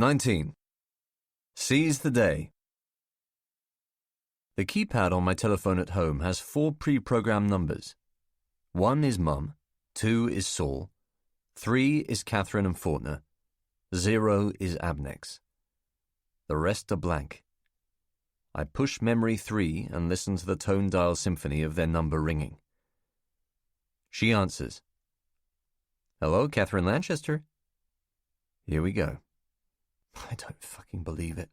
19. Seize the day. The keypad on my telephone at home has 4 pre-programmed numbers. 1 is Mum, 2 is Saul, 3 is Catherine and Faulkner, 0 is Abnex. The rest are blank. I push memory 3 and listen to the tone dial symphony of their number ringing. She answers. Hello, Catherine Lanchester. Here we go. I don't fucking believe it.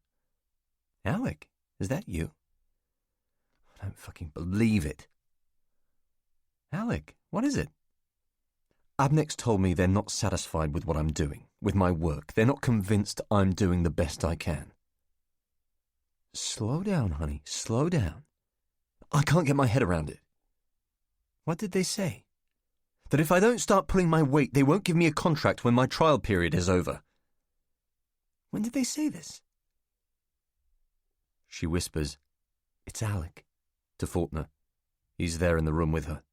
Alec, is that you? I don't fucking believe it. Alec, what is it? Abnex told me they're not satisfied with what I'm doing, with my work. They're not convinced I'm doing the best I can. Slow down, honey, slow down. I can't get my head around it. What did they say? That if I don't start pulling my weight, they won't give me a contract when my trial period is over. When did they say this? She whispers, It's Alec, to Faulkner. He's there in the room with her.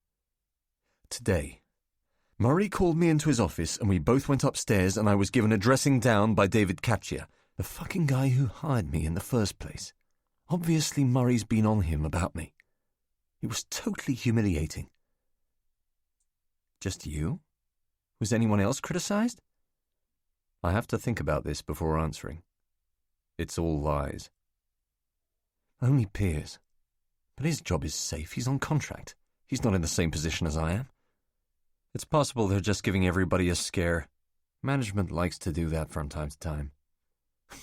Today, Murray called me into his office and we both went upstairs and I was given a dressing down by David Capchia, the fucking guy who hired me in the first place. Obviously Murray's been on him about me. It was totally humiliating. Just you? Was anyone else criticized? I have to think about this before answering. It's all lies. Only Piers. But his job is safe. He's on contract. He's not in the same position as I am. It's possible they're just giving everybody a scare. Management likes to do that from time to time.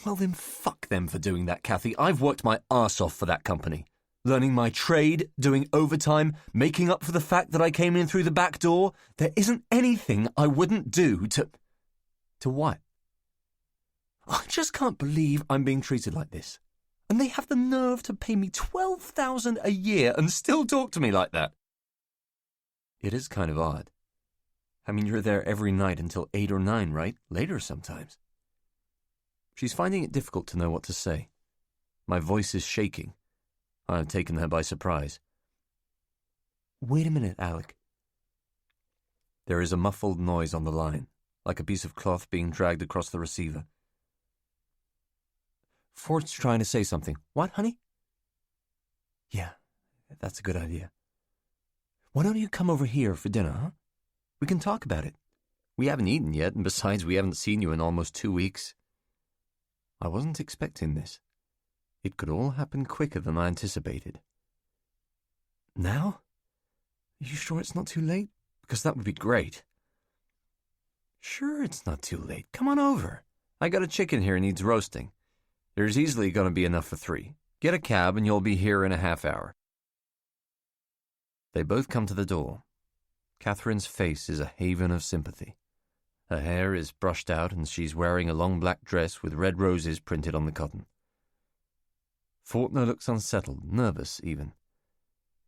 Well, then fuck them for doing that, Kathy. I've worked my arse off for that company. Learning my trade, doing overtime, making up for the fact that I came in through the back door. There isn't anything I wouldn't do to... To what? I just can't believe I'm being treated like this. And they have the nerve to pay me $12,000 a year and still talk to me like that. It is kind of odd. I mean, you're there every night until 8 or 9, right? Later sometimes. She's finding it difficult to know what to say. My voice is shaking. I have taken her by surprise. Wait a minute, Alec. There is a muffled noise on the line, like a piece of cloth being dragged across the receiver. Fort's trying to say something. What, honey? Yeah, that's a good idea. Why don't you come over here for dinner, huh? We can talk about it. We haven't eaten yet, and besides, we haven't seen you in almost 2 weeks. I wasn't expecting this. It could all happen quicker than I anticipated. Now? Are you sure it's not too late? Because that would be great. Sure it's not too late. Come on over. I got a chicken here needs roasting. There's easily going to be enough for 3. Get a cab and you'll be here in a half hour. They both come to the door. Catherine's face is a haven of sympathy. Her hair is brushed out and she's wearing a long black dress with red roses printed on the cotton. Faulkner looks unsettled, nervous even.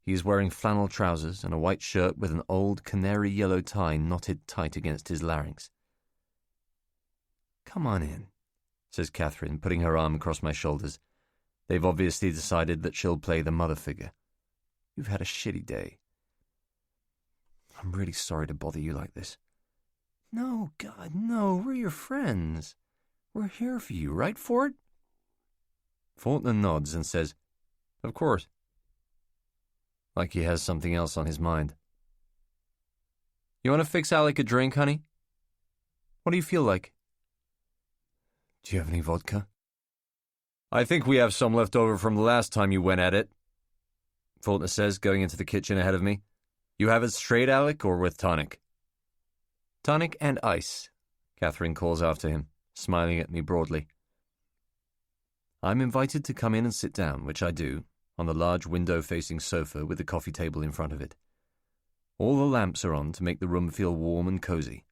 He is wearing flannel trousers and a white shirt with an old canary-yellow tie knotted tight against his larynx. Come on in, says Catherine, putting her arm across my shoulders. They've obviously decided that she'll play the mother figure. You've had a shitty day. I'm really sorry to bother you like this. No, God, no, we're your friends. We're here for you, right, Ford? Faulkner nods and says, Of course. Like he has something else on his mind. You want to fix Alec a drink, honey? What do you feel like? Do you have any vodka? I think we have some left over from the last time you went at it, Faulkner says, going into the kitchen ahead of me. You have it straight, Alec, or with tonic? Tonic and ice, Catherine calls after him, smiling at me broadly. I'm invited to come in and sit down, which I do, on the large window-facing sofa with the coffee table in front of it. All the lamps are on to make the room feel warm and cozy.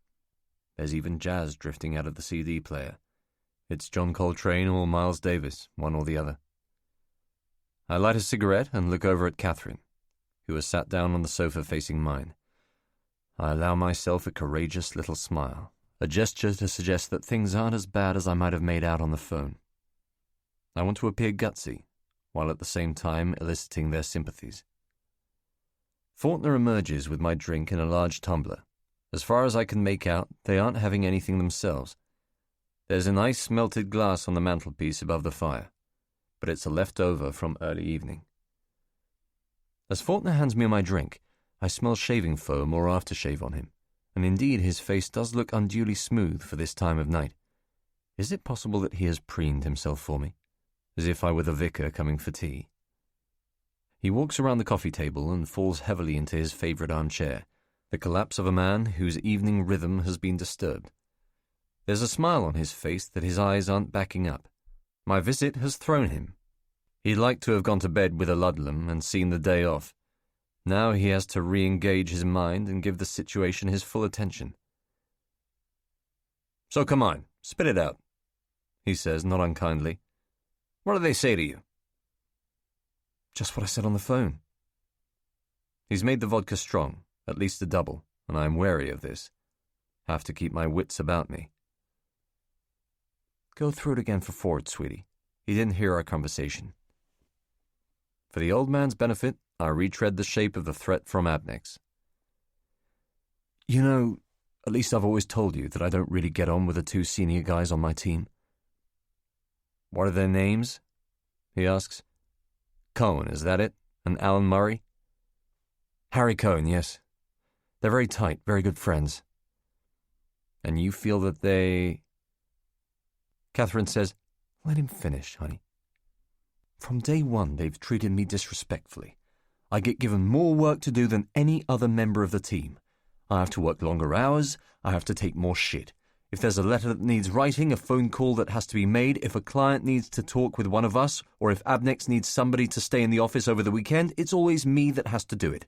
There's even jazz drifting out of the CD player. It's John Coltrane or Miles Davis, one or the other. I light a cigarette and look over at Catherine, who has sat down on the sofa facing mine. I allow myself a courageous little smile, a gesture to suggest that things aren't as bad as I might have made out on the phone. I want to appear gutsy, while at the same time eliciting their sympathies. Faulkner emerges with my drink in a large tumbler. As far as I can make out, they aren't having anything themselves. There's an ice-melted glass on the mantelpiece above the fire, but it's a leftover from early evening. As Faulkner hands me my drink, I smell shaving foam or aftershave on him, and indeed his face does look unduly smooth for this time of night. Is it possible that he has preened himself for me, as if I were the vicar coming for tea? He walks around the coffee table and falls heavily into his favourite armchair, the collapse of a man whose evening rhythm has been disturbed. There's a smile on his face that his eyes aren't backing up. My visit has thrown him. He'd like to have gone to bed with a Ludlum and seen the day off. Now he has to re-engage his mind and give the situation his full attention. "So come on, spit it out," he says, not unkindly. "What do they say to you?" "Just what I said on the phone." He's made the vodka strong, at least a double, and I am wary of this. Have to keep my wits about me. "Go through it again for Ford, sweetie. He didn't hear our conversation." For the old man's benefit, I retread the shape of the threat from Abnex. "You know, at least I've always told you that I don't really get on with the two senior guys on my team." "What are their names?" he asks. "Cohen, is that it? And Alan Murray?" "Harry Cohen, yes. They're very tight, very good friends." "And you feel that they—" Catherine says, "Let him finish, honey. From day one, they've treated me disrespectfully. I get given more work to do than any other member of the team. I have to work longer hours. I have to take more shit. If there's a letter that needs writing, a phone call that has to be made, if a client needs to talk with one of us, or if Abnex needs somebody to stay in the office over the weekend, it's always me that has to do it.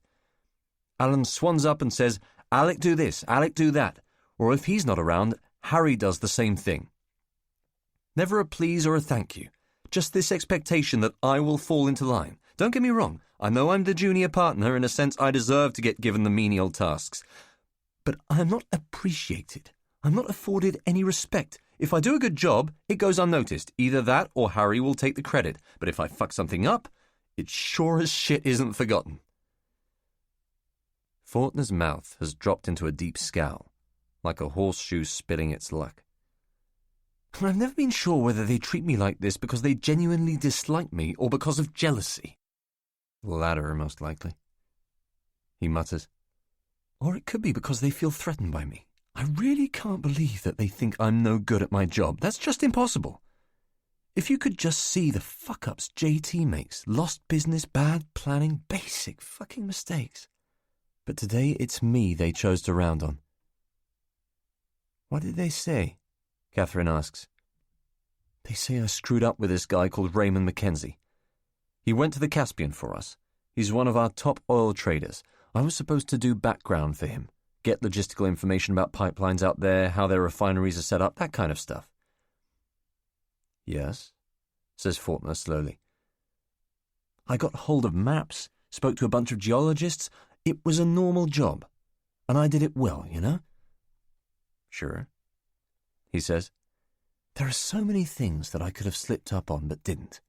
Alan swans up and says, 'Alec, do this, Alec, do that.' Or if he's not around, Harry does the same thing. Never a please or a thank you. Just this expectation that I will fall into line. Don't get me wrong. I know I'm the junior partner. In a sense, I deserve to get given the menial tasks. But I'm not appreciated. I'm not afforded any respect. If I do a good job, it goes unnoticed. Either that or Harry will take the credit. But if I fuck something up, it sure as shit isn't forgotten." Faulkner's mouth has dropped into a deep scowl, like a horseshoe spitting its luck. "And I've never been sure whether they treat me like this because they genuinely dislike me or because of jealousy." "The latter, most likely," he mutters. "Or it could be because they feel threatened by me. I really can't believe that they think I'm no good at my job. That's just impossible. If you could just see the fuck-ups JT makes. Lost business, bad planning, basic fucking mistakes. But today it's me they chose to round on." "What did they say?" Catherine asks. "They say I screwed up with this guy called Raymond Mackenzie. He went to the Caspian for us. He's one of our top oil traders. I was supposed to do background for him, get logistical information about pipelines out there, how their refineries are set up, that kind of stuff." "Yes," says Faulkner slowly. "I got hold of maps, spoke to a bunch of geologists. It was a normal job, and I did it well, you know?" "Sure," he says. "There are so many things that I could have slipped up on but didn't.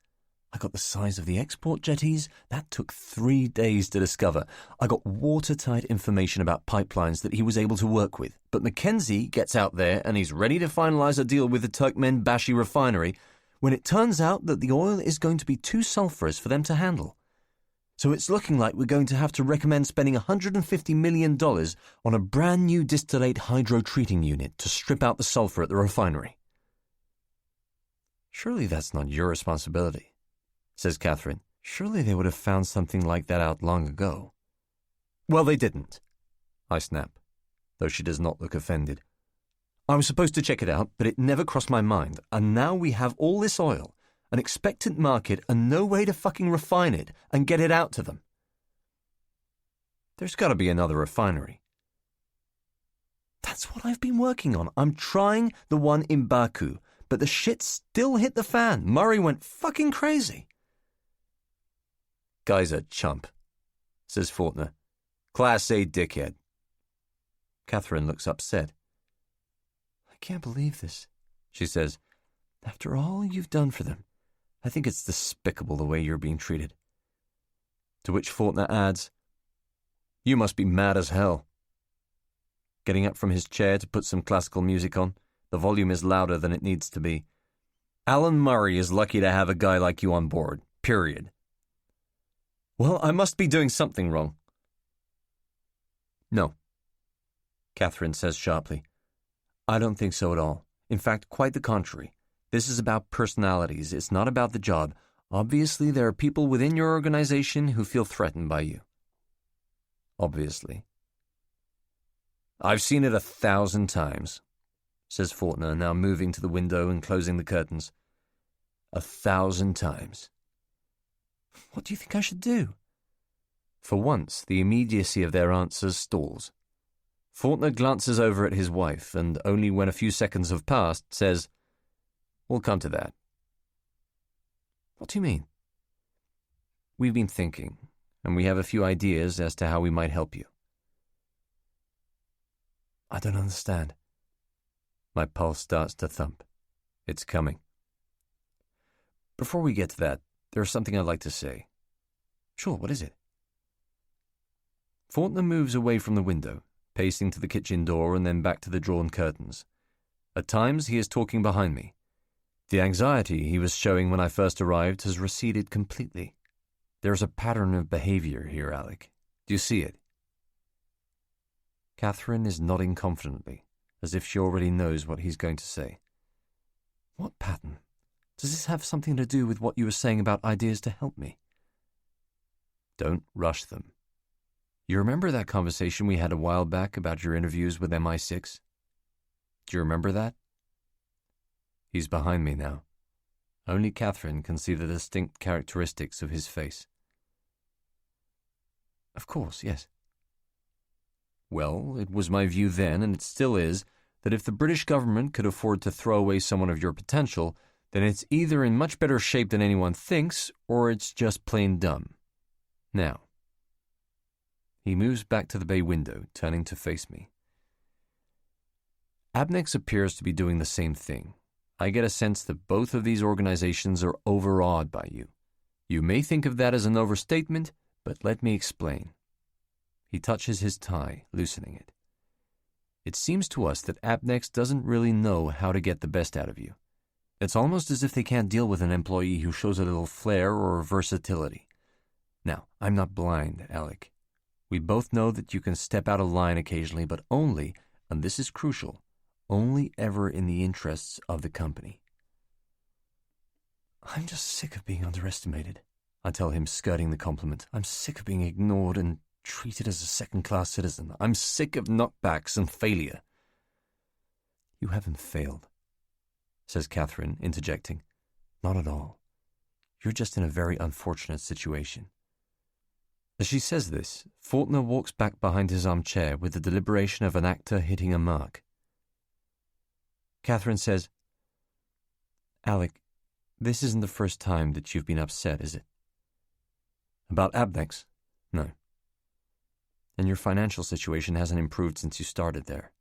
I got the size of the export jetties. That took 3 days to discover. I got watertight information about pipelines that he was able to work with. But Mackenzie gets out there and he's ready to finalize a deal with the Turkmenbashi refinery when it turns out that the oil is going to be too sulfurous for them to handle. So it's looking like we're going to have to recommend spending $150 million on a brand new distillate hydro-treating unit to strip out the sulfur at the refinery." "Surely that's not your responsibility," says Catherine. "Surely they would have found something like that out long ago." "Well, they didn't," I snap, though she does not look offended. "I was supposed to check it out, but it never crossed my mind, and now we have all this oil, an expectant market, and no way to fucking refine it and get it out to them." "There's got to be another refinery." "That's what I've been working on. I'm trying the one in Baku, but the shit still hit the fan. Murray went fucking crazy." "Guy's a chump," says Faulkner. "Class A dickhead." Catherine looks upset. "I can't believe this," she says. "After all you've done for them, I think it's despicable the way you're being treated." To which Faulkner adds, "You must be mad as hell." Getting up from his chair to put some classical music on, The volume is louder than it needs to be. Alan Murray is lucky to have a guy like you on board, period. Well, I must be doing something wrong. No, Catherine says sharply. I don't think so at all. In fact, quite the contrary. This is about personalities. It's not about the job. Obviously, there are people within your organization who feel threatened by you. Obviously. I've seen it 1,000 times, says Faulkner, now moving to the window and closing the curtains. 1,000 times. What do you think I should do? For once, the immediacy of their answers stalls. Faulkner glances over at his wife, and only when a few seconds have passed, says, We'll come to that. What do you mean? We've been thinking, and we have a few ideas as to how we might help you. I don't understand. My pulse starts to thump. It's coming. Before we get to that, there's something I'd like to say. Sure, what is it? Faulkner moves away from the window, pacing to the kitchen door and then back to the drawn curtains. At times, he is talking behind me. The anxiety he was showing when I first arrived has receded completely. There's a pattern of behavior here, Alec. Do you see it? Catherine is nodding confidently, as if she already knows what he's going to say. What pattern? Does this have something to do with what you were saying about ideas to help me? Don't rush them. You remember that conversation we had a while back about your interviews with MI6? Do you remember that? He's behind me now. Only Catherine can see the distinct characteristics of his face. Of course, yes. Well, it was my view then, and it still is, that if the British government could afford to throw away someone of your potential, then it's either in much better shape than anyone thinks, or it's just plain dumb. Now. He moves back to the bay window, turning to face me. Abnex appears to be doing the same thing. I get a sense that both of these organizations are overawed by you. You may think of that as an overstatement, but let me explain. He touches his tie, loosening it. It seems to us that Abnex doesn't really know how to get the best out of you. It's almost as if they can't deal with an employee who shows a little flair or versatility. Now, I'm not blind, Alec. We both know that you can step out of line occasionally, but only, and this is crucial, only ever in the interests of the company. I'm just sick of being underestimated, I tell him, skirting the compliment. I'm sick of being ignored and treated as a second-class citizen. I'm sick of knockbacks and failure. You haven't failed, says Catherine, interjecting. Not at all. You're just in a very unfortunate situation. As she says this, Faulkner walks back behind his armchair with the deliberation of an actor hitting a mark. Catherine says, Alec, this isn't the first time that you've been upset, is it? About Abnex? No. And your financial situation hasn't improved since you started there.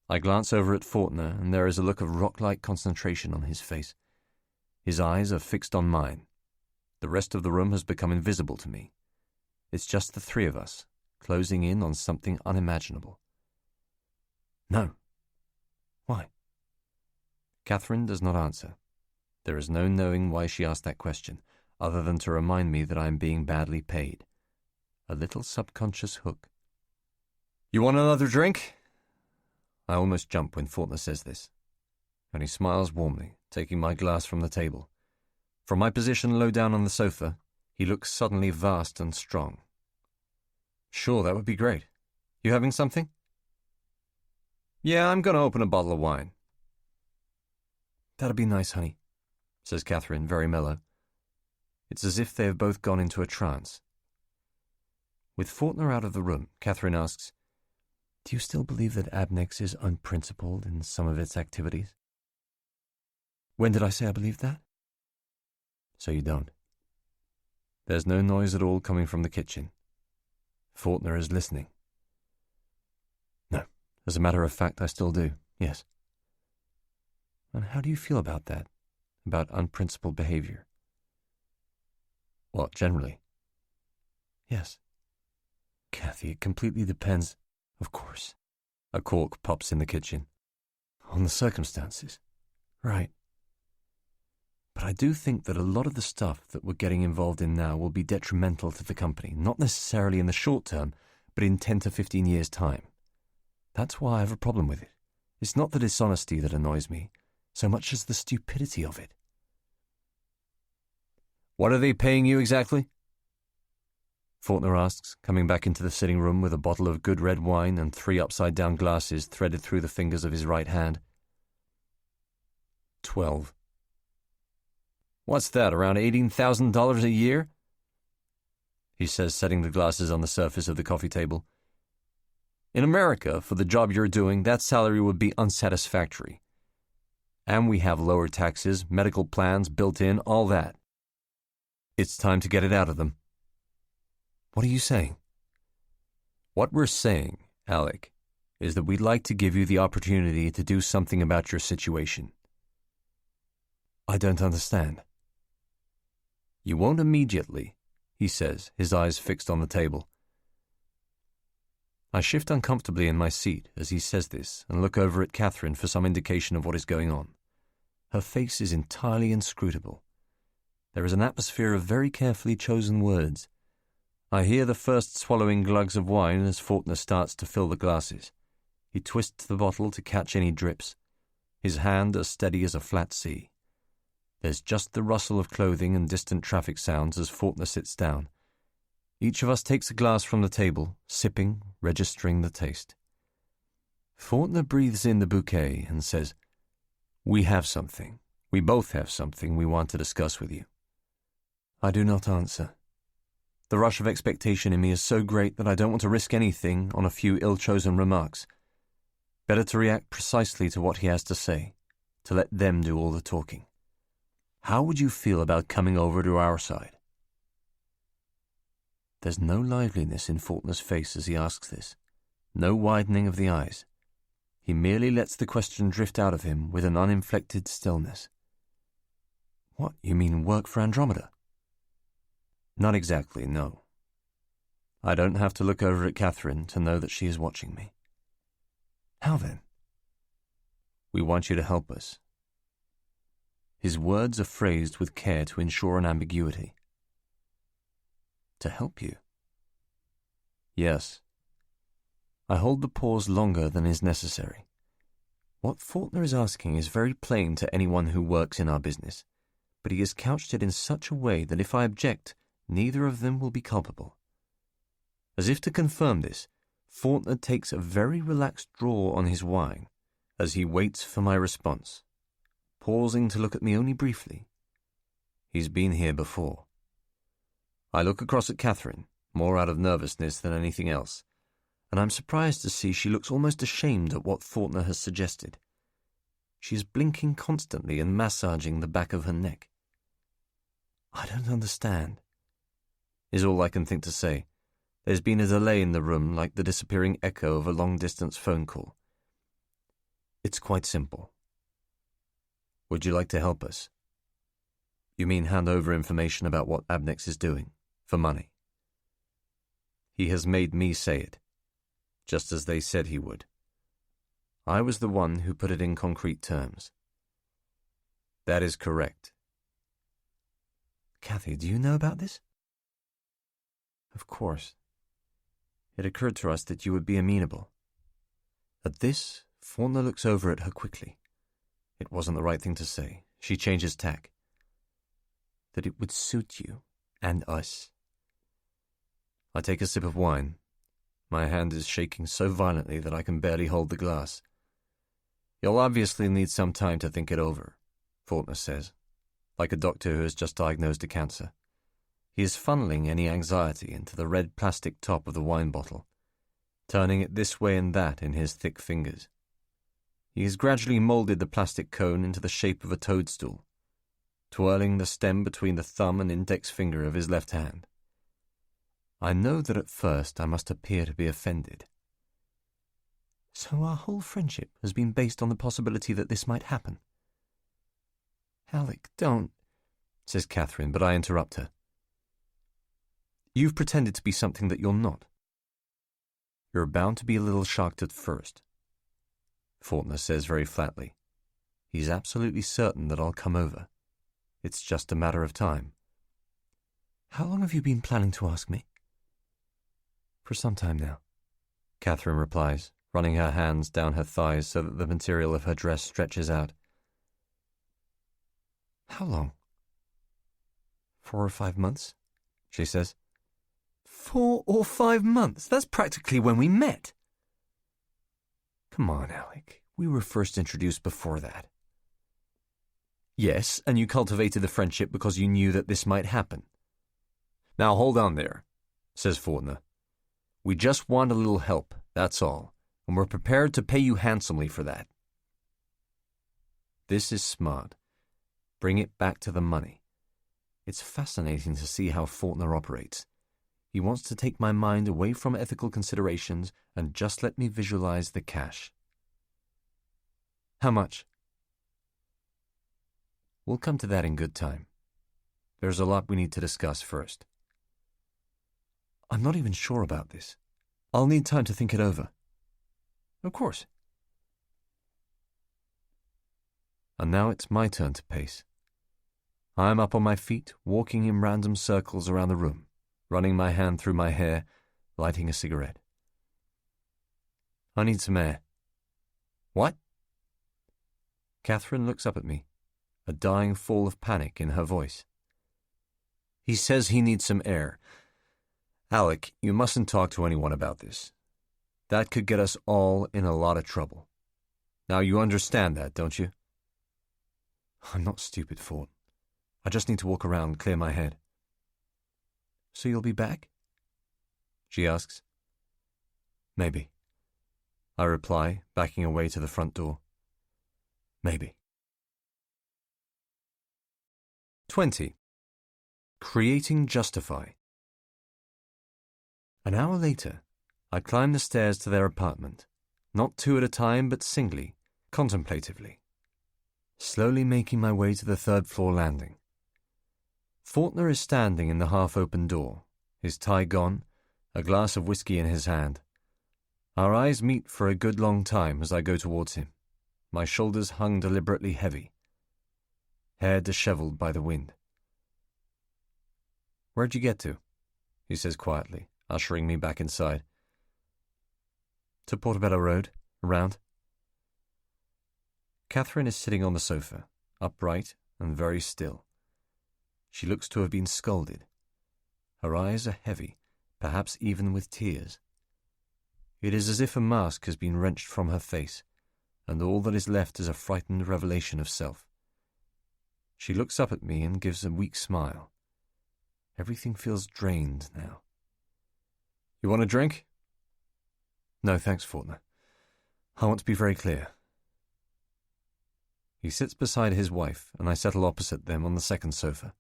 I glance over at Faulkner, and there is a look of rock-like concentration on his face. His eyes are fixed on mine. The rest of the room has become invisible to me. It's just the three of us, closing in on something unimaginable. No. Why? Catherine does not answer. There is no knowing why she asked that question, other than to remind me that I am being badly paid. A little subconscious hook. You want another drink? I almost jump when Faulkner says this, and he smiles warmly, taking my glass from the table. From my position low down on the sofa, he looks suddenly vast and strong. Sure, that would be great. You having something? Yeah, I'm going to open a bottle of wine. That'd be nice, honey, says Catherine, very mellow. It's as if they have both gone into a trance. With Faulkner out of the room, Catherine asks, Do you still believe that Abnex is unprincipled in some of its activities? When did I say I believed that? So you don't. There's no noise at all coming from the kitchen. Faulkner is listening. No, as a matter of fact, I still do, yes. And how do you feel about that? About unprincipled behavior? What, generally? Yes. Kathy, it completely depends. Of course. A cork pops in the kitchen. on the circumstances. Right. But I do think that a lot of the stuff that we're getting involved in now will be detrimental to the company, not necessarily in the short term, but in 10 to 15 years' time. That's why I have a problem with it. It's not the dishonesty that annoys me, so much as the stupidity of it. What are they paying you exactly? Faulkner asks, coming back into the sitting room with a bottle of good red wine and 3 upside-down glasses threaded through the fingers of his right hand. 12. What's that, around $18,000 a year? He says, setting the glasses on the surface of the coffee table. In America, for the job you're doing, that salary would be unsatisfactory. And we have lower taxes, medical plans built in, all that. It's time to get it out of them. What are you saying? What we're saying, Alec, is that we'd like to give you the opportunity to do something about your situation. I don't understand. You won't immediately, he says, his eyes fixed on the table. I shift uncomfortably in my seat as he says this and look over at Catherine for some indication of what is going on. Her face is entirely inscrutable. There is an atmosphere of very carefully chosen words. I hear the first swallowing glugs of wine as Faulkner starts to fill the glasses. He twists the bottle to catch any drips, his hand as steady as a flat sea. There's just the rustle of clothing and distant traffic sounds as Faulkner sits down. Each of us takes a glass from the table, sipping, registering the taste. Faulkner breathes in the bouquet and says, We have something. We both have something we want to discuss with you. I do not answer. The rush of expectation in me is so great that I don't want to risk anything on a few ill-chosen remarks. Better to react precisely to what he has to say, to let them do all the talking. How would you feel about coming over to our side? There's no liveliness in Faulkner's face as he asks this, no widening of the eyes. He merely lets the question drift out of him with an uninflected stillness. What, you mean work for Andromeda? Not exactly, no. I don't have to look over at Catherine to know that she is watching me. How then? We want you to help us. His words are phrased with care to ensure an ambiguity. To help you? Yes. I hold the pause longer than is necessary. What Faulkner is asking is very plain to anyone who works in our business, but he has couched it in such a way that if I object, neither of them will be culpable. As if to confirm this, Faulkner takes a very relaxed draw on his wine as he waits for my response, pausing to look at me only briefly. He's been here before. I look across at Catherine, more out of nervousness than anything else, and I'm surprised to see she looks almost ashamed at what Faulkner has suggested. She is blinking constantly and massaging the back of her neck. I don't understand, is all I can think to say. There's been a delay in the room like the disappearing echo of a long-distance phone call. It's quite simple. Would you like to help us? You mean hand over information about what Abnex is doing, for money? He has made me say it, just as they said he would. I was the one who put it in concrete terms. That is correct. Kathy, do you know about this? Of course. It occurred to us that you would be amenable. At this, Faulkner looks over at her quickly. It wasn't the right thing to say. She changes tack. That it would suit you and us. I take a sip of wine. My hand is shaking so violently that I can barely hold the glass. You'll obviously need some time to think it over, Faulkner says, like a doctor who has just diagnosed a cancer. He is funneling any anxiety into the red plastic top of the wine bottle, turning it this way and that in his thick fingers. He has gradually molded the plastic cone into the shape of a toadstool, twirling the stem between the thumb and index finger of his left hand. I know that at first I must appear to be offended. So our whole friendship has been based on the possibility that this might happen. Alec, don't, says Catherine, but I interrupt her. You've pretended to be something that you're not. You're bound to be a little shocked at first. Faulkner says very flatly. He's absolutely certain that I'll come over. It's just a matter of time. How long have you been planning to ask me? For some time now, Catherine replies, running her hands down her thighs so that the material of her dress stretches out. How long? 4 or 5 months, she says. 4 or 5 months? That's practically when we met. Come on, Alec. We were first introduced before that. Yes, and you cultivated the friendship because you knew that this might happen. Now hold on there, says Faulkner. We just want a little help, that's all, and we're prepared to pay you handsomely for that. This is smart. Bring it back to the money. It's fascinating to see how Faulkner operates. He wants to take my mind away from ethical considerations and just let me visualize the cash. How much? We'll come to that in good time. There's a lot we need to discuss first. I'm not even sure about this. I'll need time to think it over. Of course. And now it's my turn to pace. I'm up on my feet, walking in random circles around the room, running my hand through my hair, lighting a cigarette. I need some air. What? Catherine looks up at me, a dying fall of panic in her voice. He says he needs some air. Alec, you mustn't talk to anyone about this. That could get us all in a lot of trouble. Now you understand that, don't you? I'm not stupid, Ford. I just need to walk around and clear my head. So you'll be back? She asks. Maybe. I reply, backing away to the front door. Maybe. 20. Creating Justify. An hour later, I climb the stairs to their apartment, not 2 at a time but singly, contemplatively, slowly making my way to the 3rd-floor landing. Faulkner is standing in the half-open door, his tie gone, a glass of whiskey in his hand. Our eyes meet for a good long time as I go towards him, my shoulders hung deliberately heavy, hair dishevelled by the wind. Where'd you get to? He says quietly, ushering me back inside. To Portobello Road, around. Catherine is sitting on the sofa, upright and very still. She looks to have been scalded. Her eyes are heavy, perhaps even with tears. It is as if a mask has been wrenched from her face, and all that is left is a frightened revelation of self. She looks up at me and gives a weak smile. Everything feels drained now. You want a drink? No, thanks, Faulkner. I want to be very clear. He sits beside his wife, and I settle opposite them on the second sofa,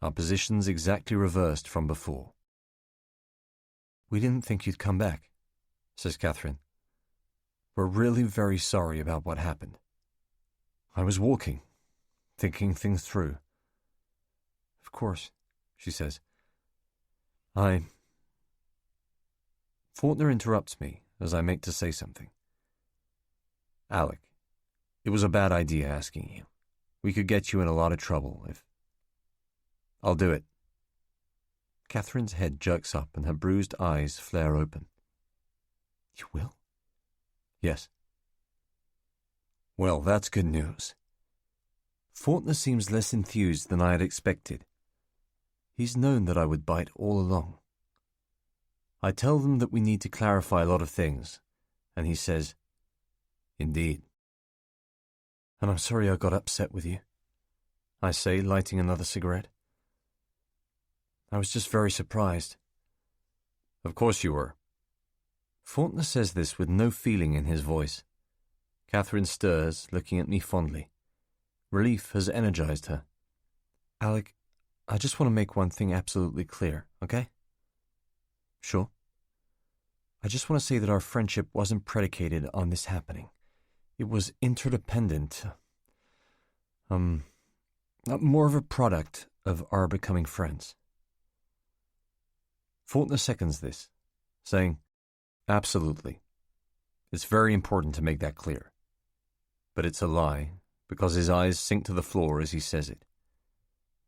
our positions exactly reversed from before. We didn't think you'd come back, says Catherine. We're really very sorry about what happened. I was walking, thinking things through. Of course, she says. Faulkner interrupts me as I make to say something. Alec, it was a bad idea asking you. We could get you in a lot of trouble if... I'll do it. Catherine's head jerks up and her bruised eyes flare open. You will? Yes. Well, that's good news. Faulkner seems less enthused than I had expected. He's known that I would bite all along. I tell them that we need to clarify a lot of things, and he says, Indeed. And I'm sorry I got upset with you, I say, lighting another cigarette. I was just very surprised. Of course you were. Faulkner says this with no feeling in his voice. Catherine stirs, looking at me fondly. Relief has energized her. Alec, I just want to make one thing absolutely clear, okay? Sure. I just want to say that our friendship wasn't predicated on this happening. It was interdependent. More of a product of our becoming friends. Faulkner seconds this, saying, Absolutely. It's very important to make that clear. But it's a lie, because his eyes sink to the floor as he says it.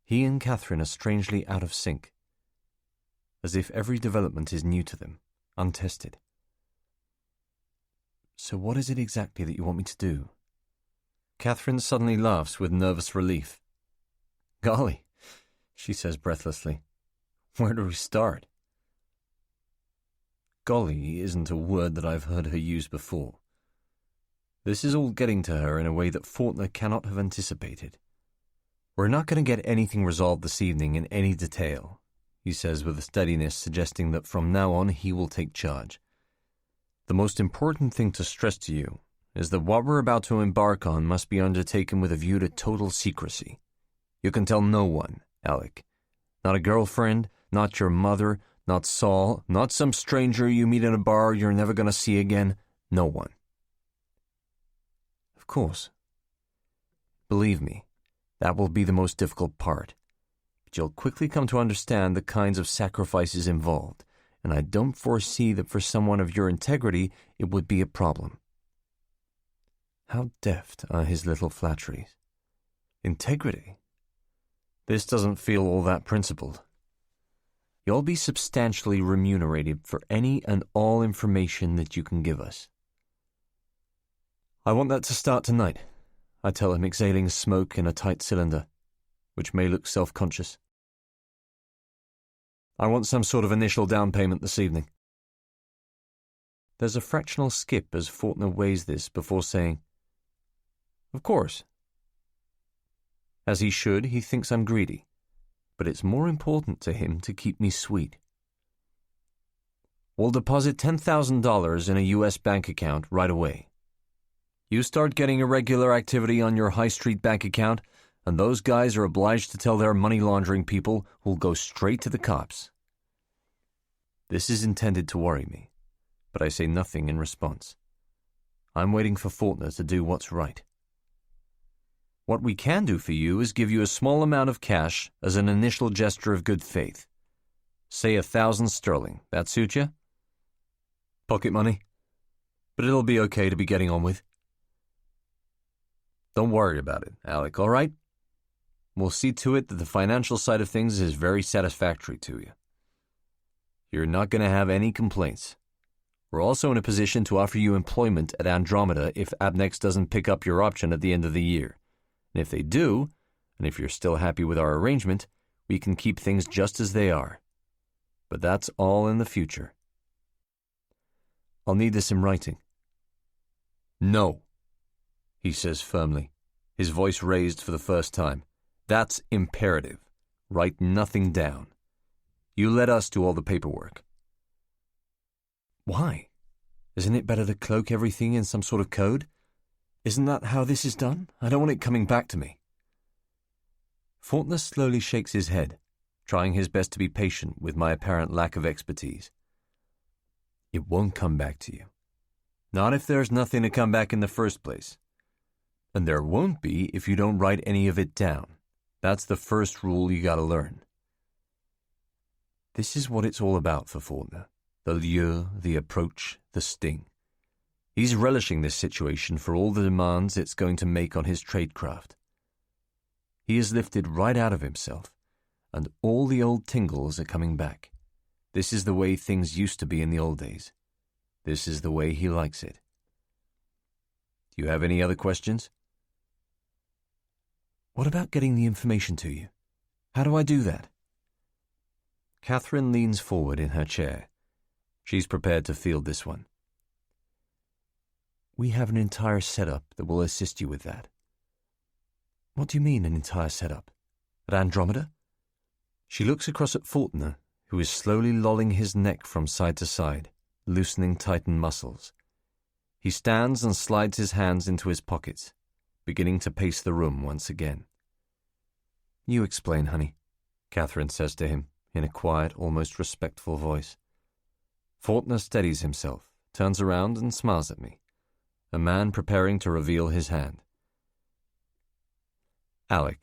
He and Catherine are strangely out of sync, as if every development is new to them, untested. So what is it exactly that you want me to do? Catherine suddenly laughs with nervous relief. Golly, she says breathlessly. Where do we start? Golly isn't a word that I've heard her use before. This is all getting to her in a way that Faulkner cannot have anticipated. We're not going to get anything resolved this evening in any detail, he says with a steadiness suggesting that from now on he will take charge. The most important thing to stress to you is that what we're about to embark on must be undertaken with a view to total secrecy. You can tell no one, Alec. Not a girlfriend, not your mother, not Saul, not some stranger you meet in a bar you're never going to see again. No one. Of course. Believe me, that will be the most difficult part. But you'll quickly come to understand the kinds of sacrifices involved, and I don't foresee that for someone of your integrity it would be a problem. How deft are his little flatteries. Integrity? This doesn't feel all that principled. You'll be substantially remunerated for any and all information that you can give us. I want that to start tonight, I tell him, exhaling smoke in a tight cylinder, which may look self-conscious. I want some sort of initial down payment this evening. There's a fractional skip as Faulkner weighs this before saying, Of course. As he should, he thinks I'm greedy, but it's more important to him to keep me sweet. We'll deposit $10,000 in a U.S. bank account right away. You start getting irregular activity on your high street bank account, and those guys are obliged to tell their money laundering people who'll go straight to the cops. This is intended to worry me, but I say nothing in response. I'm waiting for Faulkner to do what's right. What we can do for you is give you a small amount of cash as an initial gesture of good faith. Say 1,000 sterling. That suit you? Pocket money? But it'll be okay to be getting on with. Don't worry about it, Alec, all right? We'll see to it that the financial side of things is very satisfactory to you. You're not going to have any complaints. We're also in a position to offer you employment at Andromeda if Abnex doesn't pick up your option at the end of the year. And if they do, and if you're still happy with our arrangement, we can keep things just as they are. But that's all in the future. I'll need this in writing. No, he says firmly, his voice raised for the first time. That's imperative. Write nothing down. You let us do all the paperwork. Why? Isn't it better to cloak everything in some sort of code? Isn't that how this is done? I don't want it coming back to me. Faulkner slowly shakes his head, trying his best to be patient with my apparent lack of expertise. It won't come back to you. Not if there's nothing to come back in the first place. And there won't be if you don't write any of it down. That's the first rule you gotta learn. This is what it's all about for Faulkner. The lure, the approach, the sting. He's relishing this situation for all the demands it's going to make on his tradecraft. He is lifted right out of himself, and all the old tingles are coming back. This is the way things used to be in the old days. This is the way he likes it. Do you have any other questions? What about getting the information to you? How do I do that? Catherine leans forward in her chair. She's prepared to field this one. We have an entire setup that will assist you with that. What do you mean, an entire setup? At Andromeda? She looks across at Faulkner, who is slowly lolling his neck from side to side, loosening tightened muscles. He stands and slides his hands into his pockets, beginning to pace the room once again. You explain, honey, Catherine says to him, in a quiet, almost respectful voice. Faulkner steadies himself, turns around and smiles at me, a man preparing to reveal his hand. Alec,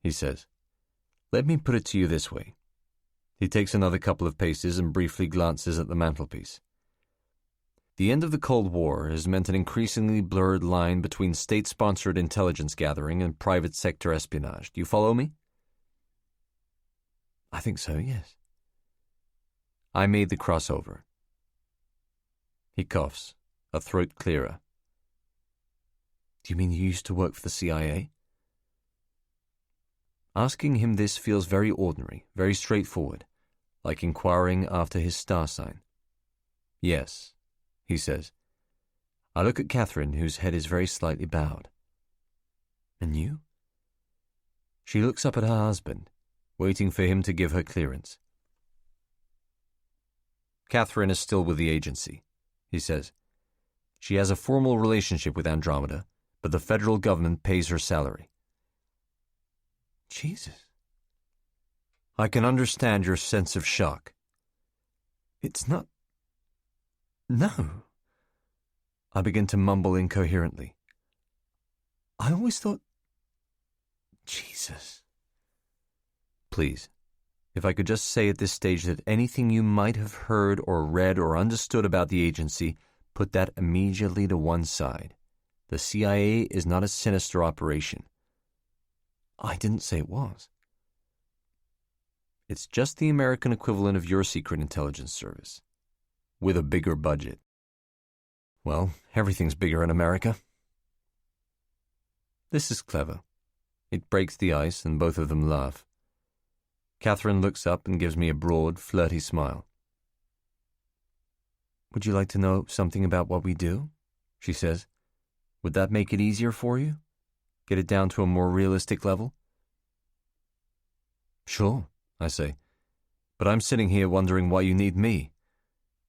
he says, let me put it to you this way. He takes another couple of paces and briefly glances at the mantelpiece. The end of the Cold War has meant an increasingly blurred line between state-sponsored intelligence gathering and private sector espionage. Do you follow me? I think so, yes. I made the crossover. He coughs, a throat clearer. Do you mean you used to work for the CIA? Asking him this feels very ordinary, very straightforward, like inquiring after his star sign. Yes, he says. I look at Catherine, whose head is very slightly bowed. And you? She looks up at her husband, waiting for him to give her clearance. Catherine is still with the agency, he says. She has a formal relationship with Andromeda, but the federal government pays her salary. Jesus. I can understand your sense of shock. It's not... No. I begin to mumble incoherently. I always thought... Jesus. Please, if I could just say at this stage that anything you might have heard or read or understood about the agency, put that immediately to one side. The CIA is not a sinister operation. I didn't say it was. It's just the American equivalent of your secret intelligence service, with a bigger budget. Well, everything's bigger in America. This is clever. It breaks the ice, and both of them laugh. Catherine looks up and gives me a broad, flirty smile. Would you like to know something about what we do? She says. Would that make it easier for you? Get it down to a more realistic level? Sure, I say. But I'm sitting here wondering why you need me.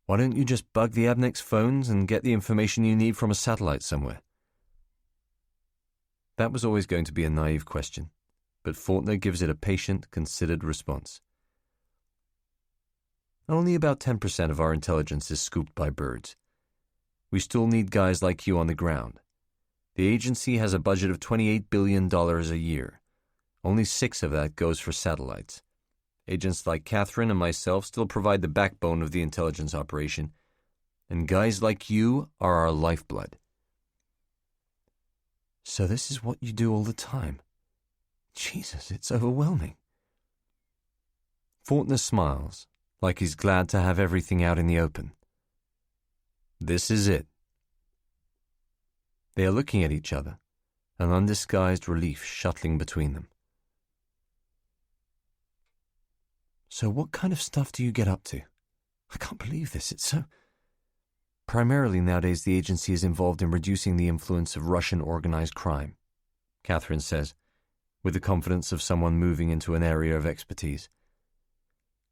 Why don't you just bug the Abnex phones and get the information you need from a satellite somewhere? That was always going to be a naive question, but Faulkner gives it a patient, considered response. Only about 10% of our intelligence is scooped by birds. We still need guys like you on the ground. The agency has a budget of $28 billion a year. Only 6 of that goes for satellites. Agents like Catherine and myself still provide the backbone of the intelligence operation, and guys like you are our lifeblood. So this is what you do all the time. Jesus, it's overwhelming. Faulkner smiles, like he's glad to have everything out in the open. This is it. They are looking at each other, an undisguised relief shuttling between them. So what kind of stuff do you get up to? I can't believe this, it's so... Primarily nowadays the agency is involved in reducing the influence of Russian organized crime, Catherine says, with the confidence of someone moving into an area of expertise.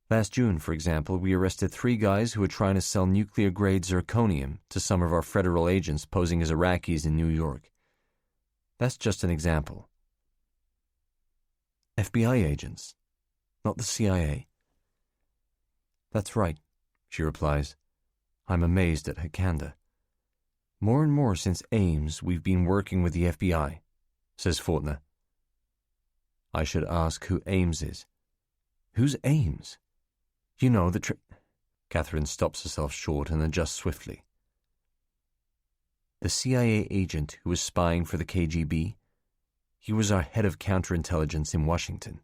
Last June, for example, we arrested 3 guys who were trying to sell nuclear-grade zirconium to some of our federal agents posing as Iraqis in New York. That's just an example. FBI agents, not the CIA. That's right, she replies. I'm amazed at her candor. More and more since Ames, we've been working with the FBI, says Faulkner. I should ask who Ames is. Who's Ames? You know, the Catherine stops herself short and adjusts swiftly. The CIA agent who was spying for the KGB, he was our head of counterintelligence in Washington.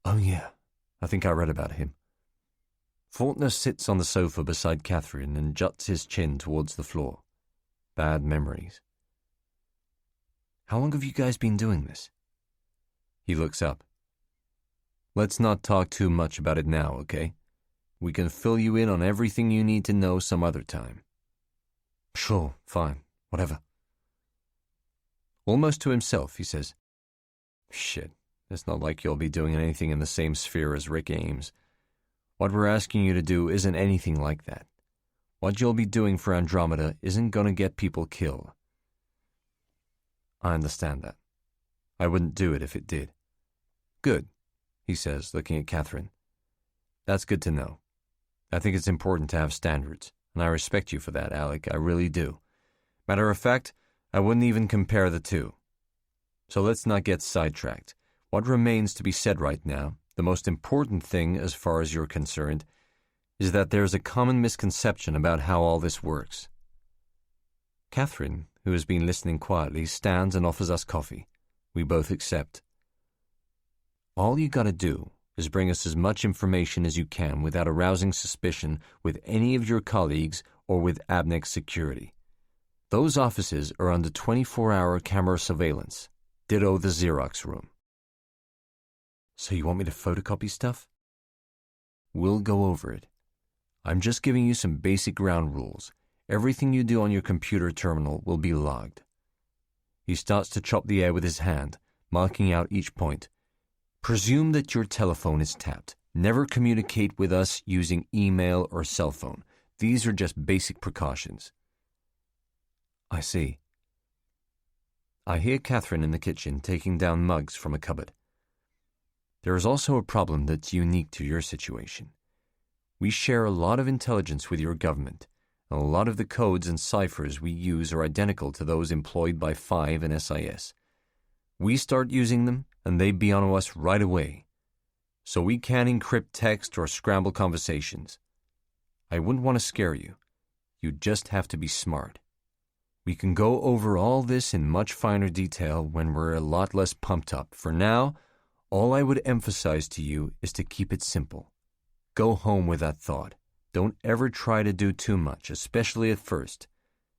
Oh yeah, I think I read about him. Faulkner sits on the sofa beside Catherine and juts his chin towards the floor. Bad memories. How long have you guys been doing this? He looks up. Let's not talk too much about it now, okay? We can fill you in on everything you need to know some other time. Sure, fine, whatever. Almost to himself, he says, Shit, it's not like you'll be doing anything in the same sphere as Rick Ames. What we're asking you to do isn't anything like that. What you'll be doing for Andromeda isn't going to get people killed. I understand that. I wouldn't do it if it did. Good, he says, looking at Catherine. That's good to know. I think it's important to have standards, and I respect you for that, Alec, I really do. Matter of fact, I wouldn't even compare the two. So let's not get sidetracked. What remains to be said right now, the most important thing as far as you're concerned, is that there's a common misconception about how all this works. Catherine, who has been listening quietly, stands and offers us coffee. We both accept. All you gotta do is bring us as much information as you can without arousing suspicion with any of your colleagues or with Abnex's security. Those offices are under 24-hour camera surveillance. Ditto the Xerox room. So you want me to photocopy stuff? We'll go over it. I'm just giving you some basic ground rules. Everything you do on your computer terminal will be logged. He starts to chop the air with his hand, marking out each point. Presume that your telephone is tapped. Never communicate with us using email or cell phone. These are just basic precautions. I see. I hear Catherine in the kitchen taking down mugs from a cupboard. There is also a problem that's unique to your situation. We share a lot of intelligence with your government, and a lot of the codes and ciphers we use are identical to those employed by Five and SIS. We start using them, and they be on us right away. So we can't encrypt text or scramble conversations. I wouldn't want to scare you. You just have to be smart. We can go over all this in much finer detail when we're a lot less pumped up. For now, all I would emphasize to you is to keep it simple. Go home with that thought. Don't ever try to do too much, especially at first.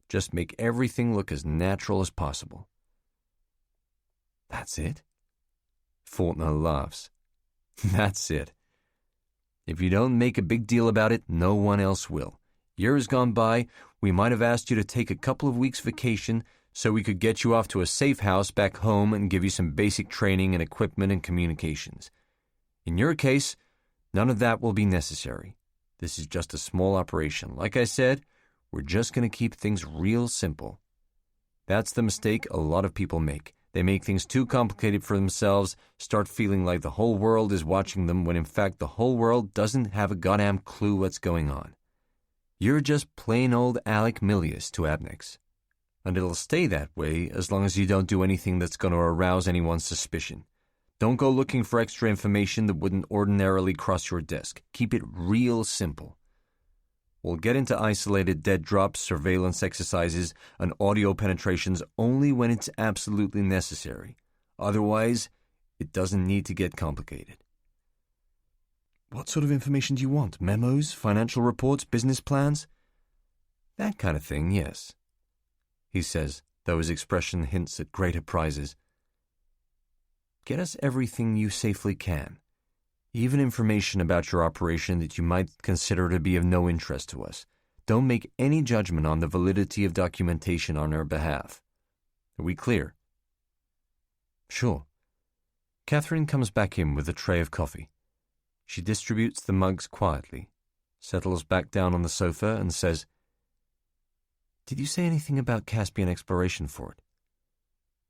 Just make everything look as natural as possible. That's it? Faulkner laughs. That's it. If you don't make a big deal about it, no one else will. Years gone by, we might have asked you to take a couple of weeks vacation so we could get you off to a safe house back home and give you some basic training and equipment and communications. In your case, none of that will be necessary. This is just a small operation. Like I said, we're just going to keep things real simple. That's the mistake a lot of people make. They make things too complicated for themselves, start feeling like the whole world is watching them when in fact the whole world doesn't have a goddamn clue what's going on. You're just plain old Alec Milius to Abnex. And it'll stay that way as long as you don't do anything that's going to arouse anyone's suspicion. Don't go looking for extra information that wouldn't ordinarily cross your desk. Keep it real simple. We'll get into isolated dead drops, surveillance exercises, and audio penetrations only when it's absolutely necessary. Otherwise, it doesn't need to get complicated. What sort of information do you want? Memos, financial reports, business plans? That kind of thing, yes, he says, though his expression hints at greater prizes. Get us everything you safely can, even information about your operation that you might consider to be of no interest to us. Don't make any judgment on the validity of documentation on our behalf. Are we clear? Sure. Catherine comes back in with a tray of coffee. She distributes the mugs quietly, settles back down on the sofa, and says, Did you say anything about Caspian exploration for it?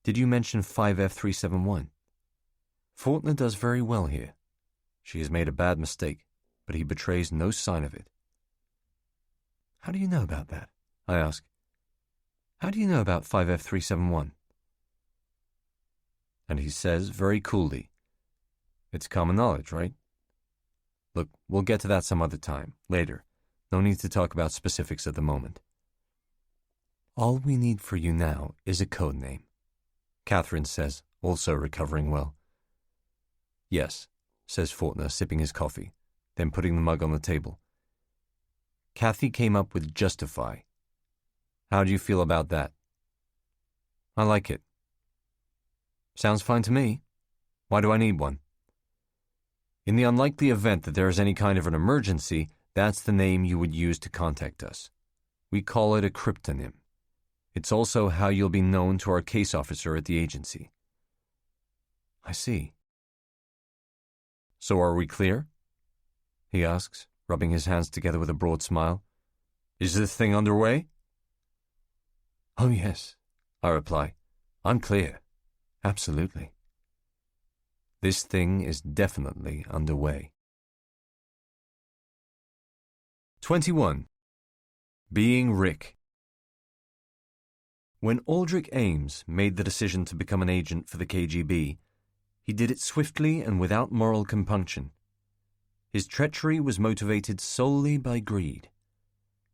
Did you mention 5F371? Faulkner does very well here. She has made a bad mistake, but he betrays no sign of it. How do you know about that? I ask. How do you know about 5F371? And he says very coolly, It's common knowledge, right? Look, we'll get to that some other time, later. No need to talk about specifics at the moment. All we need for you now is a code name, Catherine says, also recovering well. Yes, says Faulkner, sipping his coffee, then putting the mug on the table. Kathy came up with Justify. How do you feel about that? I like it. Sounds fine to me. Why do I need one? In the unlikely event that there is any kind of an emergency, that's the name you would use to contact us. We call it a cryptonym. It's also how you'll be known to our case officer at the agency. I see. So are we clear? He asks, rubbing his hands together with a broad smile. Is this thing underway? Oh, yes, I reply. I'm clear. Absolutely. This thing is definitely underway. 21. Being Rick. When Aldrich Ames made the decision to become an agent for the KGB, he did it swiftly and without moral compunction. His treachery was motivated solely by greed.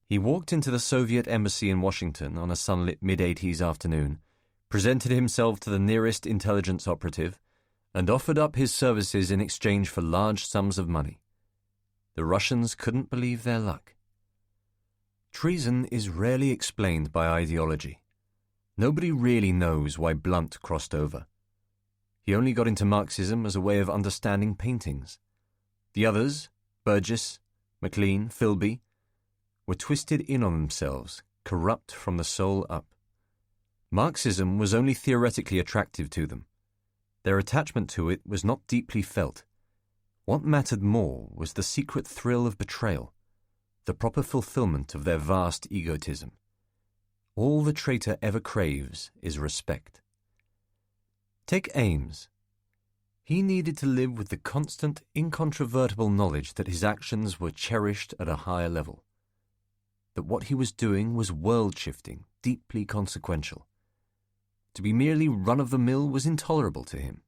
He walked into the Soviet embassy in Washington on a sunlit mid-80s afternoon, presented himself to the nearest intelligence operative, and offered up his services in exchange for large sums of money. The Russians couldn't believe their luck. Treason is rarely explained by ideology. Nobody really knows why Blunt crossed over. He only got into Marxism as a way of understanding paintings. The others, Burgess, MacLean, Philby, were twisted in on themselves, corrupt from the soul up. Marxism was only theoretically attractive to them. Their attachment to it was not deeply felt. What mattered more was the secret thrill of betrayal, the proper fulfillment of their vast egotism. All the traitor ever craves is respect. Take Ames. He needed to live with the constant, incontrovertible knowledge that his actions were cherished at a higher level, that what he was doing was world-shifting, deeply consequential. To be merely run-of-the-mill was intolerable to him.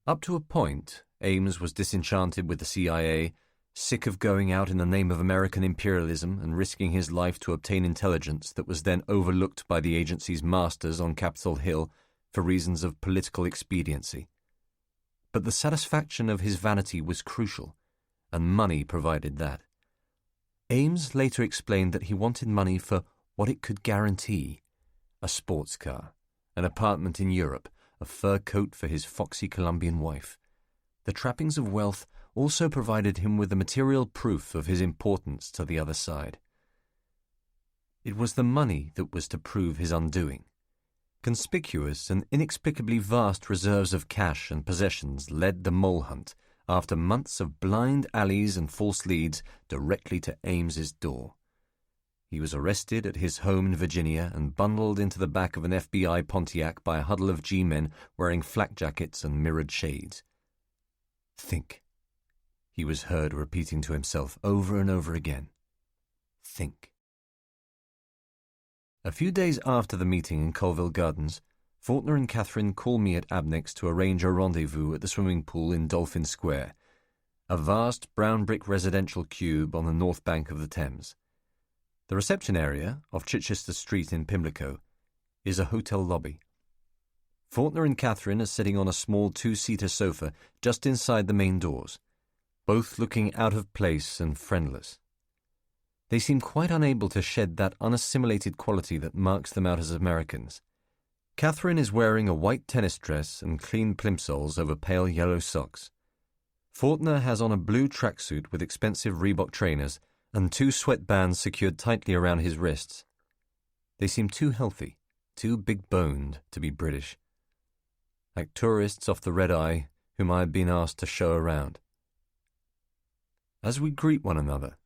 Up to a point, Ames was disenchanted with the CIA, sick of going out in the name of American imperialism and risking his life to obtain intelligence that was then overlooked by the agency's masters on Capitol Hill for reasons of political expediency. But the satisfaction of his vanity was crucial, and money provided that. Ames later explained that he wanted money for what it could guarantee: a sports car, an apartment in Europe, a fur coat for his foxy Colombian wife. The trappings of wealth also provided him with the material proof of his importance to the other side. It was the money that was to prove his undoing. Conspicuous and inexplicably vast reserves of cash and possessions led the mole hunt, after months of blind alleys and false leads, directly to Ames's door. He was arrested at his home in Virginia and bundled into the back of an FBI Pontiac by a huddle of G-men wearing flak jackets and mirrored shades. "Think," he was heard repeating to himself over and over again. "Think." A few days after the meeting in Colville Gardens, Faulkner and Catherine called me at Abnex to arrange a rendezvous at the swimming pool in Dolphin Square, a vast brown brick residential cube on the north bank of the Thames. The reception area, off Chichester Street in Pimlico, is a hotel lobby. Faulkner and Catherine are sitting on a small two-seater sofa just inside the main doors, both looking out of place and friendless. They seem quite unable to shed that unassimilated quality that marks them out as Americans. Catherine is wearing a white tennis dress and clean plimsolls over pale yellow socks. Faulkner has on a blue tracksuit with expensive Reebok trainers and two sweatbands secured tightly around his wrists. They seem too healthy, too big-boned to be British, like tourists off the Red Eye whom I had been asked to show around. As we greet one another,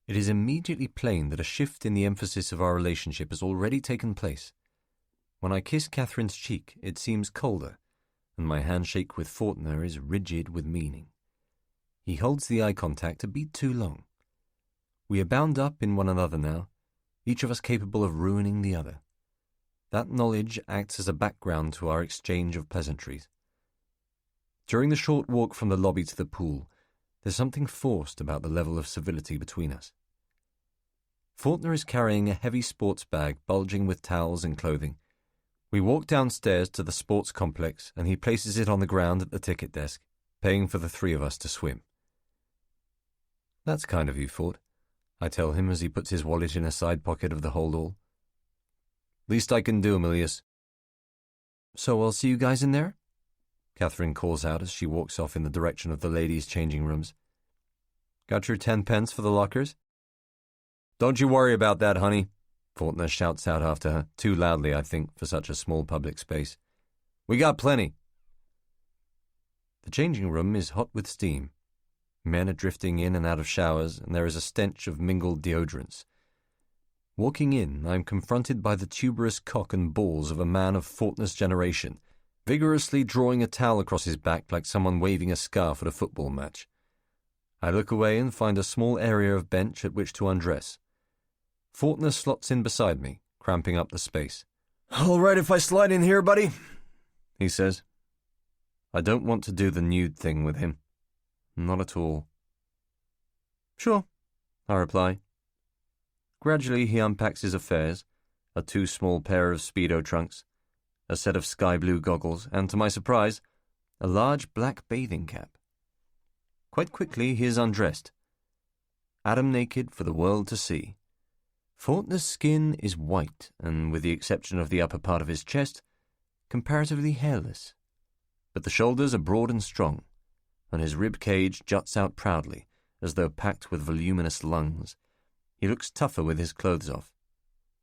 it is immediately plain that a shift in the emphasis of our relationship has already taken place. When I kiss Catherine's cheek, it seems colder, and my handshake with Faulkner is rigid with meaning. He holds the eye contact a beat too long. We are bound up in one another now, each of us capable of ruining the other. That knowledge acts as a background to our exchange of pleasantries. During the short walk from the lobby to the pool, there's something forced about the level of civility between us. Faulkner is carrying a heavy sports bag bulging with towels and clothing. We walk downstairs to the sports complex and he places it on the ground at the ticket desk, paying for the three of us to swim. "That's kind of you, Fort," I tell him as he puts his wallet in a side pocket of the hold-all. "Least I can do, Milius." "So I'll see you guys in there?" Catherine calls out as she walks off in the direction of the ladies' changing rooms. "Got your 10 pence for the lockers?" "Don't you worry about that, honey," Faulkner shouts out after her, too loudly, I think, for such a small public space. "We got plenty." The changing room is hot with steam. Men are drifting in and out of showers, and there is a stench of mingled deodorants. Walking in, I am confronted by the tuberous cock and balls of a man of Faulkner's generation, vigorously drawing a towel across his back like someone waving a scarf at a football match. I look away and find a small area of bench at which to undress. Faulkner slots in beside me, cramping up the space. "All right if I slide in here, buddy?" he says. I don't want to do the nude thing with him. Not at all. Sure, I reply. Gradually he unpacks his affairs, a too small pair of Speedo trunks, a set of sky-blue goggles, and, to my surprise, a large black bathing cap. Quite quickly he is undressed, Adam naked for the world to see. Faulkner's skin is white, and, with the exception of the upper part of his chest, comparatively hairless. But the shoulders are broad and strong, and his rib cage juts out proudly, as though packed with voluminous lungs. He looks tougher with his clothes off.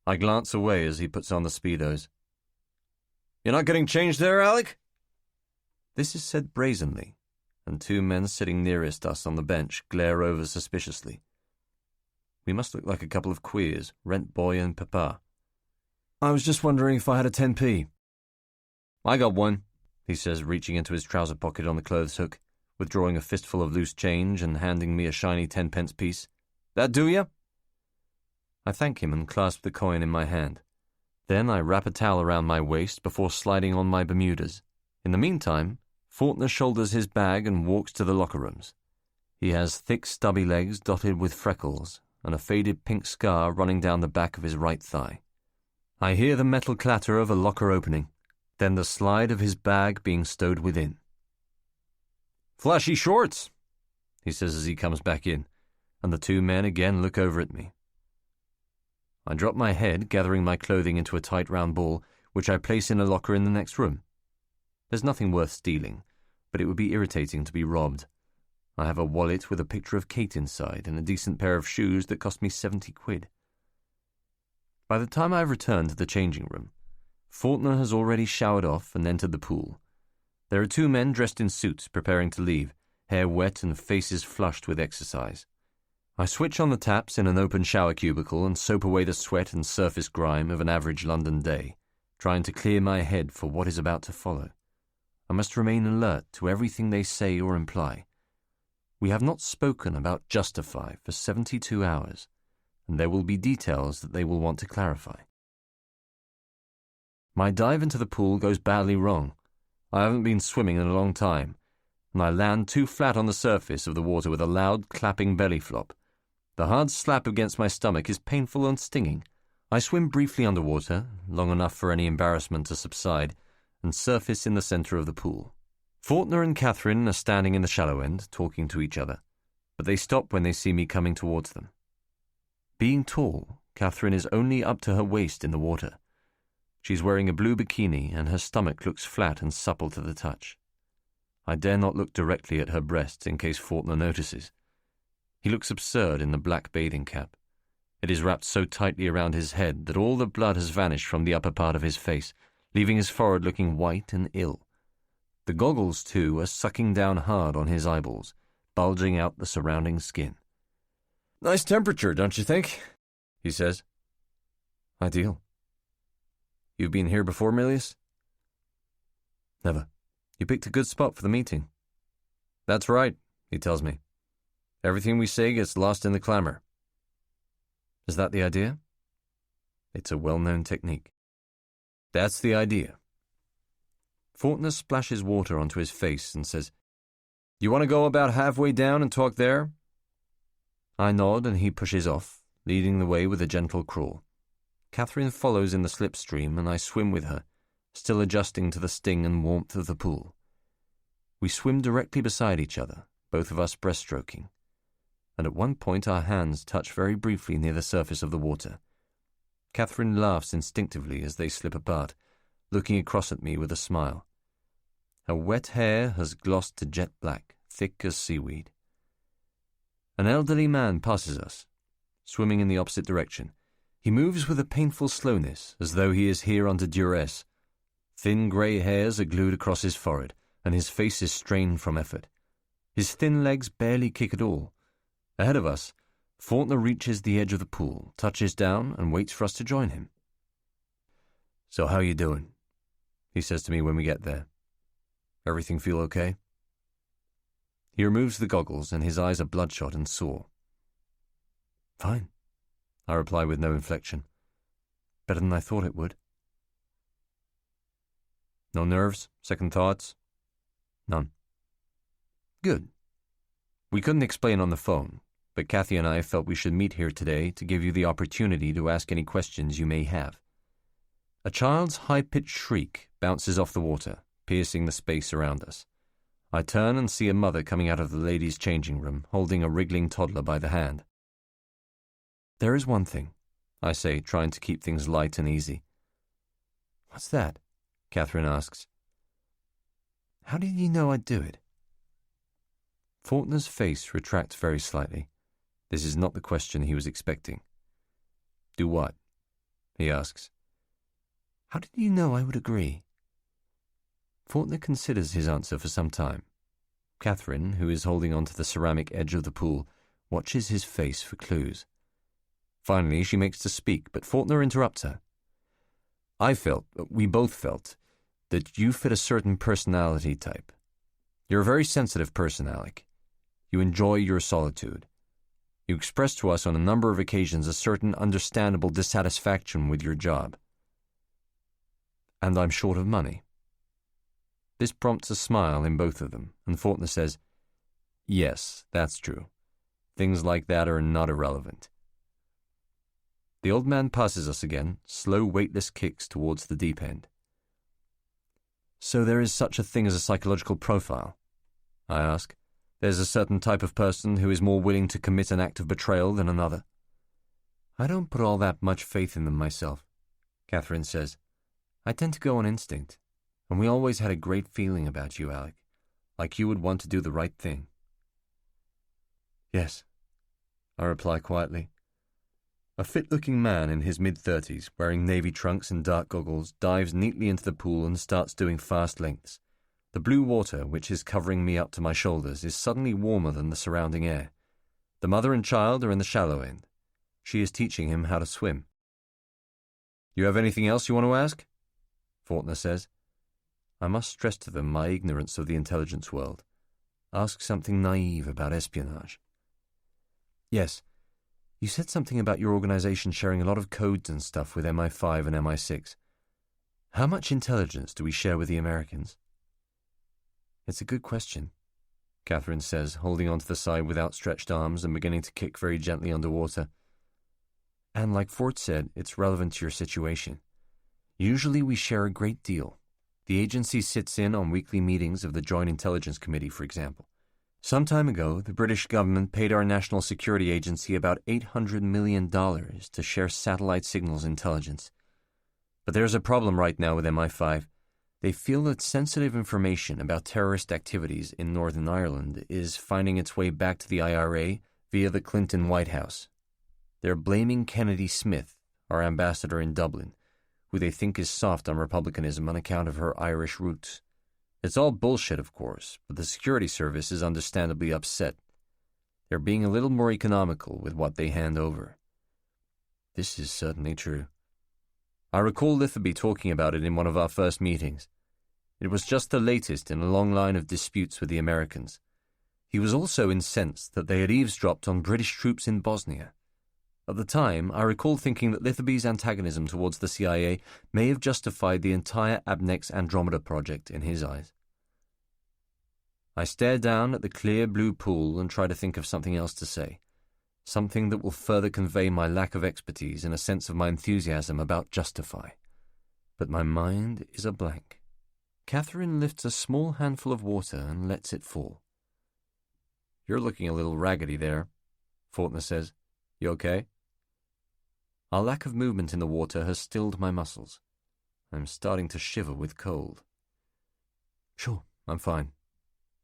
I glance away as he puts on the Speedos. "You're not getting changed there, Alec?" This is said brazenly, and two men sitting nearest us on the bench glare over suspiciously. We must look like a couple of queers, rent boy and papa. "I was just wondering if I had a 10p. "I got one," he says, reaching into his trouser pocket on the clothes hook, withdrawing a fistful of loose change and handing me a shiny 10-pence piece. "That do ya?" I thank him and clasp the coin in my hand. Then I wrap a towel around my waist before sliding on my Bermudas. In the meantime, Faulkner shoulders his bag and walks to the locker rooms. He has thick, stubby legs dotted with freckles and a faded pink scar running down the back of his right thigh. I hear the metal clatter of a locker opening, then the slide of his bag being stowed within. "Flashy shorts," he says as he comes back in, and the two men again look over at me. I drop my head, gathering my clothing into a tight round ball, which I place in a locker in the next room. There's nothing worth stealing, but it would be irritating to be robbed. I have a wallet with a picture of Kate inside and a decent pair of shoes that cost me 70 quid. By the time I have returned to the changing room, Faulkner has already showered off and entered the pool. There are two men dressed in suits preparing to leave, hair wet and faces flushed with exercise. I switch on the taps in an open shower cubicle and soap away the sweat and surface grime of an average London day, trying to clear my head for what is about to follow. I must remain alert to everything they say or imply. We have not spoken about Justify for 72 hours, and there will be details that they will want to clarify. My dive into the pool goes badly wrong. I haven't been swimming in a long time, and I land too flat on the surface of the water with a loud, clapping belly flop. The hard slap against my stomach is painful and stinging. I swim briefly underwater, long enough for any embarrassment to subside, and surface in the center of the pool. Faulkner and Catherine are standing in the shallow end, talking to each other, but they stop when they see me coming towards them. Being tall, Catherine is only up to her waist in the water. She's wearing a blue bikini, and her stomach looks flat and supple to the touch. I dare not look directly at her breasts in case Faulkner notices. He looks absurd in the black bathing cap. It is wrapped so tightly around his head that all the blood has vanished from the upper part of his face, leaving his forehead looking white and ill. The goggles, too, are sucking down hard on his eyeballs, bulging out the surrounding skin. "Nice temperature, don't you think?" he says. "Ideal." "You've been here before, Milius?" "Never. You picked a good spot for the meeting." "That's right," he tells me. "Everything we say gets lost in the clamor." "Is that the idea?" "It's a well-known technique." "That's the idea." Faulkner splashes water onto his face and says, "You want to go about halfway down and talk there?" I nod and he pushes off, leading the way with a gentle crawl. Catherine follows in the slipstream and I swim with her, still adjusting to the sting and warmth of the pool. We swim directly beside each other, both of us breaststroking, and at one point our hands touch very briefly near the surface of the water. Catherine laughs instinctively as they slip apart, looking across at me with a smile. Her wet hair has glossed to jet black, thick as seaweed. An elderly man passes us, swimming in the opposite direction. He moves with a painful slowness, as though he is here under duress. Thin grey hairs are glued across his forehead, and his face is strained from effort. His thin legs barely kick at all. Ahead of us, Faulkner reaches the edge of the pool, touches down, and waits for us to join him. "So how you doing?" he says to me when we get there. "Everything feel okay?" He removes the goggles, and his eyes are bloodshot and sore. "Fine," I reply with no inflection. "Better than I thought it would." "No nerves? Second thoughts?" "None." "Good. We couldn't explain on the phone, but Kathy and I felt we should meet here today to give you the opportunity to ask any questions you may have. A child's high-pitched shriek bounces off the water, piercing the space around us. I turn and see a mother coming out of the ladies' changing room, holding a wriggling toddler by the hand. "There is one thing," I say, trying to keep things light and easy. "What's that?" Catherine asks. "How did you know I'd do it?" Faulkner's face retracts very slightly. This is not the question he was expecting. "Do what?" he asks. "How did you know I would agree?" Faulkner considers his answer for some time. Catherine, who is holding on to the ceramic edge of the pool, watches his face for clues. Finally, she makes to speak, but Faulkner interrupts her. We both felt, that you fit a certain personality type. You're a very sensitive person, Alec. You enjoy your solitude. You expressed to us on a number of occasions a certain understandable dissatisfaction with your job. And I'm short of money. This prompts a smile in both of them, and Faulkner says, "Yes, that's true. Things like that are not irrelevant." The old man passes us again, slow, weightless kicks towards the deep end. "So there is such a thing as a psychological profile?" I ask. "There's a certain type of person who is more willing to commit an act of betrayal than another?" "I don't put all that much faith in them myself," Catherine says. "I tend to go on instinct. And we always had a great feeling about you, Alec, like you would want to do the right thing." "Yes," I reply quietly. A fit-looking man in his mid-30s, wearing navy trunks and dark goggles, dives neatly into the pool and starts doing fast lengths. The blue water, which is covering me up to my shoulders, is suddenly warmer than the surrounding air. The mother and child are in the shallow end. She is teaching him how to swim. "You have anything else you want to ask?" Faulkner says. I must stress to them my ignorance of the intelligence world. Ask something naive about espionage. "Yes, you said something about your organization sharing a lot of codes and stuff with MI5 and MI6. How much intelligence do we share with the Americans?" "It's a good question," Catherine says, holding onto the side with outstretched arms and beginning to kick very gently underwater. "And like Fort said, it's relevant to your situation. Usually we share a great deal. The agency sits in on weekly meetings of the Joint Intelligence Committee, for example. Some time ago, the British government paid our National Security Agency about $800 million to share satellite signals intelligence. But there's a problem right now with MI5. They feel that sensitive information about terrorist activities in Northern Ireland is finding its way back to the IRA via the Clinton White House. They're blaming Kennedy Smith, our ambassador in Dublin, who they think is soft on republicanism on account of her Irish roots. It's all bullshit, of course, but the security service is understandably upset. They're being a little more economical with what they hand over. This is certainly true. I recall Litherby talking about it in one of our first meetings. It was just the latest in a long line of disputes with the Americans. He was also incensed that they had eavesdropped on British troops in Bosnia. At the time, I recall thinking that Litherby's antagonism towards the CIA may have justified the entire Abnex Andromeda project in his eyes. I stare down at the clear blue pool and try to think of something else to say, something that will further convey my lack of expertise and a sense of my enthusiasm about Justify. But my mind is a blank. Catherine lifts a small handful of water and lets it fall. "You're looking a little raggedy there," Faulkner says. "You okay?" Our lack of movement in the water has stilled my muscles. I'm starting to shiver with cold. "Sure, I'm fine.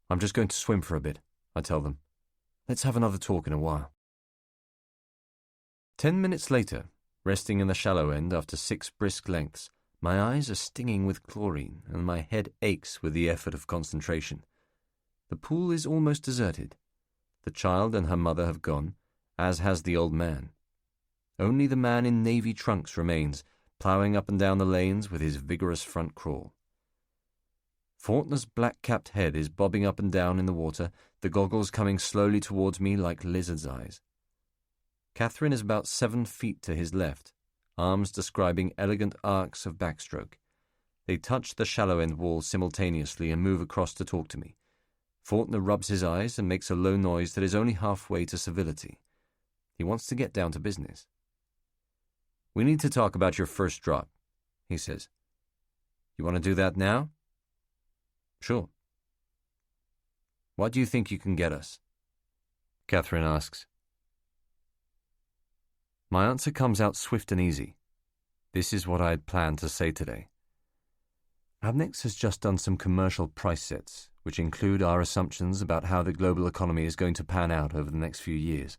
I'm just going to swim for a bit," I tell them. "Let's have another talk in a while." 10 minutes later, resting in the shallow end after 6 brisk lengths, my eyes are stinging with chlorine and my head aches with the effort of concentration. The pool is almost deserted. The child and her mother have gone, as has the old man. Only the man in navy trunks remains, ploughing up and down the lanes with his vigorous front crawl. Faulkner's black-capped head is bobbing up and down in the water, the goggles coming slowly towards me like lizard's eyes. Catherine is about 7 feet to his left, arms describing elegant arcs of backstroke. They touch the shallow-end wall simultaneously and move across to talk to me. Faulkner rubs his eyes and makes a low noise that is only halfway to civility. He wants to get down to business. "We need to talk about your first drop," he says. "You want to do that now?" "Sure." "What do you think you can get us?" Catherine asks. My answer comes out swift and easy. This is what I had planned to say today. Abnex has just done some commercial price sets, which include our assumptions about how the global economy is going to pan out over the next few years.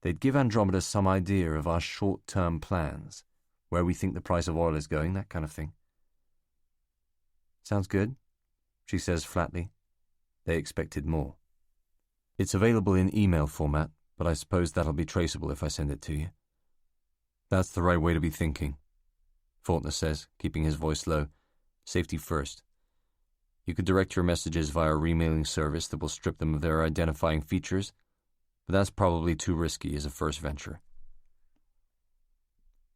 They'd give Andromeda some idea of our short-term plans, where we think the price of oil is going, that kind of thing. "Sounds good," she says flatly. They expected more. "It's available in email format, but I suppose that'll be traceable if I send it to you." "That's the right way to be thinking," Faulkner says, keeping his voice low. "Safety first. You could direct your messages via a remailing service that will strip them of their identifying features, but that's probably too risky as a first venture.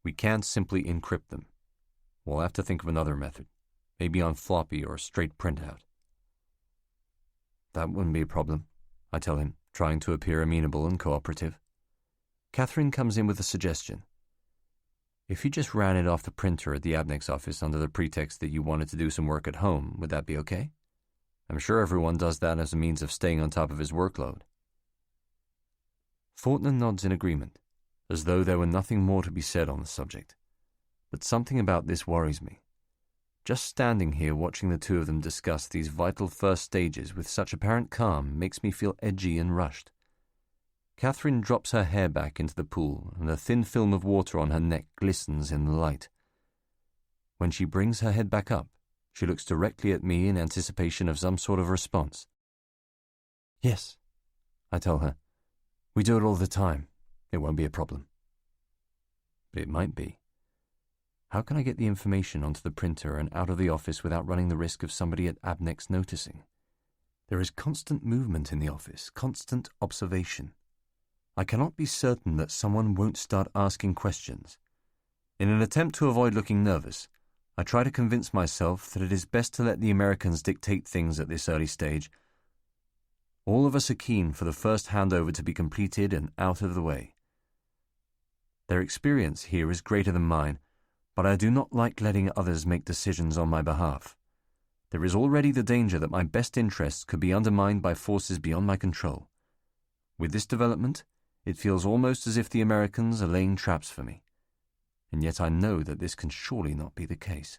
We can't simply encrypt them. We'll have to think of another method, maybe on floppy or straight printout." "That wouldn't be a problem," I tell him, trying to appear amenable and cooperative. Catherine comes in with a suggestion. "If you just ran it off the printer at the Abnex office under the pretext that you wanted to do some work at home, would that be okay? I'm sure everyone does that as a means of staying on top of his workload." Faulkner nods in agreement, as though there were nothing more to be said on the subject. But something about this worries me. Just standing here watching the two of them discuss these vital first stages with such apparent calm makes me feel edgy and rushed. Catherine drops her hair back into the pool, and a thin film of water on her neck glistens in the light. When she brings her head back up, she looks directly at me in anticipation of some sort of response. "Yes," I tell her. "We do it all the time. It won't be a problem." But it might be. How can I get the information onto the printer and out of the office without running the risk of somebody at Abnex noticing? There is constant movement in the office, constant observation. I cannot be certain that someone won't start asking questions. In an attempt to avoid looking nervous, I try to convince myself that it is best to let the Americans dictate things at this early stage. All of us are keen for the first handover to be completed and out of the way. Their experience here is greater than mine, but I do not like letting others make decisions on my behalf. There is already the danger that my best interests could be undermined by forces beyond my control. With this development, it feels almost as if the Americans are laying traps for me, and yet I know that this can surely not be the case.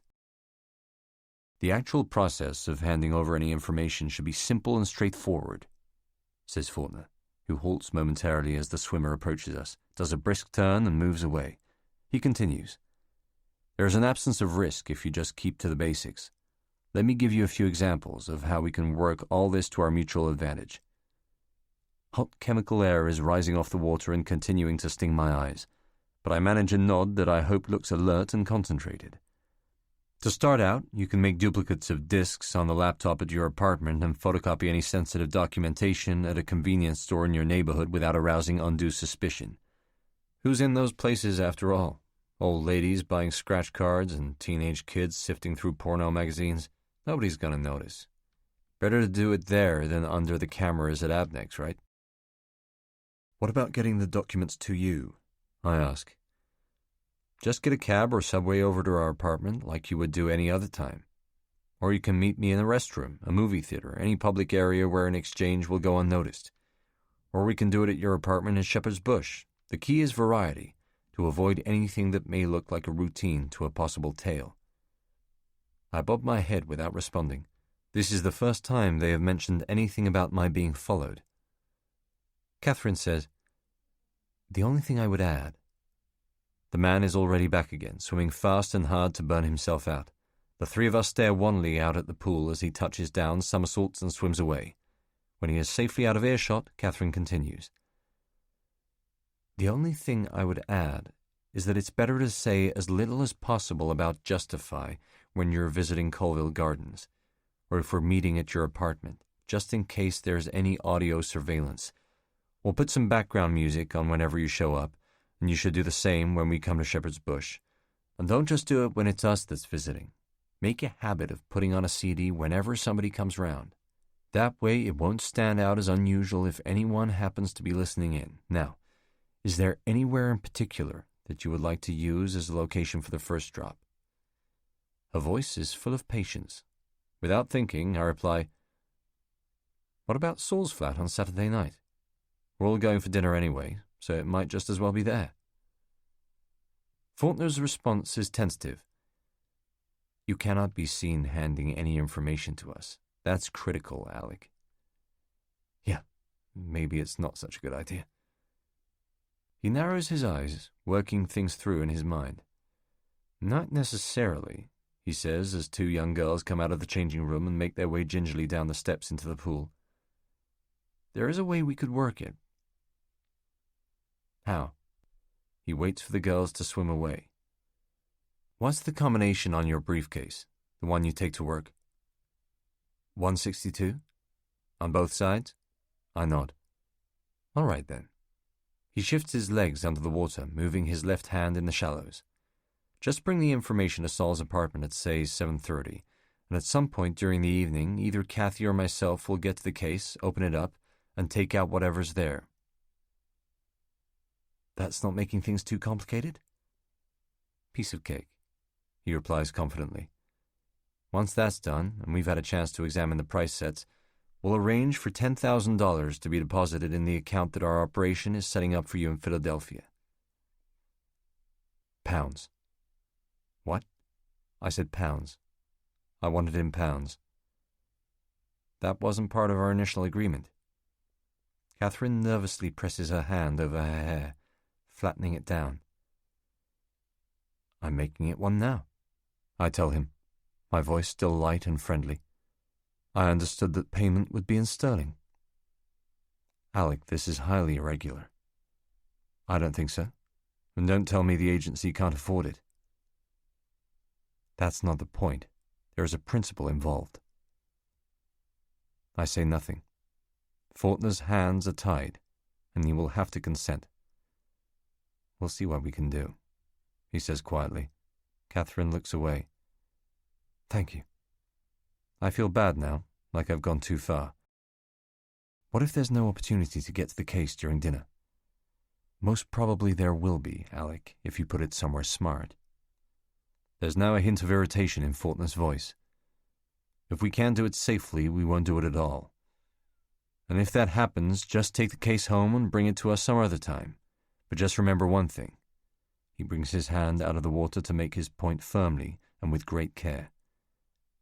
"The actual process of handing over any information should be simple and straightforward," says Faulkner, who halts momentarily as the swimmer approaches us, does a brisk turn and moves away. He continues. "There is an absence of risk if you just keep to the basics. Let me give you a few examples of how we can work all this to our mutual advantage." Hot chemical air is rising off the water and continuing to sting my eyes, but I manage a nod that I hope looks alert and concentrated. "To start out, you can make duplicates of discs on the laptop at your apartment and photocopy any sensitive documentation at a convenience store in your neighborhood without arousing undue suspicion. Who's in those places after all? Old ladies buying scratch cards and teenage kids sifting through porno magazines? Nobody's going to notice. Better to do it there than under the cameras at Abnex, right?" "What about getting the documents to you?" I ask. "Just get a cab or subway over to our apartment like you would do any other time. Or you can meet me in a restroom, a movie theater, any public area where an exchange will go unnoticed. Or we can do it at your apartment in Shepherd's Bush. The key is variety, to avoid anything that may look like a routine to a possible tale." I bob my head without responding. This is the first time they have mentioned anything about my being followed. Catherine says, "The only thing I would add..." The man is already back again, swimming fast and hard to burn himself out. The three of us stare wanly out at the pool as he touches down, somersaults, and swims away. When he is safely out of earshot, Catherine continues. "The only thing I would add is that it's better to say as little as possible about Justify when you're visiting Colville Gardens, or if we're meeting at your apartment, just in case there's any audio surveillance. We'll put some background music on whenever you show up, and you should do the same when we come to Shepherd's Bush. And don't just do it when it's us that's visiting. Make a habit of putting on a CD whenever somebody comes round. That way it won't stand out as unusual if anyone happens to be listening in. Now, is there anywhere in particular that you would like to use as a location for the first drop?" Her voice is full of patience. Without thinking, I reply, "What about Saul's flat on Saturday night? We're all going for dinner anyway, so it might just as well be there." Faulkner's response is tentative. "You cannot be seen handing any information to us. That's critical, Alec." Yeah, maybe it's not such a good idea. He narrows his eyes, working things through in his mind. "Not necessarily," he says as two young girls come out of the changing room and make their way gingerly down the steps into the pool. "There is a way we could work it." "How?" He waits for the girls to swim away. "What's the combination on your briefcase, the one you take to work?" 162? On both sides? I nod. "All right, then." He shifts his legs under the water, moving his left hand in the shallows. "Just bring the information to Saul's apartment at, say, 7:30, and at some point during the evening, either Kathy or myself will get to the case, open it up, and take out whatever's there." "That's not making things too complicated?" "Piece of cake," he replies confidently. "Once that's done, and we've had a chance to examine the price sets, we'll arrange for $10,000 to be deposited in the account that our operation is setting up for you in Philadelphia." "Pounds." "What?" I said pounds. I wanted in pounds. "That wasn't part of our initial agreement." Catherine nervously presses her hand over her hair, flattening it down. "I'm making it one now," I tell him, my voice still light and friendly. "I understood that payment would be in sterling." "Alec, this is highly irregular." "I don't think so. And don't tell me the agency can't afford it." "That's not the point. There is a principle involved." I say nothing. Faulkner's hands are tied, and he will have to consent. "We'll see what we can do," he says quietly. Catherine looks away. "Thank you. I feel bad now, like I've gone too far. What if there's no opportunity to get to the case during dinner?" "Most probably there will be, Alec, if you put it somewhere smart." There's now a hint of irritation in Faulkner's voice. "If we can't do it safely, we won't do it at all. And if that happens, just take the case home and bring it to us some other time. But just remember one thing." He brings his hand out of the water to make his point firmly and with great care.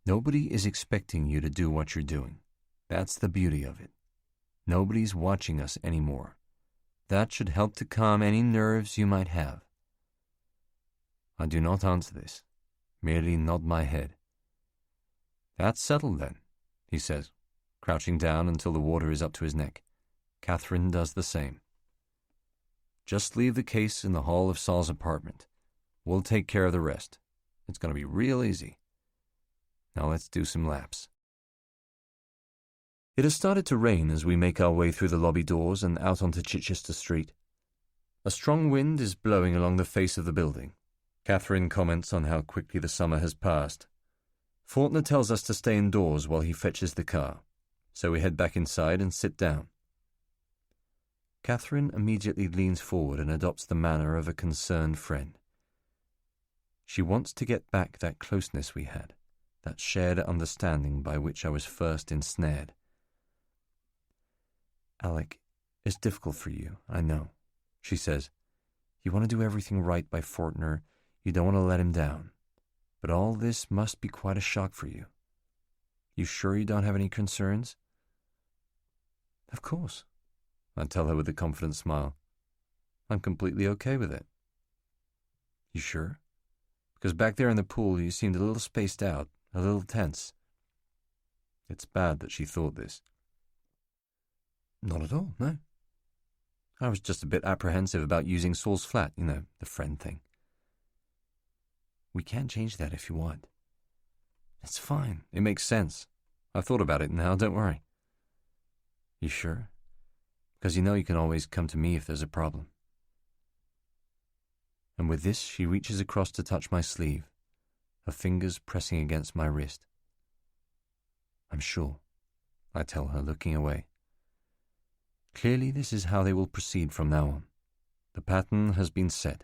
"Nobody is expecting you to do what you're doing. That's the beauty of it. Nobody's watching us anymore. That should help to calm any nerves you might have." I do not answer this, merely nod my head. "That's settled then," he says, crouching down until the water is up to his neck. Catherine does the same. "Just leave the case in the hall of Saul's apartment. We'll take care of the rest. It's going to be real easy. Now let's do some laps." It has started to rain as we make our way through the lobby doors and out onto Chichester Street. A strong wind is blowing along the face of the building. Catherine comments on how quickly the summer has passed. Faulkner tells us to stay indoors while he fetches the car, so we head back inside and sit down. Catherine immediately leans forward and adopts the manner of a concerned friend. She wants to get back that closeness we had, that shared understanding by which I was first ensnared. "Alec, it's difficult for you, I know," she says. "You want to do everything right by Faulkner. You don't want to let him down. But all this must be quite a shock for you. You sure you don't have any concerns?" "Of course," I tell her with a confident smile. "I'm completely okay with it." "You sure? Because back there in the pool you seemed a little spaced out, a little tense." It's bad that she thought this. "Not at all, no. I was just a bit apprehensive about using Saul's flat, the friend thing." "We can change that if you want." "It's fine. It makes sense. I've thought about it now, don't worry." "You sure? Because you can always come to me if there's a problem." And with this she reaches across to touch my sleeve, her fingers pressing against my wrist. "I'm sure. I tell her, looking away. Clearly this is how they will proceed from now on. The pattern has been set.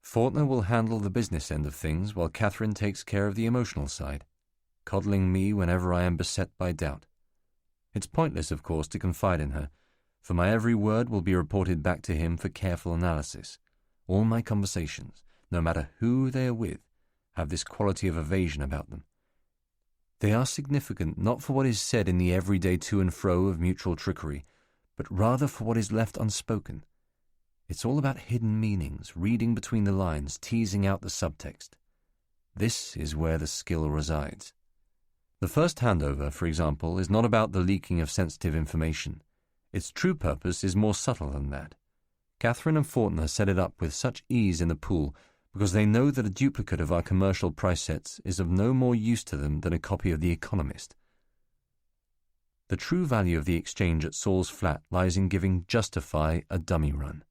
Faulkner will handle the business end of things while Catherine takes care of the emotional side, coddling me whenever I am beset by doubt. It's pointless, of course, to confide in her, for my every word will be reported back to him for careful analysis. All my conversations, no matter who they are with, have this quality of evasion about them. They are significant not for what is said in the everyday to and fro of mutual trickery, but rather for what is left unspoken. It's all about hidden meanings, reading between the lines, teasing out the subtext. This is where the skill resides. The first handover, for example, is not about the leaking of sensitive information. Its true purpose is more subtle than that. Catherine and Faulkner set it up with such ease in the pool because they know that a duplicate of our commercial price sets is of no more use to them than a copy of The Economist. The true value of the exchange at Saul's flat lies in giving Justify a dummy run.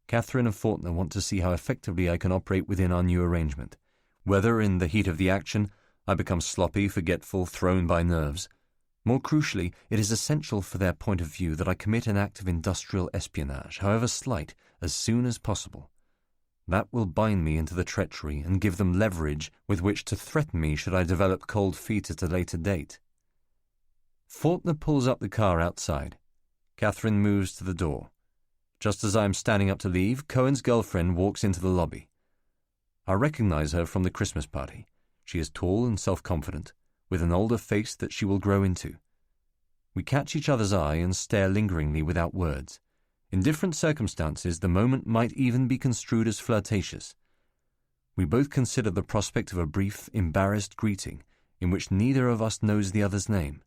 Catherine and Faulkner want to see how effectively I can operate within our new arrangement, whether in the heat of the action I become sloppy, forgetful, thrown by nerves. More crucially, it is essential for their point of view that I commit an act of industrial espionage, however slight, as soon as possible. That will bind me into the treachery and give them leverage with which to threaten me should I develop cold feet at a later date. Faulkner pulls up the car outside. Catherine moves to the door. Just as I am standing up to leave, Cohen's girlfriend walks into the lobby. I recognize her from the Christmas party. She is tall and self-confident, with an older face that she will grow into. We catch each other's eye and stare lingeringly without words. In different circumstances, the moment might even be construed as flirtatious. We both consider the prospect of a brief, embarrassed greeting, in which neither of us knows the other's name.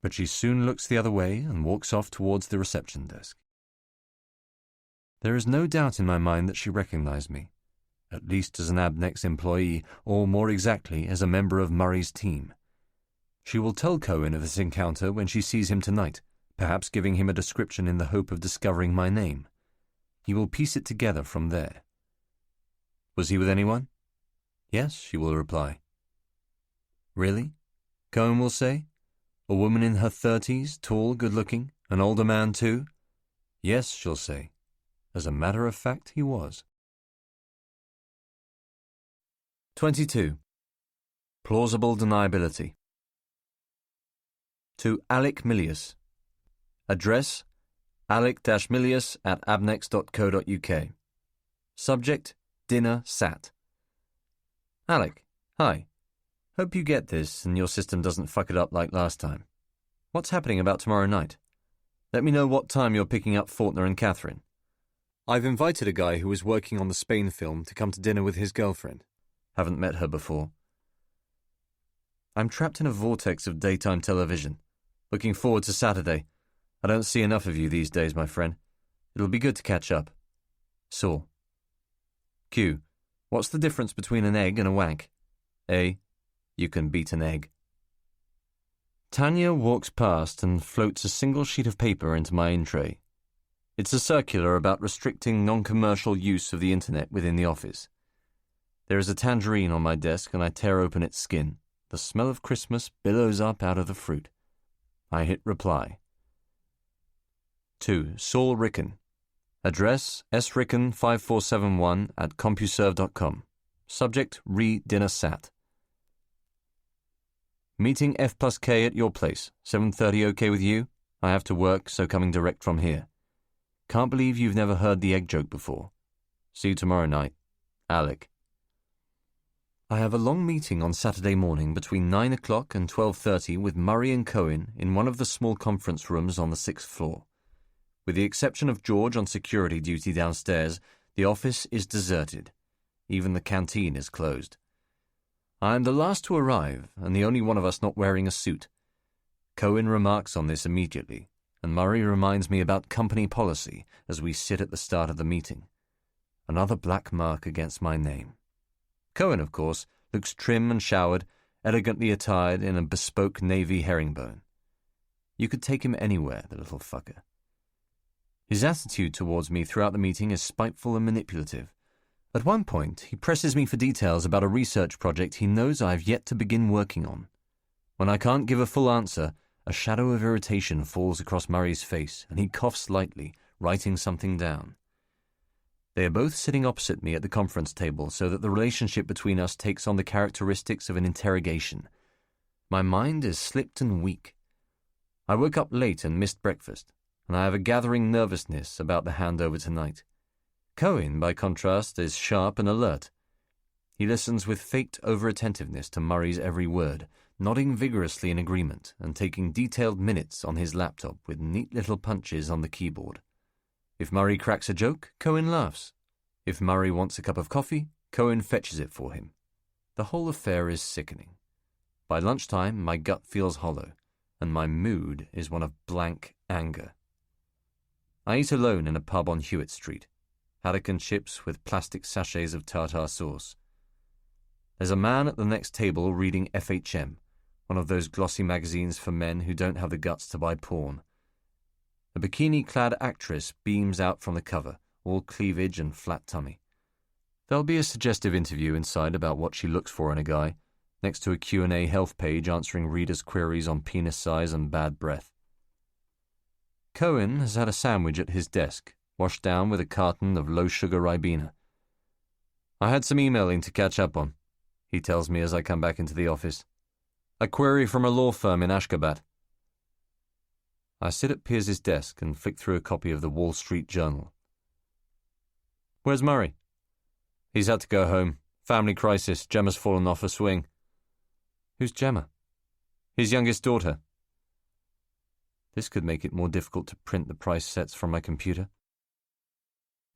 But she soon looks the other way and walks off towards the reception desk. There is no doubt in my mind that she recognized me, at least as an Abnex employee, or more exactly, as a member of Murray's team. She will tell Cohen of this encounter when she sees him tonight, perhaps giving him a description in the hope of discovering my name. He will piece it together from there. Was he with anyone? Yes, she will reply. Really? Cohen will say. A woman in her 30s, tall, good-looking, an older man too? Yes, she'll say. As a matter of fact, he was. 22. Plausible deniability. To Alec Milius. Address: alec-milius@abnex.co.uk. Subject: Dinner Sat. Alec, hi. Hope you get this and your system doesn't fuck it up like last time. What's happening about tomorrow night? Let me know what time you're picking up Faulkner and Catherine. I've invited a guy who is working on the Spain film to come to dinner with his girlfriend. Haven't met her before. I'm trapped in a vortex of daytime television. Looking forward to Saturday. I don't see enough of you these days, my friend. It'll be good to catch up. Saul. Q. What's the difference between an egg and a wank? A. You can beat an egg. Tanya walks past and floats a single sheet of paper into my in-tray. It's a circular about restricting non-commercial use of the internet within the office. There is a tangerine on my desk and I tear open its skin. The smell of Christmas billows up out of the fruit. I hit reply. 2. Saul Ricken. Address: sricken5471@compuserve.com. Subject: Dinner Sat. Meeting F+K at your place. 7:30 okay with you? I have to work, so coming direct from here. Can't believe you've never heard the egg joke before. See you tomorrow night. Alec. I have a long meeting on Saturday morning between 9 o'clock and 12:30 with Murray and Cohen in one of the small conference rooms on the 6th floor. With the exception of George on security duty downstairs, the office is deserted. Even the canteen is closed. I am the last to arrive and the only one of us not wearing a suit. Cohen remarks on this immediately, and Murray reminds me about company policy as we sit at the start of the meeting. Another black mark against my name. Cohen, of course, looks trim and showered, elegantly attired in a bespoke navy herringbone. You could take him anywhere, the little fucker. His attitude towards me throughout the meeting is spiteful and manipulative. At one point, he presses me for details about a research project he knows I have yet to begin working on. When I can't give a full answer, a shadow of irritation falls across Murray's face, and he coughs lightly, writing something down. They are both sitting opposite me at the conference table, so that the relationship between us takes on the characteristics of an interrogation. My mind is slipped and weak. I woke up late and missed breakfast, and I have a gathering nervousness about the handover tonight. Cohen, by contrast, is sharp and alert. He listens with faked over-attentiveness to Murray's every word, nodding vigorously in agreement and taking detailed minutes on his laptop with neat little punches on the keyboard. If Murray cracks a joke, Cohen laughs. If Murray wants a cup of coffee, Cohen fetches it for him. The whole affair is sickening. By lunchtime, my gut feels hollow, and my mood is one of blank anger. I eat alone in a pub on Hewitt Street, haddock and chips with plastic sachets of tartar sauce. There's a man at the next table reading FHM, one of those glossy magazines for men who don't have the guts to buy porn. A bikini-clad actress beams out from the cover, all cleavage and flat tummy. There'll be a suggestive interview inside about what she looks for in a guy, next to a Q&A health page answering readers' queries on penis size and bad breath. Cohen has had a sandwich at his desk, washed down with a carton of low-sugar Ribena. I had some emailing to catch up on, he tells me as I come back into the office. A query from a law firm in Ashgabat. I sit at Piers's desk and flick through a copy of the Wall Street Journal. Where's Murray? He's had to go home. Family crisis. Gemma's fallen off a swing. Who's Gemma? His youngest daughter. This could make it more difficult to print the price sets from my computer.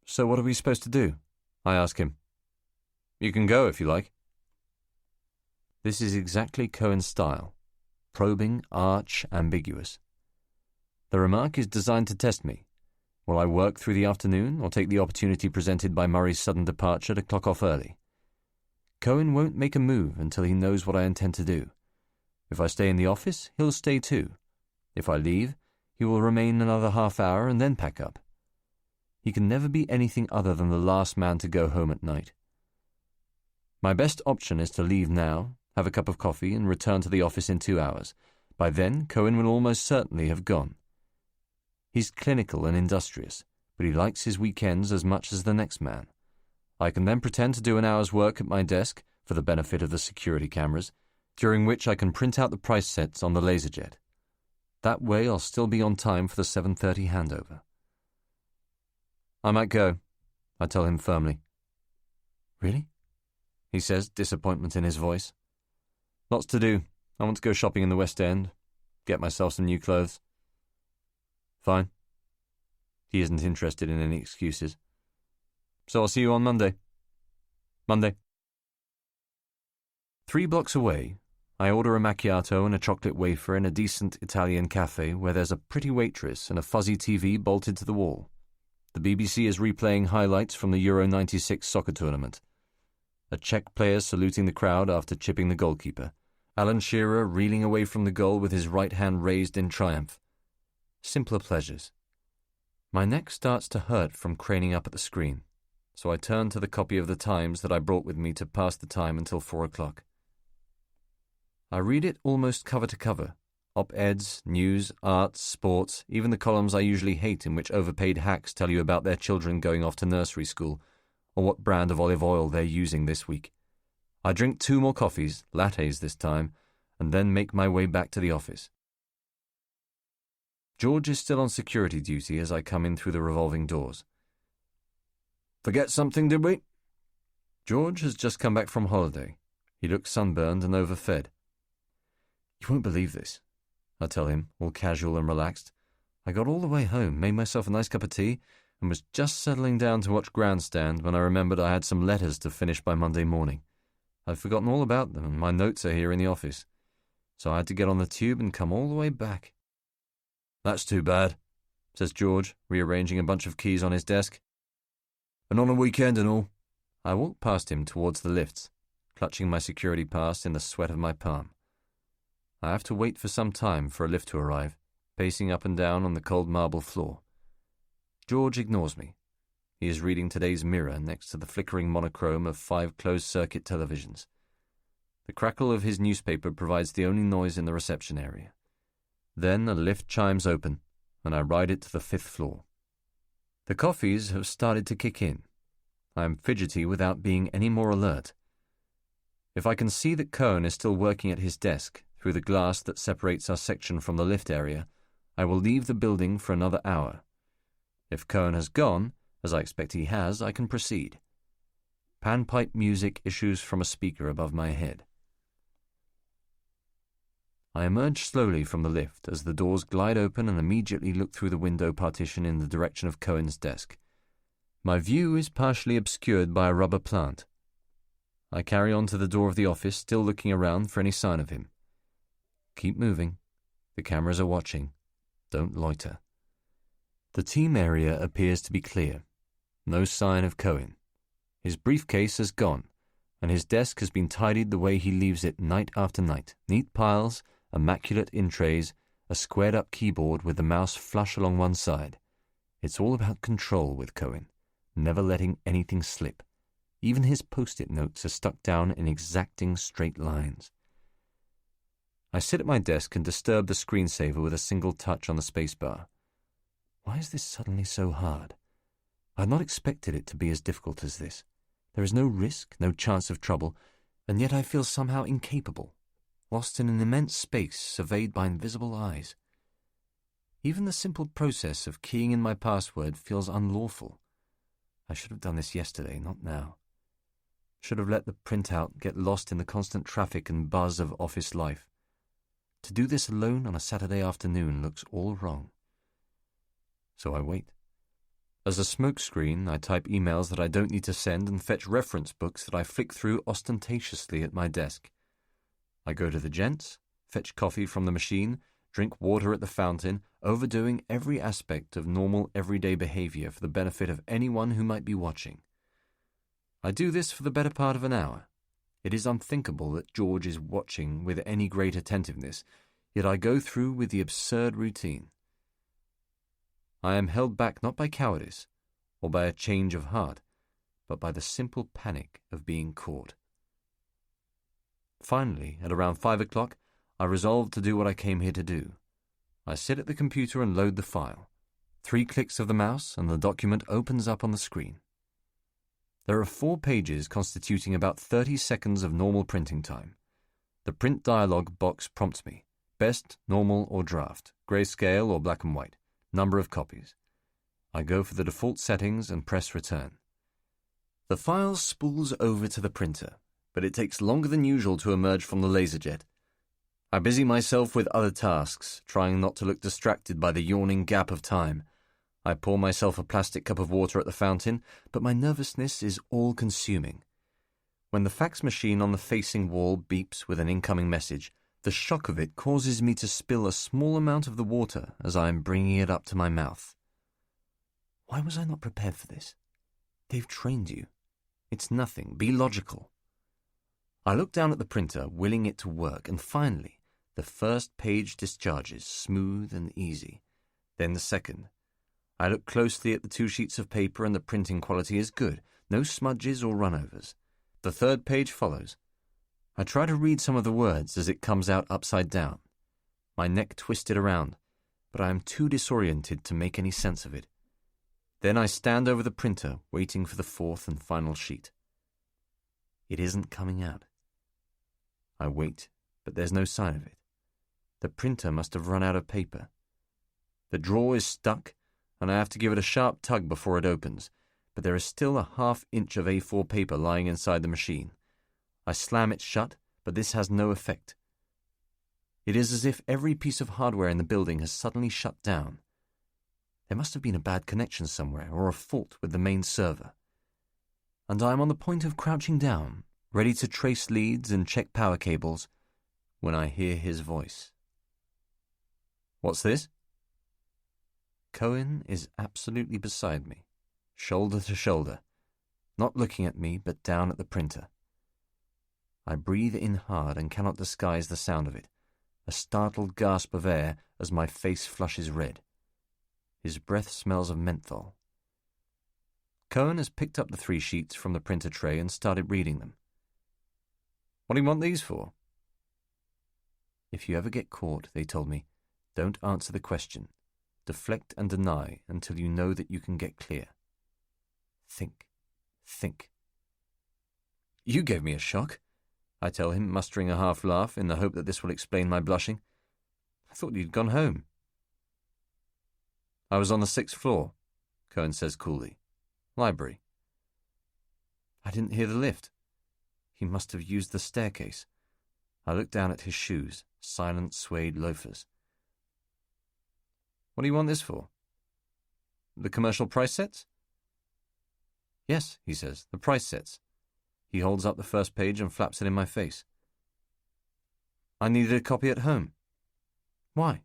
So what are we supposed to do? I ask him. You can go if you like. This is exactly Cohen's style. Probing, arch, ambiguous. The remark is designed to test me. Will I work through the afternoon or take the opportunity presented by Murray's sudden departure to clock off early? Cohen won't make a move until he knows what I intend to do. If I stay in the office, he'll stay too. If I leave, he will remain another half hour and then pack up. He can never be anything other than the last man to go home at night. My best option is to leave now, have a cup of coffee, and return to the office in 2 hours. By then, Cohen will almost certainly have gone. He's clinical and industrious, but he likes his weekends as much as the next man. I can then pretend to do an hour's work at my desk for the benefit of the security cameras, during which I can print out the price sets on the LaserJet. That way I'll still be on time for the 7:30 handover. I might go, I tell him firmly. Really? He says, disappointment in his voice. Lots to do. I want to go shopping in the West End, get myself some new clothes. Fine. He isn't interested in any excuses. So I'll see you on Monday. Monday. 3 blocks away, I order a macchiato and a chocolate wafer in a decent Italian cafe where there's a pretty waitress and a fuzzy TV bolted to the wall. The BBC is replaying highlights from the Euro 96 soccer tournament. A Czech player saluting the crowd after chipping the goalkeeper. Alan Shearer reeling away from the goal with his right hand raised in triumph. Simpler pleasures. My neck starts to hurt from craning up at the screen, so I turn to the copy of the Times that I brought with me to pass the time until 4 o'clock. I read it almost cover to cover. Op-eds, news, arts, sports, even the columns I usually hate in which overpaid hacks tell you about their children going off to nursery school, or what brand of olive oil they're using this week. I drink 2 more coffees, lattes this time, and then make my way back to the office. George is still on security duty as I come in through the revolving doors. Forget something, did we? George has just come back from holiday. He looks sunburned and overfed. You won't believe this, I tell him, all casual and relaxed. I got all the way home, made myself a nice cup of tea, and was just settling down to watch Grandstand when I remembered I had some letters to finish by Monday morning. I'd forgotten all about them, and my notes are here in the office. So I had to get on the tube and come all the way back. That's too bad, says George, rearranging a bunch of keys on his desk. And on a weekend and all. I walk past him towards the lifts, clutching my security pass in the sweat of my palm. I have to wait for some time for a lift to arrive, pacing up and down on the cold marble floor. George ignores me. He is reading today's Mirror next to the flickering monochrome of 5 closed-circuit televisions. The crackle of his newspaper provides the only noise in the reception area. Then a lift chimes open, and I ride it to the 5th floor. The coffees have started to kick in. I am fidgety without being any more alert. If I can see that Cohen is still working at his desk through the glass that separates our section from the lift area, I will leave the building for another hour. If Cohen has gone, as I expect he has, I can proceed. Panpipe music issues from a speaker above my head. I emerge slowly from the lift as the doors glide open and immediately look through the window partition in the direction of Cohen's desk. My view is partially obscured by a rubber plant. I carry on to the door of the office, still looking around for any sign of him. Keep moving. The cameras are watching. Don't loiter. The team area appears to be clear. No sign of Cohen. His briefcase has gone, and his desk has been tidied the way he leaves it night after night. Neat piles, immaculate in trays, a squared-up keyboard with the mouse flush along one side. It's all about control with Cohen, never letting anything slip. Even his post-it notes are stuck down in exacting straight lines. I sit at my desk and disturb the screensaver with a single touch on the spacebar. Why is this suddenly so hard? I had not expected it to be as difficult as this. There is no risk, no chance of trouble, and yet I feel somehow incapable, lost in an immense space surveyed by invisible eyes. Even the simple process of keying in my password feels unlawful. I should have done this yesterday, not now. Should have let the printout get lost in the constant traffic and buzz of office life. To do this alone on a Saturday afternoon looks all wrong. So I wait. As a smokescreen, I type emails that I don't need to send and fetch reference books that I flick through ostentatiously at my desk. I go to the gents, fetch coffee from the machine, drink water at the fountain, overdoing every aspect of normal everyday behavior for the benefit of anyone who might be watching. I do this for the better part of an hour. It is unthinkable that George is watching with any great attentiveness, yet I go through with the absurd routine. I am held back not by cowardice, or by a change of heart, but by the simple panic of being caught. Finally, at around 5 o'clock, I resolve to do what I came here to do. I sit at the computer and load the file. 3 clicks of the mouse and the document opens up on the screen. There are 4 pages constituting about 30 seconds of normal printing time. The print dialog box prompts me. Best, normal, or draft, grayscale or black and white, number of copies. I go for the default settings and press return. The file spools over to the printer, but it takes longer than usual to emerge from the laserjet. I busy myself with other tasks, trying not to look distracted by the yawning gap of time. I pour myself a plastic cup of water at the fountain, but my nervousness is all-consuming. When the fax machine on the facing wall beeps with an incoming message, the shock of it causes me to spill a small amount of the water as I am bringing it up to my mouth. Why was I not prepared for this? They've trained you. It's nothing. Be logical. I look down at the printer, willing it to work, and finally, the first page discharges, smooth and easy. Then the second. I look closely at the 2 sheets of paper and the printing quality is good, no smudges or runovers. The 3rd page follows. I try to read some of the words as it comes out upside down. My neck twisted around, but I am too disoriented to make any sense of it. Then I stand over the printer, waiting for the 4th and final sheet. It isn't coming out. I wait, but there's no sign of it. The printer must have run out of paper. The drawer is stuck, and I have to give it a sharp tug before it opens, but there is still a ½ inch of A4 paper lying inside the machine. I slam it shut, but this has no effect. It is as if every piece of hardware in the building has suddenly shut down. There must have been a bad connection somewhere, or a fault with the main server. And I am on the point of crouching down, ready to trace leads and check power cables, when I hear his voice. "What's this?" Cohen is absolutely beside me, shoulder to shoulder, not looking at me but down at the printer. I breathe in hard and cannot disguise the sound of it, a startled gasp of air as my face flushes red. His breath smells of menthol. Cohen has picked up the 3 sheets from the printer tray and started reading them. "What do you want these for?" "If you ever get caught," they told me, Don't answer the question. Deflect and deny until you know that you can get clear. Think. Think. You gave me a shock, I tell him, mustering a half-laugh in the hope that this will explain my blushing. I thought you'd gone home. I was on the 6th floor, Cohen says coolly. Library. I didn't hear the lift. He must have used the staircase. I looked down at his shoes, silent suede loafers. What do you want this for? The commercial price sets? Yes, he says, the price sets. He holds up the first page and flaps it in my face. I needed a copy at home. Why?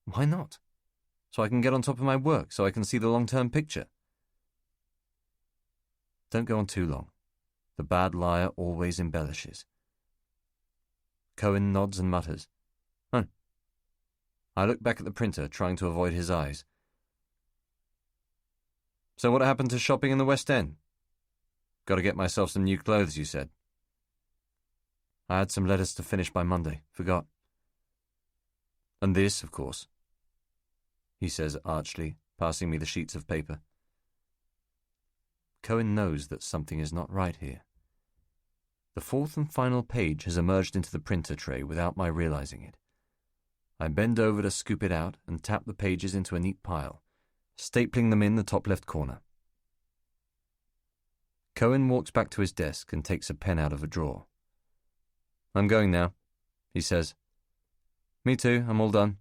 Why not? So I can get on top of my work, so I can see the long-term picture. Don't go on too long. The bad liar always embellishes. Cohen nods and mutters. Oh. I look back at the printer, trying to avoid his eyes. So what happened to shopping in the West End? Got to get myself some new clothes, you said. I had some letters to finish by Monday. Forgot. And this, of course, he says archly, passing me the sheets of paper. Cohen knows that something is not right here. The fourth and final page has emerged into the printer tray without my realizing it. I bend over to scoop it out and tap the pages into a neat pile, stapling them in the top left corner. Cohen walks back to his desk and takes a pen out of a drawer. I'm going now, he says. Me too, I'm all done.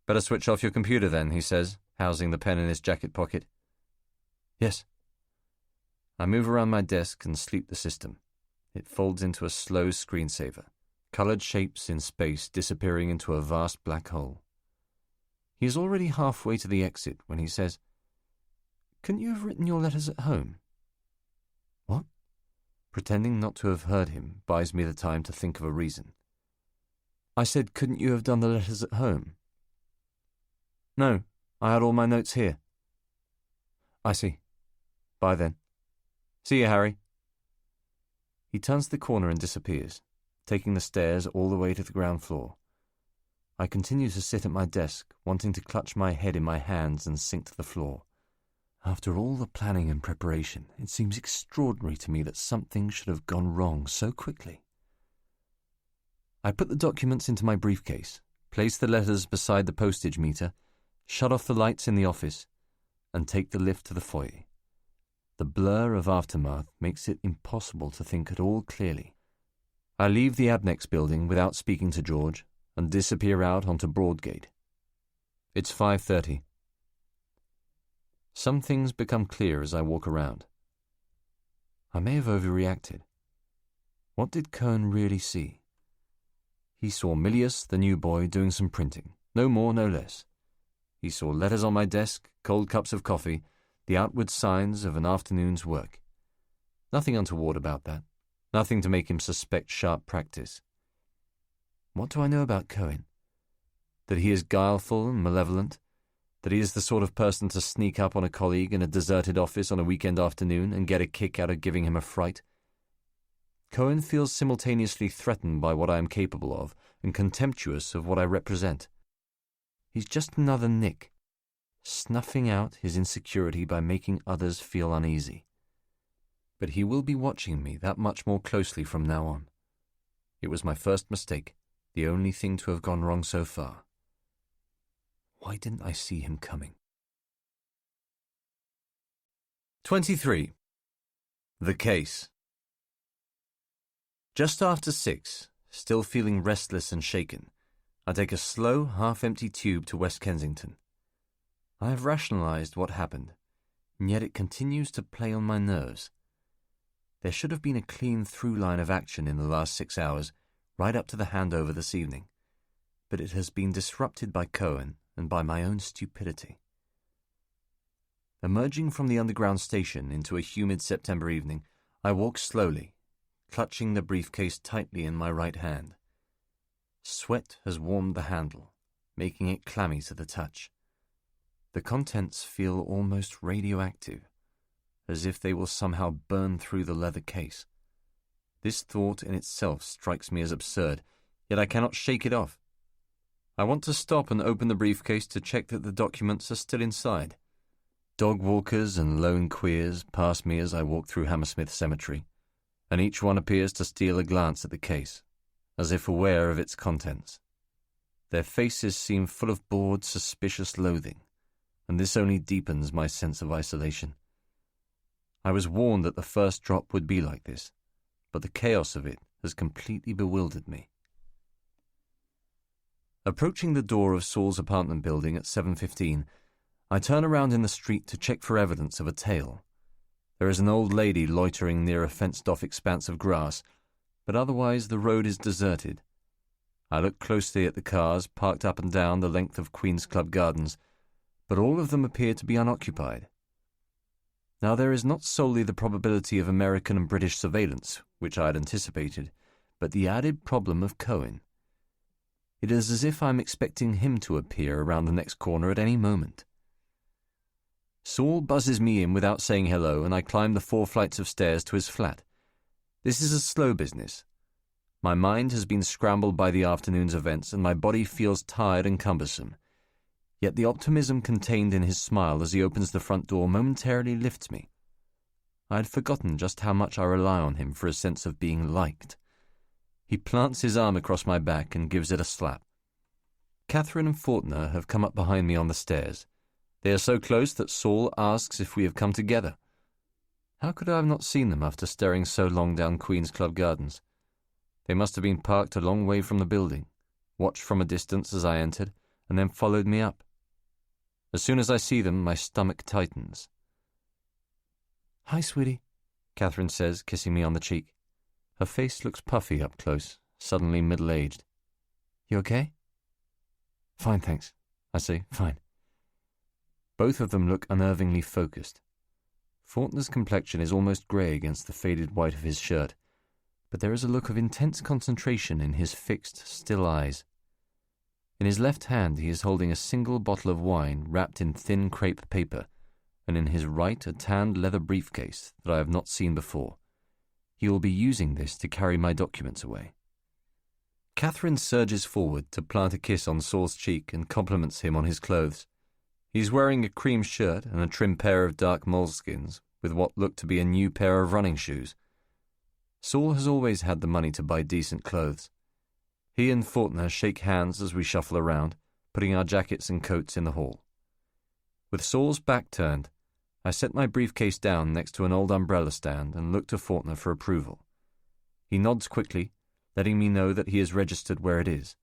Better switch off your computer then, he says, housing the pen in his jacket pocket. Yes. I move around my desk and sleep the system. It folds into a slow screensaver, coloured shapes in space disappearing into a vast black hole. He is already halfway to the exit when he says, Couldn't you have written your letters at home? What? Pretending not to have heard him buys me the time to think of a reason. I said, couldn't you have done the letters at home? No, I had all my notes here. I see. Bye then. See you, Harry. He turns the corner and disappears, taking the stairs all the way to the ground floor. I continue to sit at my desk, wanting to clutch my head in my hands and sink to the floor. After all the planning and preparation, it seems extraordinary to me that something should have gone wrong so quickly. I put the documents into my briefcase, place the letters beside the postage meter, shut off the lights in the office, and take the lift to the foyer. The blur of aftermath makes it impossible to think at all clearly. I leave the Abnex building without speaking to George and disappear out onto Broadgate. It's 5:30. Some things become clear as I walk around. I may have overreacted. What did Cohen really see? He saw Milius, the new boy, doing some printing. No more, no less. He saw letters on my desk, cold cups of coffee, the outward signs of an afternoon's work. Nothing untoward about that. Nothing to make him suspect sharp practice. What do I know about Cohen? That he is guileful and malevolent? That he is the sort of person to sneak up on a colleague in a deserted office on a weekend afternoon and get a kick out of giving him a fright? Cohen feels simultaneously threatened by what I am capable of and contemptuous of what I represent. He's just another Nick, snuffing out his insecurity by making others feel uneasy. But he will be watching me that much more closely from now on. It was my first mistake, the only thing to have gone wrong so far. Why didn't I see him coming? 23. The Case. Just after 6, still feeling restless and shaken, I take a slow, half-empty tube to West Kensington. I have rationalized what happened, and yet it continues to play on my nerves. There should have been a clean through line of action in the last 6 hours, right up to the handover this evening, but it has been disrupted by Cohen and by my own stupidity. Emerging from the underground station into a humid September evening, I walk slowly, clutching the briefcase tightly in my right hand. Sweat has warmed the handle, making it clammy to the touch. The contents feel almost radioactive, as if they will somehow burn through the leather case. This thought in itself strikes me as absurd, yet I cannot shake it off. I want to stop and open the briefcase to check that the documents are still inside. Dog walkers and lone queers pass me as I walk through Hammersmith Cemetery, and each one appears to steal a glance at the case, as if aware of its contents. Their faces seem full of bored, suspicious loathing, and this only deepens my sense of isolation. I was warned that the first drop would be like this, but the chaos of it has completely bewildered me. Approaching the door of Saul's apartment building at 7:15, I turn around in the street to check for evidence of a tale. There is an old lady loitering near a fenced-off expanse of grass, but otherwise the road is deserted. I look closely at the cars parked up and down the length of Queen's Club Gardens, but all of them appear to be unoccupied. Now there is not solely the probability of American and British surveillance, which I had anticipated, but the added problem of Cohen. It is as if I am expecting him to appear around the next corner at any moment. Saul buzzes me in without saying hello, and I climb the 4 flights of stairs to his flat. This is a slow business. My mind has been scrambled by the afternoon's events, and my body feels tired and cumbersome. Yet the optimism contained in his smile as he opens the front door momentarily lifts me. I had forgotten just how much I rely on him for a sense of being liked. He plants his arm across my back and gives it a slap. Catherine and Faulkner have come up behind me on the stairs. They are so close that Saul asks if we have come together. How could I have not seen them after staring so long down Queen's Club Gardens? They must have been parked a long way from the building, watched from a distance as I entered, and then followed me up. As soon as I see them, my stomach tightens. "Hi, sweetie," Catherine says, kissing me on the cheek. Her face looks puffy up close, suddenly middle-aged. "You okay?" "Fine, thanks," I say, "fine." Both of them look unnervingly focused. Faulkner's complexion is almost grey against the faded white of his shirt, but there is a look of intense concentration in his fixed, still eyes. In his left hand he is holding a single bottle of wine wrapped in thin crepe paper, and in his right a tanned leather briefcase that I have not seen before. He will be using this to carry my documents away. Catherine surges forward to plant a kiss on Saul's cheek and compliments him on his clothes. He's wearing a cream shirt and a trim pair of dark moleskins, with what look to be a new pair of running shoes. Saul has always had the money to buy decent clothes. He and Faulkner shake hands as we shuffle around, putting our jackets and coats in the hall. With Saul's back turned, I set my briefcase down next to an old umbrella stand and look to Faulkner for approval. He nods quickly, letting me know that he is registered where it is.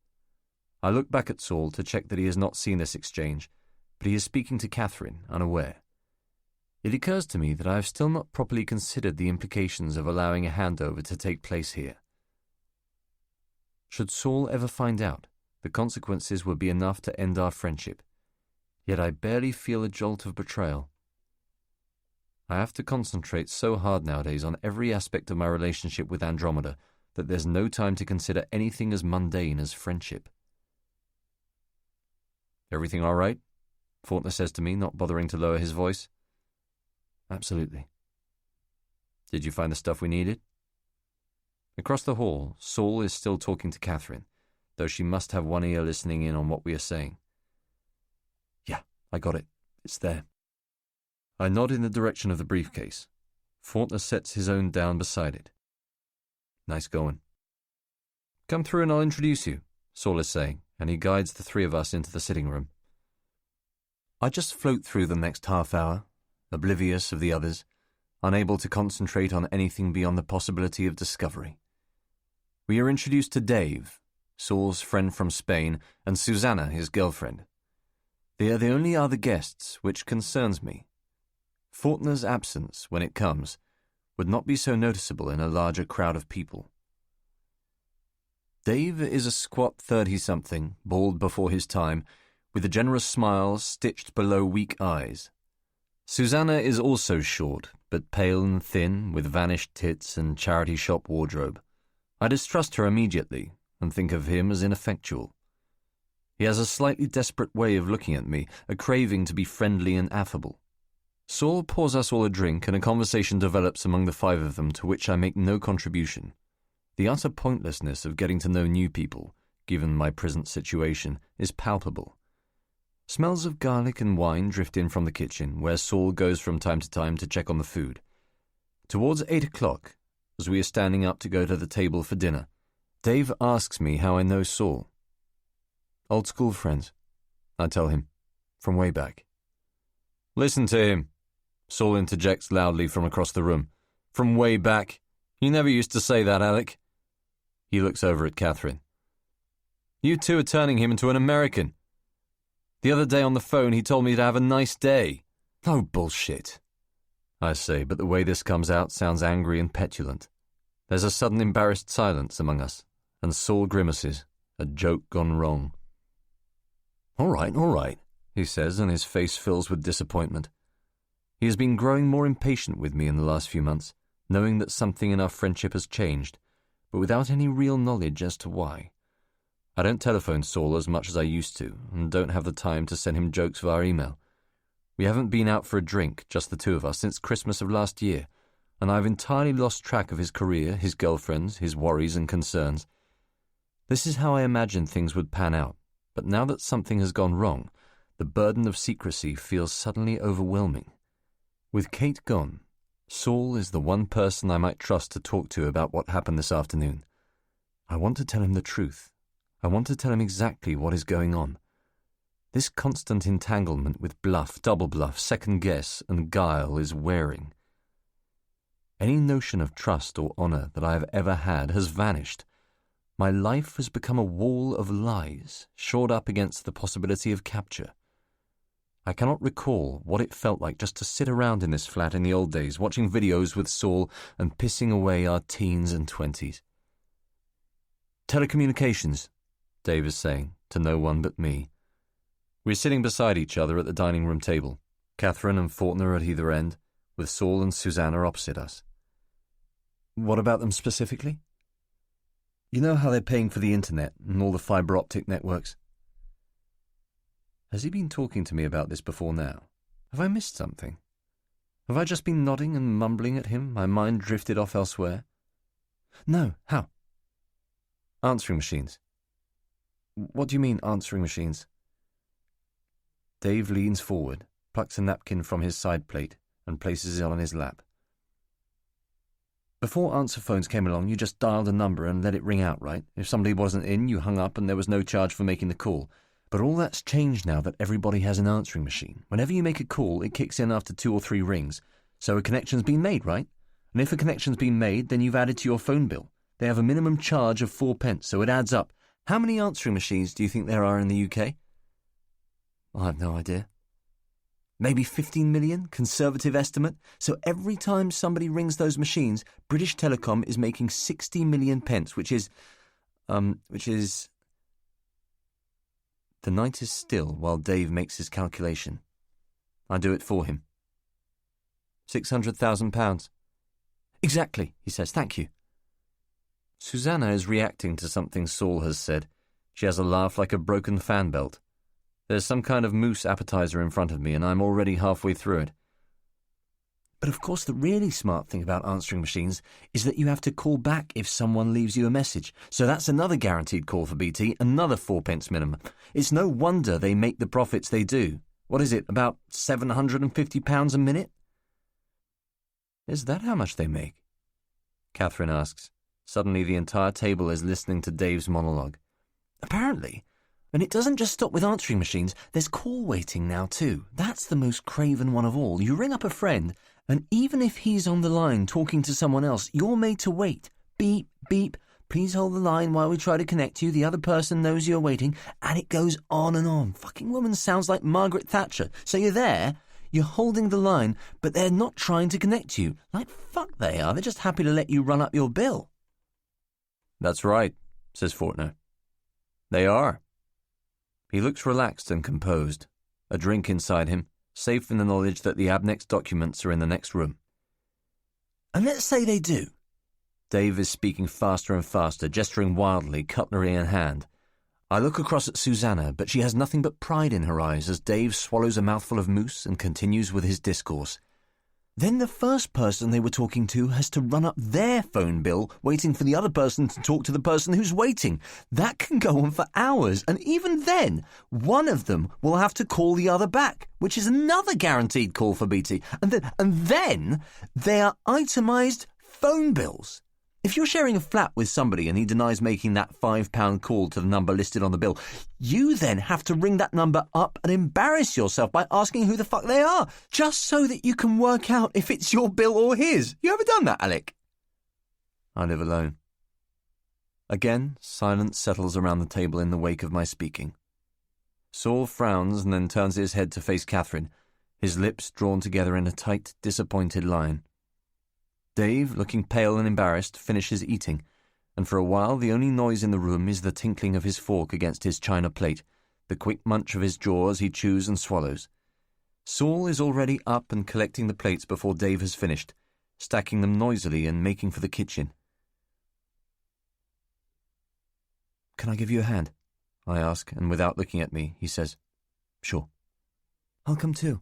I look back at Saul to check that he has not seen this exchange, but he is speaking to Catherine, unaware. It occurs to me that I have still not properly considered the implications of allowing a handover to take place here. Should Saul ever find out, the consequences would be enough to end our friendship. Yet I barely feel a jolt of betrayal. I have to concentrate so hard nowadays on every aspect of my relationship with Andromeda that there's no time to consider anything as mundane as friendship. "Everything all right?" Faulkner says to me, not bothering to lower his voice. "Absolutely." "Did you find the stuff we needed?" Across the hall, Saul is still talking to Catherine, though she must have one ear listening in on what we are saying. "Yeah, I got it. It's there." I nod in the direction of the briefcase. Faulkner sets his own down beside it. "Nice going." "Come through and I'll introduce you," Saul is saying, and he guides the 3 of us into the sitting room. I just float through the next half hour, oblivious of the others, unable to concentrate on anything beyond the possibility of discovery. We are introduced to Dave, Saul's friend from Spain, and Susanna, his girlfriend. They are the only other guests, which concerns me. Faulkner's absence, when it comes, would not be so noticeable in a larger crowd of people. Dave is a squat 30-something, bald before his time, with a generous smile stitched below weak eyes. Susanna is also short, but pale and thin, with vanished tits and charity shop wardrobe. I distrust her immediately, and think of him as ineffectual. He has a slightly desperate way of looking at me, a craving to be friendly and affable. Saul pours us all a drink, and a conversation develops among the 5 of them to which I make no contribution. The utter pointlessness of getting to know new people, given my present situation, is palpable. Smells of garlic and wine drift in from the kitchen, where Saul goes from time to time to check on the food. Towards 8 o'clock, as we are standing up to go to the table for dinner, Dave asks me how I know Saul. Old school friends, I tell him, from way back. Listen to him, Saul interjects loudly from across the room. From way back. You never used to say that, Alec. He looks over at Catherine. You two are turning him into an American. The other day on the phone he told me to have a nice day. No bullshit, I say, but the way this comes out sounds angry and petulant. There's a sudden embarrassed silence among us, and Saul grimaces, a joke gone wrong. All right, he says, and his face fills with disappointment. He has been growing more impatient with me in the last few months, knowing that something in our friendship has changed, but without any real knowledge as to why. I don't telephone Saul as much as I used to, and don't have the time to send him jokes via email. We haven't been out for a drink, just the two of us, since Christmas of last year, and I've entirely lost track of his career, his girlfriends, his worries and concerns. This is how I imagined things would pan out, but now that something has gone wrong, the burden of secrecy feels suddenly overwhelming. With Kate gone, Saul is the one person I might trust to talk to about what happened this afternoon. I want to tell him the truth. I want to tell him exactly what is going on. This constant entanglement with bluff, double bluff, second guess, and guile is wearing. Any notion of trust or honor that I have ever had has vanished. My life has become a wall of lies, shored up against the possibility of capture. I cannot recall what it felt like just to sit around in this flat in the old days, watching videos with Saul and pissing away our teens and 20s. Telecommunications, Dave is saying, to no one but me. We're sitting beside each other at the dining room table, Catherine and Faulkner at either end, with Saul and Susanna opposite us. What about them specifically? You know how they're paying for the internet and all the fibre optic networks? Has he been talking to me about this before now? Have I missed something? Have I just been nodding and mumbling at him, my mind drifted off elsewhere? No, how? Answering machines. What do you mean, answering machines? Dave leans forward, plucks a napkin from his side plate, and places it on his lap. Before answer phones came along, you just dialed a number and let it ring out, right? If somebody wasn't in, you hung up and there was no charge for making the call. But all that's changed now that everybody has an answering machine. Whenever you make a call, it kicks in after 2 or 3 rings. So a connection's been made, right? And if a connection's been made, then you've added to your phone bill. They have a minimum charge of 4 pence, so it adds up. How many answering machines do you think there are in the UK? I have no idea. Maybe 15 million, conservative estimate. So every time somebody rings those machines, British Telecom is making 60 million pence, which is... The night is still while Dave makes his calculation. I do it for him. £600,000. Exactly, he says, thank you. Susanna is reacting to something Saul has said. She has a laugh like a broken fan belt. There's some kind of mousse appetizer in front of me, and I'm already halfway through it. But of course the really smart thing about answering machines is that you have to call back if someone leaves you a message. So that's another guaranteed call for BT, another 4 pence minimum. It's no wonder they make the profits they do. What is it, about £750 a minute? Is that how much they make? Catherine asks. Suddenly the entire table is listening to Dave's monologue. Apparently. And it doesn't just stop with answering machines. There's call waiting now too. That's the most craven one of all. You ring up a friend, and even if he's on the line talking to someone else, you're made to wait. Beep, beep. Please hold the line while we try to connect you. The other person knows you're waiting. And it goes on and on. Fucking woman sounds like Margaret Thatcher. So you're there, you're holding the line, but they're not trying to connect you. Like fuck they are. They're just happy to let you run up your bill. That's right, says Faulkner. They are. He looks relaxed and composed, a drink inside him, safe in the knowledge that the Abnex documents are in the next room. And let's say they do. Dave is speaking faster and faster, gesturing wildly, cutlery in hand. I look across at Susanna, but she has nothing but pride in her eyes as Dave swallows a mouthful of mousse and continues with his discourse. Then the first person they were talking to has to run up their phone bill, waiting for the other person to talk to the person who's waiting. That can go on for hours, and even then, one of them will have to call the other back, which is another guaranteed call for BT. And then they are itemised phone bills. If you're sharing a flat with somebody and he denies making that £5 call to the number listed on the bill, you then have to ring that number up and embarrass yourself by asking who the fuck they are, just so that you can work out if it's your bill or his. You ever done that, Alec? I live alone. Again, silence settles around the table in the wake of my speaking. Saul frowns and then turns his head to face Catherine, his lips drawn together in a tight, disappointed line. Dave, looking pale and embarrassed, finishes eating, and for a while the only noise in the room is the tinkling of his fork against his china plate, the quick munch of his jaw as he chews and swallows. Saul is already up and collecting the plates before Dave has finished, stacking them noisily and making for the kitchen. "Can I give you a hand?" I ask, and without looking at me, he says, "Sure." "I'll come too,"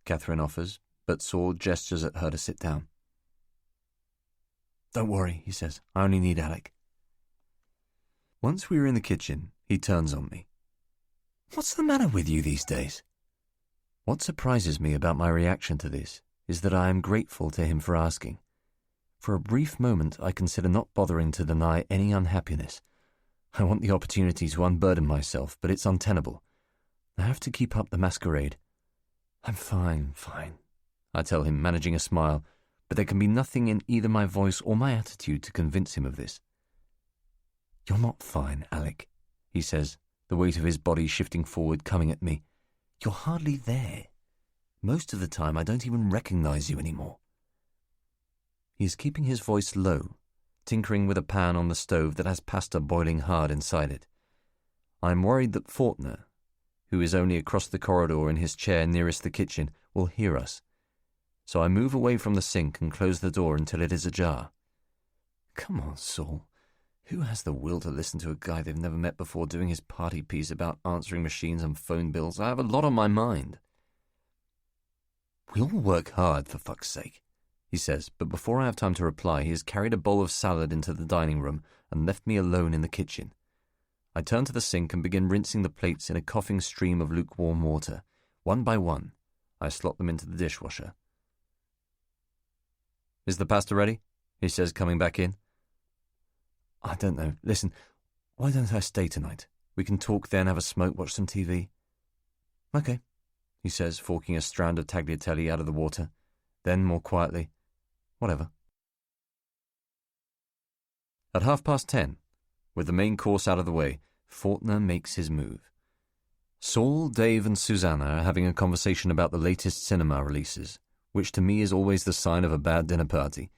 Catherine offers, but Saul gestures at her to sit down. "Don't worry," he says. "I only need Alec." Once we are in the kitchen, he turns on me. "What's the matter with you these days?" What surprises me about my reaction to this is that I am grateful to him for asking. For a brief moment, I consider not bothering to deny any unhappiness. I want the opportunity to unburden myself, but it's untenable. I have to keep up the masquerade. "I'm fine, I tell him, managing a smile, but there can be nothing in either my voice or my attitude to convince him of this. "You're not fine, Alec," he says, the weight of his body shifting forward, coming at me. "You're hardly there. Most of the time I don't even recognize you anymore." He is keeping his voice low, tinkering with a pan on the stove that has pasta boiling hard inside it. I am worried that Faulkner, who is only across the corridor in his chair nearest the kitchen, will hear us. So I move away from the sink and close the door until it is ajar. Come on, Saul. Who has the will to listen to a guy they've never met before doing his party piece about answering machines and phone bills? I have a lot on my mind. "We all work hard, for fuck's sake," he says, but before I have time to reply, he has carried a bowl of salad into the dining room and left me alone in the kitchen. I turn to the sink and begin rinsing the plates in a coughing stream of lukewarm water. One by one, I slot them into the dishwasher. "Is the pasta ready?" he says, coming back in. "I don't know. Listen, why don't I stay tonight? We can talk then, have a smoke, watch some TV." "Okay," he says, forking a strand of tagliatelle out of the water. Then, more quietly, "Whatever." At 10:30, with the main course out of the way, Faulkner makes his move. Saul, Dave and Susanna are having a conversation about the latest cinema releases, which to me is always the sign of a bad dinner party.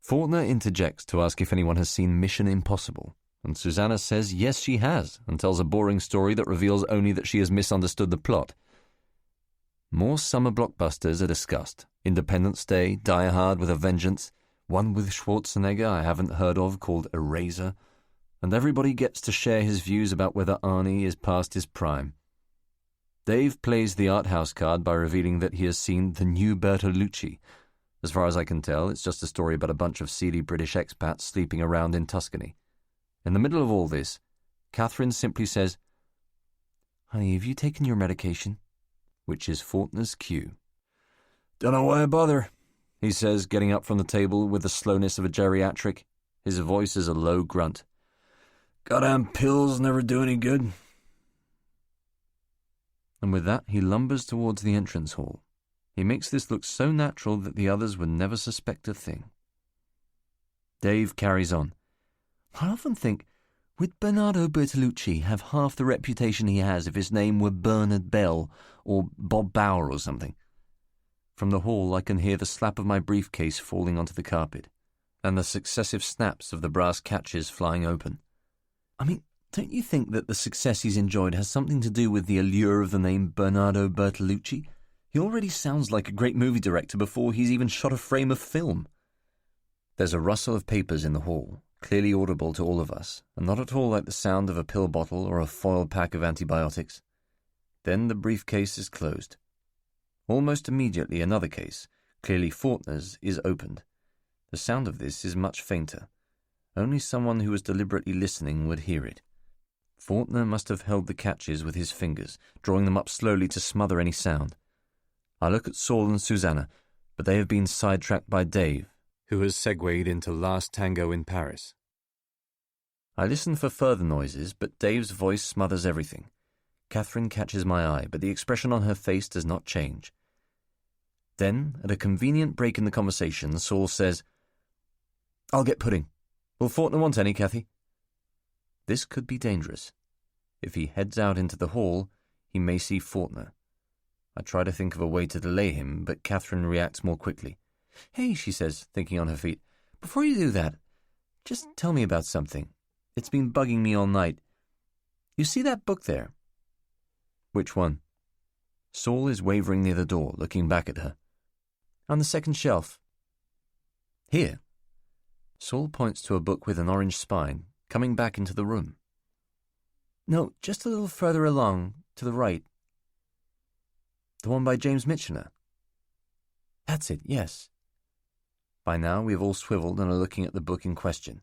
Faulkner interjects to ask if anyone has seen Mission Impossible, and Susanna says yes she has, and tells a boring story that reveals only that she has misunderstood the plot. More summer blockbusters are discussed. Independence Day, Die Hard with a Vengeance, one with Schwarzenegger I haven't heard of called Eraser, and everybody gets to share his views about whether Arnie is past his prime. Dave plays the art house card by revealing that he has seen The New Bertolucci. As far as I can tell, it's just a story about a bunch of seedy British expats sleeping around in Tuscany. In the middle of all this, Catherine simply says, "Honey, have you taken your medication?" Which is Faulkner's cue. "Dunno why I bother," he says, getting up from the table with the slowness of a geriatric. His voice is a low grunt. "Goddamn pills never do any good." And with that, he lumbers towards the entrance hall. He makes this look so natural that the others would never suspect a thing. Dave carries on. "I often think, would Bernardo Bertolucci have half the reputation he has if his name were Bernard Bell or Bob Bauer or something?" From the hall I can hear the slap of my briefcase falling onto the carpet, and the successive snaps of the brass catches flying open. I mean, don't you think that the success he's enjoyed has something to do with the allure of the name Bernardo Bertolucci? He already sounds like a great movie director before he's even shot a frame of film. There's a rustle of papers in the hall, clearly audible to all of us, and not at all like the sound of a pill bottle or a foil pack of antibiotics. Then the briefcase is closed. Almost immediately another case, Clearly Faulkner's is opened. The sound of this is much fainter. Only someone who was deliberately listening would hear it. Faulkner must have held the catches with his fingers, drawing them up slowly to smother any sound. I look at Saul and Susanna, but they have been sidetracked by Dave, who has segued into Last Tango in Paris. I listen for further noises, but Dave's voice smothers everything. Catherine catches my eye, but the expression on her face does not change. Then, at a convenient break in the conversation, Saul says, "I'll get pudding. Will Faulkner want any, Cathy?" This could be dangerous. If he heads out into the hall, he may see Faulkner. I try to think of a way to delay him, but Catherine reacts more quickly. "Hey," she says, thinking on her feet, "before you do that, just tell me about something. It's been bugging me all night. You see that book there?" "Which one?" Saul is wavering near the door, looking back at her. "On the second shelf." "Here?" Saul points to a book with an orange spine, coming back into the room. "No, just a little further along, to the right." "The one by James Michener?" "That's it, yes." By now we have all swiveled and are looking at the book in question.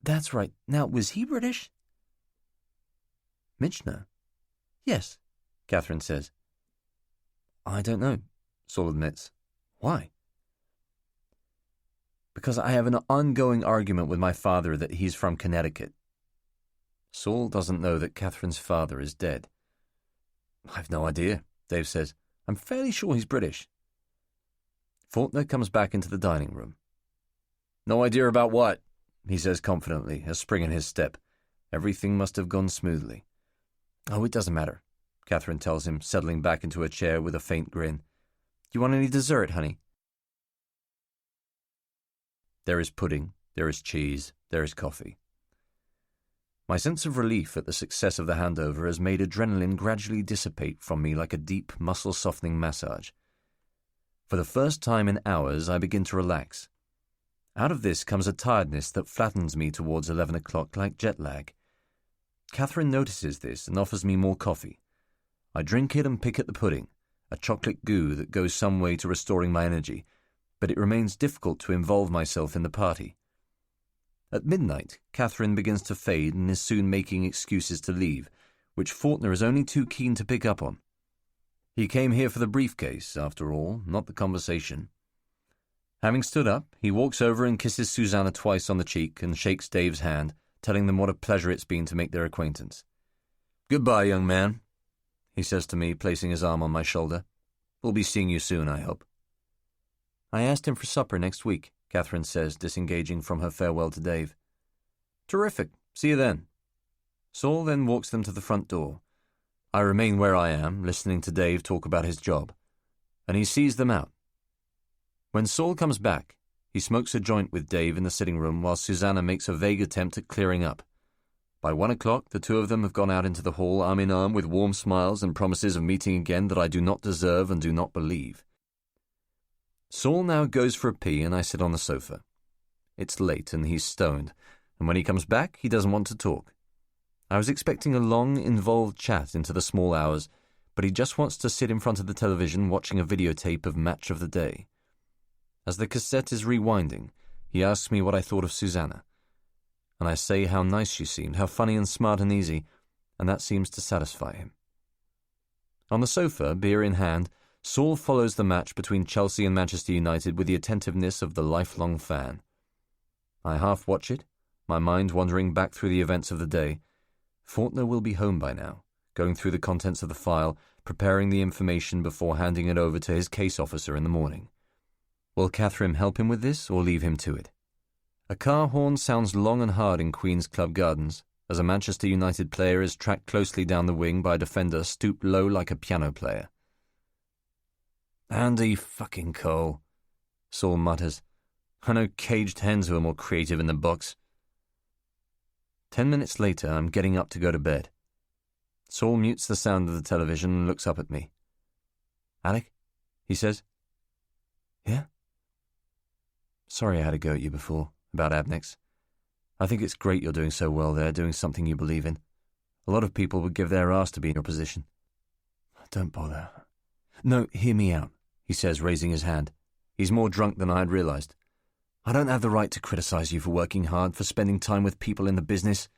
"That's right. Now, was he British?" "Michener?" "Yes," Catherine says. "I don't know," Saul admits. "Why?" "Because I have an ongoing argument with my father that he's from Connecticut." Saul doesn't know that Catherine's father is dead. "I've no idea," Dave says. "I'm fairly sure he's British." Faulkner comes back into the dining room. "No idea about what?" he says confidently, a spring in his step. Everything must have gone smoothly. "Oh, it doesn't matter," Catherine tells him, settling back into a chair with a faint grin. "Do you want any dessert, honey?" There is pudding, there is cheese, there is coffee. My sense of relief at the success of the handover has made adrenaline gradually dissipate from me like a deep, muscle-softening massage. For the first time in hours, I begin to relax. Out of this comes a tiredness that flattens me towards 11 o'clock like jet lag. Catherine notices this and offers me more coffee. I drink it and pick at the pudding, a chocolate goo that goes some way to restoring my energy, but it remains difficult to involve myself in the party. At midnight, Catherine begins to fade and is soon making excuses to leave, which Faulkner is only too keen to pick up on. He came here for the briefcase, after all, not the conversation. Having stood up, he walks over and kisses Susanna twice on the cheek and shakes Dave's hand, telling them what a pleasure it's been to make their acquaintance. "Goodbye, young man," he says to me, placing his arm on my shoulder. "We'll be seeing you soon, I hope." "I asked him for supper next week," Catherine says, disengaging from her farewell to Dave. "Terrific. See you then." Saul then walks them to the front door. I remain where I am, listening to Dave talk about his job, and he sees them out. When Saul comes back, he smokes a joint with Dave in the sitting room while Susanna makes a vague attempt at clearing up. By 1 o'clock, the two of them have gone out into the hall arm in arm with warm smiles and promises of meeting again that I do not deserve and do not believe. Saul now goes for a pee and I sit on the sofa. It's late and he's stoned, and when he comes back, he doesn't want to talk. I was expecting a long, involved chat into the small hours, but he just wants to sit in front of the television watching a videotape of Match of the Day. As the cassette is rewinding, he asks me what I thought of Susanna, and I say how nice she seemed, how funny and smart and easy, and that seems to satisfy him. On the sofa, beer in hand, Saul follows the match between Chelsea and Manchester United with the attentiveness of the lifelong fan. I half watch it, my mind wandering back through the events of the day. Faulkner will be home by now, going through the contents of the file, preparing the information before handing it over to his case officer in the morning. Will Catherine help him with this or leave him to it? A car horn sounds long and hard in Queen's Club Gardens as a Manchester United player is tracked closely down the wing by a defender stooped low like a piano player. "Andy fucking Cole," Saul mutters. "I know caged hens who are more creative in the box." 10 minutes later, I'm getting up to go to bed. Saul mutes the sound of the television and looks up at me. "Alec?" he says. "Yeah?" "Sorry I had a go at you before, about Abnex. I think it's great you're doing so well there, doing something you believe in. A lot of people would give their arse to be in your position." "Don't bother." "No, hear me out," he says, raising his hand. He's more drunk than I had realized. I don't have the right to criticize you for working hard, for spending time with people in the business.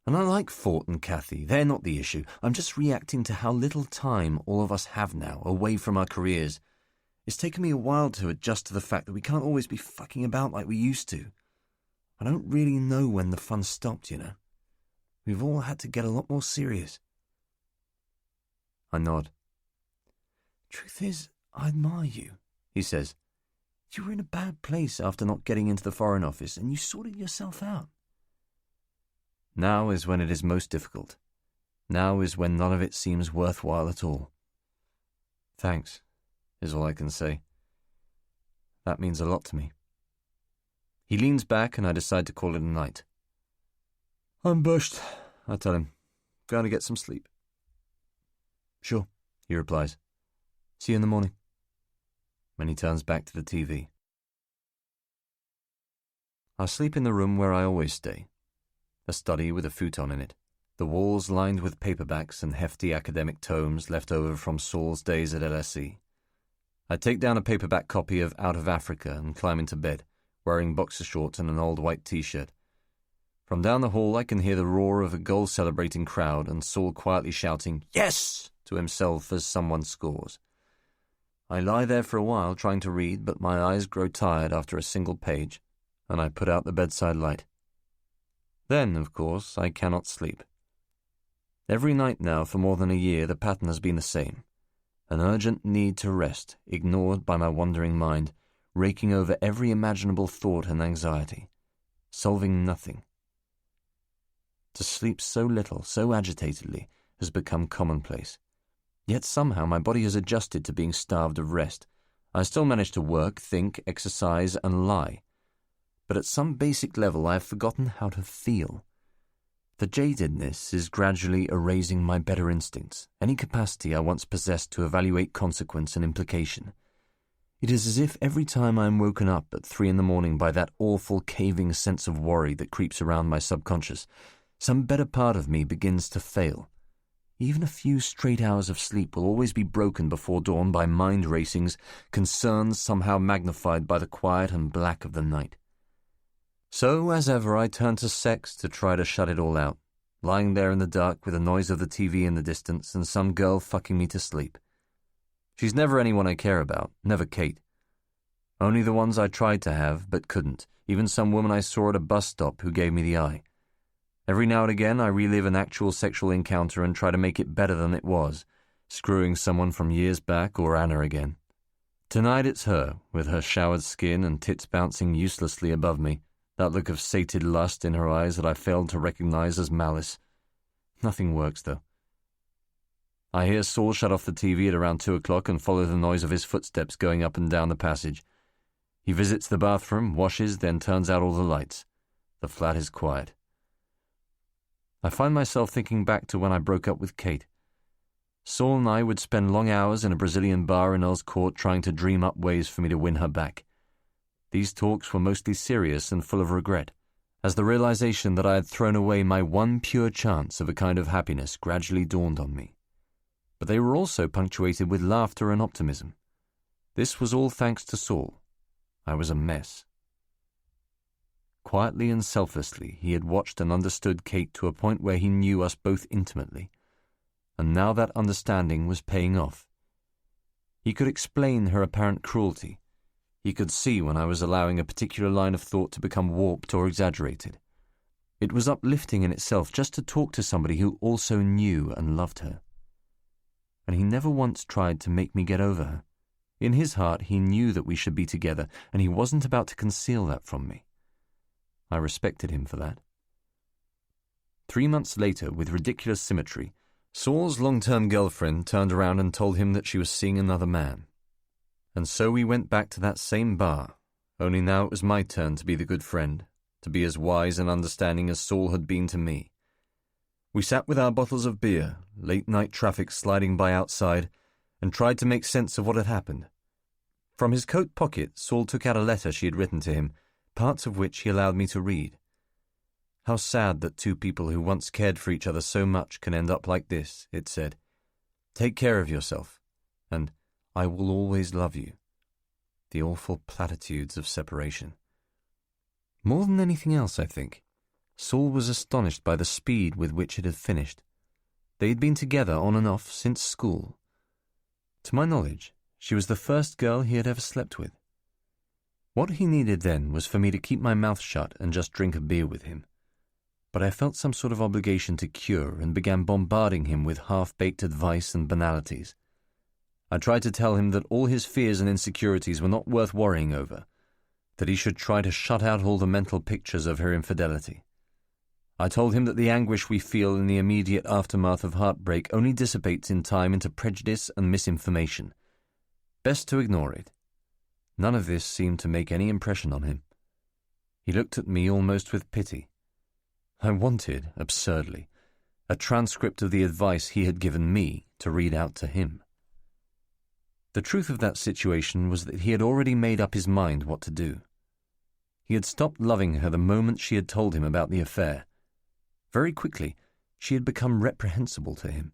And I like Fort and Kathy. They're not the issue. I'm just reacting to how little time all of us have now, away from our careers. It's taken me a while to adjust to the fact that we can't always be fucking about like we used to. I don't really know when the fun stopped, you know. We've all had to get a lot more serious. I nod. Truth is, I admire you, he says. You were in a bad place after not getting into the Foreign Office, and you sorted yourself out. Now is when it is most difficult. Now is when none of it seems worthwhile at all. Thanks, is all I can say. That means a lot to me. He leans back and I decide to call it a night. I'm bushed, I tell him. Going to get some sleep. Sure, he replies. See you in the morning. When he turns back to the TV. I sleep in the room where I always stay. A study with a futon in it, the walls lined with paperbacks and hefty academic tomes left over from Saul's days at LSE. I take down a paperback copy of Out of Africa and climb into bed, wearing boxer shorts and an old white t-shirt. From down the hall I can hear the roar of a goal-celebrating crowd and Saul quietly shouting, "Yes!" to himself as someone scores. I lie there for a while trying to read, but my eyes grow tired after a single page, and I put out the bedside light. Then, of course, I cannot sleep. Every night now for more than a year the pattern has been the same. An urgent need to rest, ignored by my wandering mind, raking over every imaginable thought and anxiety, solving nothing. To sleep so little, so agitatedly, has become commonplace. Yet somehow my body has adjusted to being starved of rest. I still manage to work, think, exercise, and lie. But at some basic level I have forgotten how to feel. The jadedness is gradually erasing my better instincts, any capacity I once possessed to evaluate consequence and implication. It is as if every time I am woken up at 3 a.m. by that awful caving sense of worry that creeps around my subconscious, some better part of me begins to fail. Even a few straight hours of sleep will always be broken before dawn by mind racings, concerns somehow magnified by the quiet and black of the night. So, as ever, I turn to sex to try to shut it all out, lying there in the dark with the noise of the TV in the distance and some girl fucking me to sleep. She's never anyone I care about, never Kate. Only the ones I tried to have, but couldn't, even some woman I saw at a bus stop who gave me the eye. Every now and again I relive an actual sexual encounter and try to make it better than it was, screwing someone from years back or Anna again. Tonight it's her, with her showered skin and tits bouncing uselessly above me, that look of sated lust in her eyes that I failed to recognize as malice. Nothing works, though. I hear Saul shut off the TV at around 2 o'clock and follow the noise of his footsteps going up and down the passage. He visits the bathroom, washes, then turns out all the lights. The flat is quiet. I find myself thinking back to when I broke up with Kate. Saul and I would spend long hours in a Brazilian bar in Earl's Court trying to dream up ways for me to win her back. These talks were mostly serious and full of regret, as the realization that I had thrown away my one pure chance of a kind of happiness gradually dawned on me. But they were also punctuated with laughter and optimism. This was all thanks to Saul. I was a mess. Quietly and selflessly, he had watched and understood Kate to a point where he knew us both intimately, and now that understanding was paying off. He could explain her apparent cruelty. He could see when I was allowing a particular line of thought to become warped or exaggerated. It was uplifting in itself just to talk to somebody who also knew and loved her. And he never once tried to make me get over her. In his heart, he knew that we should be together, and he wasn't about to conceal that from me. I respected him for that. 3 months later, with ridiculous symmetry, Saul's long-term girlfriend turned around and told him that she was seeing another man. And so we went back to that same bar, only now it was my turn to be the good friend, to be as wise and understanding as Saul had been to me. We sat with our bottles of beer, late-night traffic sliding by outside, and tried to make sense of what had happened. From his coat pocket, Saul took out a letter she had written to him, parts of which he allowed me to read. How sad that two people who once cared for each other so much can end up like this, it said. Take care of yourself, and I will always love you. The awful platitudes of separation. More than anything else, I think, Saul was astonished by the speed with which it had finished. They had been together on and off since school. To my knowledge, she was the first girl he had ever slept with. What he needed then was for me to keep my mouth shut and just drink a beer with him. But I felt some sort of obligation to cure and began bombarding him with half-baked advice and banalities. I tried to tell him that all his fears and insecurities were not worth worrying over, that he should try to shut out all the mental pictures of her infidelity. I told him that the anguish we feel in the immediate aftermath of heartbreak only dissipates in time into prejudice and misinformation. Best to ignore it. None of this seemed to make any impression on him. He looked at me almost with pity. I wanted, absurdly, a transcript of the advice he had given me to read out to him. The truth of that situation was that he had already made up his mind what to do. He had stopped loving her the moment she had told him about the affair. Very quickly, she had become reprehensible to him.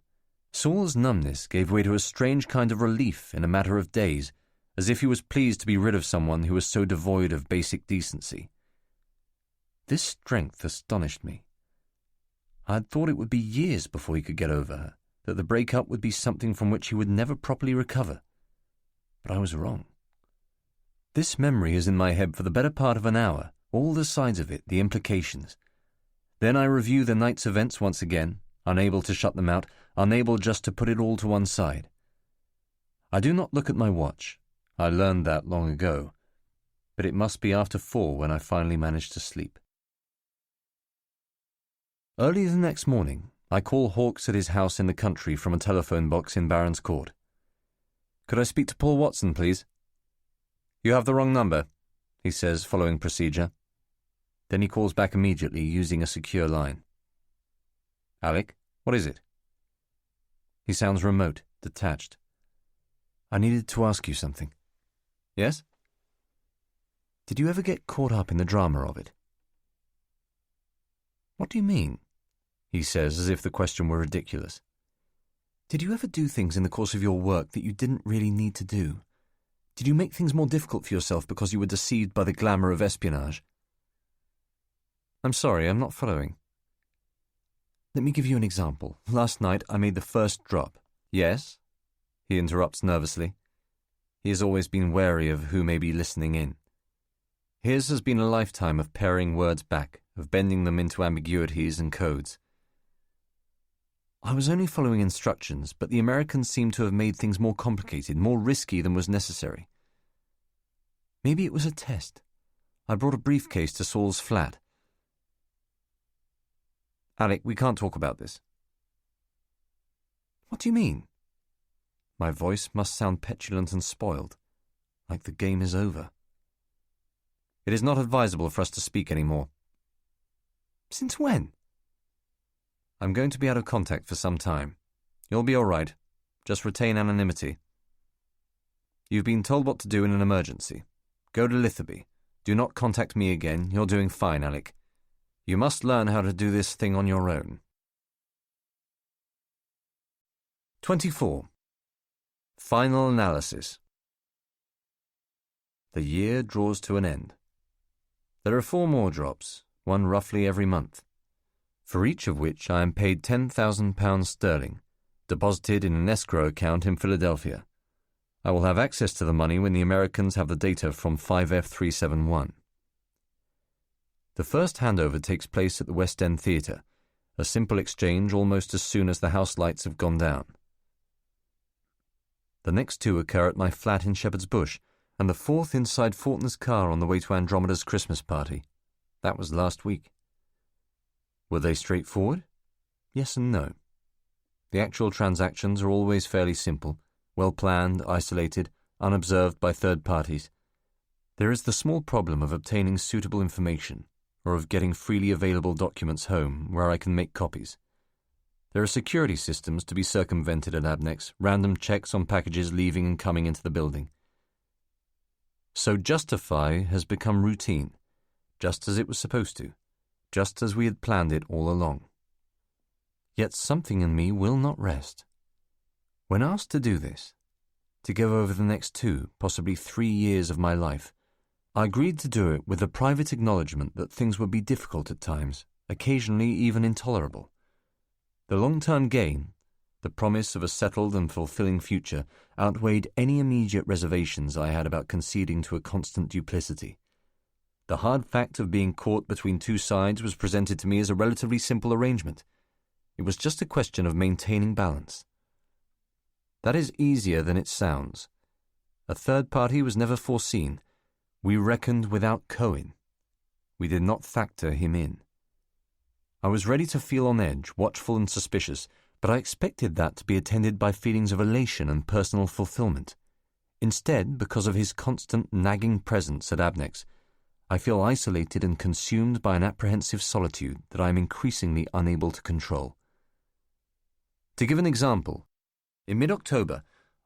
Saul's numbness gave way to a strange kind of relief in a matter of days, as if he was pleased to be rid of someone who was so devoid of basic decency. This strength astonished me. I had thought it would be years before he could get over her, that the break-up would be something from which he would never properly recover. But I was wrong. This memory is in my head for the better part of an hour, all the sides of it, the implications. Then I review the night's events once again, unable to shut them out, unable just to put it all to one side. I do not look at my watch. I learned that long ago. But it must be after 4 when I finally manage to sleep. Early the next morning, I call Hawkes at his house in the country from a telephone box in Barron's Court. "Could I speak to Paul Watson, please?" "You have the wrong number," he says, following procedure. Then he calls back immediately, using a secure line. "Alec, what is it?" He sounds remote, detached. "I needed to ask you something." "Yes?" "Did you ever get caught up in the drama of it?" "What do you mean?" he says, as if the question were ridiculous. "Did you ever do things in the course of your work that you didn't really need to do? Did you make things more difficult for yourself because you were deceived by the glamour of espionage?" "I'm sorry, I'm not following." "Let me give you an example. Last night I made the first drop." "Yes?" he interrupts nervously. He has always been wary of who may be listening in. His has been a lifetime of paring words back, of bending them into ambiguities and codes. "I was only following instructions, but the Americans seem to have made things more complicated, more risky than was necessary. Maybe it was a test. I brought a briefcase to Saul's flat." "Alec, we can't talk about this." "What do you mean?" My voice must sound petulant and spoiled, like the game is over. "It is not advisable for us to speak any more." "Since when?" "I'm going to be out of contact for some time. You'll be all right. Just retain anonymity. You've been told what to do in an emergency. Go to Litherby. Do not contact me again. You're doing fine, Alec. You must learn how to do this thing on your own." 24. Final analysis. The year draws to an end. There are 4 more drops, one roughly every month, for each of which I am paid £10,000 sterling, deposited in an escrow account in Philadelphia. I will have access to the money when the Americans have the data from 5F371. The first handover takes place at the West End Theatre, a simple exchange almost as soon as the house lights have gone down. The next 2 occur at my flat in Shepherd's Bush, and the 4th inside Fortner's car on the way to Andromeda's Christmas party. That was last week. Were they straightforward? Yes and no. The actual transactions are always fairly simple, well-planned, isolated, unobserved by third parties. There is the small problem of obtaining suitable information, or of getting freely available documents home where I can make copies. There are security systems to be circumvented at Abnex, random checks on packages leaving and coming into the building. So Justify has become routine, just as it was supposed to, just as we had planned it all along. Yet something in me will not rest. When asked to do this, to go over the next 2, possibly 3 years of my life. I agreed to do it with the private acknowledgement that things would be difficult at times, occasionally even intolerable. The long-term gain, the promise of a settled and fulfilling future, outweighed any immediate reservations I had about conceding to a constant duplicity. The hard fact of being caught between 2 sides was presented to me as a relatively simple arrangement. It was just a question of maintaining balance. That is easier than it sounds. A third party was never foreseen. We reckoned without Cohen. We did not factor him in. I was ready to feel on edge, watchful and suspicious, but I expected that to be attended by feelings of elation and personal fulfillment. Instead, because of his constant nagging presence at Abnex, I feel isolated and consumed by an apprehensive solitude that I am increasingly unable to control. To give an example, in mid-October,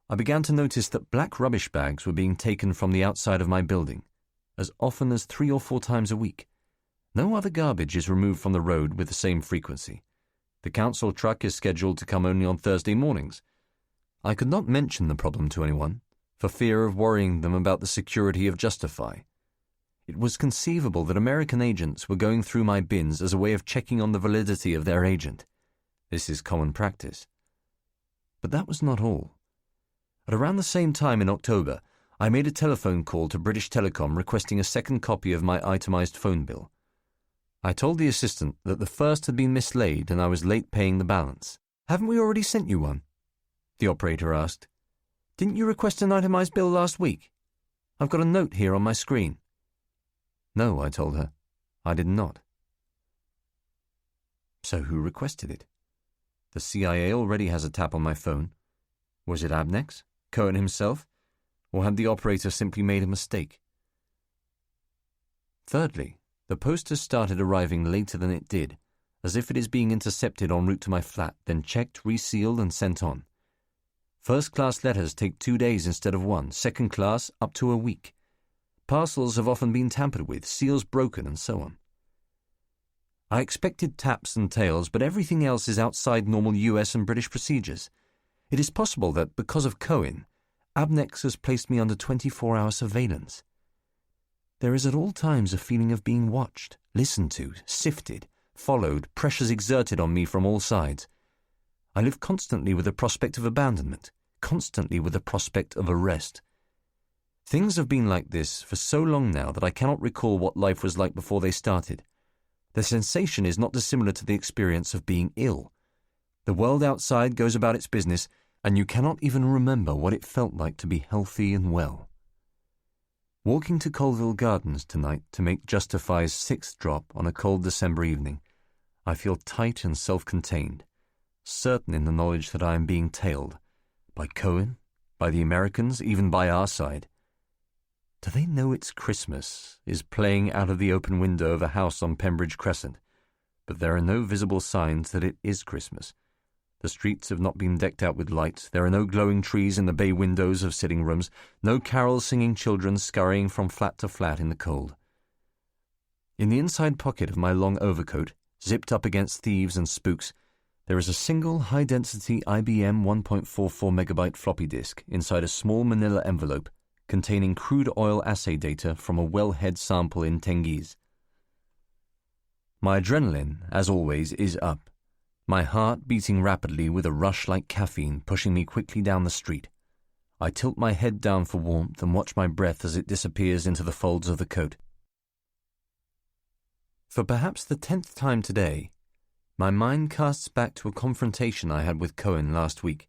I began to notice that black rubbish bags were being taken from the outside of my building, as often as 3 or 4 times a week. No other garbage is removed from the road with the same frequency. The council truck is scheduled to come only on Thursday mornings. I could not mention the problem to anyone, for fear of worrying them about the security of Justify. It was conceivable that American agents were going through my bins as a way of checking on the validity of their agent. This is common practice. But that was not all. At around the same time in October, I made a telephone call to British Telecom requesting a second copy of my itemized phone bill. I told the assistant that the first had been mislaid and I was late paying the balance. "Haven't we already sent you one?" the operator asked. "Didn't you request an itemized bill last week? I've got a note here on my screen." "No," I told her. "I did not." So who requested it? The CIA already has a tap on my phone. Was it Abnex, Cohen himself, or had the operator simply made a mistake? Thirdly, the post has started arriving later than it did, as if it is being intercepted en route to my flat, then checked, resealed, and sent on. First-class letters take 2 days instead of 1, second class up to a week. Parcels have often been tampered with, seals broken, and so on. I expected taps and tails, but everything else is outside normal US and British procedures. It is possible that, because of Cohen, Abnex has placed me under 24-hour surveillance. There is at all times a feeling of being watched, listened to, sifted, followed, pressures exerted on me from all sides. I live constantly with the prospect of abandonment, constantly with the prospect of arrest. Things have been like this for so long now that I cannot recall what life was like before they started. The sensation is not dissimilar to the experience of being ill. The world outside goes about its business, and you cannot even remember what it felt like to be healthy and well. Walking to Colville Gardens tonight to make Justify's 6th drop on a cold December evening, I feel tight and self-contained, certain in the knowledge that I am being tailed. By Cohen, by the Americans, even by our side. Do they know It's Christmas is playing out of the open window of a house on Pembridge Crescent, but there are no visible signs that it is Christmas. The streets have not been decked out with lights, there are no glowing trees in the bay windows of sitting rooms, no carol-singing children scurrying from flat to flat in the cold. In the inside pocket of my long overcoat, zipped up against thieves and spooks, there is a single high-density IBM 1.44 megabyte floppy disk inside a small manila envelope containing crude oil assay data from a wellhead sample in Tengiz. My adrenaline, as always, is up, my heart beating rapidly with a rush like caffeine pushing me quickly down the street. I tilt my head down for warmth and watch my breath as it disappears into the folds of the coat. For perhaps the 10th time today, my mind casts back to a confrontation I had with Cohen last week.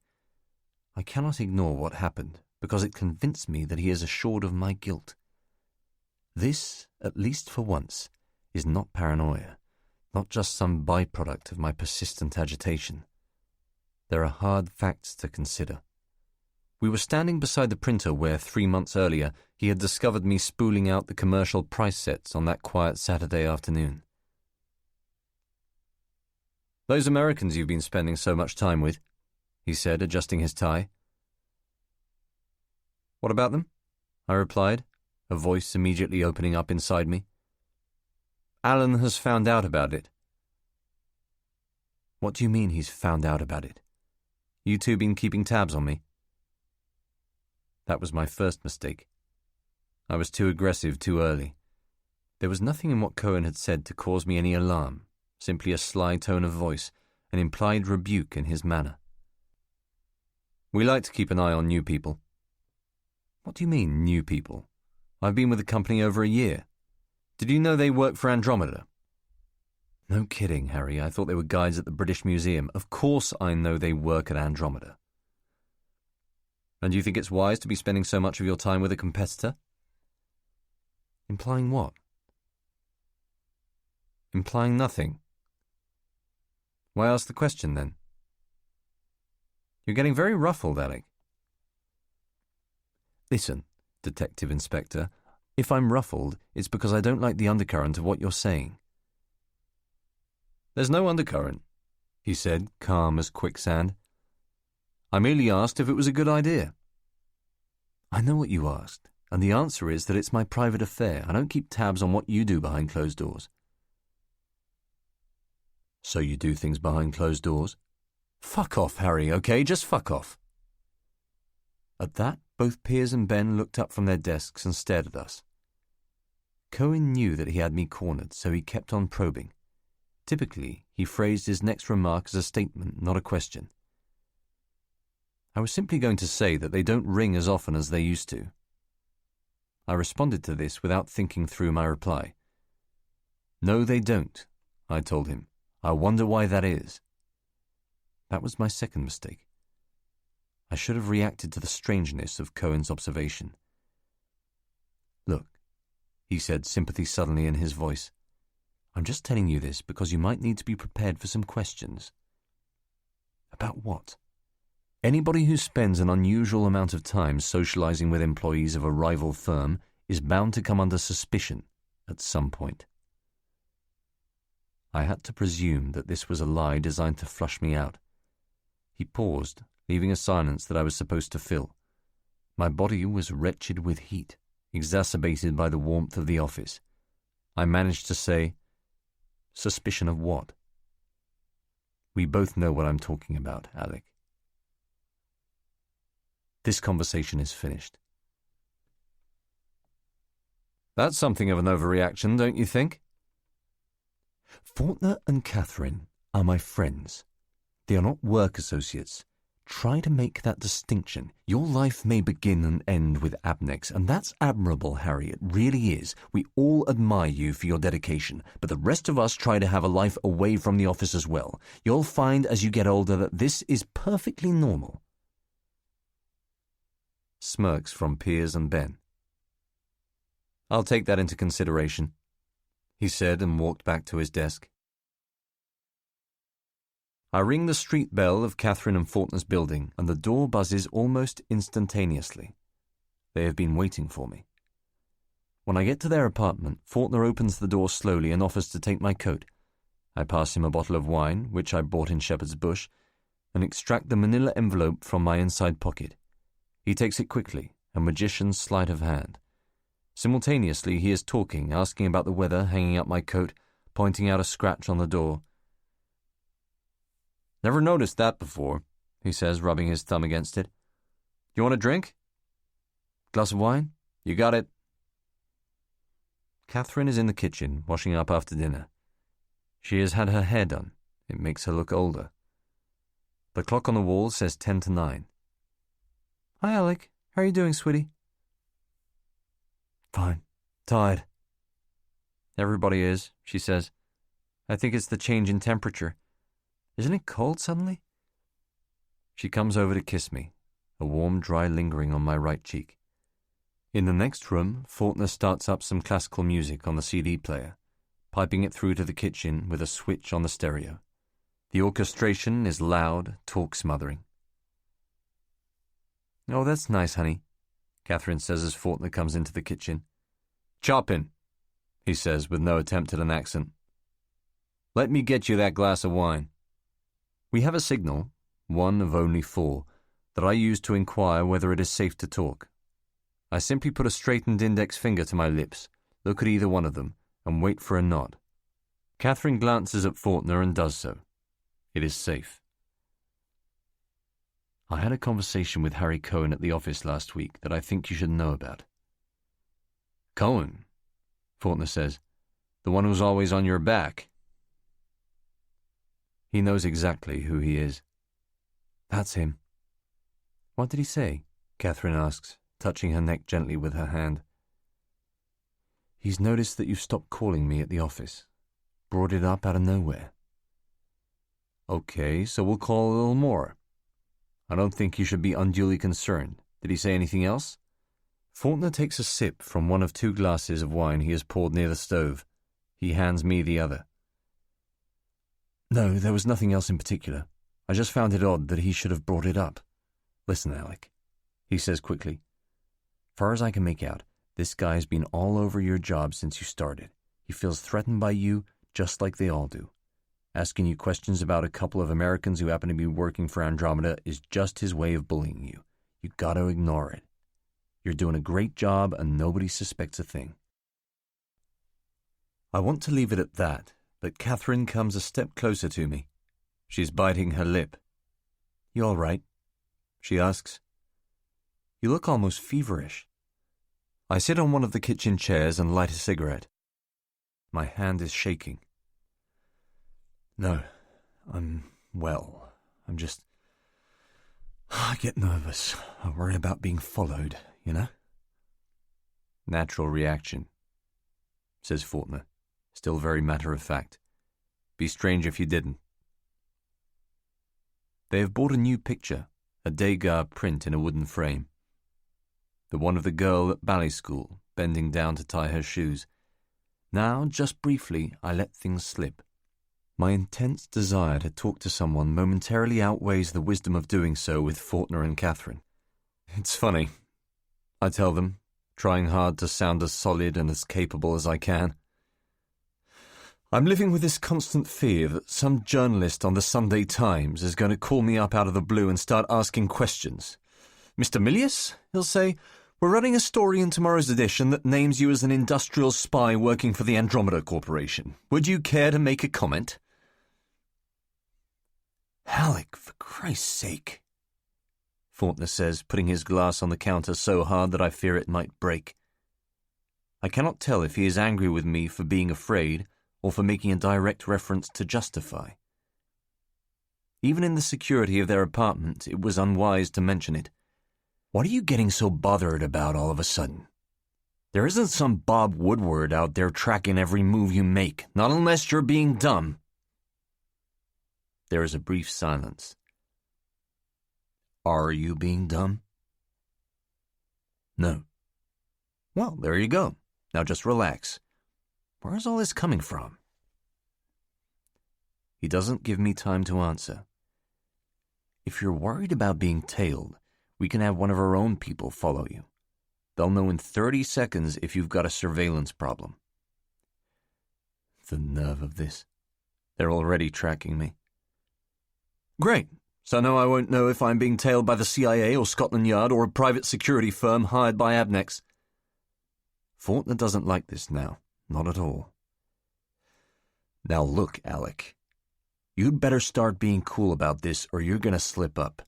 I cannot ignore what happened, because it convinced me that he is assured of my guilt. This, at least for once, is not paranoia, not just some byproduct of my persistent agitation. There are hard facts to consider. We were standing beside the printer where 3 months earlier he had discovered me spooling out the commercial price sets on that quiet Saturday afternoon. "Those Americans you've been spending so much time with," he said, adjusting his tie. "What about them?" I replied, a voice immediately opening up inside me. "Alan has found out about it." "What do you mean he's found out about it? You two been keeping tabs on me?" That was my first mistake. I was too aggressive too early. There was nothing in what Cohen had said to cause me any alarm, simply a sly tone of voice, an implied rebuke in his manner. We like to keep an eye on new people. What do you mean, new people? I've been with the company over a year. Did you know they work for Andromeda? No kidding, Harry. I thought they were guides at the British Museum. Of course I know they work at Andromeda. And you think it's wise to be spending so much of your time with a competitor? Implying what? Implying nothing. Why ask the question, then? You're getting very ruffled, Alec. Listen, Detective Inspector, if I'm ruffled, it's because I don't like the undercurrent of what you're saying. There's no undercurrent, he said, calm as quicksand. I merely asked if it was a good idea. I know what you asked, and the answer is that it's my private affair. I don't keep tabs on what you do behind closed doors. So you do things behind closed doors? Fuck off, Harry, okay? Just fuck off. At that, both Piers and Ben looked up from their desks and stared at us. Cohen knew that he had me cornered, so he kept on probing. Typically, he phrased his next remark as a statement, not a question. I was simply going to say that they don't ring as often as they used to. I responded to this without thinking through my reply. No, they don't, I told him. I wonder why that is. That was my second mistake. I should have reacted to the strangeness of Cohen's observation. Look, he said, sympathy suddenly in his voice. I'm just telling you this because you might need to be prepared for some questions. About what? Anybody who spends an unusual amount of time socializing with employees of a rival firm is bound to come under suspicion at some point. I had to presume that this was a lie designed to flush me out. He paused, leaving a silence that I was supposed to fill. My body was wretched with heat, exacerbated by the warmth of the office. I managed to say, suspicion of what? We both know what I'm talking about, Alec. This conversation is finished. That's something of an overreaction, don't you think? Faulkner and Catherine are my friends. They are not work associates. Try to make that distinction. Your life may begin and end with Abnex, and that's admirable, Harry. It really is. We all admire you for your dedication, but the rest of us try to have a life away from the office as well. You'll find as you get older that this is perfectly normal. Smirks from Piers and Ben. I'll take that into consideration, he said and walked back to his desk. I ring the street bell of Catherine and Faulkner's building, and the door buzzes almost instantaneously. They have been waiting for me. When I get to their apartment, Faulkner opens the door slowly and offers to take my coat. I pass him a bottle of wine, which I bought in Shepherd's Bush, and extract the manila envelope from my inside pocket. He takes it quickly, a magician's sleight of hand. Simultaneously, he is talking, asking about the weather, hanging up my coat, pointing out a scratch on the door. Never noticed that before, he says, rubbing his thumb against it. You want a drink? Glass of wine? You got it. Catherine is in the kitchen, washing up after dinner. She has had her hair done. It makes her look older. The clock on the wall says 10 to 9. Hi, Alec. How are you doing, sweetie? Fine. Tired. Everybody is, she says. I think it's the change in temperature. Isn't it cold suddenly? She comes over to kiss me, a warm, dry lingering on my right cheek. In the next room, Faulkner starts up some classical music on the CD player, piping it through to the kitchen with a switch on the stereo. The orchestration is loud, talk-smothering. Oh, that's nice, honey, Catherine says as Faulkner comes into the kitchen. Choppin', he says with no attempt at an accent. Let me get you that glass of wine. We have a signal, one of only 4, that I use to inquire whether it is safe to talk. I simply put a straightened index finger to my lips, look at either one of them, and wait for a nod. Catherine glances at Faulkner and does so. It is safe. I had a conversation with Harry Cohen at the office last week that I think you should know about. Cohen, Faulkner says. The one who's always on your back. He knows exactly who he is. That's him. What did he say? Catherine asks, touching her neck gently with her hand. He's noticed that you've stopped calling me at the office. Brought it up out of nowhere. Okay, so we'll call a little more. I don't think you should be unduly concerned. Did he say anything else? Faulkner takes a sip from one of 2 glasses of wine he has poured near the stove. He hands me the other. No, there was nothing else in particular. I just found it odd that he should have brought it up. Listen, Alec, he says quickly. Far as I can make out, this guy's been all over your job since you started. He feels threatened by you, just like they all do. Asking you questions about a couple of Americans who happen to be working for Andromeda is just his way of bullying you. You gotta ignore it. You're doing a great job and nobody suspects a thing. I want to leave it at that, but Catherine comes a step closer to me. She's biting her lip. You all right? She asks. You look almost feverish. I sit on one of the kitchen chairs and light a cigarette. My hand is shaking. No, I'm well. I get nervous. I worry about being followed, you know? Natural reaction, says Faulkner, still very matter-of-fact. Be strange if you didn't. They have bought a new picture, a Degas print in a wooden frame. The one of the girl at ballet school, bending down to tie her shoes. Now, just briefly, I let things slip. My intense desire to talk to someone momentarily outweighs the wisdom of doing so with Faulkner and Catherine. It's funny, I tell them, trying hard to sound as solid and as capable as I can. I'm living with this constant fear that some journalist on the Sunday Times is going to call me up out of the blue and start asking questions. Mr. Milius, he'll say, we're running a story in tomorrow's edition that names you as an industrial spy working for the Andromeda Corporation. Would you care to make a comment? Alec, for Christ's sake, Faulkner says, putting his glass on the counter so hard that I fear it might break. I cannot tell if he is angry with me for being afraid or for making a direct reference to justify. Even in the security of their apartment, it was unwise to mention it. What are you getting so bothered about all of a sudden? There isn't some Bob Woodward out there tracking every move you make, not unless you're being dumb. There is a brief silence. Are you being dumb? No. Well, there you go. Now just relax. Where's all this coming from? He doesn't give me time to answer. If you're worried about being tailed, we can have one of our own people follow you. They'll know in 30 seconds if you've got a surveillance problem. The nerve of this. They're already tracking me. Great. So now I won't know if I'm being tailed by the CIA or Scotland Yard or a private security firm hired by Abnex. Faulkner doesn't like this now. Not at all. Now look, Alec. You'd better start being cool about this or you're going to slip up.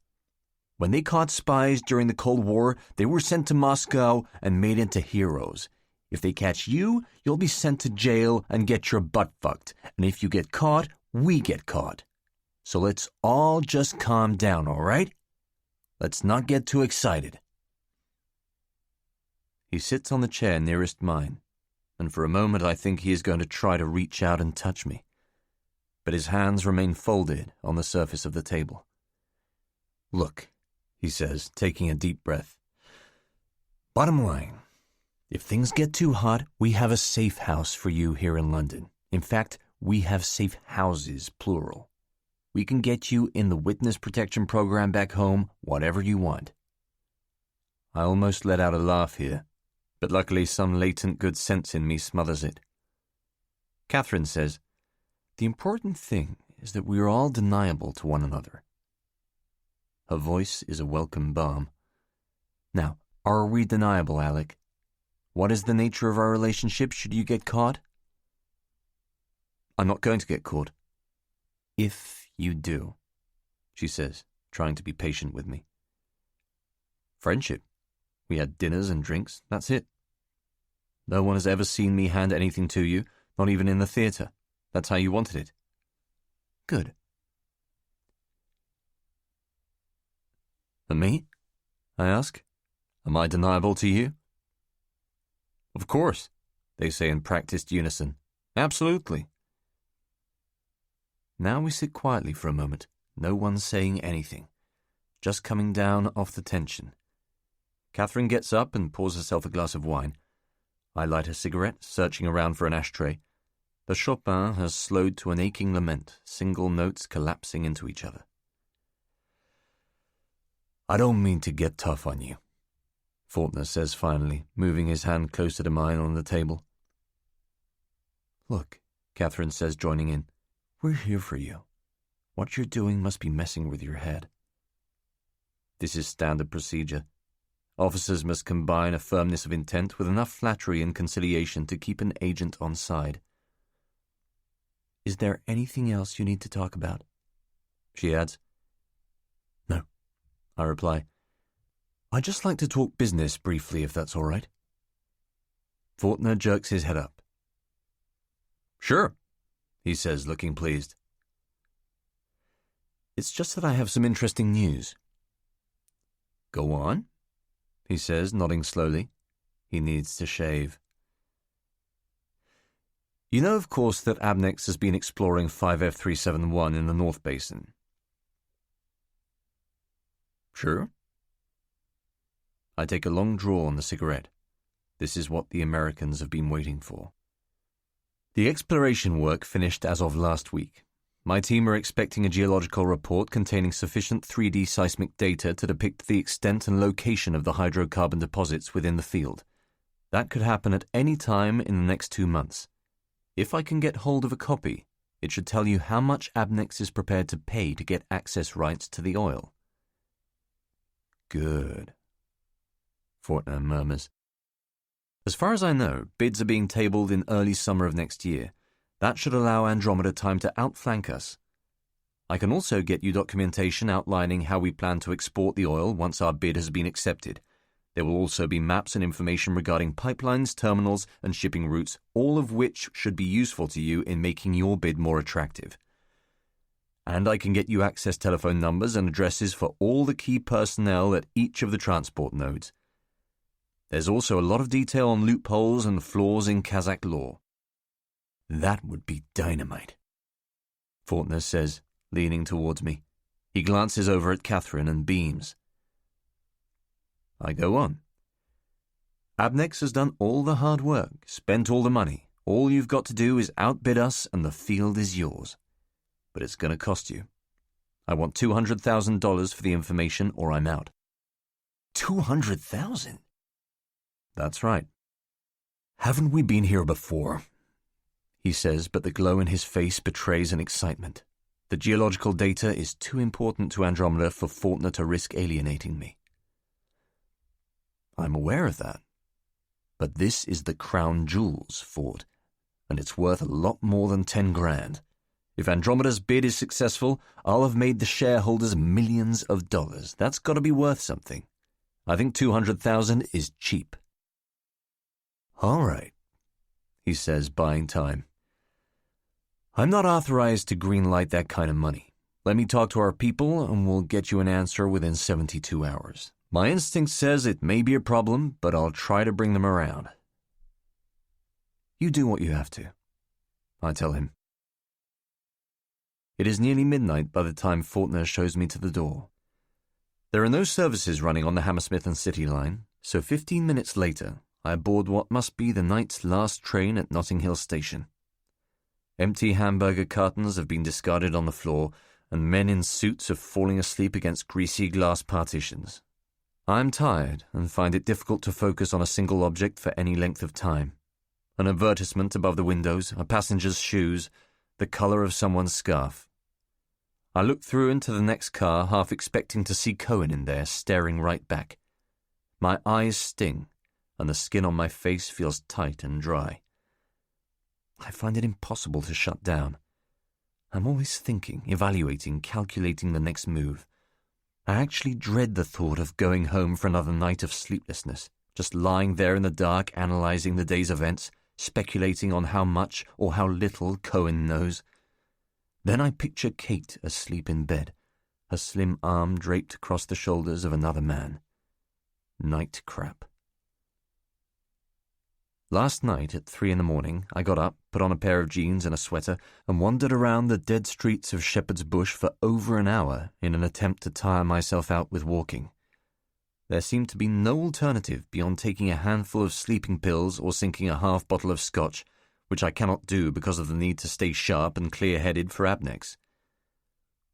When they caught spies during the Cold War, they were sent to Moscow and made into heroes. If they catch you, you'll be sent to jail and get your butt fucked. And if you get caught, we get caught. So let's all just calm down, all right? Let's not get too excited. He sits on the chair nearest mine, and for a moment I think he is going to try to reach out and touch me. But his hands remain folded on the surface of the table. Look, he says, taking a deep breath. Bottom line, if things get too hot, we have a safe house for you here in London. In fact, we have safe houses, plural. We can get you in the witness protection program back home, whatever you want. I almost let out a laugh here, but luckily some latent good sense in me smothers it. Catherine says, the important thing is that we are all deniable to one another. Her voice is a welcome balm. Now, are we deniable, Alec? What is the nature of our relationship should you get caught? I'm not going to get caught. If you do, she says, trying to be patient with me. Friendship. We had dinners and drinks, that's it. No one has ever seen me hand anything to you, not even in the theatre. That's how you wanted it. Good. And me? I ask. Am I deniable to you? Of course, they say in practiced unison. Absolutely. Now we sit quietly for a moment, no one saying anything, just coming down off the tension. Catherine gets up and pours herself a glass of wine. I light a cigarette, searching around for an ashtray. The Chopin has slowed to an aching lament, single notes collapsing into each other. I don't mean to get tough on you, Faulkner says finally, moving his hand closer to mine on the table. Look, Catherine says, joining in, we're here for you. What you're doing must be messing with your head. This is standard procedure. Officers must combine a firmness of intent with enough flattery and conciliation to keep an agent on side. Is there anything else you need to talk about? She adds. No, I reply. I'd just like to talk business briefly, if that's all right. Faulkner jerks his head up. Sure, he says, looking pleased. It's just that I have some interesting news. Go on, he says, nodding slowly. He needs to shave. You know, of course, that Abnex has been exploring 5F371 in the North Basin. Sure. I take a long draw on the cigarette. This is what the Americans have been waiting for. The exploration work finished as of last week. My team are expecting a geological report containing sufficient 3D seismic data to depict the extent and location of the hydrocarbon deposits within the field. That could happen at any time in the next 2 months. If I can get hold of a copy, it should tell you how much Abnex is prepared to pay to get access rights to the oil. Good, Faulkner murmurs. As far as I know, bids are being tabled in early summer of next year. That should allow Andromeda time to outflank us. I can also get you documentation outlining how we plan to export the oil once our bid has been accepted. There will also be maps and information regarding pipelines, terminals, and shipping routes, all of which should be useful to you in making your bid more attractive. And I can get you access telephone numbers and addresses for all the key personnel at each of the transport nodes. There's also a lot of detail on loopholes and flaws in Kazakh law. That would be dynamite, Faulkner says, leaning towards me. He glances over at Catherine and beams. I go on. Abnex has done all the hard work, spent all the money. All you've got to do is outbid us and the field is yours. But it's going to cost you. I want $200,000 for the information or I'm out. $200,000? That's right. Haven't we been here before? He says, but the glow in his face betrays an excitement. The geological data is too important to Andromeda for Faulkner to risk alienating me. I'm aware of that. But this is the crown jewels, Ford, and it's worth a lot more than 10 grand. If Andromeda's bid is successful, I'll have made the shareholders millions of dollars. That's got to be worth something. I think $200,000 is cheap. All right, he says, buying time. I'm not authorized to greenlight that kind of money. Let me talk to our people and we'll get you an answer within 72 hours. My instinct says it may be a problem, but I'll try to bring them around. You do what you have to, I tell him. It is nearly midnight by the time Faulkner shows me to the door. There are no services running on the Hammersmith and City line, so 15 minutes later, I board what must be the night's last train at Notting Hill Station. Empty hamburger cartons have been discarded on the floor, and men in suits are falling asleep against greasy glass partitions. I'm tired and find it difficult to focus on a single object for any length of time. An advertisement above the windows, a passenger's shoes, the colour of someone's scarf. I look through into the next car, half expecting to see Cohen in there, staring right back. My eyes sting, and the skin on my face feels tight and dry. I find it impossible to shut down. I'm always thinking, evaluating, calculating the next move. I actually dread the thought of going home for another night of sleeplessness, just lying there in the dark analysing the day's events, speculating on how much or how little Cohen knows. Then I picture Kate asleep in bed, her slim arm draped across the shoulders of another man. Night crap. Last night at 3 a.m, I got up, put on a pair of jeans and a sweater, and wandered around the dead streets of Shepherd's Bush for over an hour in an attempt to tire myself out with walking. There seemed to be no alternative beyond taking a handful of sleeping pills or sinking a half bottle of scotch, which I cannot do because of the need to stay sharp and clear-headed for Abnex.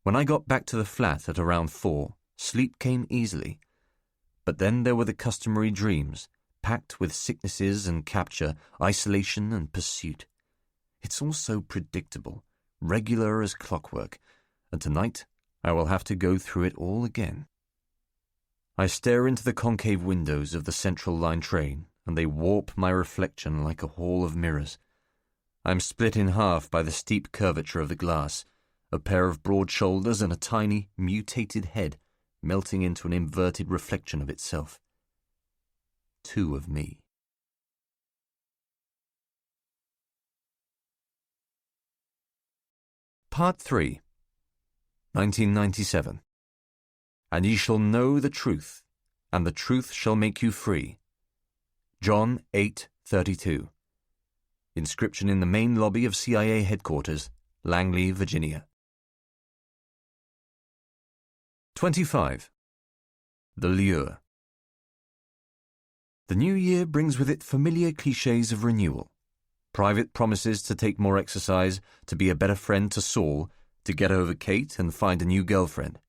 When I got back to the flat at around 4, sleep came easily. But then there were the customary dreams, packed with sicknesses and capture, isolation and pursuit. It's all so predictable, regular as clockwork, and tonight I will have to go through it all again. I stare into the concave windows of the Central Line train, and they warp my reflection like a hall of mirrors. I'm split in half by the steep curvature of the glass, a pair of broad shoulders and a tiny, mutated head melting into an inverted reflection of itself. 2 of me. Part 3. 1997. And ye shall know the truth, and the truth shall make you free. John 8:32. Inscription in the main lobby of CIA headquarters, Langley, Virginia. 25. The Lure. The new year brings with it familiar clichés of renewal. Private promises to take more exercise, to be a better friend to Saul, to get over Kate and find a new girlfriend.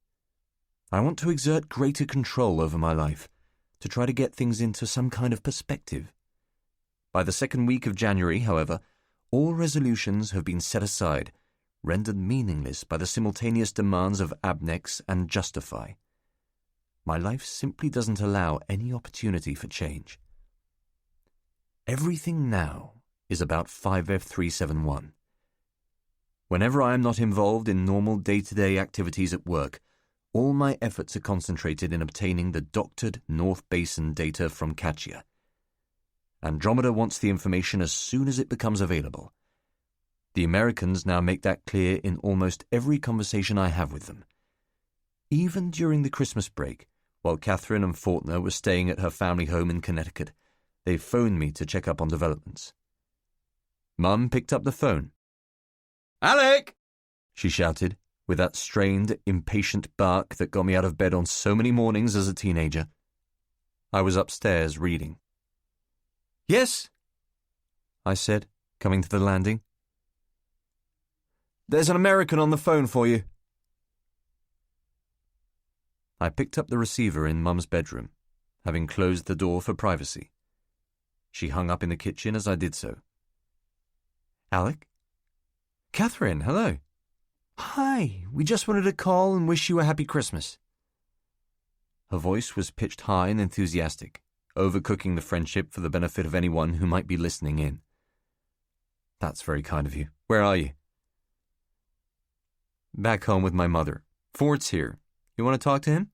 I want to exert greater control over my life, to try to get things into some kind of perspective. By the second week of January, however, all resolutions have been set aside, rendered meaningless by the simultaneous demands of Abnex and Justify. My life simply doesn't allow any opportunity for change. Everything now is about 5F371. Whenever I am not involved in normal day-to-day activities at work, all my efforts are concentrated in obtaining the doctored North Basin data from Katia. Andromeda wants the information as soon as it becomes available. The Americans now make that clear in almost every conversation I have with them. Even during the Christmas break, while Catherine and Faulkner were staying at her family home in Connecticut, they phoned me to check up on developments. Mum picked up the phone. "Alec!" she shouted, with that strained, impatient bark that got me out of bed on so many mornings as a teenager. I was upstairs reading. "Yes?" I said, coming to the landing. "There's an American on the phone for you." I picked up the receiver in Mum's bedroom, having closed the door for privacy. She hung up in the kitchen as I did so. "Alec?" "Catherine, hello." "Hi, we just wanted to call and wish you a happy Christmas." Her voice was pitched high and enthusiastic, overcooking the friendship for the benefit of anyone who might be listening in. "That's very kind of you. Where are you?" "Back home with my mother. Ford's here. You want to talk to him?"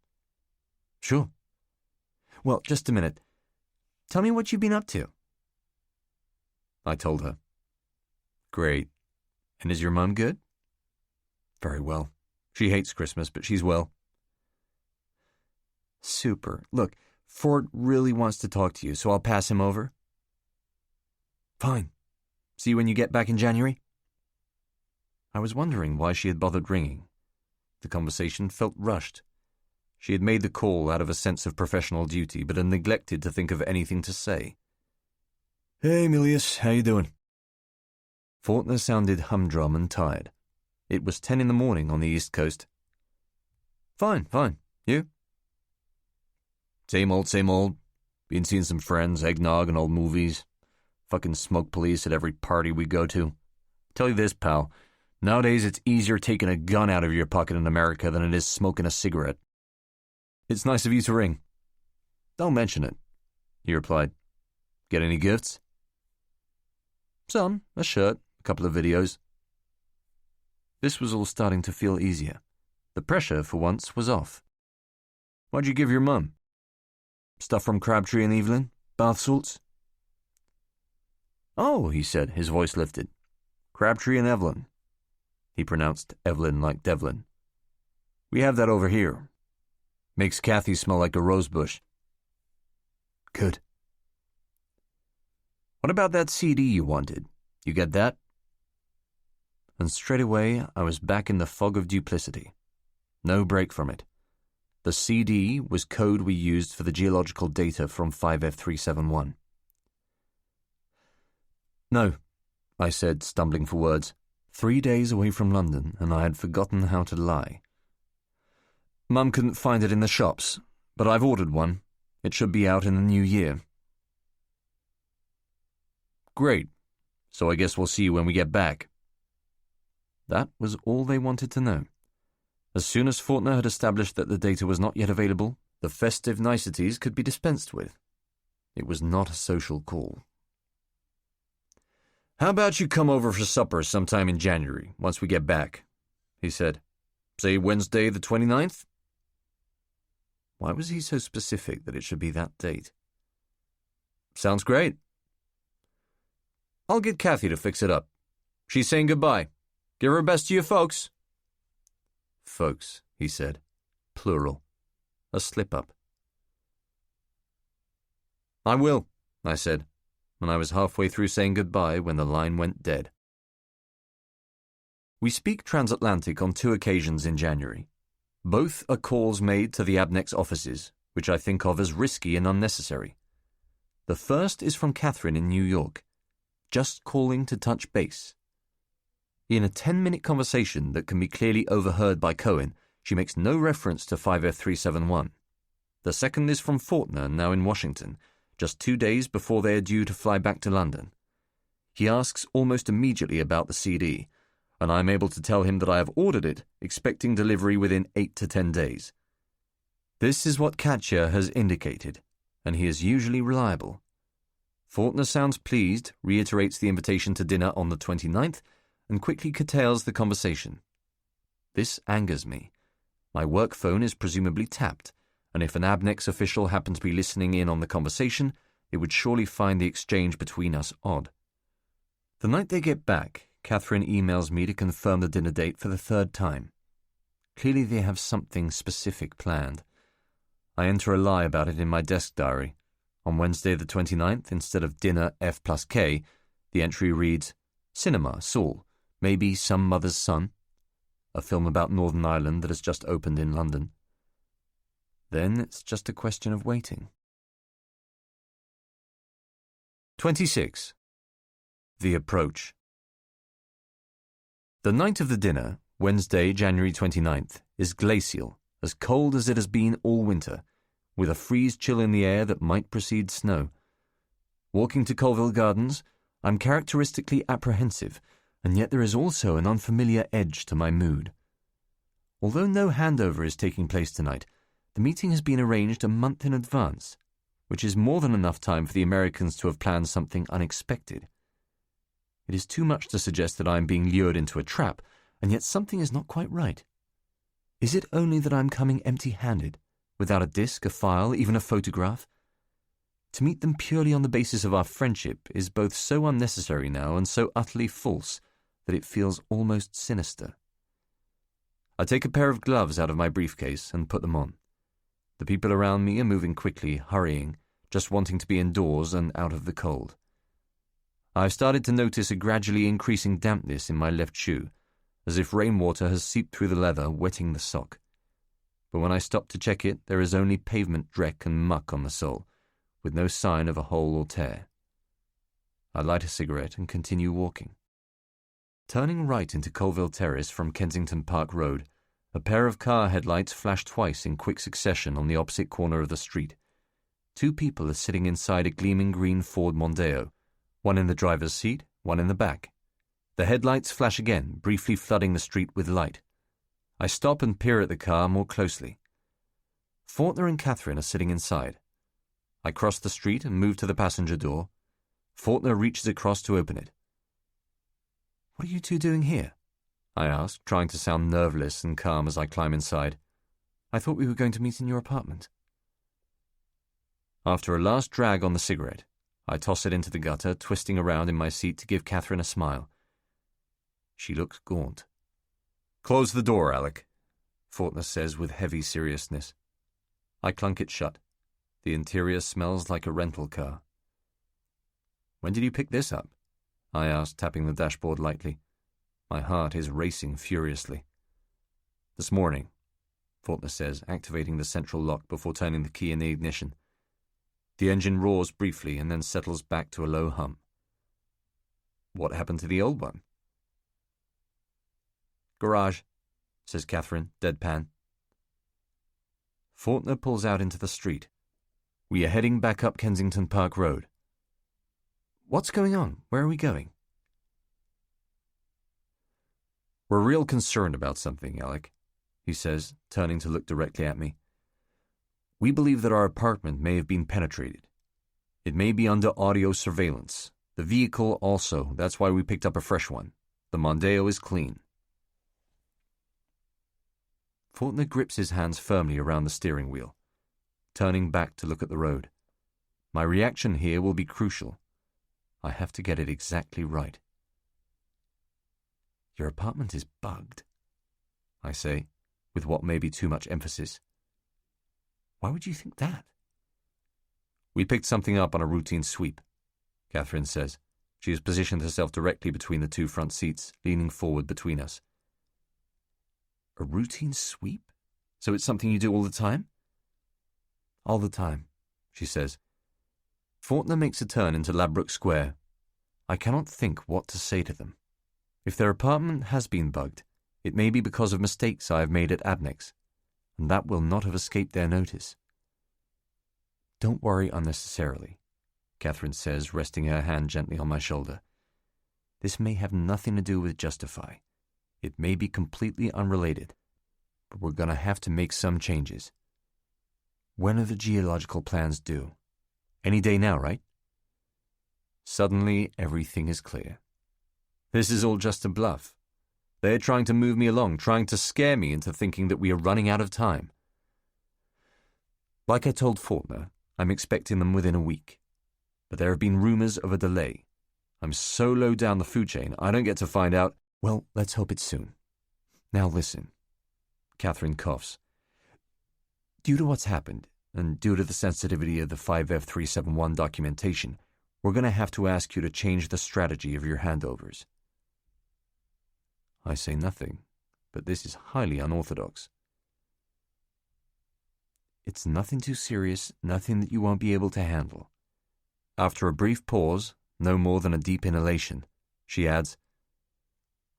"Sure." "Well, just a minute. Tell me what you've been up to." I told her. "Great. And is your mum good?" "Very well. She hates Christmas, but she's well." "Super. Look, Ford really wants to talk to you, so I'll pass him over." "Fine. See you when you get back in January." I was wondering why she had bothered ringing. The conversation felt rushed. She had made the call out of a sense of professional duty, but had neglected to think of anything to say. "Hey, Milius, how you doing?" Faulkner sounded humdrum and tired. It was 10 in the morning on the East Coast. Fine. You?" Same old. Been seeing some friends, eggnog and old movies. Fucking smoke police at every party we go to. Tell you this, pal. Nowadays it's easier taking a gun out of your pocket in America than it is smoking a cigarette." "It's nice of you to ring." "Don't mention it," he replied. "Get any gifts?" "Some. A shirt, a couple of videos." This was all starting to feel easier. The pressure, for once, was off. What'd you give your mum? Stuff from Crabtree and Evelyn? Bath salts? Oh, he said, his voice lifted. Crabtree and Evelyn. He pronounced Evelyn like Devlin. We have that over here. Makes Kathy smell like a rosebush. Good. What about that CD you wanted? You get that? And straight away I was back in the fog of duplicity. No break from it. The CD was code we used for the geological data from 5F371. No, I said, stumbling for words. 3 days away from London, and I had forgotten how to lie. Mum couldn't find it in the shops, but I've ordered one. It should be out in the new year. Great. So I guess we'll see you when we get back. That was all they wanted to know. As soon as Faulkner had established that the data was not yet available, the festive niceties could be dispensed with. It was not a social call. How about you come over for supper sometime in January, once we get back, he said. Say Wednesday the 29th? Why was he so specific that it should be that date? Sounds great. I'll get Kathy to fix it up. She's saying goodbye. Give her best to your folks. Folks, he said. Plural. A slip-up. I will, I said, and I was halfway through saying goodbye when the line went dead. We speak transatlantic on 2 occasions in January. Both are calls made to the Abnex offices, which I think of as risky and unnecessary. The first is from Catherine in New York, just calling to touch base. In a 10-minute conversation that can be clearly overheard by Cohen, she makes no reference to 5F371. The second is from Faulkner, now in Washington, just 2 days before they are due to fly back to London. He asks almost immediately about the CD, and I am able to tell him that I have ordered it, expecting delivery within 8 to 10 days. This is what Katja has indicated, and he is usually reliable. Faulkner sounds pleased, reiterates the invitation to dinner on the 29th, and quickly curtails the conversation. This angers me. My work phone is presumably tapped, and if an Abnex official happened to be listening in on the conversation, it would surely find the exchange between us odd. The night they get back, Catherine emails me to confirm the dinner date for the 3rd time. Clearly they have something specific planned. I enter a lie about it in my desk diary. On Wednesday the 29th, instead of dinner F+K, the entry reads, Cinema, Saul, maybe Some Mother's Son, a film about Northern Ireland that has just opened in London. Then it's just a question of waiting. 26. The Approach. The night of the dinner, Wednesday, January 29th, is glacial, as cold as it has been all winter, with a freeze chill in the air that might precede snow. Walking to Colville Gardens, I'm characteristically apprehensive, and yet there is also an unfamiliar edge to my mood. Although no handover is taking place tonight, the meeting has been arranged a month in advance, which is more than enough time for the Americans to have planned something unexpected. It is too much to suggest that I am being lured into a trap, and yet something is not quite right. Is it only that I am coming empty-handed, without a disc, a file, even a photograph? To meet them purely on the basis of our friendship is both so unnecessary now and so utterly false that it feels almost sinister. I take a pair of gloves out of my briefcase and put them on. The people around me are moving quickly, hurrying, just wanting to be indoors and out of the cold. I've started to notice a gradually increasing dampness in my left shoe, as if rainwater has seeped through the leather, wetting the sock. But when I stop to check it, there is only pavement dreck and muck on the sole, with no sign of a hole or tear. I light a cigarette and continue walking. Turning right into Colville Terrace from Kensington Park Road, a pair of car headlights flash twice in quick succession on the opposite corner of the street. 2 people are sitting inside a gleaming green Ford Mondeo, one in the driver's seat, one in the back. The headlights flash again, briefly flooding the street with light. I stop and peer at the car more closely. Faulkner and Catherine are sitting inside. I cross the street and move to the passenger door. Faulkner reaches across to open it. What are you two doing here? I ask, trying to sound nerveless and calm as I climb inside. I thought we were going to meet in your apartment. After a last drag on the cigarette, I toss it into the gutter, twisting around in my seat to give Catherine a smile. She looks gaunt. "Close the door, Alec," Faulkner says with heavy seriousness. I clunk it shut. The interior smells like a rental car. "When did you pick this up?" I ask, tapping the dashboard lightly. My heart is racing furiously. "This morning," Faulkner says, activating the central lock before turning the key in the ignition. The engine roars briefly and then settles back to a low hum. "What happened to the old one?" "Garage," says Catherine, deadpan. Faulkner pulls out into the street. We are heading back up Kensington Park Road. "What's going on? Where are we going?" "We're real concerned about something, Alec," he says, turning to look directly at me. "We believe that our apartment may have been penetrated. It may be under audio surveillance. The vehicle also, that's why we picked up a fresh one. The Mondeo is clean." Faulkner grips his hands firmly around the steering wheel, turning back to look at the road. My reaction here will be crucial. I have to get it exactly right. "Your apartment is bugged," I say, with what may be too much emphasis. "Why would you think that?" "We picked something up on a routine sweep," Catherine says. She has positioned herself directly between the two front seats, leaning forward between us. "A routine sweep? So it's something you do all the time?" "All the time," she says. Faulkner makes a turn into Ladbroke Square. I cannot think what to say to them. If their apartment has been bugged, it may be because of mistakes I have made at Abnex, and that will not have escaped their notice. "Don't worry unnecessarily," Catherine says, resting her hand gently on my shoulder. "This may have nothing to do with Justify. It may be completely unrelated, but we're going to have to make some changes. When are the geological plans due? Any day now, right?" Suddenly, everything is clear. This is all just a bluff. They are trying to move me along, trying to scare me into thinking that we are running out of time. Like I told Faulkner, I'm expecting them within a week. But there have been rumors of a delay. I'm so low down the food chain, I don't get to find out. Well, let's hope it's soon. Now listen. Catherine coughs. Due to what's happened, and due to the sensitivity of the 5F371 documentation, we're going to have to ask you to change the strategy of your handovers. I say nothing, but this is highly unorthodox. It's nothing too serious, nothing that you won't be able to handle. After a brief pause, no more than a deep inhalation, she adds,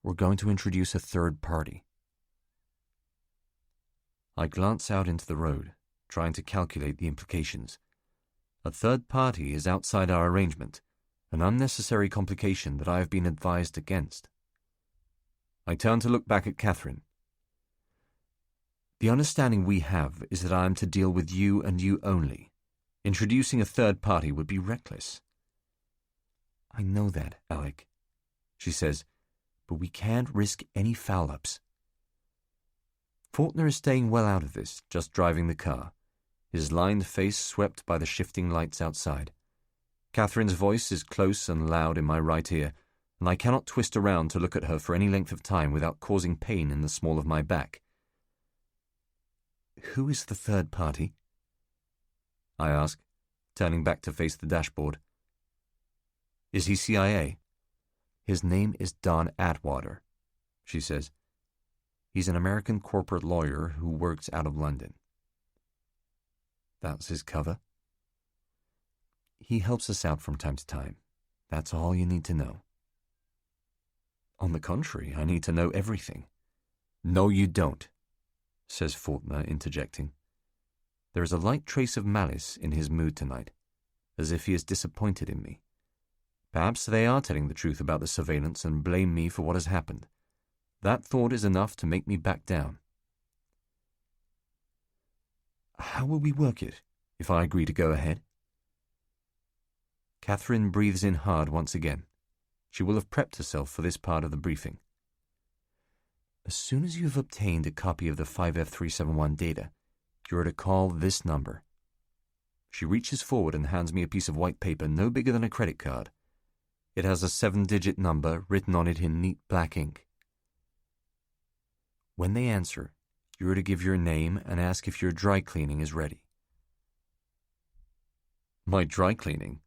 "We're going to introduce a third party." I glance out into the road, trying to calculate the implications. A third party is outside our arrangement, an unnecessary complication that I have been advised against. I turn to look back at Catherine. The understanding we have is that I am to deal with you and you only. Introducing a third party would be reckless. I know that, Alec, she says, but we can't risk any foul-ups. Faulkner is staying well out of this, just driving the car, his lined face swept by the shifting lights outside. Catherine's voice is close and loud in my right ear, and I cannot twist around to look at her for any length of time without causing pain in the small of my back. Who is the third party? I ask, turning back to face the dashboard. Is he CIA? His name is Don Atwater, she says. He's an American corporate lawyer who works out of London. That's his cover? He helps us out from time to time. That's all you need to know. On the contrary, I need to know everything. No, you don't, says Faulkner, interjecting. There is a light trace of malice in his mood tonight, as if he is disappointed in me. Perhaps they are telling the truth about the surveillance and blame me for what has happened. That thought is enough to make me back down. How will we work it, if I agree to go ahead? Catherine breathes in hard once again. She will have prepped herself for this part of the briefing. As soon as you have obtained a copy of the 5F371 data, You're to call this number. She reaches forward and hands me a piece of white paper no bigger than a credit card. It has a 7-digit number written on it in neat black ink. When they answer, you're to give your name and ask if your dry cleaning is ready. My dry cleaning?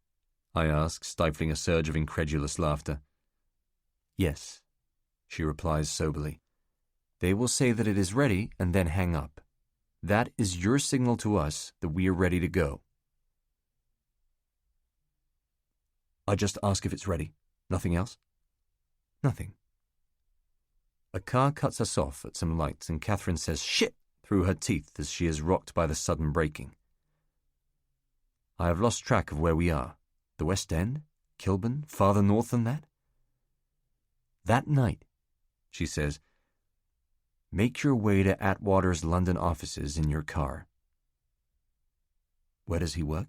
I ask, stifling a surge of incredulous laughter. Yes, she replies soberly. They will say that it is ready and then hang up. That is your signal to us that we are ready to go. I just ask if it's ready. Nothing else? Nothing. A car cuts us off at some lights and Catherine says "shit" through her teeth as she is rocked by the sudden braking. I have lost track of where we are. The West End? Kilburn? Farther north than that? That night, she says, make your way to Atwater's London offices in your car. Where does he work?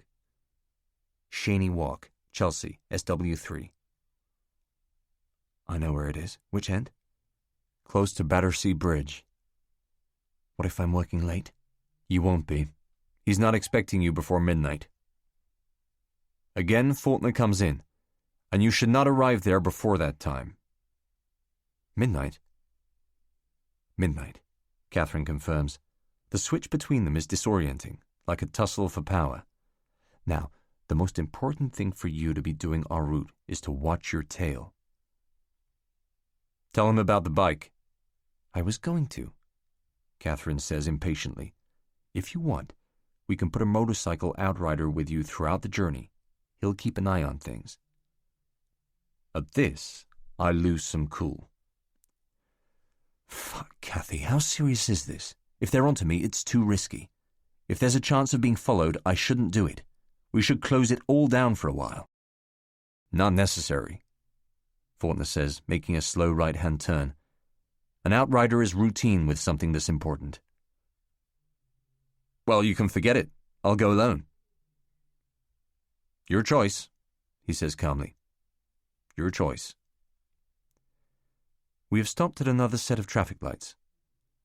Shaney Walk, Chelsea, SW3. I know where it is. Which end? Close to Battersea Bridge. What if I'm working late? You won't be. He's not expecting you before midnight. Again, Faulkner comes in, and you should not arrive there before that time. Midnight? Midnight, Catherine confirms. The switch between them is disorienting, like a tussle for power. Now, the most important thing for you to be doing en route is to watch your tail. Tell him about the bike. I was going to, Catherine says impatiently. If you want, we can put a motorcycle outrider with you throughout the journey. He'll keep an eye on things. At this, I lose some cool. Fuck, Cathy, how serious is this? If they're onto me, it's too risky. If there's a chance of being followed, I shouldn't do it. We should close it all down for a while. Not necessary, Faulkner says, making a slow right-hand turn. An outrider is routine with something this important. Well, you can forget it. I'll go alone. Your choice, he says calmly. Your choice. We have stopped at another set of traffic lights.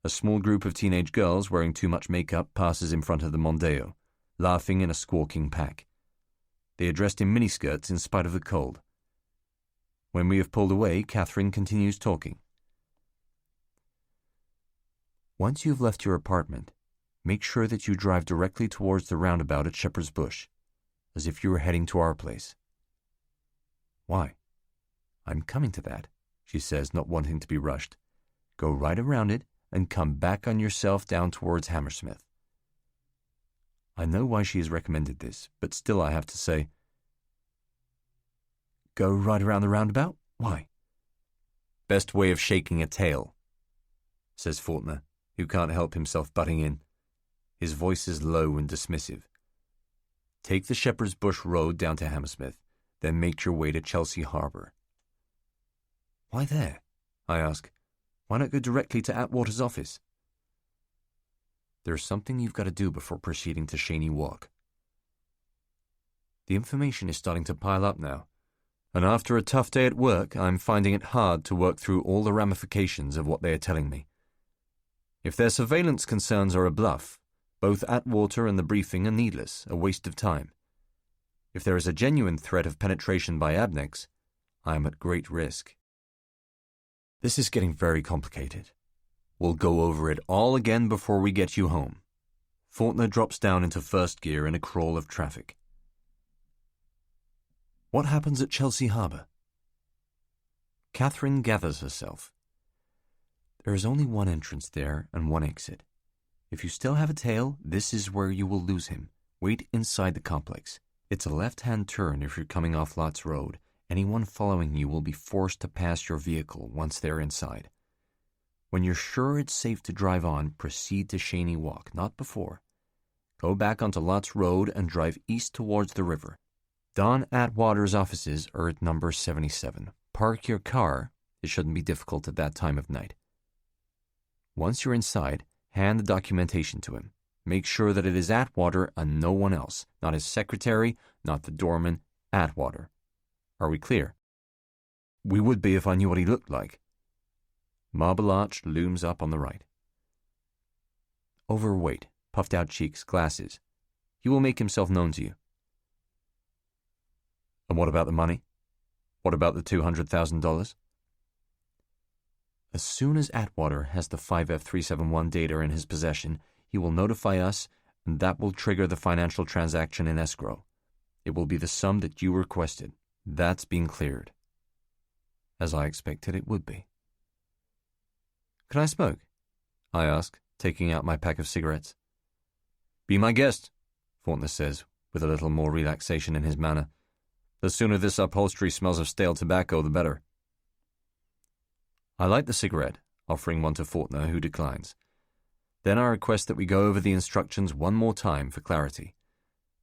A small group of teenage girls wearing too much makeup passes in front of the Mondeo, laughing in a squawking pack. They are dressed in miniskirts in spite of the cold. When we have pulled away, Catherine continues talking. Once you have left your apartment, make sure that you drive directly towards the roundabout at Shepherd's Bush, as if you were heading to our place. Why? I'm coming to that, she says, not wanting to be rushed. Go right around it and come back on yourself down towards Hammersmith. I know why she has recommended this, but still I have to say, go right around the roundabout? Why? Best way of shaking a tail, says Faulkner, who can't help himself butting in. His voice is low and dismissive. Take the Shepherd's Bush Road down to Hammersmith, then make your way to Chelsea Harbour. Why there? I ask. Why not go directly to Atwater's office? There's something you've got to do before proceeding to Shaney Walk. The information is starting to pile up now, and after a tough day at work, I'm finding it hard to work through all the ramifications of what they are telling me. If their surveillance concerns are a bluff, both Atwater and the briefing are needless, a waste of time. If there is a genuine threat of penetration by Abnex, I am at great risk. This is getting very complicated. We'll go over it all again before we get you home. Faulkner drops down into first gear in a crawl of traffic. What happens at Chelsea Harbour? Catherine gathers herself. There is only one entrance there and one exit. If you still have a tail, this is where you will lose him. Wait inside the complex. It's a left-hand turn if you're coming off Lots Road. Anyone following you will be forced to pass your vehicle once they're inside. When you're sure it's safe to drive on, proceed to Shaney Walk, not before. Go back onto Lots Road and drive east towards the river. Don Atwater's offices are at number 77. Park your car. It shouldn't be difficult at that time of night. Once you're inside, hand the documentation to him. Make sure that it is Atwater and no one else, not his secretary, not the doorman, Atwater. Are we clear? We would be if I knew what he looked like. Marble Arch looms up on the right. Overweight, puffed-out cheeks, glasses. He will make himself known to you. And what about the money? What about the $200,000? As soon as Atwater has the 5F371 data in his possession, he will notify us, and that will trigger the financial transaction in escrow. It will be the sum that you requested. That's been cleared. As I expected it would be. Can I smoke? I ask, taking out my pack of cigarettes. Be my guest, Faulkner says, with a little more relaxation in his manner. The sooner this upholstery smells of stale tobacco, the better. I light the cigarette, offering one to Faulkner, who declines. Then I request that we go over the instructions one more time for clarity.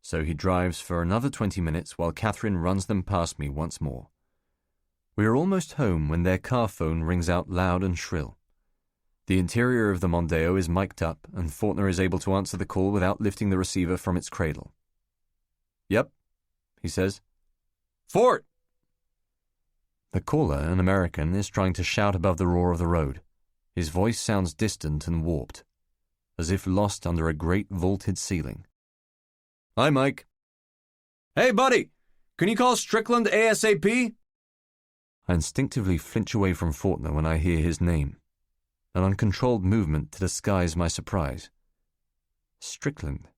So he drives for another 20 minutes while Catherine runs them past me once more. We are almost home when their car phone rings out loud and shrill. The interior of the Mondeo is mic'd up, and Faulkner is able to answer the call without lifting the receiver from its cradle. Yep, he says. Fort! The caller, an American, is trying to shout above the roar of the road. His voice sounds distant and warped, as if lost under a great vaulted ceiling. Hi, Mike. Hey, buddy! Can you call Strickland ASAP? I instinctively flinch away from Faulkner when I hear his name, an uncontrolled movement to disguise my surprise. Strickland,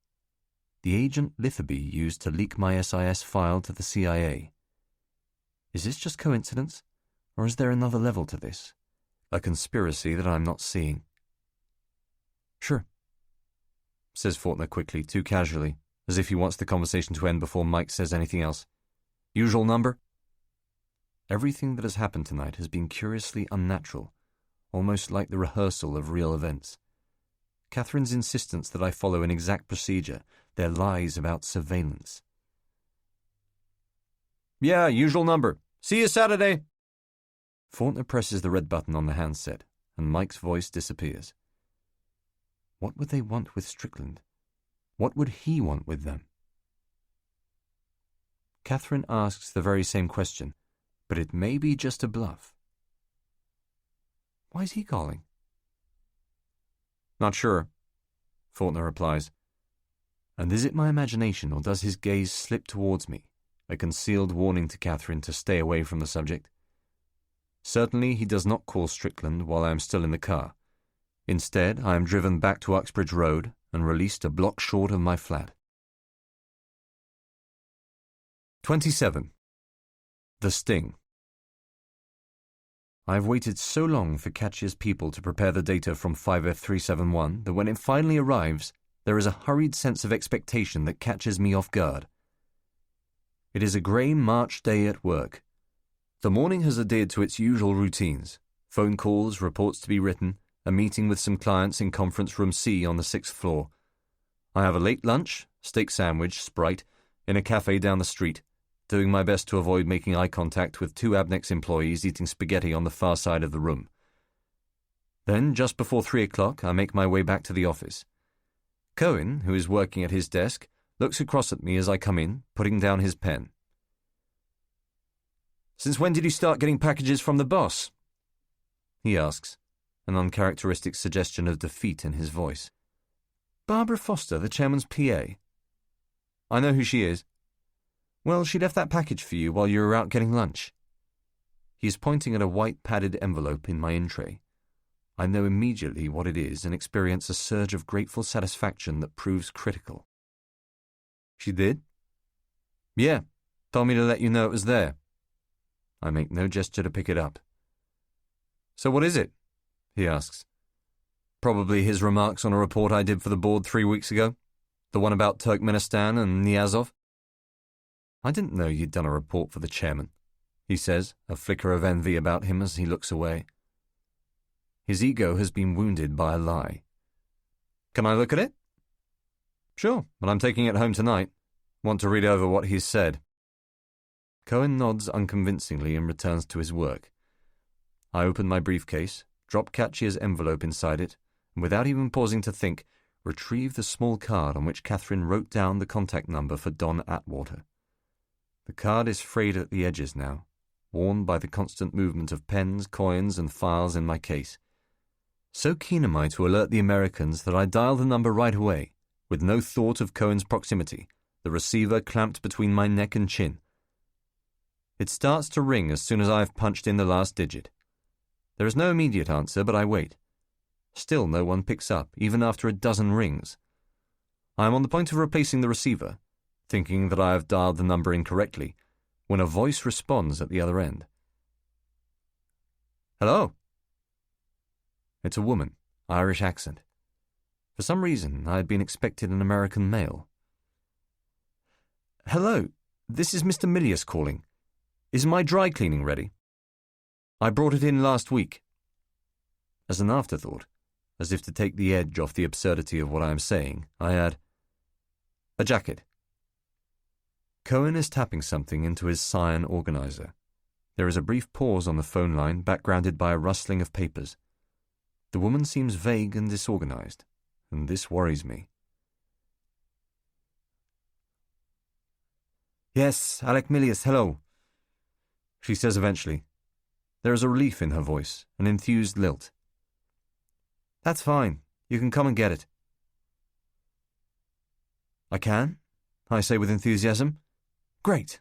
the agent Litherby used to leak my SIS file to the CIA. Is this just coincidence, or is there another level to this? A conspiracy that I'm not seeing? Sure, says Faulkner quickly, too casually, as if he wants the conversation to end before Mike says anything else. Usual number? Everything that has happened tonight has been curiously unnatural, almost like the rehearsal of real events. Catherine's insistence that I follow an exact procedure, their lies about surveillance. Yeah, usual number. See you Saturday. Faulkner presses the red button on the handset, and Mike's voice disappears. What would they want with Strickland? What would he want with them? Catherine asks the very same question, but it may be just a bluff. Why is he calling? Not sure, Faulkner replies. And is it my imagination, or does his gaze slip towards me, a concealed warning to Catherine to stay away from the subject? Certainly he does not call Strickland while I am still in the car. Instead, I am driven back to Uxbridge Road and released a block short of my flat. 27. The Sting. I have waited so long for Catch's people to prepare the data from 5F371 that when it finally arrives, there is a hurried sense of expectation that catches me off guard. It is a grey March day at work. The morning has adhered to its usual routines: phone calls, reports to be written, a meeting with some clients in conference room C on the 6th floor. I have a late lunch, steak sandwich, Sprite, in a cafe down the street, doing my best to avoid making eye contact with two Abnex employees eating spaghetti on the far side of the room. Then, just before 3 o'clock, I make my way back to the office. Cohen, who is working at his desk, looks across at me as I come in, putting down his pen. "Since when did you start getting packages from the boss?" he asks, an uncharacteristic suggestion of defeat in his voice. "Barbara Foster, the chairman's PA." "I know who she is." "Well, she left that package for you while you were out getting lunch." He is pointing at a white padded envelope in my in-tray. I know immediately what it is and experience a surge of grateful satisfaction that proves critical. "She did?" "Yeah, told me to let you know it was there." I make no gesture to pick it up. "So what is it?" he asks. "Probably his remarks on a report I did for the board 3 weeks ago. The one about Turkmenistan and Niazov." "I didn't know you'd done a report for the chairman," he says, a flicker of envy about him as he looks away. His ego has been wounded by a lie. "Can I look at it?" "Sure, but I'm taking it home tonight. Want to read over what he's said." Cohen nods unconvincingly and returns to his work. I open my briefcase, drop Katya's envelope inside it, and without even pausing to think, retrieve the small card on which Catherine wrote down the contact number for Don Atwater. The card is frayed at the edges now, worn by the constant movement of pens, coins, and files in my case. So keen am I to alert the Americans that I dial the number right away, with no thought of Cohen's proximity, the receiver clamped between my neck and chin. It starts to ring as soon as I have punched in the last digit. There is no immediate answer, but I wait. Still no one picks up, even after a dozen rings. I am on the point of replacing the receiver, thinking that I have dialed the number incorrectly, when a voice responds at the other end. Hello? It's a woman, Irish accent. For some reason, I had been expecting an American male. Hello, this is Mr. Milius calling. Is my dry cleaning ready? I brought it in last week. As an afterthought, as if to take the edge off the absurdity of what I am saying, I add, a jacket. Cohen is tapping something into his cyan organizer. There is a brief pause on the phone line, backgrounded by a rustling of papers. The woman seems vague and disorganized, and this worries me. Yes, Alec Milius, hello, she says eventually. There is a relief in her voice, an enthused lilt. That's fine. You can come and get it. I can? I say with enthusiasm. Great.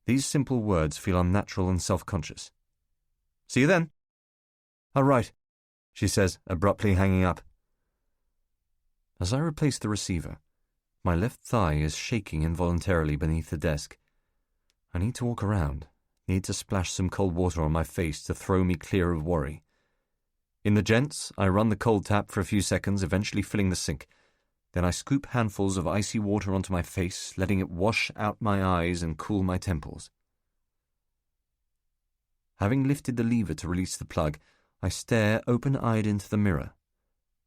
These simple words feel unnatural and self-conscious. See you then. All right, she says, abruptly hanging up. As I replace the receiver, my left thigh is shaking involuntarily beneath the desk. I need to walk around, need to splash some cold water on my face to throw me clear of worry. In the gents, I run the cold tap for a few seconds, eventually filling the sink. Then I scoop handfuls of icy water onto my face, letting it wash out my eyes and cool my temples. Having lifted the lever to release the plug, I stare open-eyed into the mirror.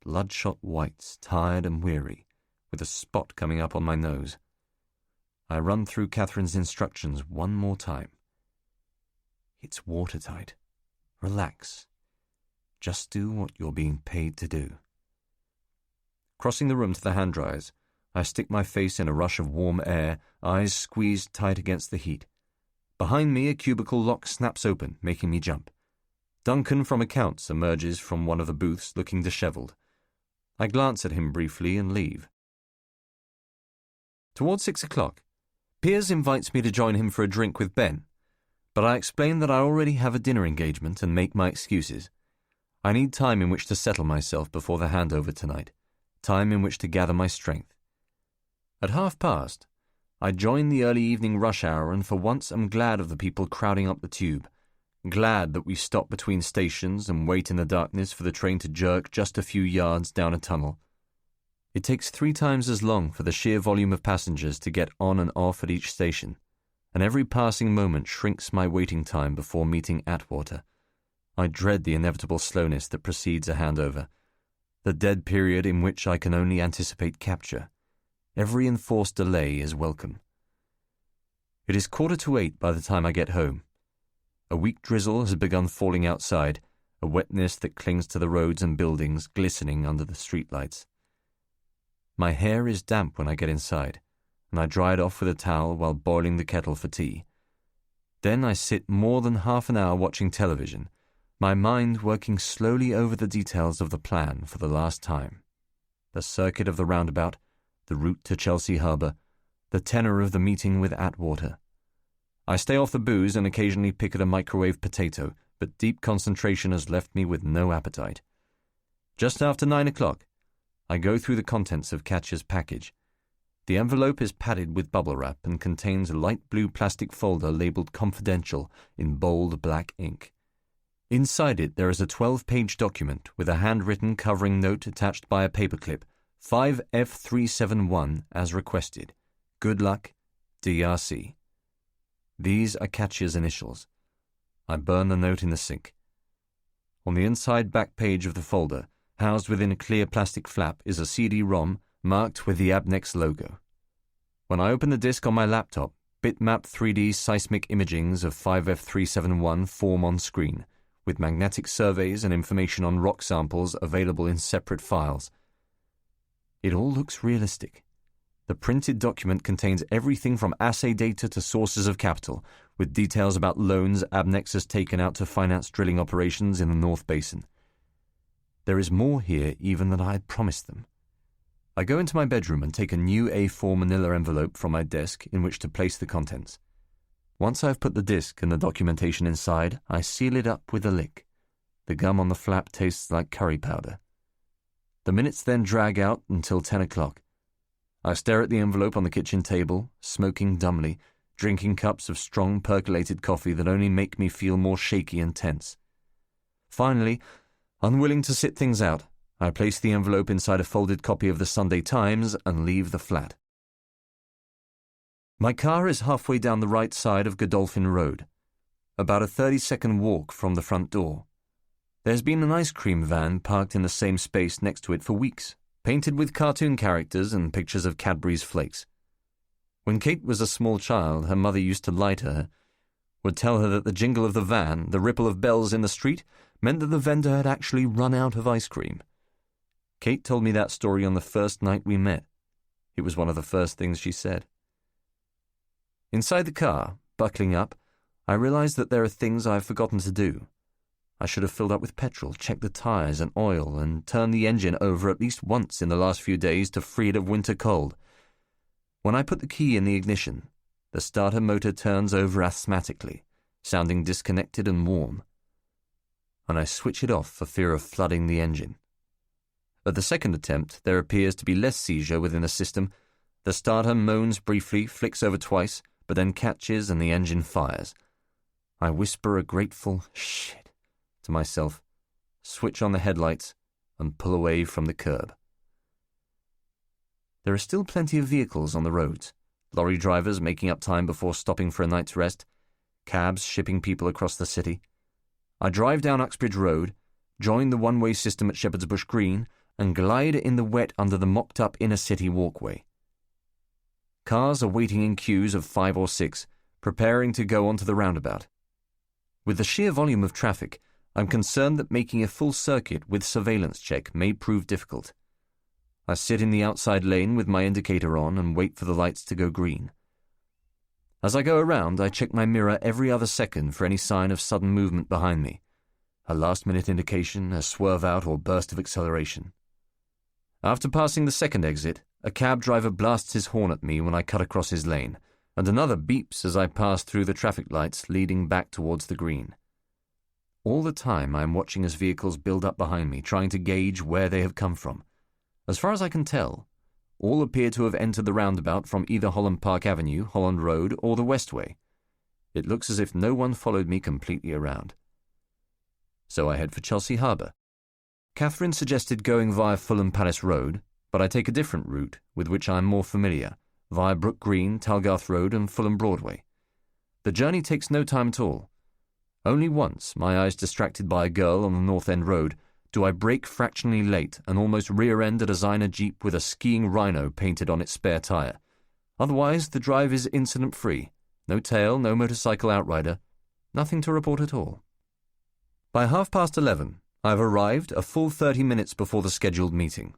Bloodshot whites, tired and weary, with a spot coming up on my nose. I run through Catherine's instructions one more time. It's watertight. Relax. Just do what you're being paid to do. Crossing the room to the hand dryers, I stick my face in a rush of warm air, eyes squeezed tight against the heat. Behind me, a cubicle lock snaps open, making me jump. Duncan from accounts emerges from one of the booths, looking dishevelled. I glance at him briefly and leave. Towards 6 o'clock, Piers invites me to join him for a drink with Ben, but I explain that I already have a dinner engagement and make my excuses. I need time in which to settle myself before the handover tonight, time in which to gather my strength. At past, I join the early evening rush hour and for once am glad of the people crowding up the tube, glad that we stop between stations and wait in the darkness for the train to jerk just a few yards down a tunnel. It takes 3 times as long for the sheer volume of passengers to get on and off at each station, and every passing moment shrinks my waiting time before meeting Atwater. I dread the inevitable slowness that precedes a handover, the dead period in which I can only anticipate capture. Every enforced delay is welcome. It is 7:45 by the time I get home. A weak drizzle has begun falling outside, a wetness that clings to the roads and buildings glistening under the streetlights. My hair is damp when I get inside, and I dry it off with a towel while boiling the kettle for tea. Then I sit more than half an hour watching television, my mind working slowly over the details of the plan for the last time. The circuit of the roundabout, the route to Chelsea Harbour, the tenor of the meeting with Atwater. I stay off the booze and occasionally pick at a microwave potato, but deep concentration has left me with no appetite. Just after 9 o'clock, I go through the contents of Katya's package. The envelope is padded with bubble wrap and contains a light blue plastic folder labelled Confidential in bold black ink. Inside it there is a 12-page document with a handwritten covering note attached by a paperclip, 5F371 as requested. Good luck, DRC. These are Katya's initials. I burn the note in the sink. On the inside back page of the folder, housed within a clear plastic flap, is a CD-ROM marked with the Abnex logo. When I open the disc on my laptop, bitmapped 3D seismic imagings of 5F371 form on screen, with magnetic surveys and information on rock samples available in separate files. It all looks realistic. The printed document contains everything from assay data to sources of capital, with details about loans Abnex has taken out to finance drilling operations in the North Basin. There is more here even than I had promised them. I go into my bedroom and take a new A4 manila envelope from my desk in which to place the contents. Once I've put the disc and the documentation inside, I seal it up with a lick. The gum on the flap tastes like curry powder. The minutes then drag out until 10 o'clock. I stare at the envelope on the kitchen table, smoking dumbly, drinking cups of strong percolated coffee that only make me feel more shaky and tense. Finally, unwilling to sit things out, I place the envelope inside a folded copy of the Sunday Times and leave the flat. My car is halfway down the right side of Godolphin Road, about a 30-second walk from the front door. There's been an ice cream van parked in the same space next to it for weeks, painted with cartoon characters and pictures of Cadbury's flakes. When Kate was a small child, her mother used to lie to her, would tell her that the jingle of the van, the ripple of bells in the street, meant that the vendor had actually run out of ice cream. Kate told me that story on the first night we met. It was one of the first things she said. Inside the car, buckling up, I realize that there are things I have forgotten to do. I should have filled up with petrol, checked the tires and oil, and turned the engine over at least once in the last few days to free it of winter cold. When I put the key in the ignition, the starter motor turns over asthmatically, sounding disconnected and warm. And I switch it off for fear of flooding the engine. At the second attempt, there appears to be less seizure within the system. The starter moans briefly, flicks over twice, but then catches and the engine fires. I whisper a grateful shit to myself, switch on the headlights, and pull away from the curb. There are still plenty of vehicles on the roads, lorry drivers making up time before stopping for a night's rest, cabs shipping people across the city. I drive down Uxbridge Road, join the one-way system at Shepherd's Bush Green, and glide in the wet under the mocked-up inner-city walkway. Cars are waiting in queues of 5 or 6, preparing to go onto the roundabout. With the sheer volume of traffic, I'm concerned that making a full circuit with surveillance check may prove difficult. I sit in the outside lane with my indicator on and wait for the lights to go green. As I go around, I check my mirror every other second for any sign of sudden movement behind me. A last-minute indication, a swerve out or burst of acceleration. After passing the second exit, a cab driver blasts his horn at me when I cut across his lane, and another beeps as I pass through the traffic lights leading back towards the green. All the time I am watching as vehicles build up behind me, trying to gauge where they have come from. As far as I can tell, all appear to have entered the roundabout from either Holland Park Avenue, Holland Road, or the Westway. It looks as if no one followed me completely around. So I head for Chelsea Harbour. Catherine suggested going via Fulham Palace Road, but I take a different route with which I am more familiar, via Brook Green, Talgarth Road, and Fulham Broadway. The journey takes no time at all. Only once, my eyes distracted by a girl on the North End Road, do I brake fractionally late and almost rear-end a designer Jeep with a skiing rhino painted on its spare tyre. Otherwise, the drive is incident-free. No tail, no motorcycle outrider. Nothing to report at all. By 11:30, I have arrived a full 30 minutes before the scheduled meeting.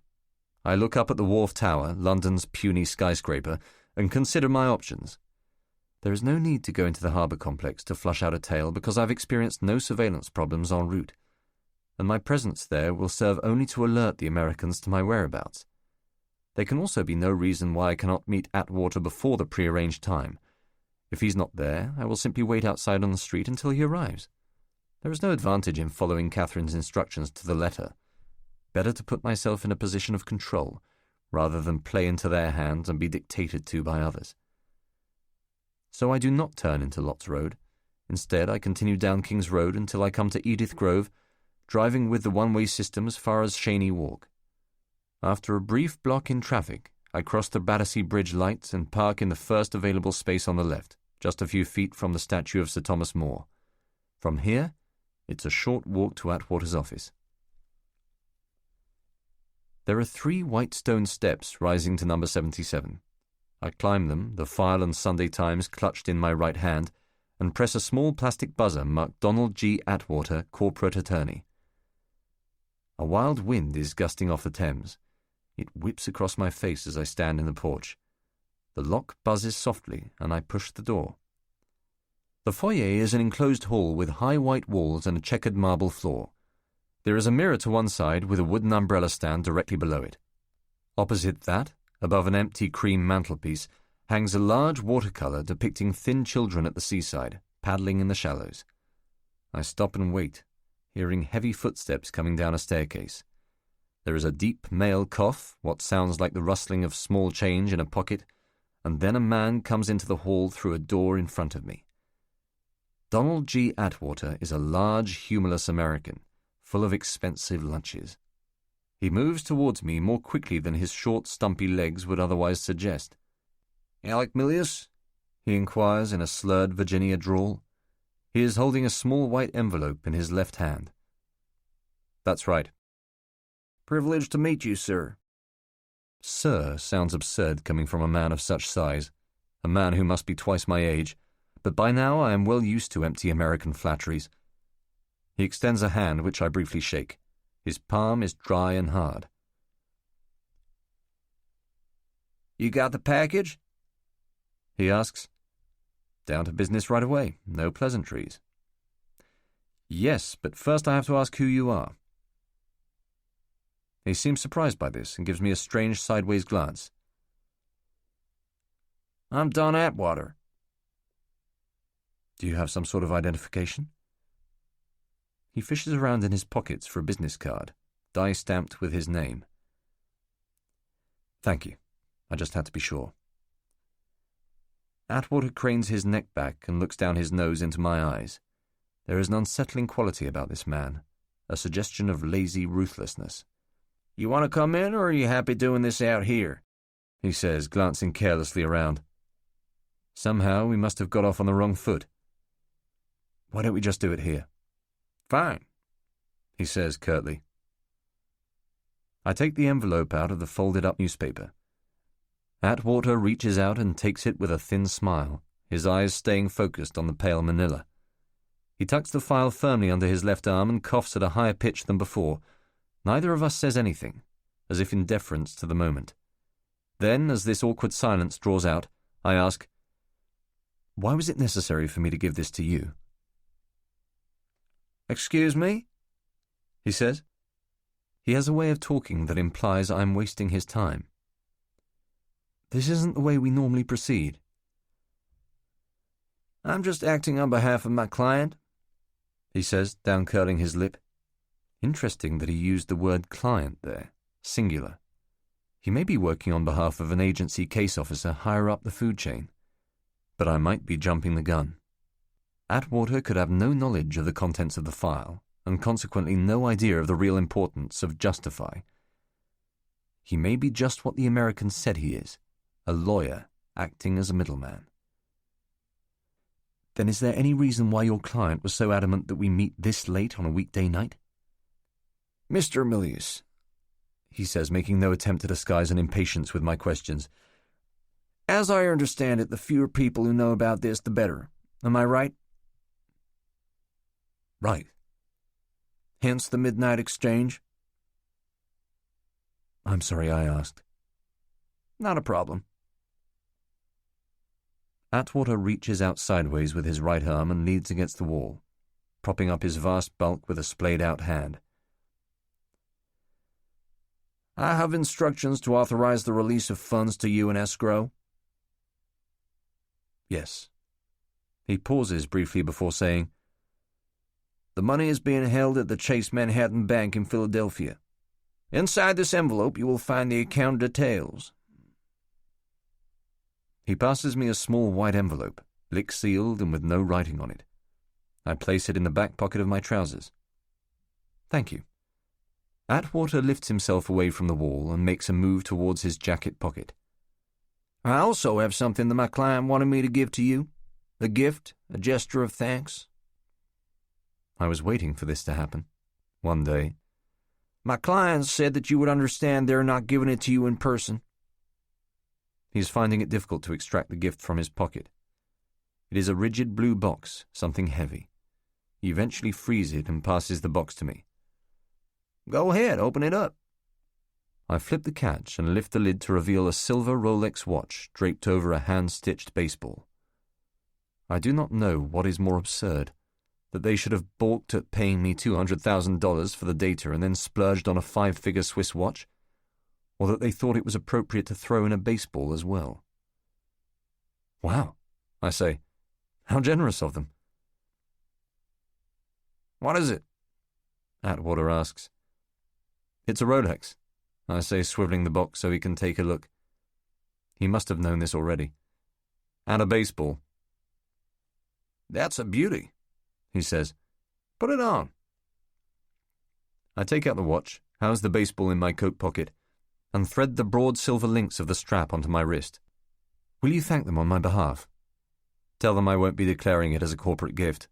I look up at the Wharf Tower, London's puny skyscraper, and consider my options. There is no need to go into the harbour complex to flush out a tale because I've experienced no surveillance problems en route, and my presence there will serve only to alert the Americans to my whereabouts. There can also be no reason why I cannot meet Atwater before the prearranged time. If he's not there, I will simply wait outside on the street until he arrives. There is no advantage in following Catherine's instructions to the letter. Better to put myself in a position of control, rather than play into their hands and be dictated to by others. So I do not turn into Lots Road. Instead, I continue down King's Road until I come to Edith Grove, driving with the one-way system as far as Shaney Walk. After a brief block in traffic, I cross the Battersea Bridge lights and park in the first available space on the left, just a few feet from the statue of Sir Thomas More. From here, it's a short walk to Atwater's office. There are 3 white stone steps rising to number 77. I climb them, the file and Sunday Times clutched in my right hand, and press a small plastic buzzer marked Donald G. Atwater, Corporate Attorney. A wild wind is gusting off the Thames. It whips across my face as I stand in the porch. The lock buzzes softly, and I push the door. The foyer is an enclosed hall with high white walls and a checkered marble floor. There is a mirror to one side with a wooden umbrella stand directly below it. Opposite that, above an empty cream mantelpiece, hangs a large watercolour depicting thin children at the seaside, paddling in the shallows. I stop and wait, hearing heavy footsteps coming down a staircase. There is a deep male cough, what sounds like the rustling of small change in a pocket, and then a man comes into the hall through a door in front of me. Donald G. Atwater is a large, humorless American, full of expensive lunches. He moves towards me more quickly than his short, stumpy legs would otherwise suggest. "Alec Milius?" he inquires in a slurred Virginia drawl. He is holding a small white envelope in his left hand. "That's right." "Privileged to meet you, sir." Sir sounds absurd coming from a man of such size, a man who must be twice my age, but by now I am well used to empty American flatteries. He extends a hand, which I briefly shake. His palm is dry and hard. "You got the package?" he asks. "Down to business right away, no pleasantries." "Yes, but first I have to ask who you are." He seems surprised by this and gives me a strange sideways glance. "I'm Don Atwater." "Do you have some sort of identification?" He fishes around in his pockets for a business card, die-stamped with his name. "Thank you. I just had to be sure." Atwater cranes his neck back and looks down his nose into my eyes. There is an unsettling quality about this man, a suggestion of lazy ruthlessness. "You want to come in, or are you happy doing this out here?" he says, glancing carelessly around. Somehow we must have got off on the wrong foot. "Why don't we just do it here?" "Fine," he says curtly. I take the envelope out of the folded-up newspaper. Atwater reaches out and takes it with a thin smile, his eyes staying focused on the pale manila. He tucks the file firmly under his left arm and coughs at a higher pitch than before. Neither of us says anything, as if in deference to the moment. Then, as this awkward silence draws out, I ask, "Why was it necessary for me to give this to you?" "Excuse me?" he says. He has a way of talking that implies I am wasting his time. "This isn't the way we normally proceed." "I'm just acting on behalf of my client," he says, down-curling his lip. Interesting that he used the word client there, singular. He may be working on behalf of an agency case officer higher up the food chain. But I might be jumping the gun. Atwater could have no knowledge of the contents of the file, and consequently no idea of the real importance of Justify. He may be just what the American said he is, a lawyer acting as a middleman. "Then is there any reason why your client was so adamant that we meet this late on a weekday night?" "Mr. Milius," he says, making no attempt to disguise an impatience with my questions, "as I understand it, the fewer people who know about this, the better. Am I right?" "Right." "Hence the midnight exchange?" "I'm sorry I asked." "Not a problem." Atwater reaches out sideways with his right arm and leans against the wall, propping up his vast bulk with a splayed-out hand. "I have instructions to authorize the release of funds to you in escrow." "Yes." He pauses briefly before saying, "The money is being held at the Chase Manhattan Bank in Philadelphia. Inside this envelope you will find the account details." He passes me a small white envelope, lick-sealed and with no writing on it. I place it in the back pocket of my trousers. "Thank you." Atwater lifts himself away from the wall and makes a move towards his jacket pocket. "I also have something that my client wanted me to give to you. A gift, a gesture of thanks." I was waiting for this to happen. One day. "My client said that you would understand they're not giving it to you in person." He's finding it difficult to extract the gift from his pocket. It is a rigid blue box, something heavy. He eventually frees it and passes the box to me. "Go ahead, open it up." I flip the catch and lift the lid to reveal a silver Rolex watch draped over a hand-stitched baseball. I do not know what is more absurd, that they should have balked at paying me $200,000 for the data and then splurged on a 5-figure Swiss watch, or that they thought it was appropriate to throw in a baseball as well. "Wow," I say. "How generous of them." "What is it?" Atwater asks. "It's a Rolex," I say, swiveling the box so he can take a look. He must have known this already. "And a baseball." "That's a beauty," he says. "Put it on." I take out the watch, house the baseball in my coat pocket, and thread the broad silver links of the strap onto my wrist. "Will you thank them on my behalf? Tell them I won't be declaring it as a corporate gift."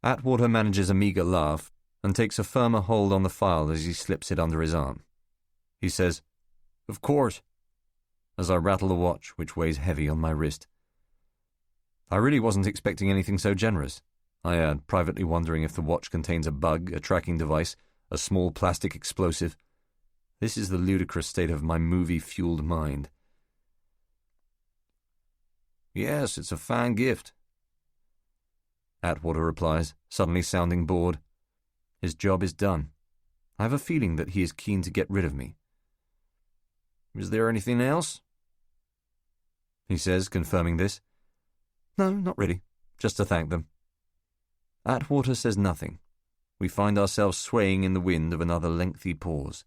Atwater manages a meagre laugh and takes a firmer hold on the file as he slips it under his arm. He says, "Of course," as I rattle the watch, which weighs heavy on my wrist. "I really wasn't expecting anything so generous," I add, privately wondering if the watch contains a bug, a tracking device, a small plastic explosive. This is the ludicrous state of my movie-fueled mind. "Yes, it's a fine gift," Atwater replies, suddenly sounding bored. His job is done. I have a feeling that he is keen to get rid of me. "Is there anything else?" he says, confirming this. "No, not really. Just to thank them." Atwater says nothing. We find ourselves swaying in the wind of another lengthy pause.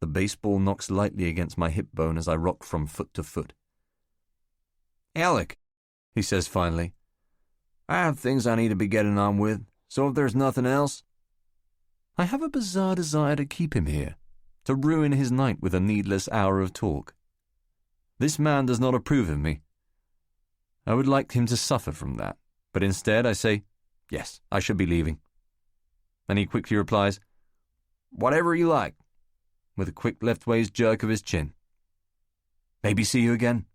The baseball knocks lightly against my hip bone as I rock from foot to foot. "Alec," he says finally, "I have things I need to be getting on with, so if there's nothing else—" I have a bizarre desire to keep him here, to ruin his night with a needless hour of talk. This man does not approve of me. I would like him to suffer from that, but instead I say, "Yes, I should be leaving." And he quickly replies, "Whatever you like," with a quick leftways jerk of his chin. "Maybe see you again,"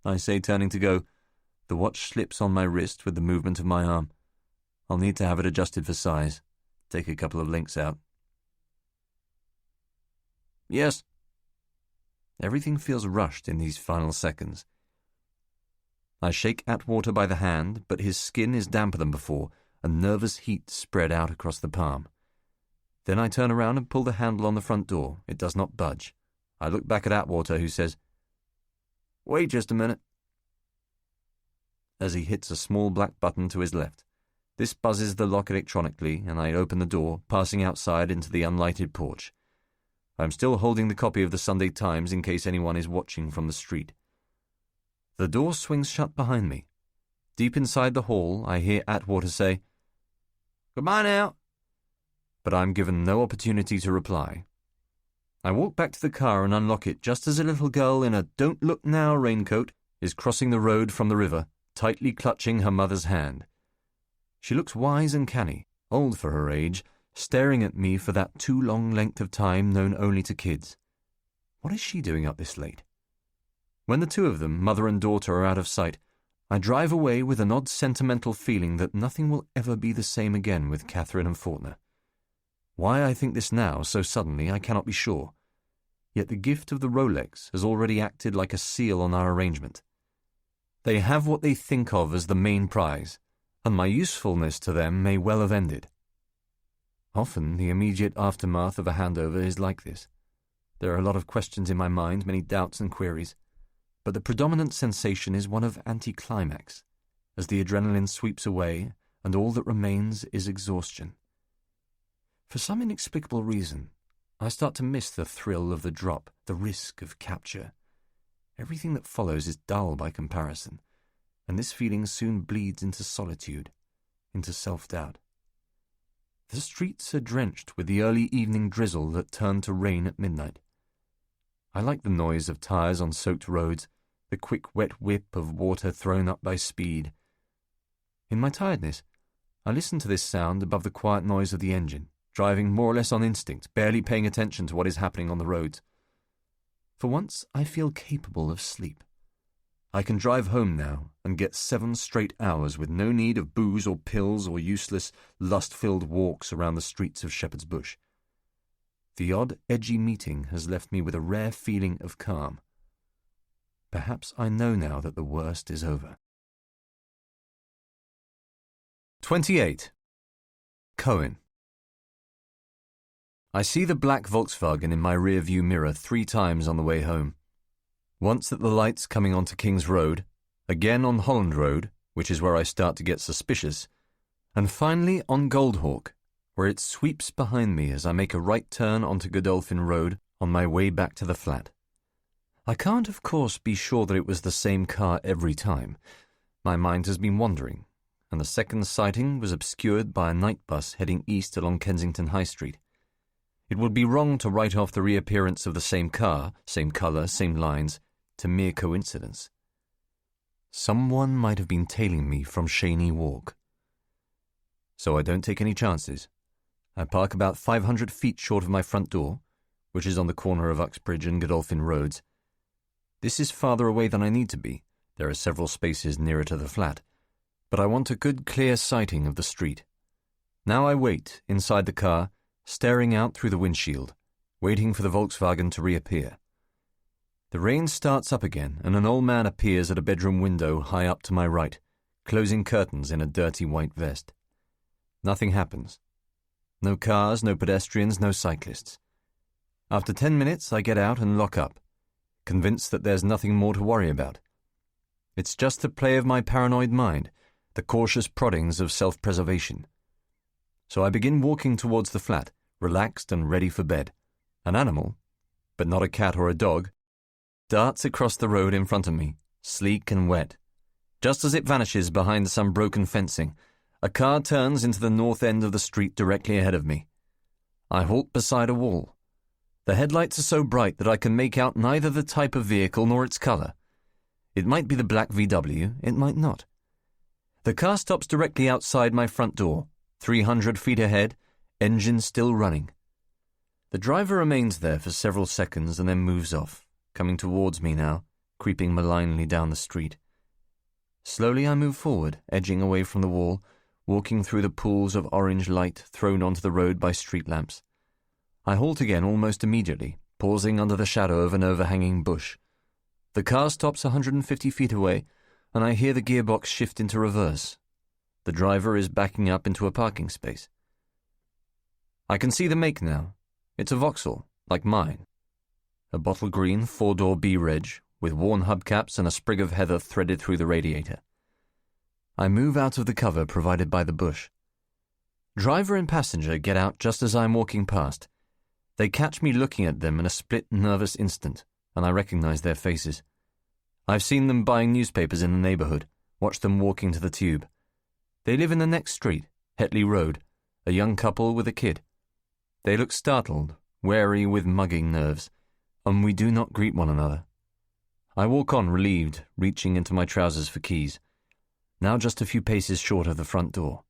I say, turning to go. The watch slips on my wrist with the movement of my arm. I'll need to have it adjusted for size. Take a couple of links out. "Yes." Everything feels rushed in these final seconds. I shake Atwater by the hand, but his skin is damper than before, and nervous heat spread out across the palm. Then I turn around and pull the handle on the front door. It does not budge. I look back at Atwater, who says, "Wait just a minute," as he hits a small black button to his left. This buzzes the lock electronically, and I open the door, passing outside into the unlighted porch. I am still holding the copy of the Sunday Times in case anyone is watching from the street. The door swings shut behind me. Deep inside the hall, I hear Atwater say, "Goodbye now," but I am given no opportunity to reply. I walk back to the car and unlock it just as a little girl in a "Don't Look Now" raincoat is crossing the road from the river, tightly clutching her mother's hand. She looks wise and canny, old for her age, staring at me for that too long length of time known only to kids. What is she doing up this late? When the two of them, mother and daughter, are out of sight, I drive away with an odd sentimental feeling that nothing will ever be the same again with Catherine and Faulkner. Why I think this now, so suddenly, I cannot be sure. Yet the gift of the Rolex has already acted like a seal on our arrangement. They have what they think of as the main prize, and my usefulness to them may well have ended. Often the immediate aftermath of a handover is like this. There are a lot of questions in my mind, many doubts and queries, but the predominant sensation is one of anticlimax, as the adrenaline sweeps away and all that remains is exhaustion. For some inexplicable reason, I start to miss the thrill of the drop, the risk of capture. Everything that follows is dull by comparison, and this feeling soon bleeds into solitude, into self-doubt. The streets are drenched with the early evening drizzle that turned to rain at midnight. I like the noise of tires on soaked roads, the quick wet whip of water thrown up by speed. In my tiredness, I listen to this sound above the quiet noise of the engine, driving more or less on instinct, barely paying attention to what is happening on the roads. For once, I feel capable of sleep. I can drive home now and get 7 straight hours with no need of booze or pills or useless, lust-filled walks around the streets of Shepherd's Bush. The odd, edgy meeting has left me with a rare feeling of calm. Perhaps I know now that the worst is over. 28. Cohen. I see the black Volkswagen in my rear-view mirror 3 times on the way home. Once at the lights coming onto King's Road, again on Holland Road, which is where I start to get suspicious, and finally on Goldhawk, where it sweeps behind me as I make a right turn onto Godolphin Road on my way back to the flat. I can't, of course, be sure that it was the same car every time. My mind has been wandering, and the second sighting was obscured by a night bus heading east along Kensington High Street. It would be wrong to write off the reappearance of the same car, same colour, same lines, to mere coincidence. Someone might have been tailing me from Cheyne Walk. So I don't take any chances. I park about 500 feet short of my front door, which is on the corner of Uxbridge and Godolphin Roads. This is farther away than I need to be. There are several spaces nearer to the flat, but I want a good clear sighting of the street. Now I wait inside the car, staring out through the windshield, waiting for the Volkswagen to reappear. The rain starts up again, and an old man appears at a bedroom window high up to my right, closing curtains in a dirty white vest. Nothing happens. No cars, no pedestrians, no cyclists. After 10 minutes, I get out and lock up, convinced that there's nothing more to worry about. It's just the play of my paranoid mind, the cautious proddings of self-preservation. So I begin walking towards the flat, relaxed and ready for bed. An animal, but not a cat or a dog, darts across the road in front of me, sleek and wet. Just as it vanishes behind some broken fencing, a car turns into the north end of the street directly ahead of me. I halt beside a wall. The headlights are so bright that I can make out neither the type of vehicle nor its colour. It might be the black VW, it might not. The car stops directly outside my front door, 300 feet ahead, engine still running. The driver remains there for several seconds and then moves off, coming towards me now, creeping malignly down the street. Slowly I move forward, edging away from the wall, walking through the pools of orange light thrown onto the road by street lamps. I halt again almost immediately, pausing under the shadow of an overhanging bush. The car stops 150 feet away, and I hear the gearbox shift into reverse. The driver is backing up into a parking space. I can see the make now. It's a Vauxhall, like mine. A bottle green 4-door B-Reg, with worn hubcaps and a sprig of heather threaded through the radiator. I move out of the cover provided by the bush. Driver and passenger get out just as I am walking past. They catch me looking at them in a split, nervous instant, and I recognize their faces. I've seen them buying newspapers in the neighbourhood, watched them walking to the tube. They live in the next street, Hetley Road, a young couple with a kid. They look startled, wary with mugging nerves, and we do not greet one another. I walk on relieved, reaching into my trousers for keys. Now just a few paces short of the front door.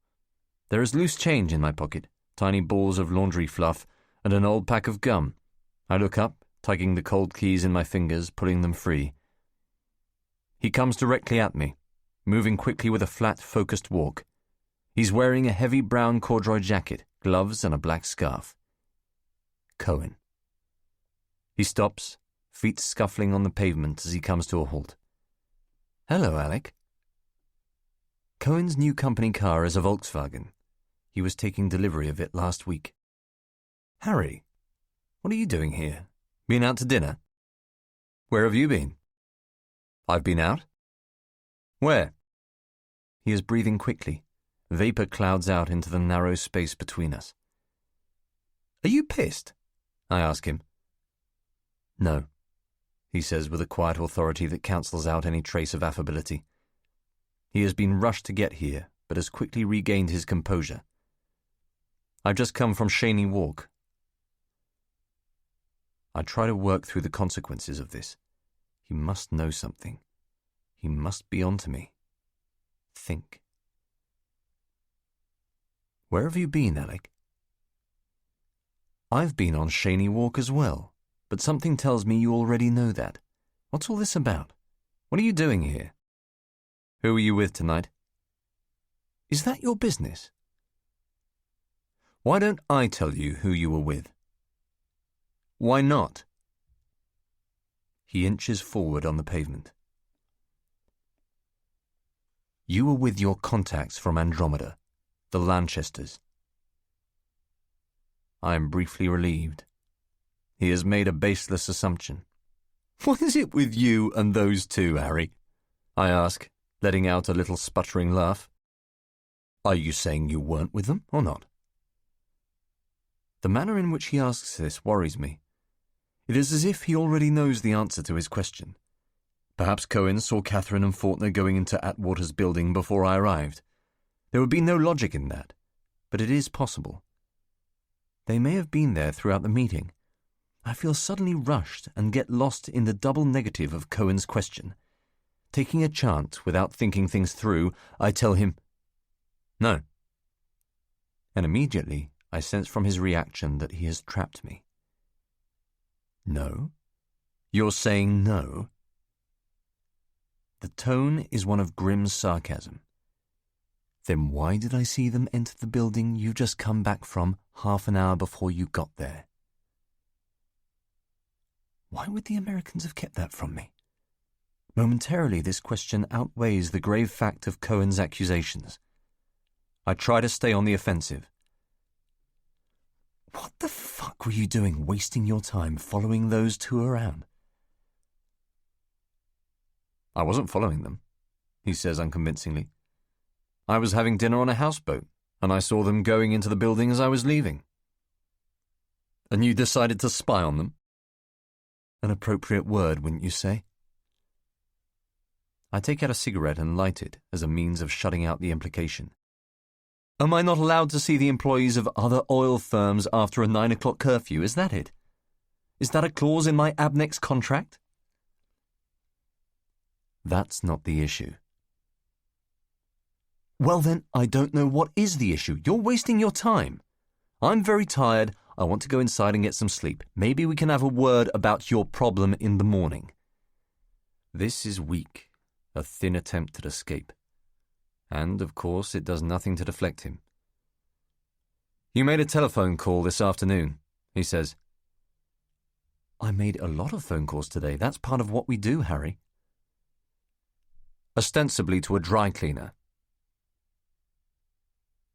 There is loose change in my pocket, tiny balls of laundry fluff, and an old pack of gum. I look up, tugging the cold keys in my fingers, pulling them free. He comes directly at me, moving quickly with a flat, focused walk. He's wearing a heavy brown corduroy jacket, gloves, and a black scarf. Cohen. He stops, feet scuffling on the pavement as he comes to a halt. "Hello, Alec." Cohen's new company car is a Volkswagen. He was taking delivery of it last week. "Harry, what are you doing here? Been out to dinner?" "Where have you been?" "I've been out." "Where?" He is breathing quickly. Vapour clouds out into the narrow space between us. "Are you pissed?" I ask him. "No," he says with a quiet authority that cancels out any trace of affability. He has been rushed to get here, but has quickly regained his composure. "I've just come from Cheyne Walk." I try to work through the consequences of this. He must know something. He must be on to me. Think. "Where have you been, Alec?" "I've been on Cheyne Walk as well, but something tells me you already know that. What's all this about? What are you doing here?" "Who are you with tonight?" "Is that your business?" "Why don't I tell you who you were with?" "Why not?" He inches forward on the pavement. "You were with your contacts from Andromeda, the Lanchesters." I am briefly relieved. He has made a baseless assumption. "What is it with you and those two, Harry?" I ask, letting out a little sputtering laugh. "Are you saying you weren't with them, or not?" The manner in which he asks this worries me. It is as if he already knows the answer to his question. Perhaps Cohen saw Catherine and Faulkner going into Atwater's building before I arrived. There would be no logic in that, but it is possible. They may have been there throughout the meeting. I feel suddenly rushed and get lost in the double negative of Cohen's question. Taking a chance without thinking things through, I tell him, "No." And immediately I sense from his reaction that he has trapped me. "No? You're saying no?" The tone is one of grim sarcasm. "Then why did I see them enter the building you just come back from half an hour before you got there?" Why would the Americans have kept that from me? Momentarily, this question outweighs the grave fact of Cohen's accusations. I try to stay on the offensive. "What the fuck were you doing wasting your time following those two around?" "I wasn't following them," he says unconvincingly. "I was having dinner on a houseboat, and I saw them going into the building as I was leaving." "And you decided to spy on them?" An appropriate word, wouldn't you say? I take out a cigarette and light it as a means of shutting out the implication. "Am I not allowed to see the employees of other oil firms after a 9 o'clock curfew? Is that it? Is that a clause in my Abnex contract?" That's not the issue. "Well then, I don't know what is the issue. You're wasting your time. I'm very tired. I want to go inside and get some sleep. Maybe we can have a word about your problem in the morning." This is weak, a thin attempt at escape. And, of course, it does nothing to deflect him. "You made a telephone call this afternoon," he says. "I made a lot of phone calls today. That's part of what we do, Harry." "Ostensibly to a dry cleaner."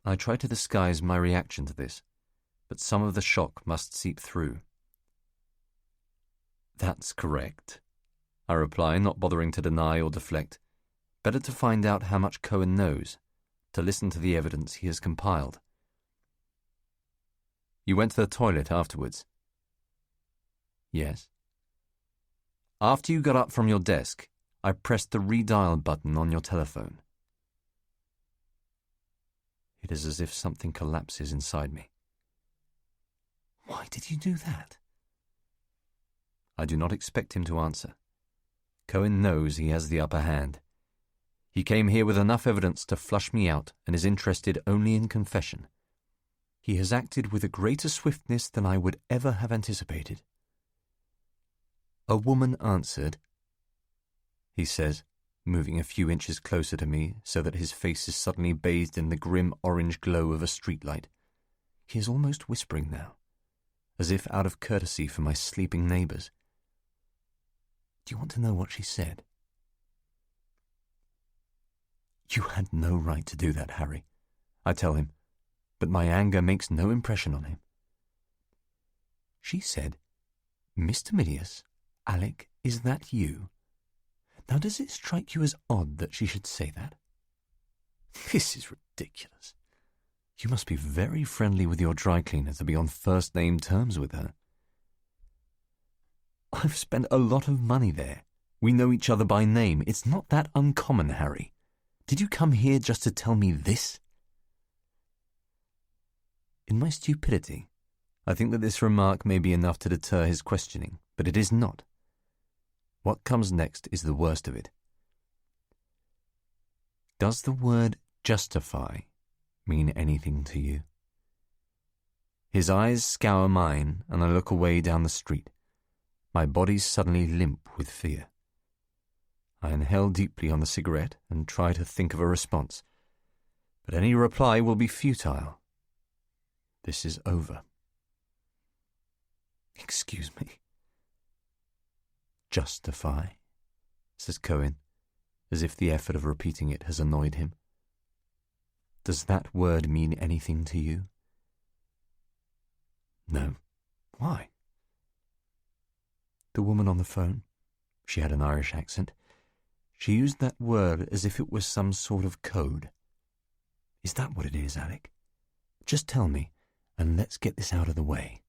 I try to disguise my reaction to this, but some of the shock must seep through. "That's correct," I reply, not bothering to deny or deflect. Better to find out how much Cohen knows, to listen to the evidence he has compiled. "You went to the toilet afterwards?" "Yes." "After you got up from your desk, I pressed the redial button on your telephone." It is as if something collapses inside me. "Why did you do that?" I do not expect him to answer. Cohen knows he has the upper hand. He came here with enough evidence to flush me out and is interested only in confession. He has acted with a greater swiftness than I would ever have anticipated. "A woman answered," he says, moving a few inches closer to me so that his face is suddenly bathed in the grim orange glow of a streetlight. He is almost whispering now, as if out of courtesy for my sleeping neighbours. "Do you want to know what she said?" "You had no right to do that, Harry," I tell him, but my anger makes no impression on him. She said, "Mr. Milius, Alec, is that you?" Now, does it strike you as odd that she should say that? This is ridiculous. You must be very friendly with your dry cleaner to be on first-name terms with her. "I've spent a lot of money there. We know each other by name. It's not that uncommon, Harry. Did you come here just to tell me this?" In my stupidity, I think that this remark may be enough to deter his questioning, but it is not. What comes next is the worst of it. "Does the word justify mean anything to you?" His eyes scour mine, and I look away down the street. My body suddenly limp with fear. I inhale deeply on the cigarette and try to think of a response, but any reply will be futile. This is over. "Excuse me." "Justify," says Cohen, as if the effort of repeating it has annoyed him. "Does that word mean anything to you?" No. Why? The woman on the phone, she had an Irish accent. She used that word as if it was some sort of code. Is that what it is, Alec? Just tell me, and let's get this out of the way.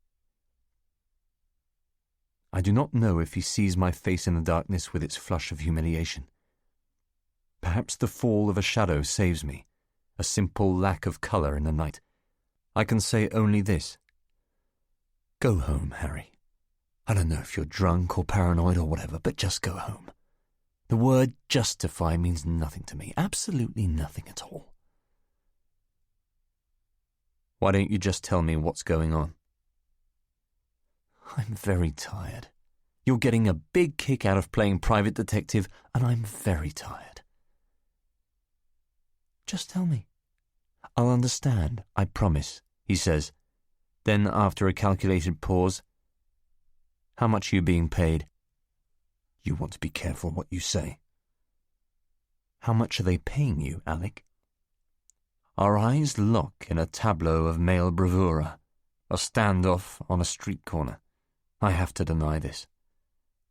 I do not know if he sees my face in the darkness with its flush of humiliation. Perhaps the fall of a shadow saves me, a simple lack of colour in the night. I can say only this. Go home, Harry. I don't know if you're drunk or paranoid or whatever, but just go home. The word justify means nothing to me, absolutely nothing at all. Why don't you just tell me what's going on? I'm very tired. You're getting a big kick out of playing private detective, and I'm very tired. Just tell me. I'll understand, I promise, he says. Then, after a calculated pause, how much are you being paid? You want to be careful what you say. How much are they paying you, Alec? Our eyes lock in a tableau of male bravura, a standoff on a street corner. I have to deny this.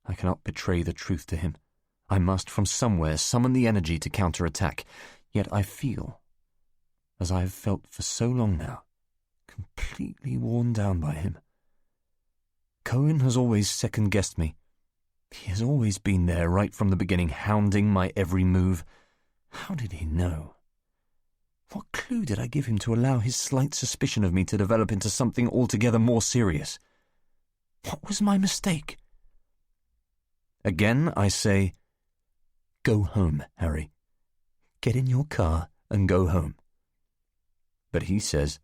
I cannot betray the truth to him. I must, from somewhere, summon the energy to counterattack. Yet I feel, as I have felt for so long now, completely worn down by him. Cohen has always second-guessed me. He has always been there right from the beginning, hounding my every move. How did he know? What clue did I give him to allow his slight suspicion of me to develop into something altogether more serious? What was my mistake? Again I say, go home, Harry. Get in your car and go home. But he says,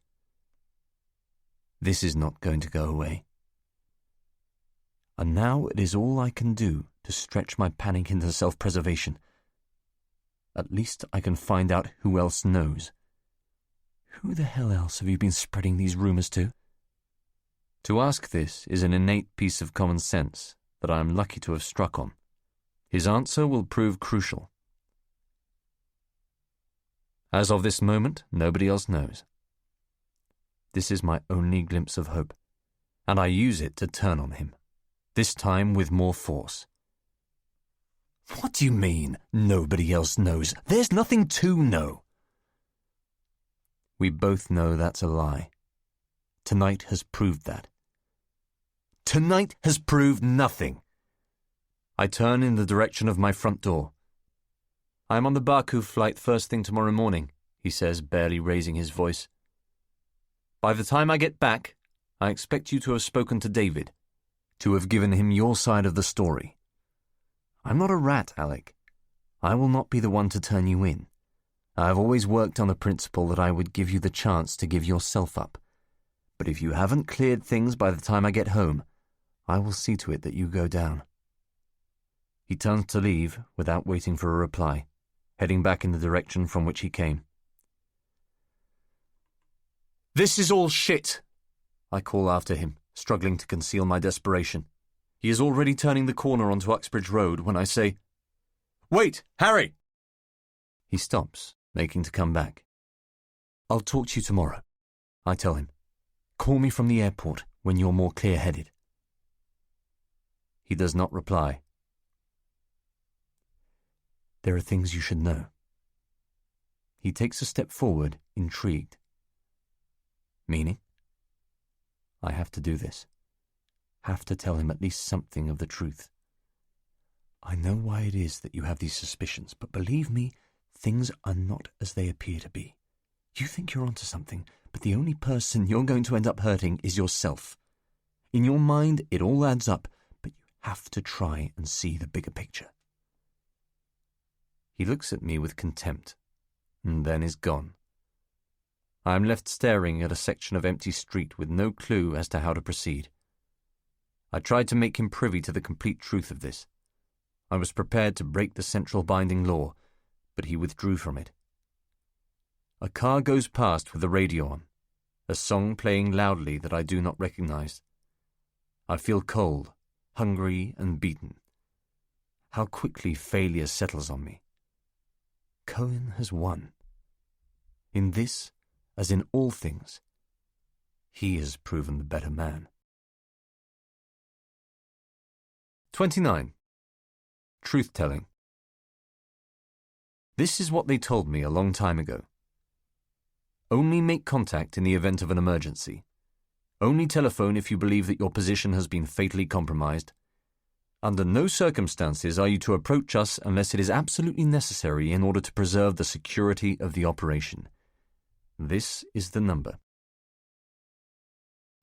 this is not going to go away. And now it is all I can do to stretch my panic into self-preservation. At least I can find out who else knows. Who the hell else have you been spreading these rumours to? To ask this is an innate piece of common sense that I am lucky to have struck on. His answer will prove crucial. As of this moment, nobody else knows. This is my only glimpse of hope, and I use it to turn on him, this time with more force. What do you mean, nobody else knows? There's nothing to know. We both know that's a lie. Tonight has proved that. Tonight has proved nothing. I turn in the direction of my front door. I am on the Baku flight first thing tomorrow morning, he says, barely raising his voice. By the time I get back, I expect you to have spoken to David, to have given him your side of the story. I'm not a rat, Alec. I will not be the one to turn you in. I have always worked on the principle that I would give you the chance to give yourself up. But if you haven't cleared things by the time I get home, I will see to it that you go down. He turns to leave without waiting for a reply, heading back in the direction from which he came. This is all shit, I call after him, struggling to conceal my desperation. He is already turning the corner onto Uxbridge Road when I say, Wait, Harry! He stops, making to come back. I'll talk to you tomorrow, I tell him. Call me from the airport when you're more clear-headed. He does not reply. There are things you should know. He takes a step forward, intrigued. Meaning? I have to do this. Have to tell him at least something of the truth. I know why it is that you have these suspicions, but believe me, things are not as they appear to be. You think you're onto something, but the only person you're going to end up hurting is yourself. In your mind, it all adds up, but you have to try and see the bigger picture. He looks at me with contempt, and then is gone. I am left staring at a section of empty street with no clue as to how to proceed. I tried to make him privy to the complete truth of this. I was prepared to break the central binding law, but he withdrew from it. A car goes past with the radio on, a song playing loudly that I do not recognize. I feel cold, hungry, and beaten. How quickly failure settles on me. Cohen has won. In this, as in all things, He has proven the better man. 29. Truth-telling. This is what they told me a long time ago. Only make contact in the event of an emergency. Only telephone if you believe that your position has been fatally compromised. Under no circumstances are you to approach us unless it is absolutely necessary in order to preserve the security of the operation. This is the number.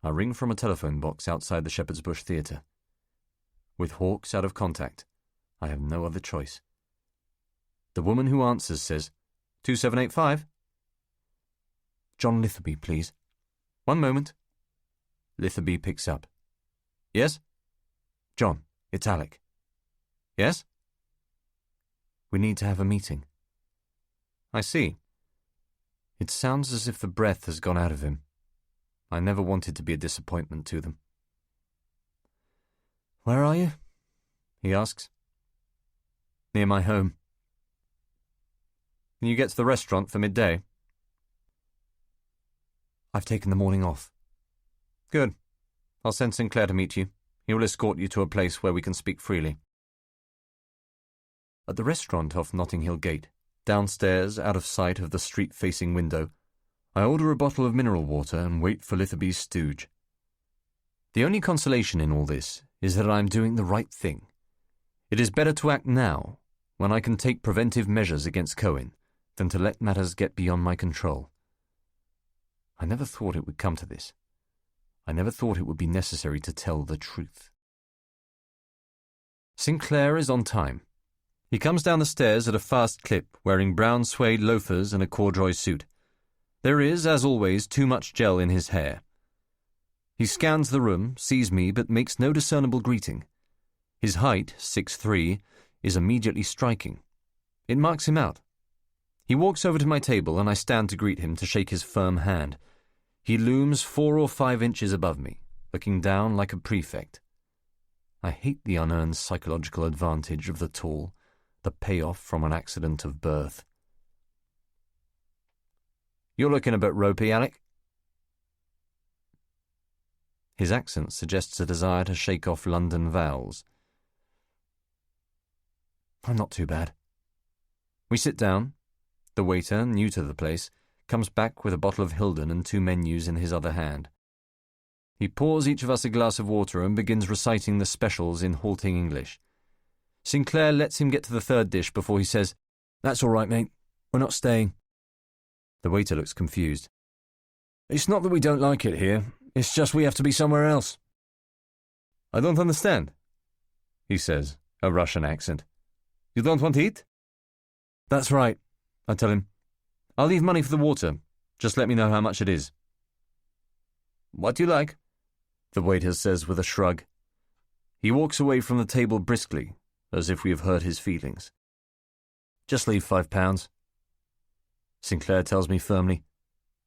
I ring from a telephone box outside the Shepherd's Bush Theatre. With Hawks out of contact, I have no other choice. The woman who answers says, 2785? John Litherby, please. One moment. Litherby picks up. Yes? John, it's Alec. Yes? We need to have a meeting. I see. It sounds as if the breath has gone out of him. I never wanted to be a disappointment to them. Where are you? He asks. Near my home. Can you get to the restaurant for midday? I've taken the morning off. Good. I'll send Sinclair to meet you. He will escort you to a place where we can speak freely. At the restaurant off Notting Hill Gate, downstairs, out of sight of the street-facing window, I order a bottle of mineral water and wait for Litherby's stooge. The only consolation in all this is that I am doing the right thing. It is better to act now, when I can take preventive measures against Cohen, than to let matters get beyond my control. I never thought it would come to this. I never thought it would be necessary to tell the truth. Sinclair is on time. He comes down the stairs at a fast clip, wearing brown suede loafers and a corduroy suit. There is, as always, too much gel in his hair. He scans the room, sees me, but makes no discernible greeting. His height, 6'3", is immediately striking. It marks him out. He walks over to my table, and I stand to greet him to shake his firm hand. He looms 4 or 5 inches above me, looking down like a prefect. I hate the unearned psychological advantage of the tall, the payoff from an accident of birth. You're looking a bit ropey, Alec. His accent suggests a desire to shake off London vowels. I'm not too bad. We sit down. The waiter, new to the place, comes back with a bottle of Hilden and 2 menus in his other hand. He pours each of us a glass of water and begins reciting the specials in halting English. Sinclair lets him get to the 3rd dish before he says, "That's all right, mate. We're not staying." The waiter looks confused. "It's not that we don't like it here. It's just we have to be somewhere else." "I don't understand," he says, a Russian accent. "You don't want to eat?" "That's right," I tell him. "I'll leave money for the water. Just let me know how much it is." "What do you like?" the waiter says with a shrug. He walks away from the table briskly, as if we have hurt his feelings. "Just leave £5. Sinclair tells me firmly.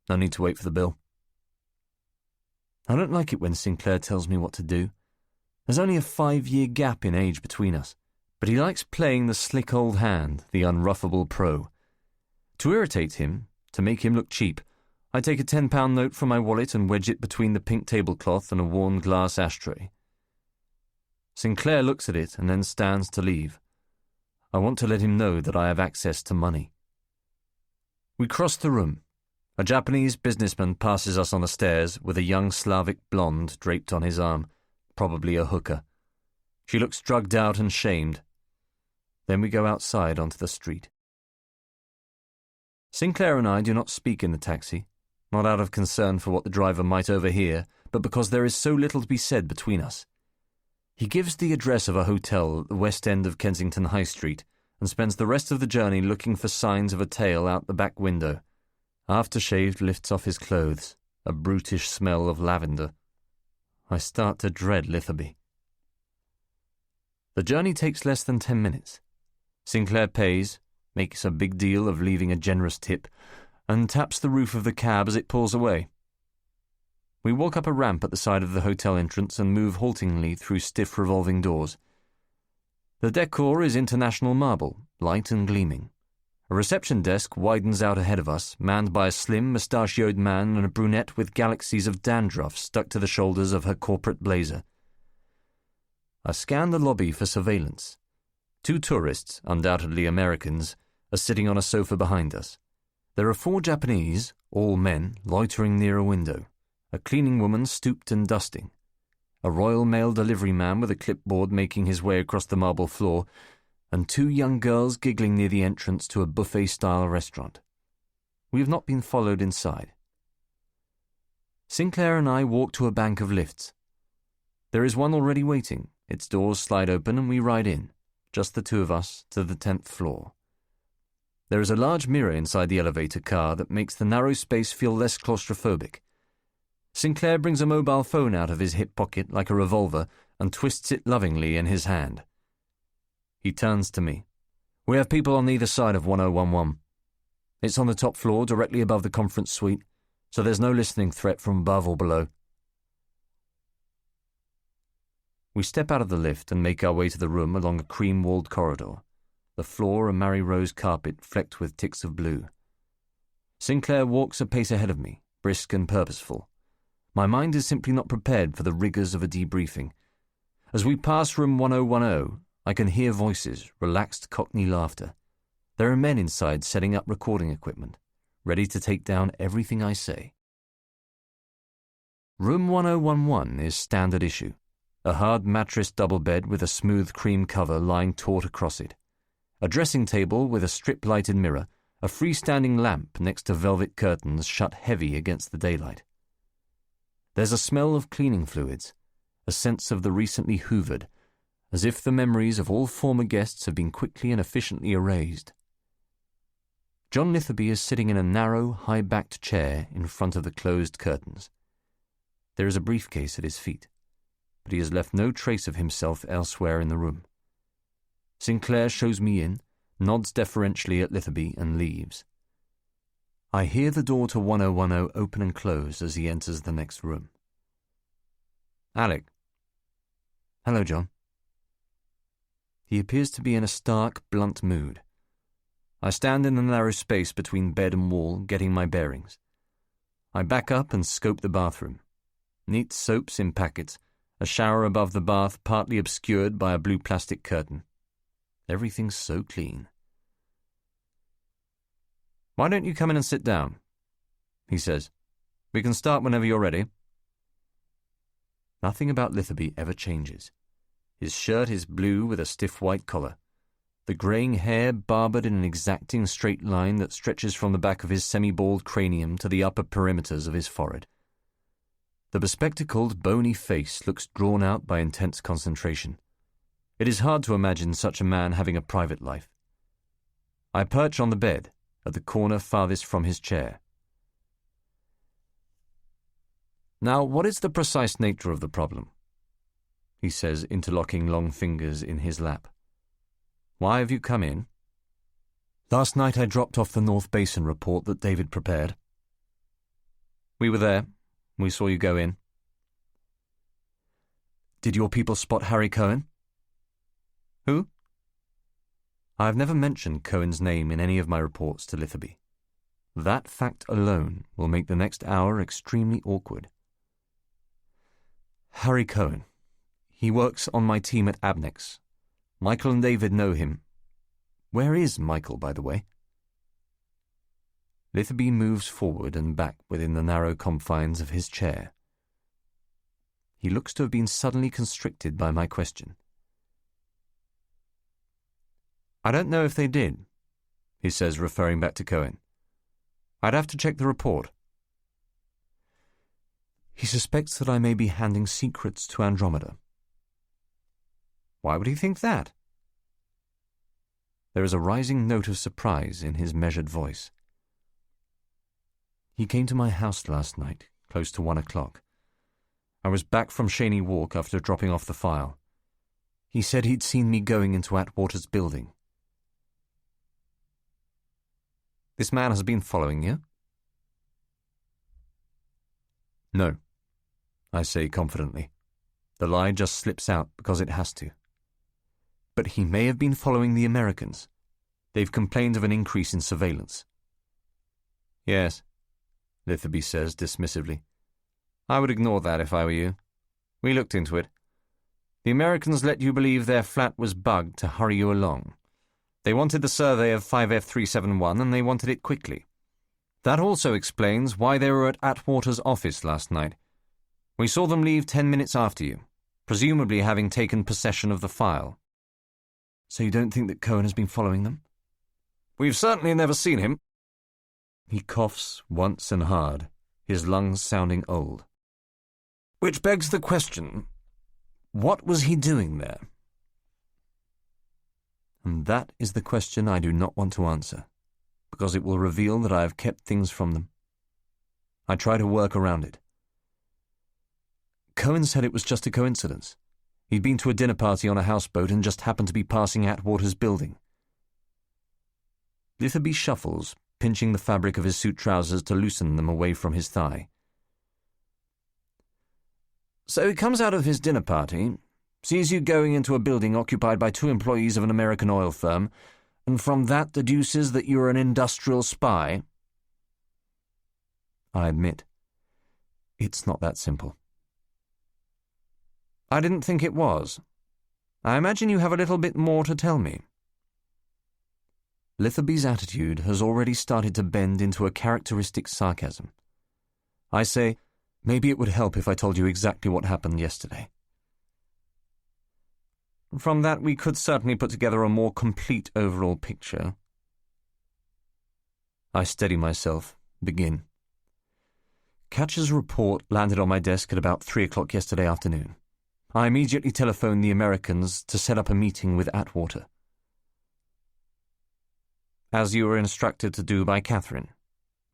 No need to wait for the bill. I don't like it when Sinclair tells me what to do. There's only a 5-year gap in age between us, but he likes playing the slick old hand, the unruffable pro. To irritate him, to make him look cheap, I take a £10 note from my wallet and wedge it between the pink tablecloth and a worn glass ashtray. Sinclair looks at it and then stands to leave. I want to let him know that I have access to money. We cross the room. A Japanese businessman passes us on the stairs with a young Slavic blonde draped on his arm, probably a hooker. She looks drugged out and shamed. Then we go outside onto the street. Sinclair and I do not speak in the taxi, not out of concern for what the driver might overhear, but because there is so little to be said between us. He gives the address of a hotel at the west end of Kensington High Street and spends the rest of the journey looking for signs of a tail out the back window. Aftershave lifts off his clothes, a brutish smell of lavender. I start to dread Litherby. The journey takes less than 10 minutes. Sinclair pays, makes a big deal of leaving a generous tip, and taps the roof of the cab as it pulls away. We walk up a ramp at the side of the hotel entrance and move haltingly through stiff revolving doors. The decor is international marble, light and gleaming. A reception desk widens out ahead of us, manned by a slim, mustachioed man and a brunette with galaxies of dandruff stuck to the shoulders of her corporate blazer. I scan the lobby for surveillance. 2 tourists, undoubtedly Americans, are sitting on a sofa behind us. There are 4 Japanese, all men, loitering near a window. A cleaning woman stooped and dusting. A Royal Mail delivery man with a clipboard making his way across the marble floor, and 2 young girls giggling near the entrance to a buffet-style restaurant. We have not been followed inside. Sinclair and I walk to a bank of lifts. There is one already waiting. Its doors slide open and we ride in, just the 2 of us, to the 10th floor. There is a large mirror inside the elevator car that makes the narrow space feel less claustrophobic. Sinclair brings a mobile phone out of his hip pocket like a revolver and twists it lovingly in his hand. He turns to me. We have people on either side of 1011. It's on the top floor, directly above the conference suite, so there's no listening threat from above or below. We step out of the lift and make our way to the room along a cream-walled corridor, the floor a Mary Rose carpet flecked with ticks of blue. Sinclair walks a pace ahead of me, brisk and purposeful. My mind is simply not prepared for the rigours of a debriefing. As we pass room 1010, I can hear voices, relaxed Cockney laughter. There are men inside setting up recording equipment, ready to take down everything I say. Room 1011 is standard issue, a hard mattress double bed with a smooth cream cover lying taut across it, a dressing table with a strip-lighted mirror, a freestanding lamp next to velvet curtains shut heavy against the daylight. There's a smell of cleaning fluids, a sense of the recently hoovered, as if the memories of all former guests have been quickly and efficiently erased. John Litherby is sitting in a narrow, high-backed chair in front of the closed curtains. There is a briefcase at his feet, but he has left no trace of himself elsewhere in the room. Sinclair shows me in, nods deferentially at Litherby, and leaves. I hear the door to 1010 open and close as he enters the next room. Alec. Hello, John. He appears to be in a stark, blunt mood. I stand in the narrow space between bed and wall, getting my bearings. I back up and scope the bathroom. Neat soaps in packets, a shower above the bath partly obscured by a blue plastic curtain. Everything's so clean. Why don't you come in and sit down? He says. We can start whenever you're ready. Nothing about Litherby ever changes. His shirt is blue with a stiff white collar, the greying hair barbered in an exacting straight line that stretches from the back of his semi-bald cranium to the upper perimeters of his forehead. The bespectacled, bony face looks drawn out by intense concentration. It is hard to imagine such a man having a private life. I perch on the bed, at the corner farthest from his chair. Now, what is the precise nature of the problem? He says, interlocking long fingers in his lap. Why have you come in? Last night I dropped off the North Basin report that David prepared. We were there. We saw you go in. Did your people spot Harry Cohen? Who? I have never mentioned Cohen's name in any of my reports to Litherby. That fact alone will make the next hour extremely awkward. Harry Cohen. He works on my team at Abnex. Michael and David know him. Where is Michael, by the way? Litherby moves forward and back within the narrow confines of his chair. He looks to have been suddenly constricted by my question. I don't know if they did, he says, referring back to Cohen. I'd have to check the report. He suspects that I may be handing secrets to Andromeda. Why would he think that? There is a rising note of surprise in his measured voice. He came to my house last night, close to 1 o'clock. I was back from Shaney Walk after dropping off the file. He said he'd seen me going into Atwater's building. This man has been following you? No, I say confidently. The lie just slips out because it has to. But he may have been following the Americans. They've complained of an increase in surveillance. Yes, Litherby says dismissively. I would ignore that if I were you. We looked into it. The Americans let you believe their flat was bugged to hurry you along. They wanted the survey of 5F371 and they wanted it quickly. That also explains why they were at Atwater's office last night. We saw them leave 10 minutes after you, presumably having taken possession of the file. So you don't think that Cohen has been following them? We've certainly never seen him. He coughs once and hard, his lungs sounding old. Which begs the question, what was he doing there? And that is the question I do not want to answer, because it will reveal that I have kept things from them. I try to work around it. Cohen said it was just a coincidence. He'd been to a dinner party on a houseboat and just happened to be passing Atwater's building. Litherby shuffles, pinching the fabric of his suit trousers to loosen them away from his thigh. So he comes out of his dinner party, sees you going into a building occupied by 2 employees of an American oil firm, and from that deduces that you're an industrial spy? I admit, it's not that simple. I didn't think it was. I imagine you have a little bit more to tell me. Litherby's attitude has already started to bend into a characteristic sarcasm. I say, maybe it would help if I told you exactly what happened yesterday. From that, we could certainly put together a more complete overall picture. I steady myself, begin. Catcher's report landed on my desk at about 3 o'clock yesterday afternoon. I immediately telephoned the Americans to set up a meeting with Atwater. As you were instructed to do by Catherine,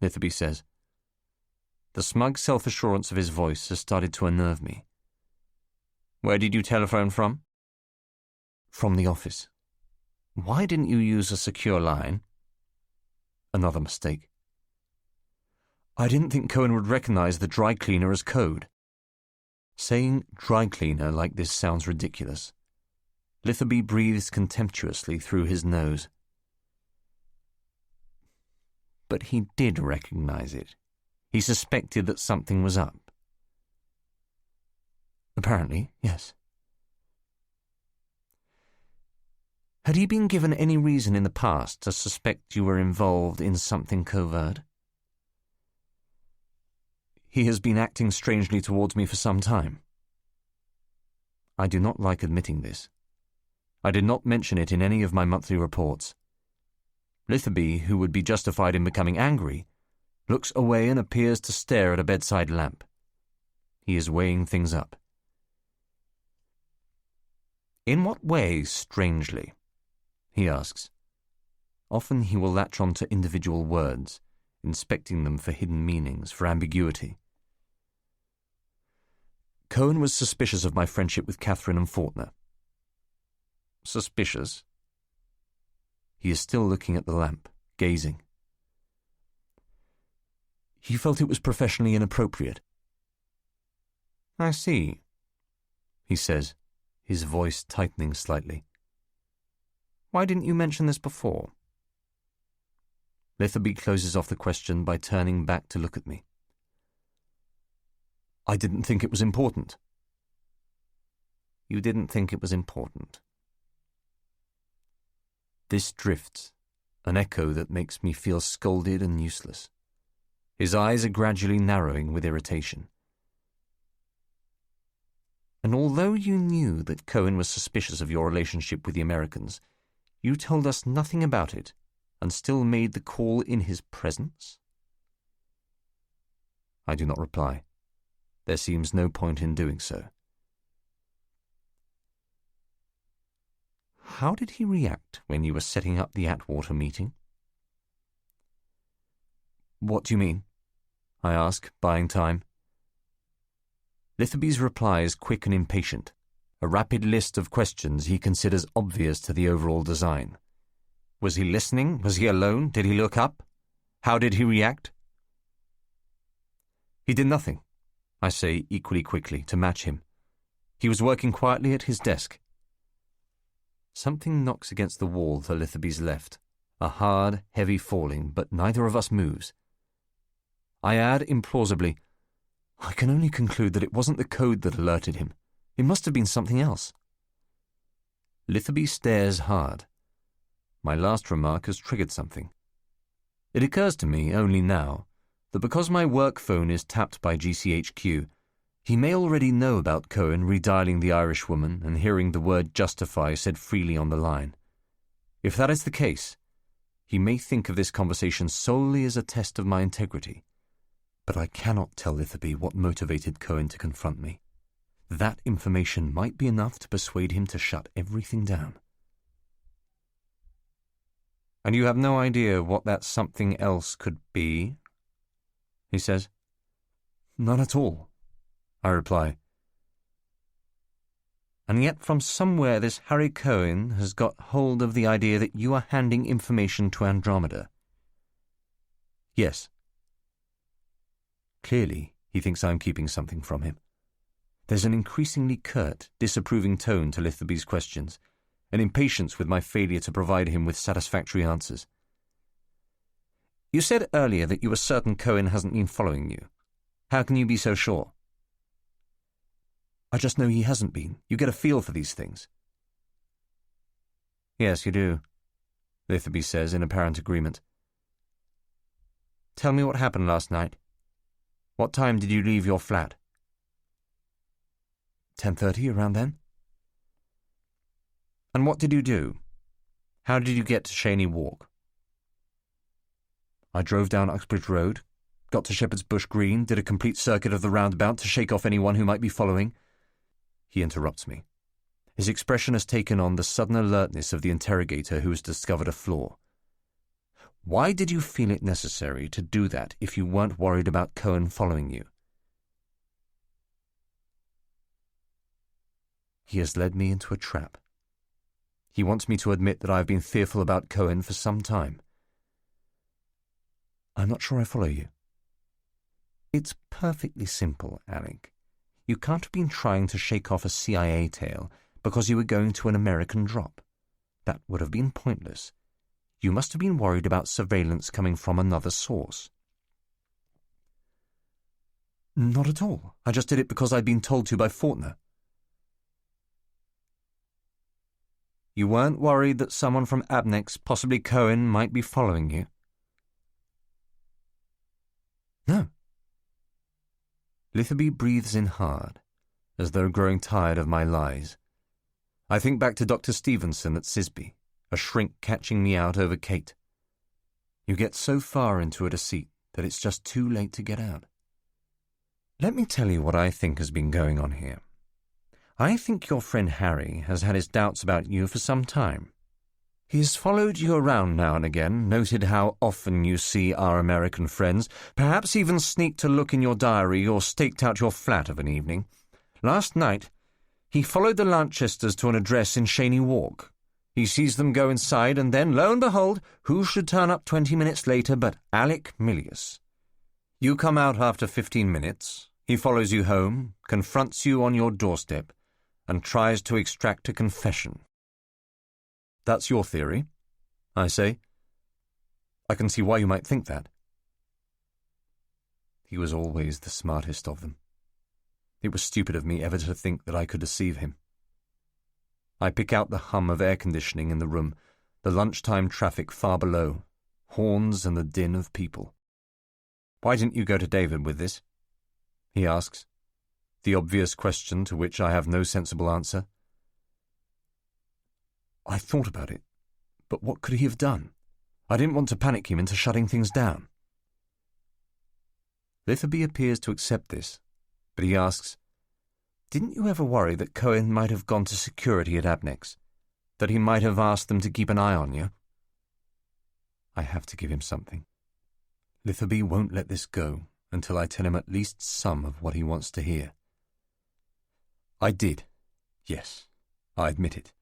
Litherby says. The smug self-assurance of his voice has started to unnerve me. Where did you telephone from? From the office. Why didn't you use a secure line? Another mistake. I didn't think Cohen would recognize the dry cleaner as code. Saying dry cleaner like this sounds ridiculous. Litherby breathes contemptuously through his nose. But he did recognize it. He suspected that something was up. Apparently, yes. Had he been given any reason in the past to suspect you were involved in something covert? He has been acting strangely towards me for some time. I do not like admitting this. I did not mention it in any of my monthly reports. Litherby, who would be justified in becoming angry, looks away and appears to stare at a bedside lamp. He is weighing things up. In what way, strangely? He asks. Often he will latch on to individual words, inspecting them for hidden meanings, for ambiguity. Cohen was suspicious of my friendship with Catherine and Faulkner. Suspicious? He is still looking at the lamp, gazing. He felt it was professionally inappropriate. I see, he says, his voice tightening slightly. Why didn't you mention this before? Litherby closes off the question by turning back to look at me. I didn't think it was important. You didn't think it was important. This drifts, an echo that makes me feel scolded and useless. His eyes are gradually narrowing with irritation. And although you knew that Cohen was suspicious of your relationship with the Americans, you told us nothing about it and still made the call in his presence? I do not reply. There seems no point in doing so. How did he react when you were setting up the Atwater meeting? What do you mean? I ask, buying time. Litherby's reply is quick and impatient, a rapid list of questions he considers obvious to the overall design. Was he listening? Was he alone? Did he look up? How did he react? He did nothing, I say equally quickly, to match him. He was working quietly at his desk. Something knocks against the wall to Litherby's left, A hard, heavy falling, but neither of us moves. I add implausibly, I can only conclude that it wasn't the code that alerted him. It must have been something else. Litherby stares hard. My last remark has triggered something. It occurs to me only now that because my work phone is tapped by GCHQ, he may already know about Cohen redialing the Irish woman and hearing the word justify said freely on the line. If that is the case, he may think of this conversation solely as a test of my integrity. But I cannot tell Litherby what motivated Cohen to confront me. That information might be enough to persuade him to shut everything down. And you have no idea what that something else could be? He says. None at all, I reply. And yet from somewhere this Harry Cohen has got hold of the idea that you are handing information to Andromeda. Yes. Clearly, he thinks I'm keeping something from him. There's an increasingly curt, disapproving tone to Litherby's questions, an impatience with my failure to provide him with satisfactory answers. You said earlier that you were certain Cohen hasn't been following you. How can you be so sure? I just know he hasn't been. You get a feel for these things. Yes, you do, Litherby says in apparent agreement. Tell me what happened last night. What time did you leave your flat? 10:30, around then. And what did you do? How did you get to Shaney Walk? I drove down Uxbridge Road, got to Shepherd's Bush Green, did a complete circuit of the roundabout to shake off anyone who might be following. He interrupts me. His expression has taken on the sudden alertness of the interrogator who has discovered a flaw. Why did you feel it necessary to do that if you weren't worried about Cohen following you? He has led me into a trap. He wants me to admit that I have been fearful about Cohen for some time. I'm not sure I follow you. It's perfectly simple, Alec. You can't have been trying to shake off a CIA tale because you were going to an American drop. That would have been pointless. You must have been worried about surveillance coming from another source. Not at all. I just did it because I'd been told to by Faulkner. You weren't worried that someone from Abnex, possibly Cohen, might be following you? No. Litherby breathes in hard, as though growing tired of my lies. I think back to Dr. Stevenson at Sisby, a shrink catching me out over Kate. You get so far into a deceit that it's just too late to get out. Let me tell you what I think has been going on here. I think your friend Harry has had his doubts about you for some time. He's followed you around now and again, noted how often you see our American friends, perhaps even sneaked a look in your diary or staked out your flat of an evening. Last night, he followed the Lanchesters to an address in Shaney Walk. He sees them go inside, and then, lo and behold, who should turn up 20 minutes later but Alec Milius? You come out after 15 minutes, he follows you home, confronts you on your doorstep, and tries to extract a confession. That's your theory, I say. I can see why you might think that. He was always the smartest of them. It was stupid of me ever to think that I could deceive him. I pick out the hum of air conditioning in the room, the lunchtime traffic far below, horns and the din of people. Why didn't you go to David with this? He asks, the obvious question to which I have no sensible answer. I thought about it, but what could he have done? I didn't want to panic him into shutting things down. Litherby appears to accept this, but he asks, didn't you ever worry that Cohen might have gone to security at Abnex, that he might have asked them to keep an eye on you? I have to give him something. Litherby won't let this go until I tell him at least some of what he wants to hear. I did. Yes, I admit it.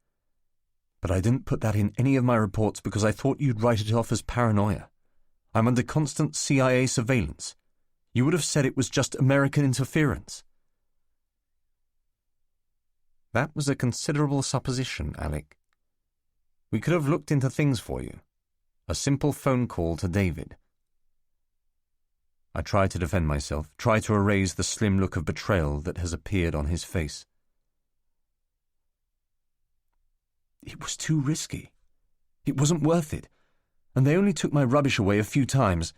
But I didn't put that in any of my reports because I thought you'd write it off as paranoia. I'm under constant CIA surveillance. You would have said it was just American interference. That was a considerable supposition, Alec. We could have looked into things for you. A simple phone call to David. I try to defend myself, try to erase the slim look of betrayal that has appeared on his face. It was too risky. It wasn't worth it. And they only took my rubbish away a few times.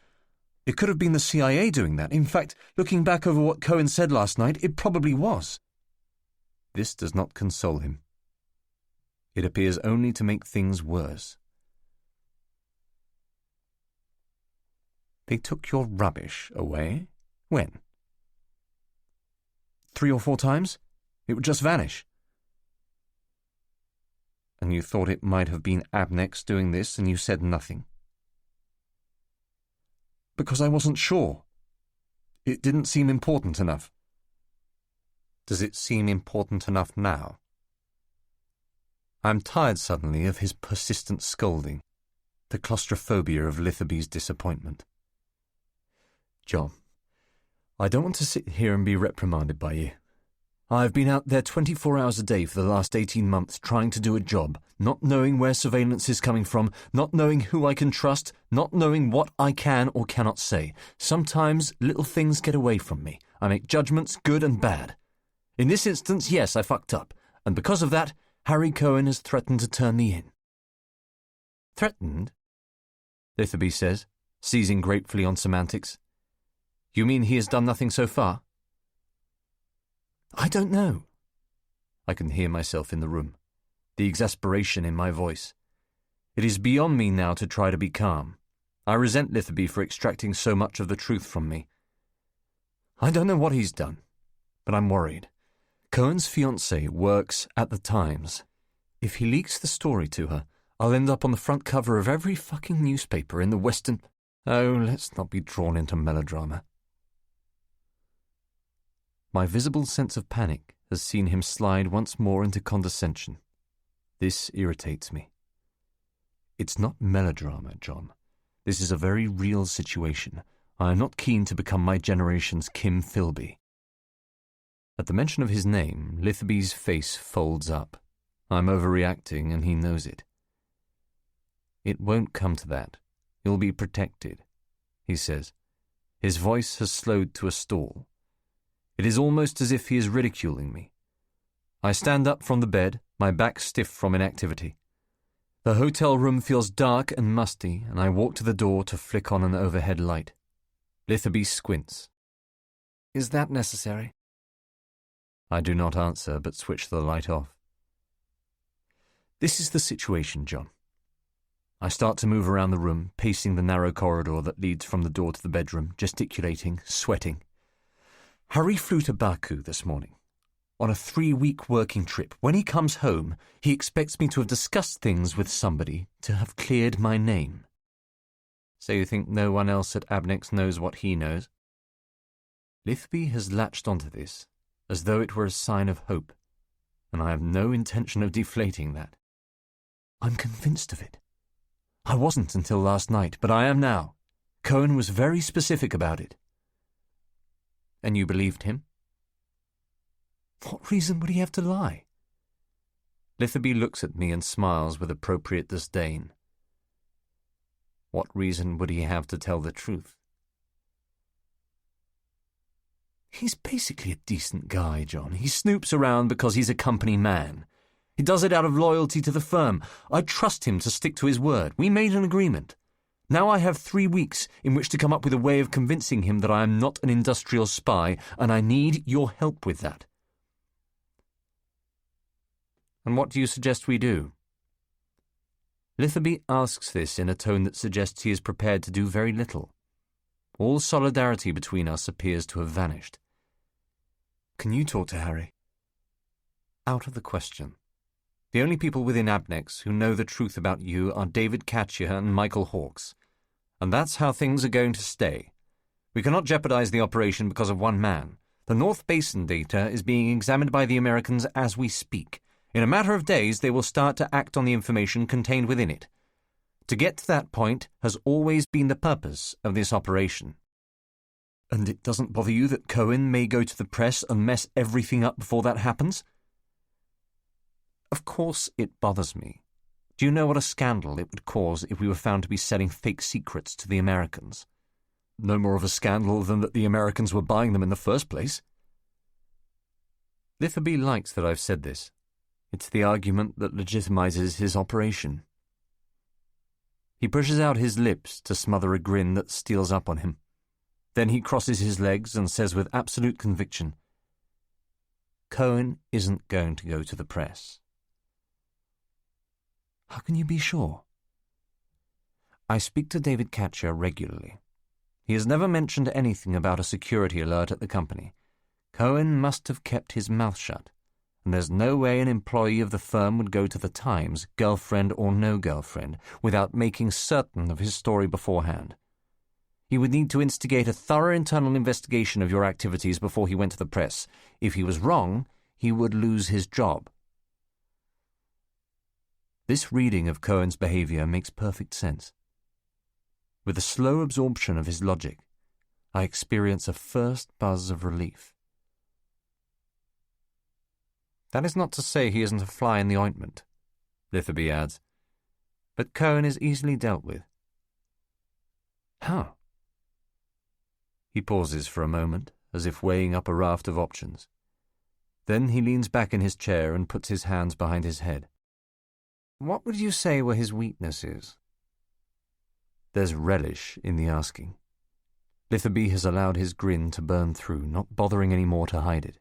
It could have been the CIA doing that. In fact, looking back over what Cohen said last night, it probably was. This does not console him. It appears only to make things worse. They took your rubbish away? When? 3 or 4 times? It would just vanish. And you thought it might have been Abnex doing this and you said nothing? Because I wasn't sure. It didn't seem important enough. Does it seem important enough now? I'm tired suddenly of his persistent scolding, the claustrophobia of Litherby's disappointment. John, I don't want to sit here and be reprimanded by you. I've been out there 24 hours a day for the last 18 months trying to do a job, not knowing where surveillance is coming from, not knowing who I can trust, not knowing what I can or cannot say. Sometimes little things get away from me. I make judgments, good and bad. In this instance, yes, I fucked up, and because of that, Harry Cohen has threatened to turn me in. Threatened? Litherby says, seizing gratefully on semantics. You mean he has done nothing so far? I don't know. I can hear myself in the room, the exasperation in my voice. It is beyond me now to try to be calm. I resent Litherby for extracting so much of the truth from me. I don't know what he's done, but I'm worried. Cohen's fiancée works at the Times. If he leaks the story to her, I'll end up on the front cover of every fucking newspaper in the Western... Oh, let's not be drawn into melodrama. My visible sense of panic has seen him slide once more into condescension. This irritates me. It's not melodrama, John. This is a very real situation. I am not keen to become my generation's Kim Philby. At the mention of his name, Litherby's face folds up. I'm overreacting, and he knows it. It won't come to that. You'll be protected, he says. His voice has slowed to a stall. It is almost as if he is ridiculing me. I stand up from the bed, my back stiff from inactivity. The hotel room feels dark and musty, and I walk to the door to flick on an overhead light. Litherby squints. Is that necessary? I do not answer, but switch the light off. This is the situation, John. I start to move around the room, pacing the narrow corridor that leads from the door to the bedroom, gesticulating, sweating. Harry flew to Baku this morning, on a 3-week working trip. When he comes home, he expects me to have discussed things with somebody, to have cleared my name. So you think no one else at Abnex knows what he knows? Litherby has latched onto this, as though it were a sign of hope, and I have no intention of deflating that. I'm convinced of it. I wasn't until last night, but I am now. Cohen was very specific about it. And you believed him? What reason would he have to lie? Litherby looks at me and smiles with appropriate disdain. What reason would he have to tell the truth? He's basically a decent guy, John. He snoops around because he's a company man. He does it out of loyalty to the firm. I trust him to stick to his word. We made an agreement. Now I have 3 weeks in which to come up with a way of convincing him that I am not an industrial spy, and I need your help with that. And what do you suggest we do? Litherby asks this in a tone that suggests he is prepared to do very little. All solidarity between us appears to have vanished. Can you talk to Harry? Out of the question. The only people within Abnex who know the truth about you are David Katcher and Michael Hawkes. And that's how things are going to stay. We cannot jeopardize the operation because of one man. The North Basin data is being examined by the Americans as we speak. In a matter of days, they will start to act on the information contained within it. To get to that point has always been the purpose of this operation. And it doesn't bother you that Cohen may go to the press and mess everything up before that happens? Of course it bothers me. Do you know what a scandal it would cause if we were found to be selling fake secrets to the Americans? No more of a scandal than that the Americans were buying them in the first place. Litherby likes that I've said this. It's the argument that legitimizes his operation. He pushes out his lips to smother a grin that steals up on him. Then he crosses his legs and says with absolute conviction, "Cohen isn't going to go to the press." How can you be sure? I speak to David Catcher regularly. He has never mentioned anything about a security alert at the company. Cohen must have kept his mouth shut, and there's no way an employee of the firm would go to the Times, girlfriend or no girlfriend, without making certain of his story beforehand. He would need to instigate a thorough internal investigation of your activities before he went to the press. If he was wrong, he would lose his job. This reading of Cohen's behavior makes perfect sense. With a slow absorption of his logic, I experience a first buzz of relief. That is not to say he isn't a fly in the ointment, Litherby adds, but Cohen is easily dealt with. How? He pauses for a moment, as if weighing up a raft of options. Then he leans back in his chair and puts his hands behind his head. What would you say were his weaknesses? There's relish in the asking. Litherby has allowed his grin to burn through, not bothering any more to hide it.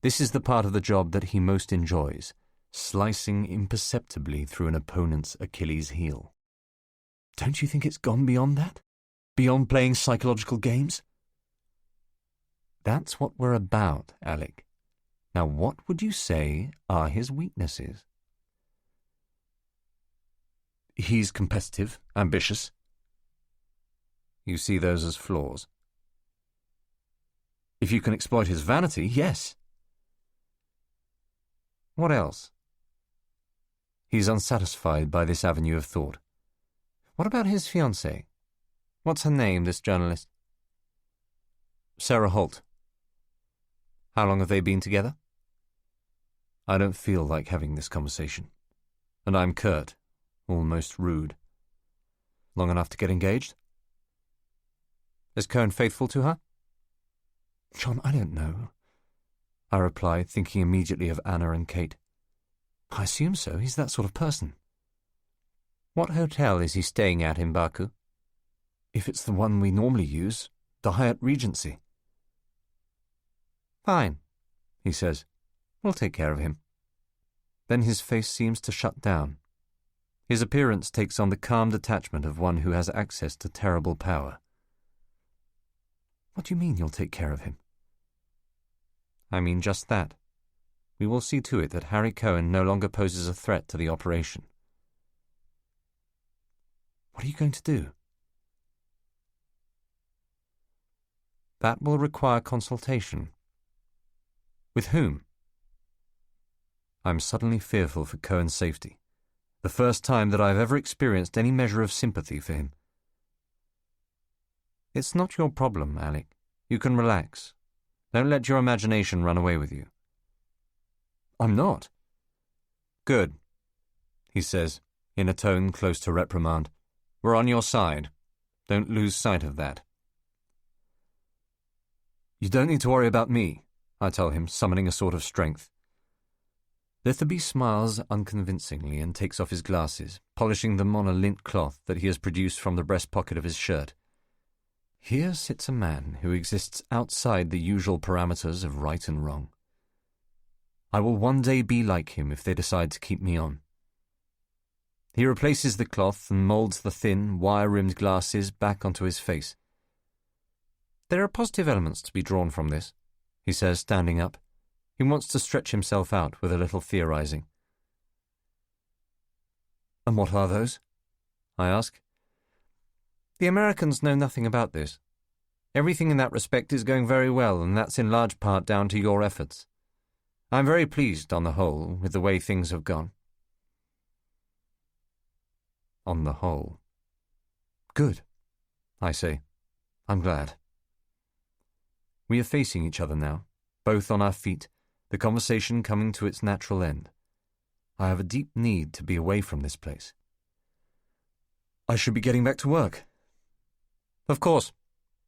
This is the part of the job that he most enjoys, slicing imperceptibly through an opponent's Achilles heel. Don't you think it's gone beyond that? Beyond playing psychological games? That's what we're about, Alec. Now what would you say are his weaknesses? He's competitive, ambitious. You see those as flaws? If you can exploit his vanity, yes. What else? He's unsatisfied by this avenue of thought. What about his fiancée? What's her name, this journalist? Sarah Holt. How long have they been together? I don't feel like having this conversation. And I'm curt, almost rude. Long enough to get engaged? Is Cohen faithful to her? John, I don't know, I replied, thinking immediately of Anna and Kate. I assume so. He's that sort of person. What hotel is he staying at in Baku? If it's the one we normally use, the Hyatt Regency. Fine, he says. We'll take care of him. Then his face seems to shut down. His appearance takes on the calm detachment of one who has access to terrible power. What do you mean you'll take care of him? I mean just that. We will see to it that Harry Cohen no longer poses a threat to the operation. What are you going to do? That will require consultation. With whom? I'm suddenly fearful for Cohen's safety. The first time that I've ever experienced any measure of sympathy for him. It's not your problem, Alec. You can relax. Don't let your imagination run away with you. I'm not. Good, he says, in a tone close to reprimand. We're on your side. Don't lose sight of that. You don't need to worry about me, I tell him, summoning a sort of strength. Litherby smiles unconvincingly and takes off his glasses, polishing them on a lint cloth that he has produced from the breast pocket of his shirt. Here sits a man who exists outside the usual parameters of right and wrong. I will one day be like him if they decide to keep me on. He replaces the cloth and moulds the thin, wire-rimmed glasses back onto his face. There are positive elements to be drawn from this, he says, standing up. He wants to stretch himself out with a little theorizing. And what are those? I ask. The Americans know nothing about this. Everything in that respect is going very well, and that's in large part down to your efforts. I'm very pleased, on the whole, with the way things have gone. On the whole. Good, I say. I'm glad. We are facing each other now, both on our feet, the conversation coming to its natural end. I have a deep need to be away from this place. I should be getting back to work. Of course,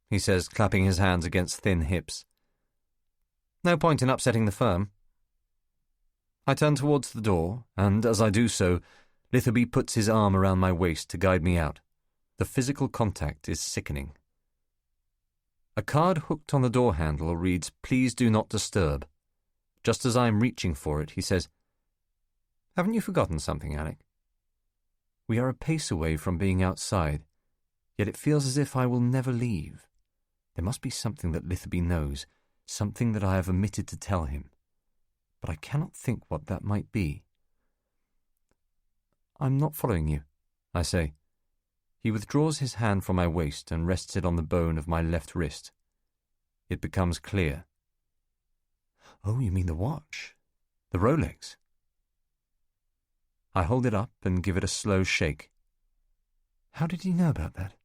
he says, clapping his hands against thin hips. No point in upsetting the firm. I turn towards the door, and as I do so, Litherby puts his arm around my waist to guide me out. The physical contact is sickening. A card hooked on the door handle reads, "Please do not disturb." Just as I am reaching for it, he says, "Haven't you forgotten something, Alec?" We are a pace away from being outside, yet it feels as if I will never leave. There must be something that Litherby knows, something that I have omitted to tell him. But I cannot think what that might be. "I'm not following you," I say. He withdraws his hand from my waist and rests it on the bone of my left wrist. It becomes clear. "Oh, you mean the watch? The Rolex?" I hold it up and give it a slow shake. "How did you know about that?"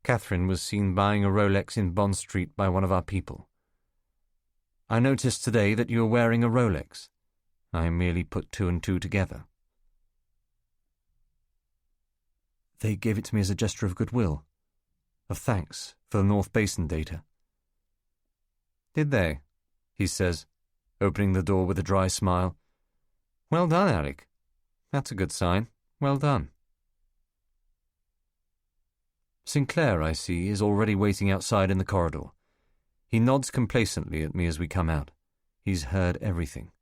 "Catherine was seen buying a Rolex in Bond Street by one of our people. I noticed today that you were wearing a Rolex. I merely put two and two together." They gave it to me as a gesture of goodwill, of thanks for the North Basin data. "Did they?" he says, opening the door with a dry smile. "Well done, Alec. That's a good sign. Well done." Sinclair, I see, is already waiting outside in the corridor. He nods complacently at me as we come out. He's heard everything.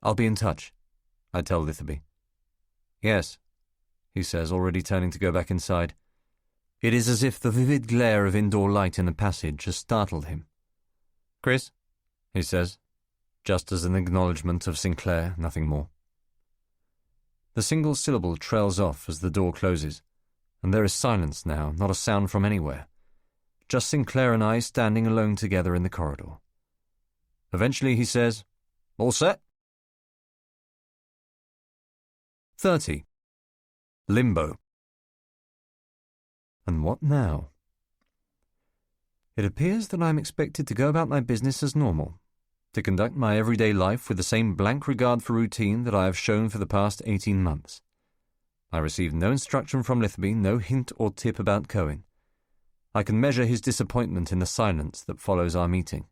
"I'll be in touch," I tell Litherby. "Yes," he says, already turning to go back inside. It is as if the vivid glare of indoor light in the passage has startled him. "Chris," he says, just as an acknowledgement of Sinclair, nothing more. The single syllable trails off as the door closes, and there is silence now, not a sound from anywhere. Just Sinclair and I standing alone together in the corridor. Eventually he says, "All set?" 30. Limbo. And what now? It appears that I am expected to go about my business as normal, to conduct my everyday life with the same blank regard for routine that I have shown for the past 18 months. I receive no instruction from Litherby, no hint or tip about Cohen. I can measure his disappointment in the silence that follows our meeting.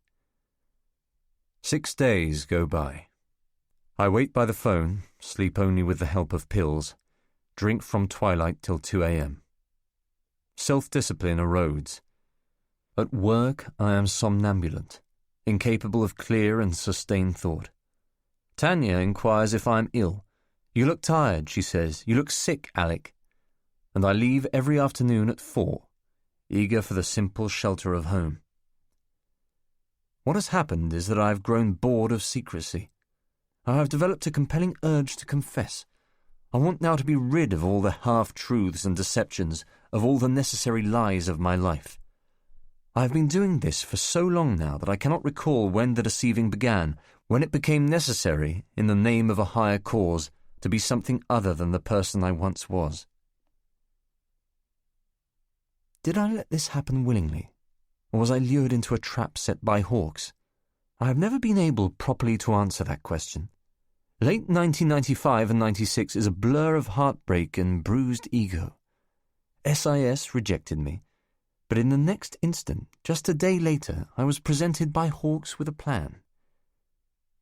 6 days go by. I wait by the phone, sleep only with the help of pills, drink from twilight till 2 a.m. Self-discipline erodes. At work I am somnambulant, incapable of clear and sustained thought. Tanya inquires if I am ill. "You look tired," she says. "You look sick, Alec." And I leave every afternoon at 4, eager for the simple shelter of home. What has happened is that I have grown bored of secrecy. I have developed a compelling urge to confess. I want now to be rid of all the half-truths and deceptions, of all the necessary lies of my life. I have been doing this for so long now that I cannot recall when the deceiving began, when it became necessary, in the name of a higher cause, to be something other than the person I once was. Did I let this happen willingly, or was I lured into a trap set by Hawks? I have never been able properly to answer that question. Late 1995 and 96 is a blur of heartbreak and bruised ego. SIS rejected me, but in the next instant, just a day later, I was presented by Hawks with a plan.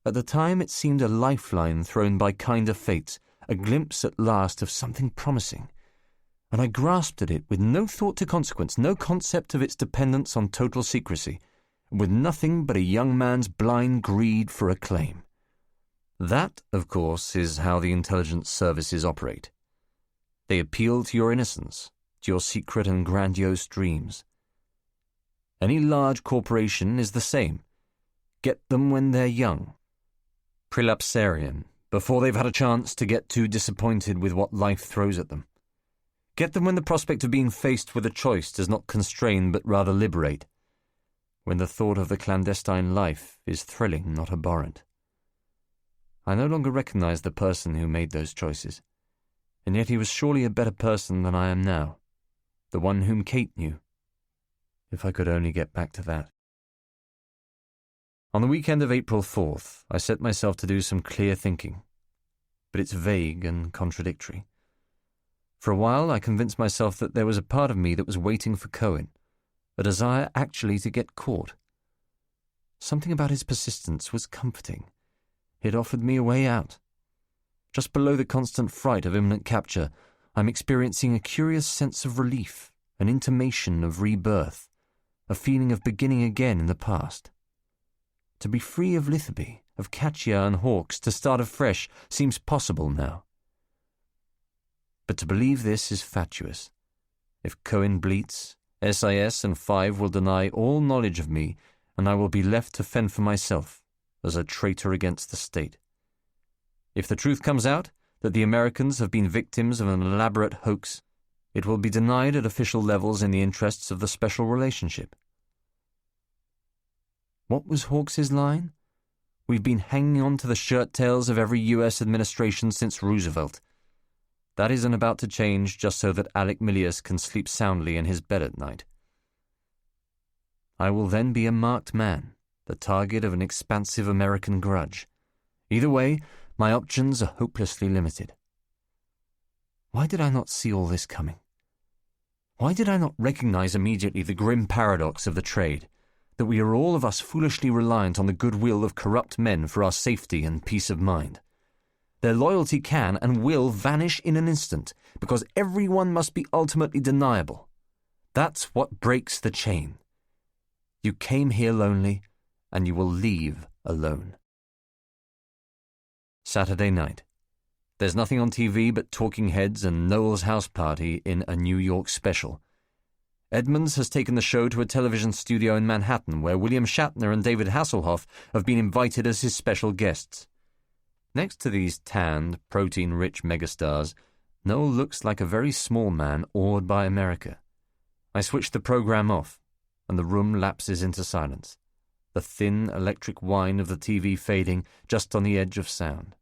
At the time it seemed a lifeline thrown by kinder fates, a glimpse at last of something promising, and I grasped at it with no thought to consequence, no concept of its dependence on total secrecy, with nothing but a young man's blind greed for acclaim. That, of course, is how the intelligence services operate. They appeal to your innocence, to your secret and grandiose dreams. Any large corporation is the same. Get them when they're young. Prelapsarian, before they've had a chance to get too disappointed with what life throws at them. Get them when the prospect of being faced with a choice does not constrain but rather liberate, when the thought of the clandestine life is thrilling, not abhorrent. I no longer recognize the person who made those choices, and yet he was surely a better person than I am now, the one whom Kate knew. If I could only get back to that. On the weekend of April 4th, I set myself to do some clear thinking, but it's vague and contradictory. For a while, I convinced myself that there was a part of me that was waiting for Cohen, a desire actually to get caught. Something about his persistence was comforting. It offered me a way out. Just below the constant fright of imminent capture, I'm experiencing a curious sense of relief, an intimation of rebirth, a feeling of beginning again in the past. To be free of Litherby, of Katia and Hawkes, to start afresh, seems possible now. But to believe this is fatuous. If Cohen bleats, SIS and 5 will deny all knowledge of me, and I will be left to fend for myself, as a traitor against the state. If the truth comes out, that the Americans have been victims of an elaborate hoax, it will be denied at official levels in the interests of the special relationship. What was Hawkes's line? We've been hanging on to the shirt tails of every U.S. administration since Roosevelt. That isn't about to change just so that Alec Milius can sleep soundly in his bed at night. I will then be a marked man, the target of an expansive American grudge. Either way, my options are hopelessly limited. Why did I not see all this coming? Why did I not recognize immediately the grim paradox of the trade, that we are all of us foolishly reliant on the goodwill of corrupt men for our safety and peace of mind? Their loyalty can and will vanish in an instant, because everyone must be ultimately deniable. That's what breaks the chain. You came here lonely, and you will leave alone. Saturday night. There's nothing on TV but Talking Heads and Noel's house party in a New York special. Edmonds has taken the show to a television studio in Manhattan where William Shatner and David Hasselhoff have been invited as his special guests. Next to these tanned, protein-rich megastars, Noel looks like a very small man awed by America. I switch the program off, and the room lapses into silence, the thin electric whine of the TV fading just on the edge of sound.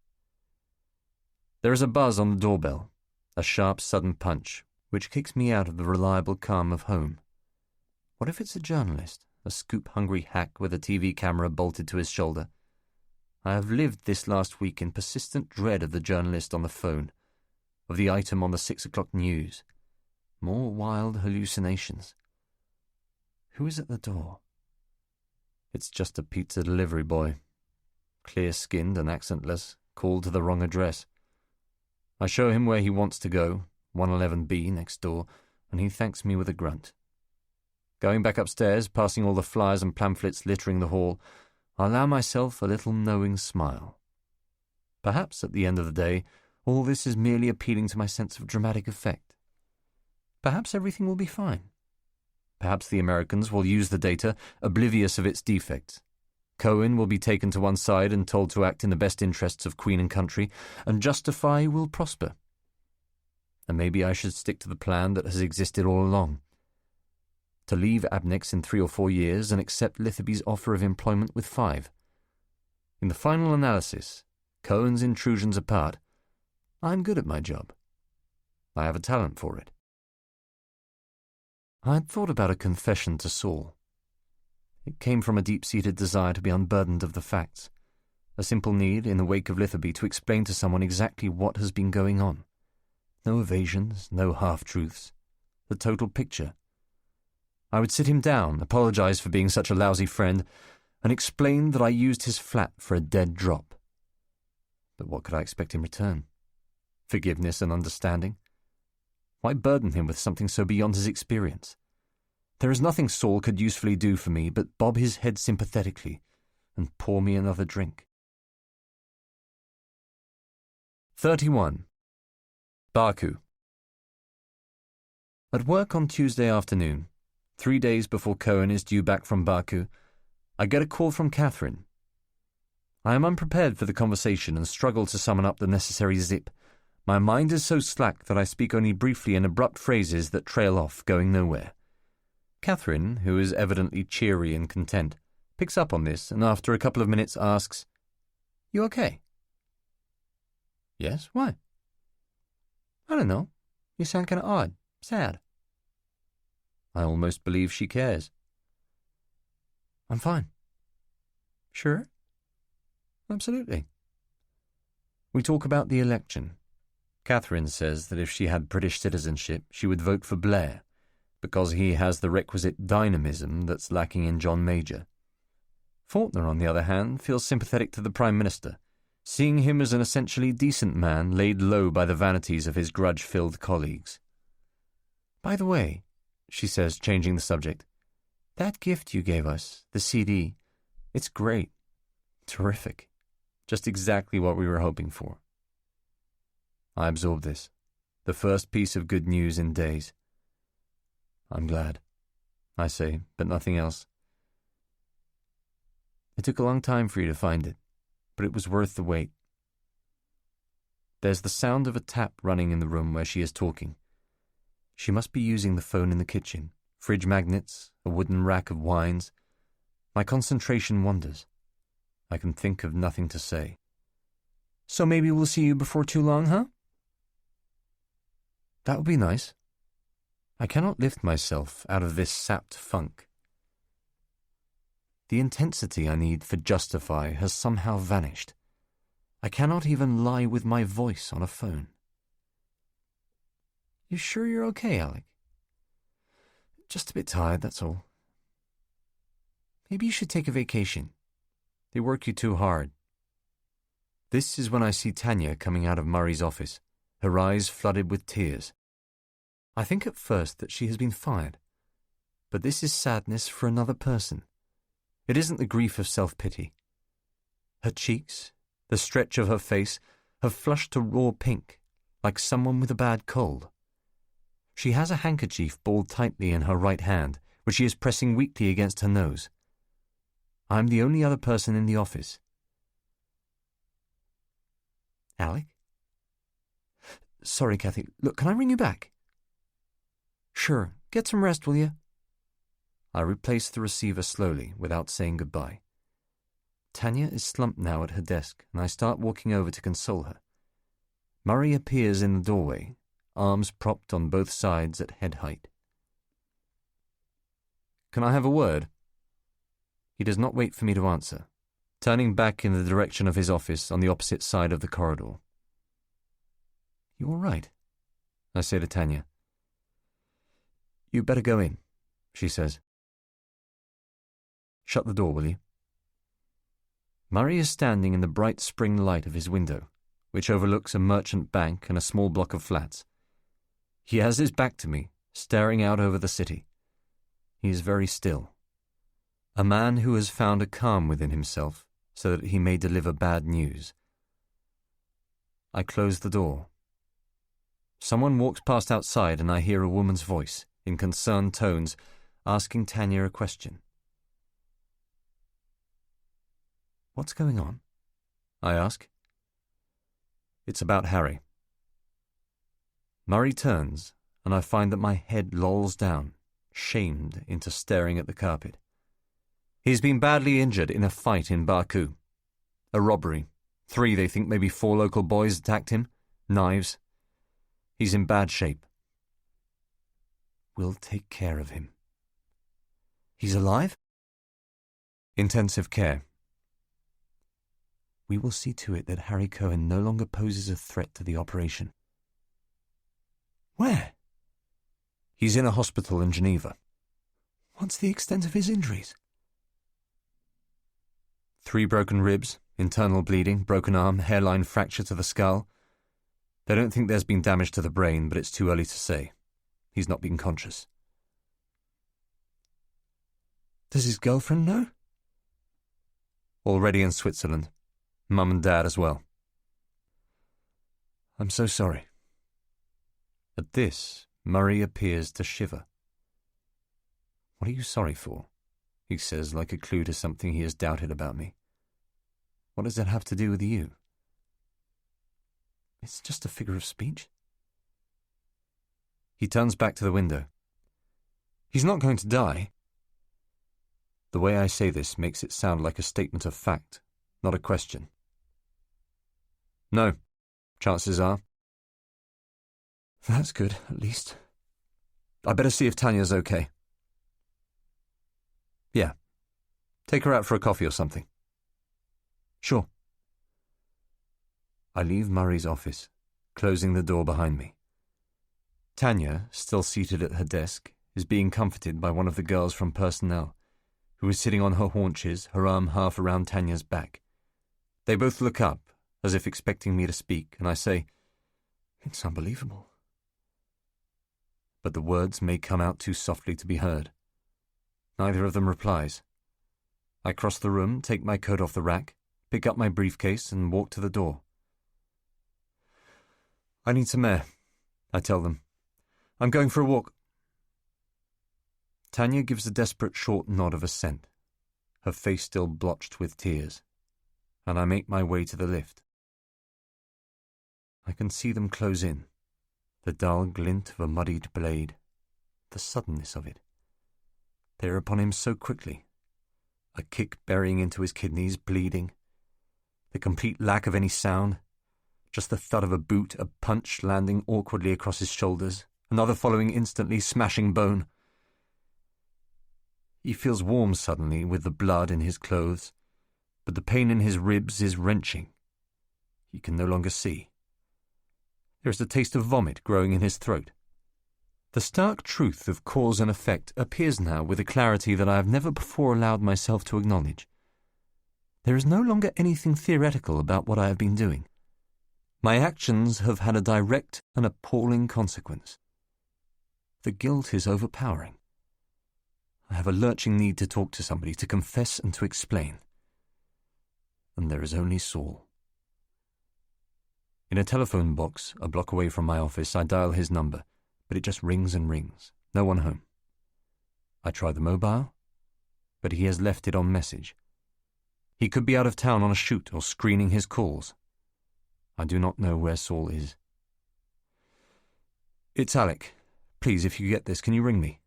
There is a buzz on the doorbell, a sharp sudden punch, which kicks me out of the reliable calm of home. What if it's a journalist, a scoop-hungry hack with a TV camera bolted to his shoulder? I have lived this last week in persistent dread of the journalist on the phone, of the item on the 6 o'clock news. More wild hallucinations. Who is at the door? It's just a pizza delivery boy, clear-skinned and accentless, called to the wrong address. I show him where he wants to go, 111B next door, and he thanks me with a grunt. Going back upstairs, passing all the flyers and pamphlets littering the hall, I allow myself a little knowing smile. Perhaps, at the end of the day, all this is merely appealing to my sense of dramatic effect. Perhaps everything will be fine. Perhaps the Americans will use the data, oblivious of its defects. Cohen will be taken to one side and told to act in the best interests of Queen and country, and Justify will prosper. And maybe I should stick to the plan that has existed all along. To leave Abnex in 3 or 4 years and accept Litherby's offer of employment with 5. In the final analysis, Cohen's intrusions apart, I'm good at my job. I have a talent for it. I had thought about a confession to Saul. It came from a deep-seated desire to be unburdened of the facts, a simple need, in the wake of Litherby, to explain to someone exactly what has been going on. No evasions, no half-truths. The total picture. I would sit him down, apologize for being such a lousy friend, and explain that I used his flat for a dead drop. But what could I expect in return? Forgiveness and understanding? Why burden him with something so beyond his experience? There is nothing Saul could usefully do for me but bob his head sympathetically and pour me another drink. 31. Baku. At work on Tuesday afternoon, 3 days before Cohen is due back from Baku, I get a call from Catherine. I am unprepared for the conversation and struggle to summon up the necessary zip. My mind is so slack that I speak only briefly in abrupt phrases that trail off, going nowhere. Catherine, who is evidently cheery and content, picks up on this and after a couple of minutes asks, "You okay?" "Yes, why?" "I don't know. You sound kind of odd, sad." I almost believe she cares. "I'm fine." Sure? Absolutely. We talk about the election. Catherine says that if she had British citizenship, she would vote for Blair, because he has the requisite dynamism that's lacking in John Major. Faulkner, on the other hand, feels sympathetic to the Prime Minister, seeing him as an essentially decent man laid low by the vanities of his grudge-filled colleagues. By the way, she says, changing the subject, that gift you gave us, the CD, it's great. Terrific. Just exactly what we were hoping for. I absorb this, the first piece of good news in days. I'm glad, I say, but nothing else. It took a long time for you to find it, but it was worth the wait. There's the sound of a tap running in the room where she is talking. She must be using the phone in the kitchen, fridge magnets, a wooden rack of wines. My concentration wanders. I can think of nothing to say. So maybe we'll see you before too long, huh? That would be nice. I cannot lift myself out of this sapped funk. The intensity I need for Justify has somehow vanished. I cannot even lie with my voice on a phone. You sure you're okay, Alec? Just a bit tired, that's all. Maybe you should take a vacation. They work you too hard. This is when I see Tanya coming out of Murray's office, her eyes flooded with tears. I think at first that she has been fired, but this is sadness for another person. It isn't the grief of self-pity. Her cheeks, the stretch of her face, have flushed to raw pink, like someone with a bad cold. She has a handkerchief balled tightly in her right hand, which she is pressing weakly against her nose. I am the only other person in the office. Alec? Sorry, Kathy. Look, can I ring you back? Sure. Get some rest, will you? I replace the receiver slowly, without saying goodbye. Tanya is slumped now at her desk, and I start walking over to console her. Murray appears in the doorway, arms propped on both sides at head height. Can I have a word? He does not wait for me to answer, turning back in the direction of his office on the opposite side of the corridor. You all right? I say to Tanya. You better go in, she says. Shut the door, will you? Murray is standing in the bright spring light of his window, which overlooks a merchant bank and a small block of flats. He has his back to me, staring out over the city. He is very still. A man who has found a calm within himself so that he may deliver bad news. I close the door. Someone walks past outside and I hear a woman's voice, in concerned tones, asking Tanya a question. What's going on? I ask. It's about Harry. Murray turns, and I find that my head lolls down, shamed into staring at the carpet. He's been badly injured in a fight in Baku. A robbery. 3, they think maybe 4 local boys attacked him. Knives. He's in bad shape. We'll take care of him. He's alive? Intensive care. We will see to it that Harry Cohen no longer poses a threat to the operation. Where? He's in a hospital in Geneva. What's the extent of his injuries? 3 broken ribs, internal bleeding, broken arm, hairline fracture to the skull. They don't think there's been damage to the brain, but it's too early to say. He's not been conscious. Does his girlfriend know? Already in Switzerland. Mum and Dad as well. I'm so sorry. At this, Murray appears to shiver. What are you sorry for? He says, like a clue to something he has doubted about me. What does that have to do with you? It's just a figure of speech. He turns back to the window. He's not going to die. The way I say this makes it sound like a statement of fact, not a question. No, chances are. That's good, at least. I better see if Tanya's okay. Yeah. Take her out for a coffee or something. Sure. I leave Murray's office, closing the door behind me. Tanya, still seated at her desk, is being comforted by one of the girls from personnel, who is sitting on her haunches, her arm half around Tanya's back. They both look up, as if expecting me to speak, and I say, "It's unbelievable." But the words may come out too softly to be heard. Neither of them replies. I cross the room, take my coat off the rack, pick up my briefcase, and walk to the door. "I need some air," I tell them. "I'm going for a walk." Tanya gives a desperate short nod of assent, her face still blotched with tears, and I make my way to the lift. I can see them close in, the dull glint of a muddied blade, the suddenness of it. They are upon him so quickly, a kick burying into his kidneys, bleeding, the complete lack of any sound, just the thud of a boot, a punch landing awkwardly across his shoulders, another following instantly, smashing bone. He feels warm suddenly with the blood in his clothes, but the pain in his ribs is wrenching. He can no longer see. There is a taste of vomit growing in his throat. The stark truth of cause and effect appears now with a clarity that I have never before allowed myself to acknowledge. There is no longer anything theoretical about what I have been doing. My actions have had a direct and appalling consequence. The guilt is overpowering. I have a lurching need to talk to somebody, to confess and to explain. And there is only Saul. In a telephone box a block away from my office, I dial his number, but it just rings and rings. No one home. I try the mobile, but he has left it on message. He could be out of town on a shoot or screening his calls. I do not know where Saul is. "It's Alec. Please, if you get this, can you ring me?"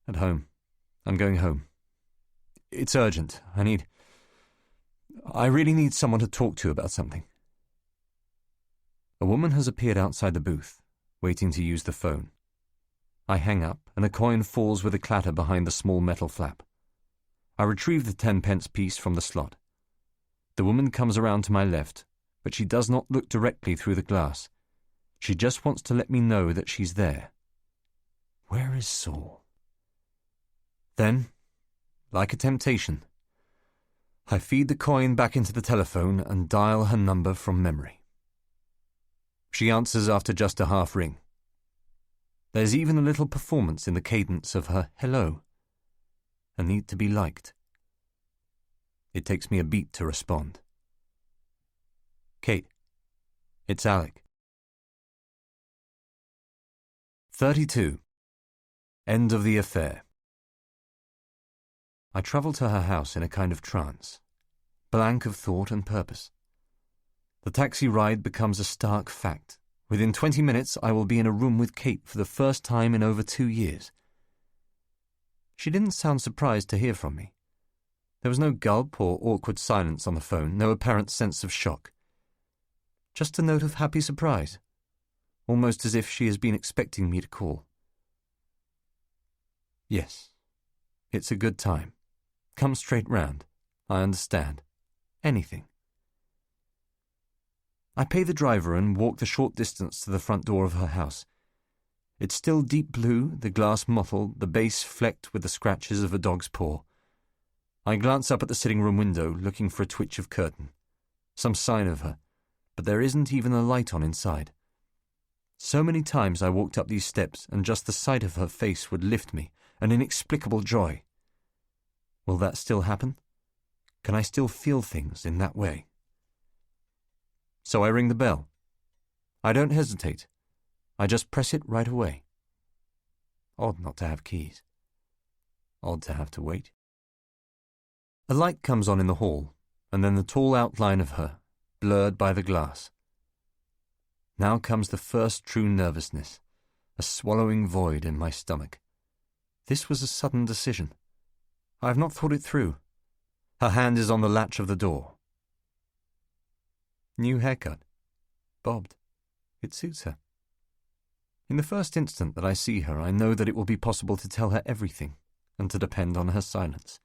"At home. I'm going home. It's urgent. I really need someone to talk to about something." A woman has appeared outside the booth, waiting to use the phone. I hang up, and a coin falls with a clatter behind the small metal flap. I retrieve the 10-pence piece from the slot. The woman comes around to my left, but she does not look directly through the glass. She just wants to let me know that she's there. Where is Saul? Then, like a temptation, I feed the coin back into the telephone and dial her number from memory. She answers after just a half ring. There's even a little performance in the cadence of her hello, a need to be liked. It takes me a beat to respond. "Kate, it's Alec." 32. End of the affair. I travel to her house in a kind of trance, blank of thought and purpose. The taxi ride becomes a stark fact. Within 20 minutes, I will be in a room with Kate for the first time in over 2 years. She didn't sound surprised to hear from me. There was no gulp or awkward silence on the phone, no apparent sense of shock. Just a note of happy surprise, almost as if she has been expecting me to call. "Yes, it's a good time. Come straight round. I understand. Anything." I pay the driver and walk the short distance to the front door of her house. It's still deep blue, the glass mottled, the base flecked with the scratches of a dog's paw. I glance up at the sitting room window, looking for a twitch of curtain, some sign of her, but there isn't even a light on inside. So many times I walked up these steps, and just the sight of her face would lift me, an inexplicable joy. Will that still happen? Can I still feel things in that way? So I ring the bell. I don't hesitate. I just press it right away. Odd not to have keys. Odd to have to wait. A light comes on in the hall, and then the tall outline of her, blurred by the glass. Now comes the first true nervousness, a swallowing void in my stomach. This was a sudden decision. I have not thought it through. Her hand is on the latch of the door. New haircut. Bobbed. It suits her. In the first instant that I see her, I know that it will be possible to tell her everything, and to depend on her silence.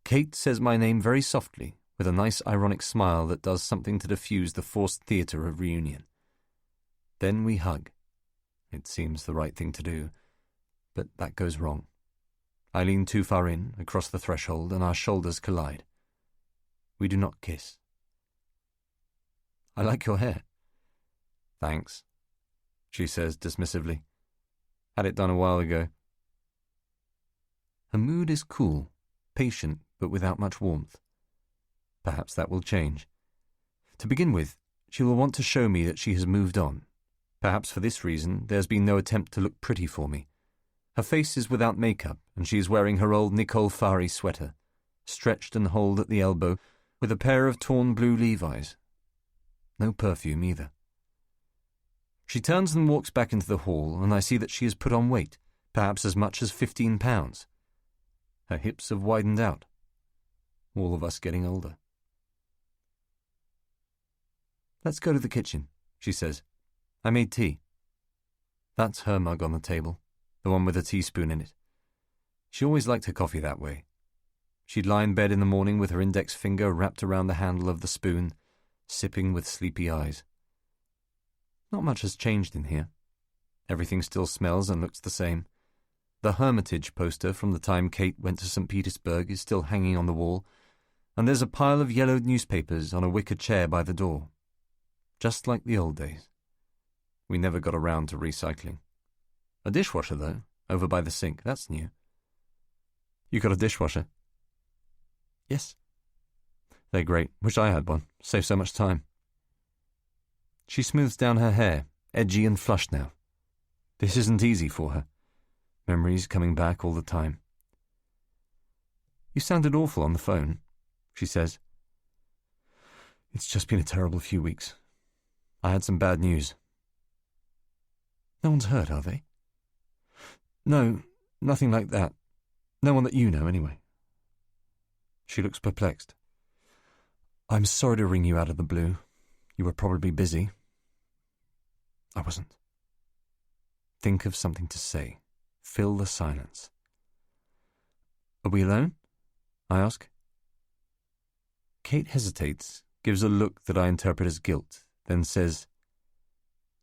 Kate says my name very softly, with a nice ironic smile that does something to diffuse the forced theatre of reunion. Then we hug. It seems the right thing to do, but that goes wrong. I lean too far in, across the threshold, and our shoulders collide. We do not kiss. "I like your hair." "Thanks," she says dismissively. "Had it done a while ago." Her mood is cool, patient, but without much warmth. Perhaps that will change. To begin with, she will want to show me that she has moved on. Perhaps for this reason there has been no attempt to look pretty for me. Her face is without makeup, and she is wearing her old Nicole Fari sweater, stretched and holed at the elbow, with a pair of torn blue Levi's. No perfume either. She turns and walks back into the hall, and I see that she has put on weight, perhaps as much as 15 pounds. Her hips have widened out. All of us getting older. "Let's go to the kitchen," she says. "I made tea." That's her mug on the table, the one with a teaspoon in it. She always liked her coffee that way. She'd lie in bed in the morning with her index finger wrapped around the handle of the spoon, sipping with sleepy eyes. Not much has changed in here. Everything still smells and looks the same. The Hermitage poster from the time Kate went to St. Petersburg is still hanging on the wall, and there's a pile of yellowed newspapers on a wicker chair by the door. Just like the old days. We never got around to recycling. A dishwasher, though, over by the sink. That's new. "You got a dishwasher?" "Yes." "They're great. Wish I had one. Save so much time." She smooths down her hair, edgy and flushed now. This isn't easy for her. Memories coming back all the time. "You sounded awful on the phone," she says. "It's just been a terrible few weeks. I had some bad news." "No one's hurt, are they?" "No, nothing like that. No one that you know, anyway." She looks perplexed. "I'm sorry to ring you out of the blue. You were probably busy." I wasn't. Think of something to say. Fill the silence. "Are we alone?" I ask. Kate hesitates, gives a look that I interpret as guilt, then says,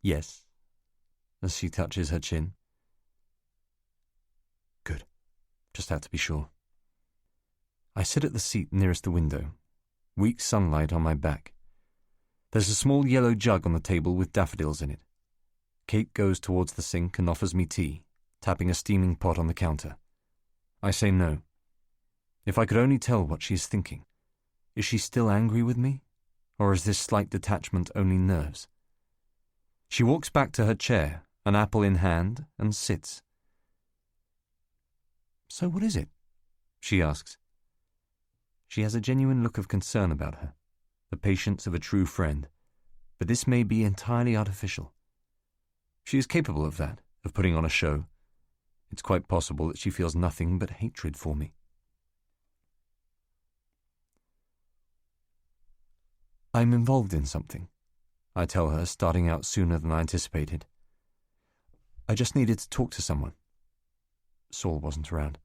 "Yes," as she touches her chin. Good. Just had to be sure. I sit at the seat nearest the window, weak sunlight on my back. There's a small yellow jug on the table with daffodils in it. Kate goes towards the sink and offers me tea, tapping a steaming pot on the counter. I say no. If I could only tell what she is thinking. Is she still angry with me? Or is this slight detachment only nerves? She walks back to her chair, an apple in hand, and sits. "So what is it?" she asks. She has a genuine look of concern about her, the patience of a true friend, but this may be entirely artificial. She is capable of that, of putting on a show. It's quite possible that she feels nothing but hatred for me. "I'm involved in something," I tell her, starting out sooner than I anticipated. "I just needed to talk to someone." Saul wasn't around.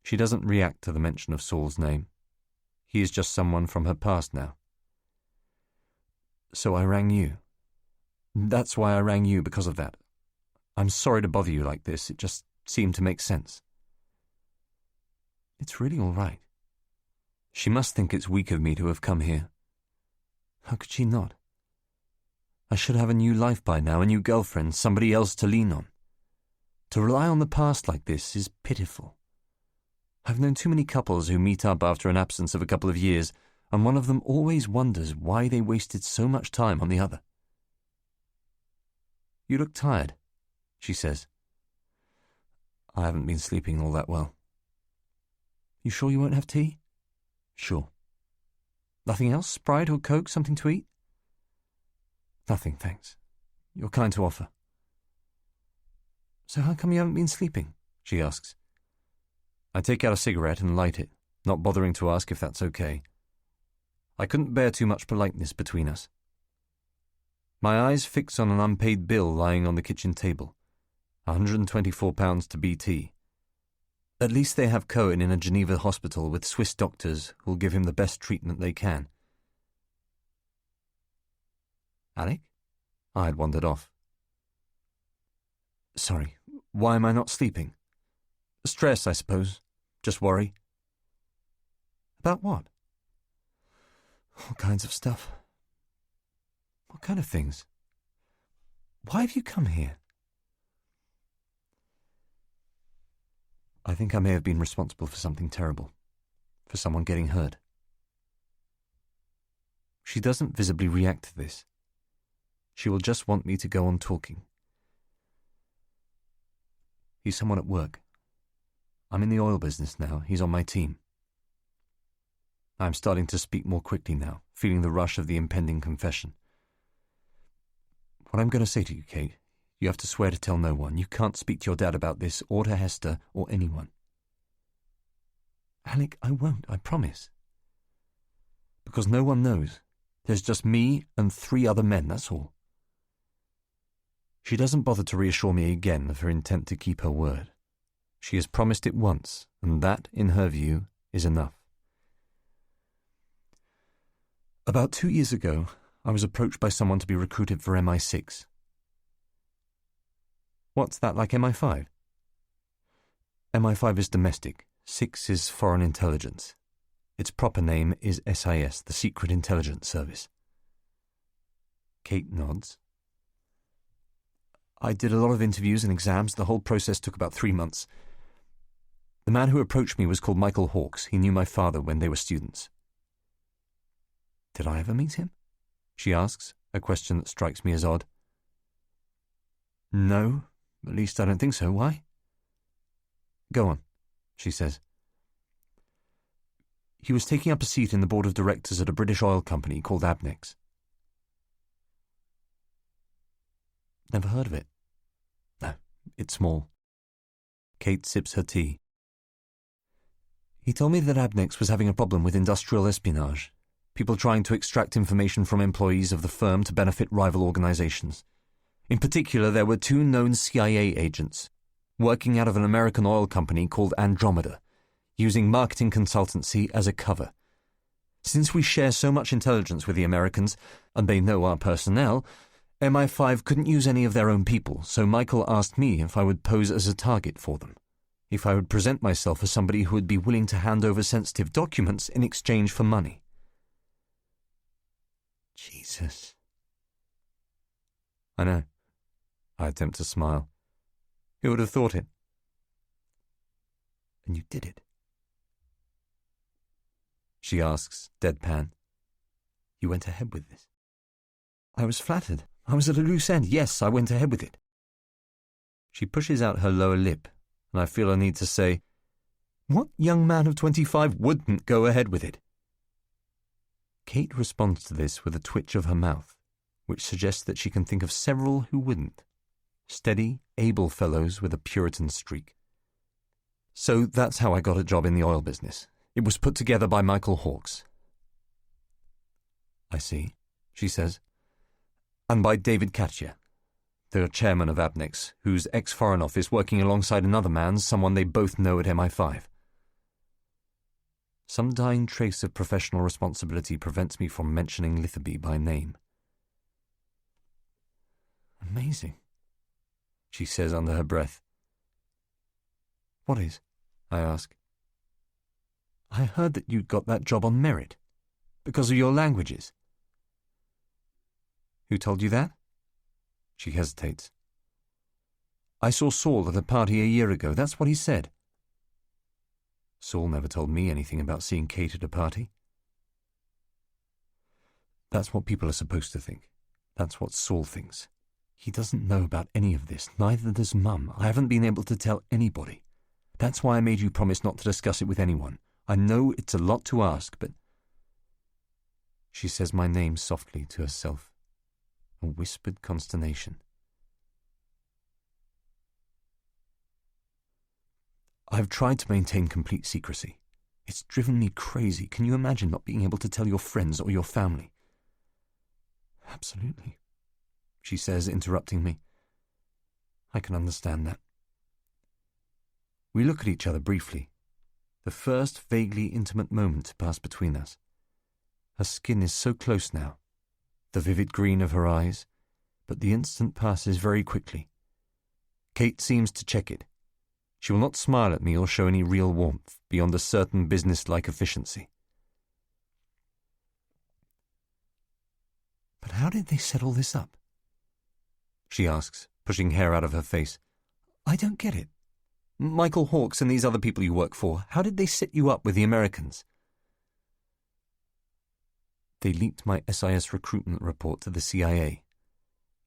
She doesn't react to the mention of Saul's name. He is just someone from her past now. "So I rang you." "That's why I rang you, because of that. I'm sorry to bother you like this. It just seemed to make sense." It's really all right. She must think it's weak of me to have come here. How could she not? I should have a new life by now, a new girlfriend, somebody else to lean on. To rely on the past like this is pitiful. I've known too many couples who meet up after an absence of a couple of years, and one of them always wonders why they wasted so much time on the other. "You look tired," she says. "I haven't been sleeping all that well." "You sure you won't have tea?" "Sure." "Nothing else? Sprite or Coke, something to eat?" "Nothing, thanks. You're kind to offer." "So how come you haven't been sleeping?" she asks. I take out a cigarette and light it, not bothering to ask if that's okay. I couldn't bear too much politeness between us. My eyes fix on an unpaid bill lying on the kitchen table, £124 to BT. At least they have Cohen in a Geneva hospital with Swiss doctors who'll give him the best treatment they can. Alec? I had wandered off. Sorry, why am I not sleeping? Stress, I suppose. Just worry. About what? All kinds of stuff. What kind of things? Why have you come here? I think I may have been responsible for something terrible. For someone getting hurt. She doesn't visibly react to this. She will just want me to go on talking. He's someone at work. I'm in the oil business now. He's on my team. I'm starting to speak more quickly now, feeling the rush of the impending confession. What I'm going to say to you, Kate, you have to swear to tell no one. You can't speak to your dad about this, or to Hester, or anyone. Alec, I won't, I promise. Because no one knows. There's just me and 3 other men, that's all. She doesn't bother to reassure me again of her intent to keep her word. She has promised it once, and that, in her view, is enough. About 2 years ago, I was approached by someone to be recruited for MI6. What's that, like MI5? MI5 is domestic. 6 is foreign intelligence. Its proper name is SIS, the Secret Intelligence Service. Kate nods. I did a lot of interviews and exams. The whole process took about 3 months. The man who approached me was called Michael Hawkes. He knew my father when they were students. Did I ever meet him? She asks, a question that strikes me as odd. No, at least I don't think so. Why? Go on, she says. He was taking up a seat in the board of directors at a British oil company called Abnex. Never heard of it. No, it's small. Kate sips her tea. He told me that Abnex was having a problem with industrial espionage, people trying to extract information from employees of the firm to benefit rival organizations. In particular, there were 2 known CIA agents, working out of an American oil company called Andromeda, using marketing consultancy as a cover. Since we share so much intelligence with the Americans, and they know our personnel, MI5 couldn't use any of their own people, so Michael asked me if I would pose as a target for them, if I would present myself as somebody who would be willing to hand over sensitive documents in exchange for money. Jesus. I know. I attempt to smile. Who would have thought it? And you did it? She asks, deadpan. You went ahead with this? I was flattered. I was at a loose end. Yes, I went ahead with it. She pushes out her lower lip, and I feel a need to say, what young man of 25 wouldn't go ahead with it? Kate responds to this with a twitch of her mouth, which suggests that she can think of several who wouldn't. Steady, able fellows with a Puritan streak. So that's how I got a job in the oil business. It was put together by Michael Hawkes. I see, she says. And by David Katya, the chairman of Abnex, whose ex-Foreign Office working alongside another man, someone they both know at MI5. Some dying trace of professional responsibility prevents me from mentioning Litherby by name. Amazing, she says under her breath. What is? I ask. I heard that you'd got that job on merit, because of your languages. Who told you that? She hesitates. I saw Saul at a party a year ago. That's what he said. Saul never told me anything about seeing Kate at a party. That's what people are supposed to think. That's what Saul thinks. He doesn't know about any of this. Neither does Mum. I haven't been able to tell anybody. That's why I made you promise not to discuss it with anyone. I know it's a lot to ask, but... She says my name softly to herself. A whispered consternation. I've tried to maintain complete secrecy. It's driven me crazy. Can you imagine not being able to tell your friends or your family? Absolutely, she says, interrupting me. I can understand that. We look at each other briefly. The first vaguely intimate moment to pass between us. Her skin is so close now, the vivid green of her eyes, but the instant passes very quickly. Kate seems to check it. She will not smile at me or show any real warmth beyond a certain business-like efficiency. But how did they set all this up? She asks, pushing hair out of her face. I don't get it. Michael Hawkes and these other people you work for, how did they set you up with the Americans? They leaked my SIS recruitment report to the CIA,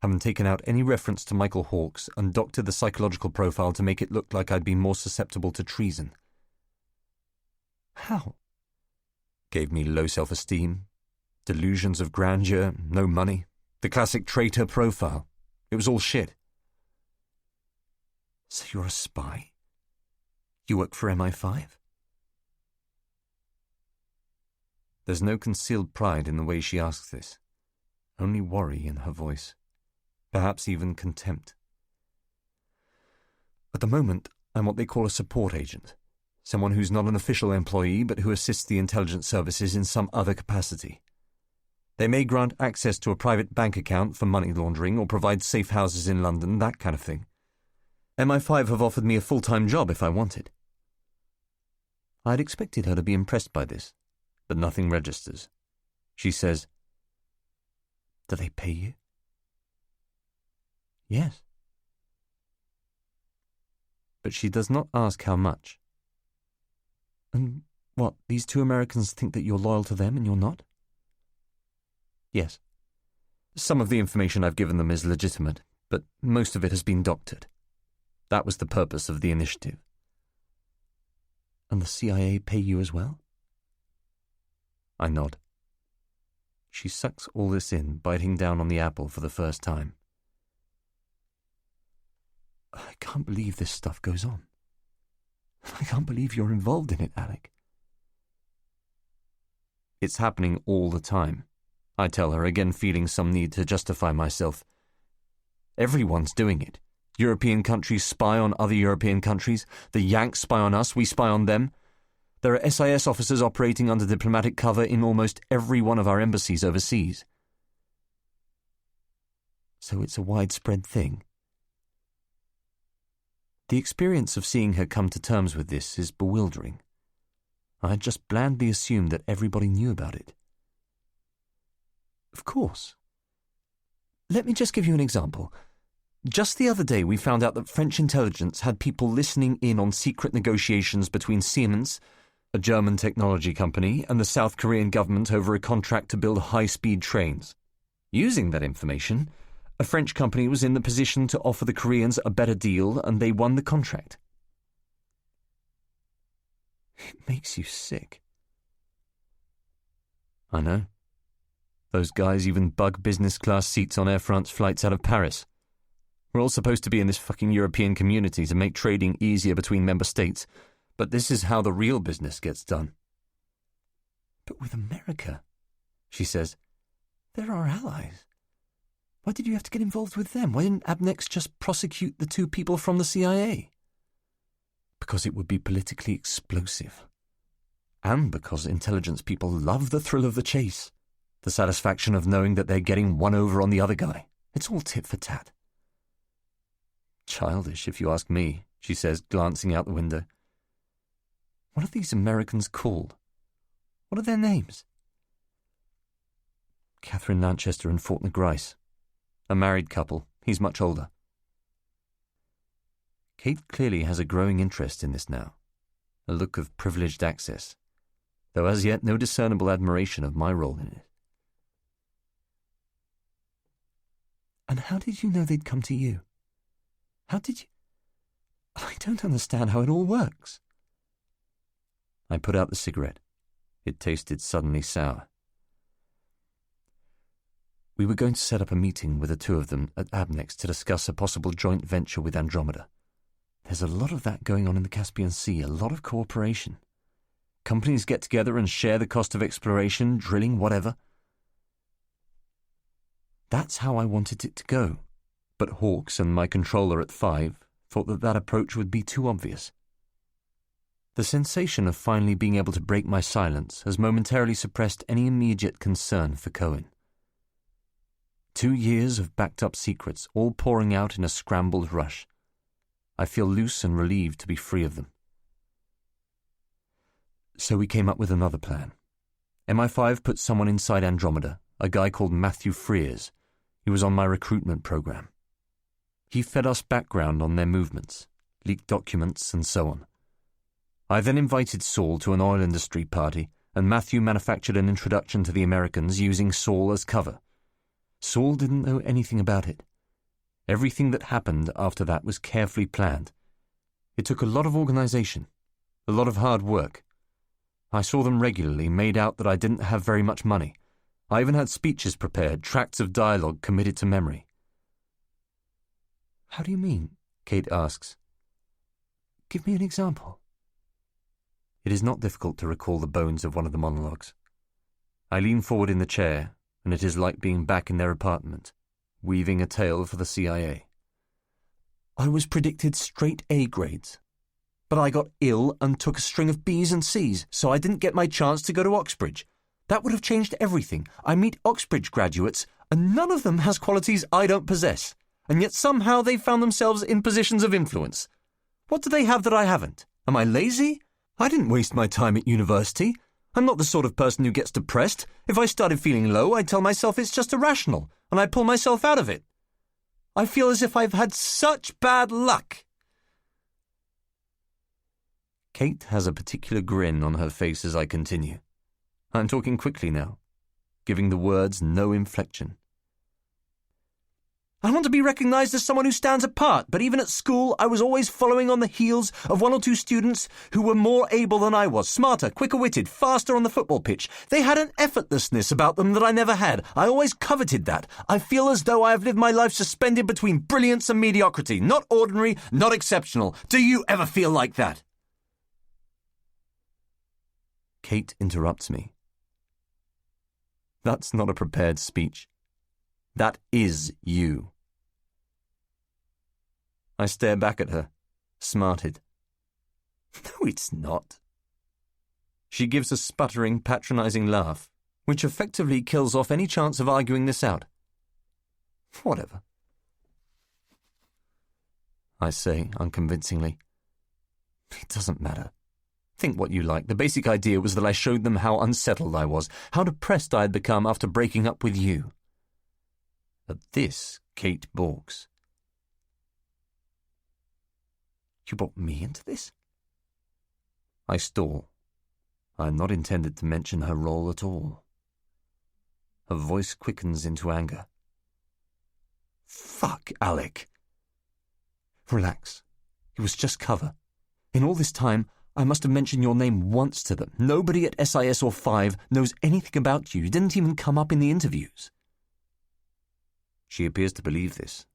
having taken out any reference to Michael Hawkes and doctored the psychological profile to make it look like I'd be more susceptible to treason. How? Gave me low self-esteem, delusions of grandeur, no money, the classic traitor profile. It was all shit. So you're a spy? You work for MI5? There's no concealed pride in the way she asks this, only worry in her voice, perhaps even contempt. At the moment, I'm what they call a support agent, someone who's not an official employee but who assists the intelligence services in some other capacity. They may grant access to a private bank account for money laundering or provide safe houses in London, that kind of thing. MI5 have offered me a full-time job if I wanted. I'd expected her to be impressed by this, but nothing registers. She says, Do they pay you? Yes. But she does not ask how much. And what, these two Americans think that you're loyal to them and you're not? Yes. Some of the information I've given them is legitimate, but most of it has been doctored. That was the purpose of the initiative. And the CIA pay you as well? I nod. She sucks all this in, biting down on the apple for the first time. I can't believe this stuff goes on. I can't believe you're involved in it, Alec. It's happening all the time, I tell her, again feeling some need to justify myself. Everyone's doing it. European countries spy on other European countries. The Yanks spy on us, we spy on them. There are SIS officers operating under diplomatic cover in almost every one of our embassies overseas. So it's a widespread thing. The experience of seeing her come to terms with this is bewildering. I had just blandly assumed that everybody knew about it. Of course. Let me just give you an example. Just the other day we found out that French intelligence had people listening in on secret negotiations between Siemens, a German technology company, and the South Korean government over a contract to build high-speed trains. Using that information, a French company was in the position to offer the Koreans a better deal, and they won the contract. It makes you sick. I know. Those guys even bug business-class seats on Air France flights out of Paris. We're all supposed to be in this fucking European community to make trading easier between member states, but this is how the real business gets done. But with America, she says, they're our allies. Why did you have to get involved with them? Why didn't Abnex just prosecute the two people from the CIA? Because it would be politically explosive. And because intelligence people love the thrill of the chase, the satisfaction of knowing that they're getting one over on the other guy. It's all tit for tat. Childish, if you ask me, she says, glancing out the window. What are these Americans called? What are their names? Catherine Lanchester and Faulkner Grice. A married couple. He's much older. Kate clearly has a growing interest in this now, a look of privileged access, though as yet no discernible admiration of my role in it. And how did you know they'd come to you? How did you... I don't understand how it all works. I put out the cigarette. It tasted suddenly sour. We were going to set up a meeting with the two of them at Abnex to discuss a possible joint venture with Andromeda. There's a lot of that going on in the Caspian Sea, a lot of cooperation. Companies get together and share the cost of exploration, drilling, whatever. That's how I wanted it to go. But Hawkes and my controller at 5 thought that approach would be too obvious. The sensation of finally being able to break my silence has momentarily suppressed any immediate concern for Cohen. 2 years of backed-up secrets, all pouring out in a scrambled rush. I feel loose and relieved to be free of them. So we came up with another plan. MI5 put someone inside Andromeda, a guy called Matthew Frears. He was on my recruitment program. He fed us background on their movements, leaked documents, and so on. I then invited Saul to an oil industry party, and Matthew manufactured an introduction to the Americans using Saul as cover. Saul didn't know anything about it. Everything that happened after that was carefully planned. It took a lot of organization, a lot of hard work. I saw them regularly, made out that I didn't have very much money. I even had speeches prepared, tracts of dialogue committed to memory. How do you mean? Kate asks. Give me an example. It is not difficult to recall the bones of one of the monologues. I lean forward in the chair, and it is like being back in their apartment, weaving a tale for the CIA. I was predicted straight A grades, but I got ill and took a string of B's and C's, so I didn't get my chance to go to Oxbridge. That would have changed everything. I meet Oxbridge graduates, and none of them has qualities I don't possess, and yet somehow they found themselves in positions of influence. What do they have that I haven't? Am I lazy? I didn't waste my time at university. I'm not the sort of person who gets depressed. If I started feeling low, I tell myself it's just irrational, and I pull myself out of it. I feel as if I've had such bad luck. Kate has a particular grin on her face as I continue. I'm talking quickly now, giving the words no inflection. I want to be recognized as someone who stands apart, but even at school I was always following on the heels of 1 or 2 students who were more able than I was, smarter, quicker-witted, faster on the football pitch. They had an effortlessness about them that I never had. I always coveted that. I feel as though I have lived my life suspended between brilliance and mediocrity, not ordinary, not exceptional. Do you ever feel like that? Kate interrupts me. That's not a prepared speech. That is you. I stare back at her, smarted. No, it's not. She gives a sputtering, patronizing laugh, which effectively kills off any chance of arguing this out. Whatever. I say, unconvincingly. It doesn't matter. Think what you like. The basic idea was that I showed them how unsettled I was, how depressed I had become after breaking up with you. At this, Kate balks. You brought me into this? I stall. I am not intended to mention her role at all. Her voice quickens into anger. Fuck, Alec. Relax. It was just cover. In all this time, I must have mentioned your name once to them. Nobody at SIS or 5 knows anything about you. You didn't even come up in the interviews. She appears to believe this,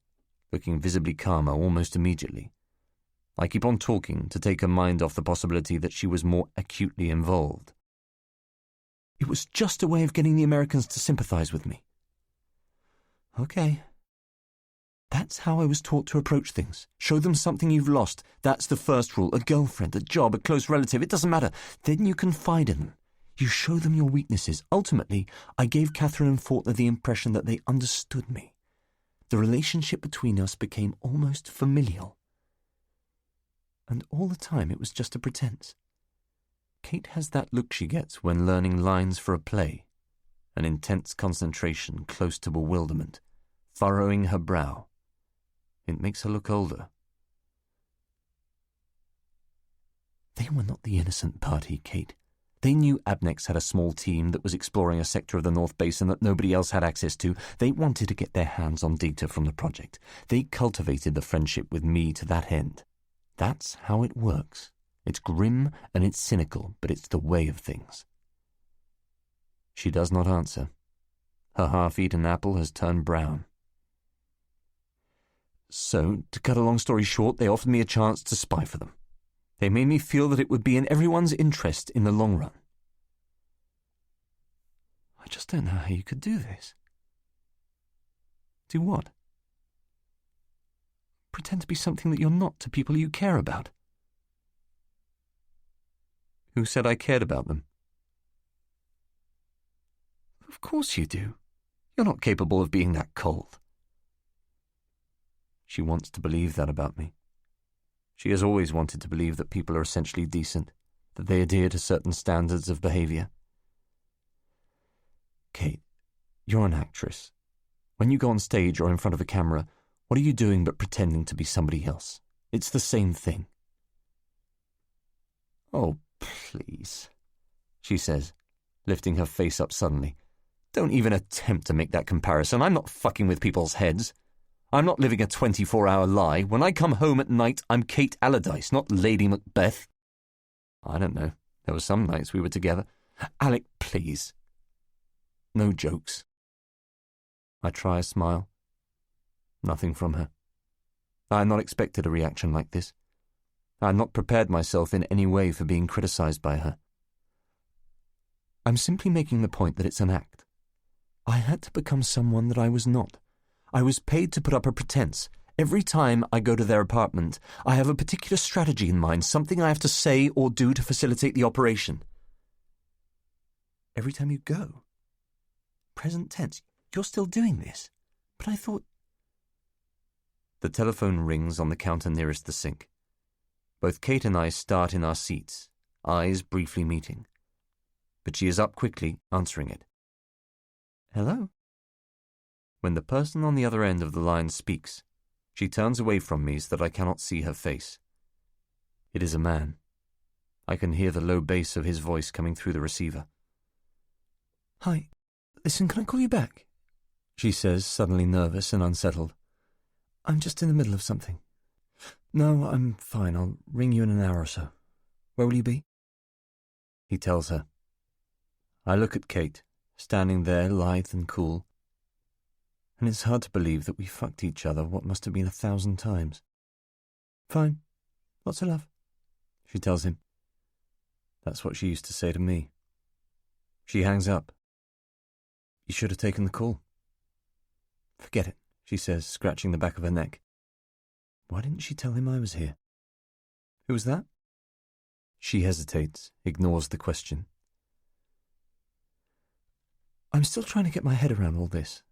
looking visibly calmer almost immediately. I keep on talking to take her mind off the possibility that she was more acutely involved. It was just a way of getting the Americans to sympathize with me. Okay. That's how I was taught to approach things. Show them something you've lost. That's the first rule. A girlfriend, a job, a close relative. It doesn't matter. Then you confide in them. You show them your weaknesses. Ultimately, I gave Catherine and Faulkner the impression that they understood me. The relationship between us became almost familial. And all the time it was just a pretense. Kate has that look she gets when learning lines for a play. An intense concentration close to bewilderment, furrowing her brow. It makes her look older. They were not the innocent party, Kate. They knew Abnex had a small team that was exploring a sector of the North Basin that nobody else had access to. They wanted to get their hands on data from the project. They cultivated the friendship with me to that end. That's how it works. It's grim and it's cynical, but it's the way of things. She does not answer. Her half-eaten apple has turned brown. So, to cut a long story short, they offered me a chance to spy for them. They made me feel that it would be in everyone's interest in the long run. I just don't know how you could do this. Do what? Pretend to be something that you're not to people you care about. Who said I cared about them? Of course you do. You're not capable of being that cold. She wants to believe that about me. She has always wanted to believe that people are essentially decent, that they adhere to certain standards of behavior. Kate, you're an actress. When you go on stage or in front of a camera, what are you doing but pretending to be somebody else? It's the same thing. Oh, please, she says, lifting her face up suddenly. Don't even attempt to make that comparison. I'm not fucking with people's heads. I'm not living a 24-hour lie. When I come home at night, I'm Kate Allardyce, not Lady Macbeth. I don't know. There were some nights we were together. Alec, please. No jokes. I try a smile. Nothing from her. I had not expected a reaction like this. I had not prepared myself in any way for being criticized by her. I'm simply making the point that it's an act. I had to become someone that I was not. I was paid to put up a pretense. Every time I go to their apartment, I have a particular strategy in mind, something I have to say or do to facilitate the operation. Every time you go. Present tense. You're still doing this. But I thought... The telephone rings on the counter nearest the sink. Both Kate and I start in our seats, eyes briefly meeting. But she is up quickly, answering it. Hello? When the person on the other end of the line speaks, she turns away from me so that I cannot see her face. It is a man. I can hear the low bass of his voice coming through the receiver. Hi. Listen, can I call you back? She says, suddenly nervous and unsettled. I'm just in the middle of something. No, I'm fine. I'll ring you in an hour or so. Where will you be? He tells her. I look at Kate, standing there lithe and cool, and it's hard to believe that we fucked each other what must have been 1,000 times. Fine. Lots of love, she tells him. That's what she used to say to me. She hangs up. You should have taken the call. Forget it, she says, scratching the back of her neck. Why didn't she tell him I was here? Who was that? She hesitates, ignores the question. I'm still trying to get my head around all this.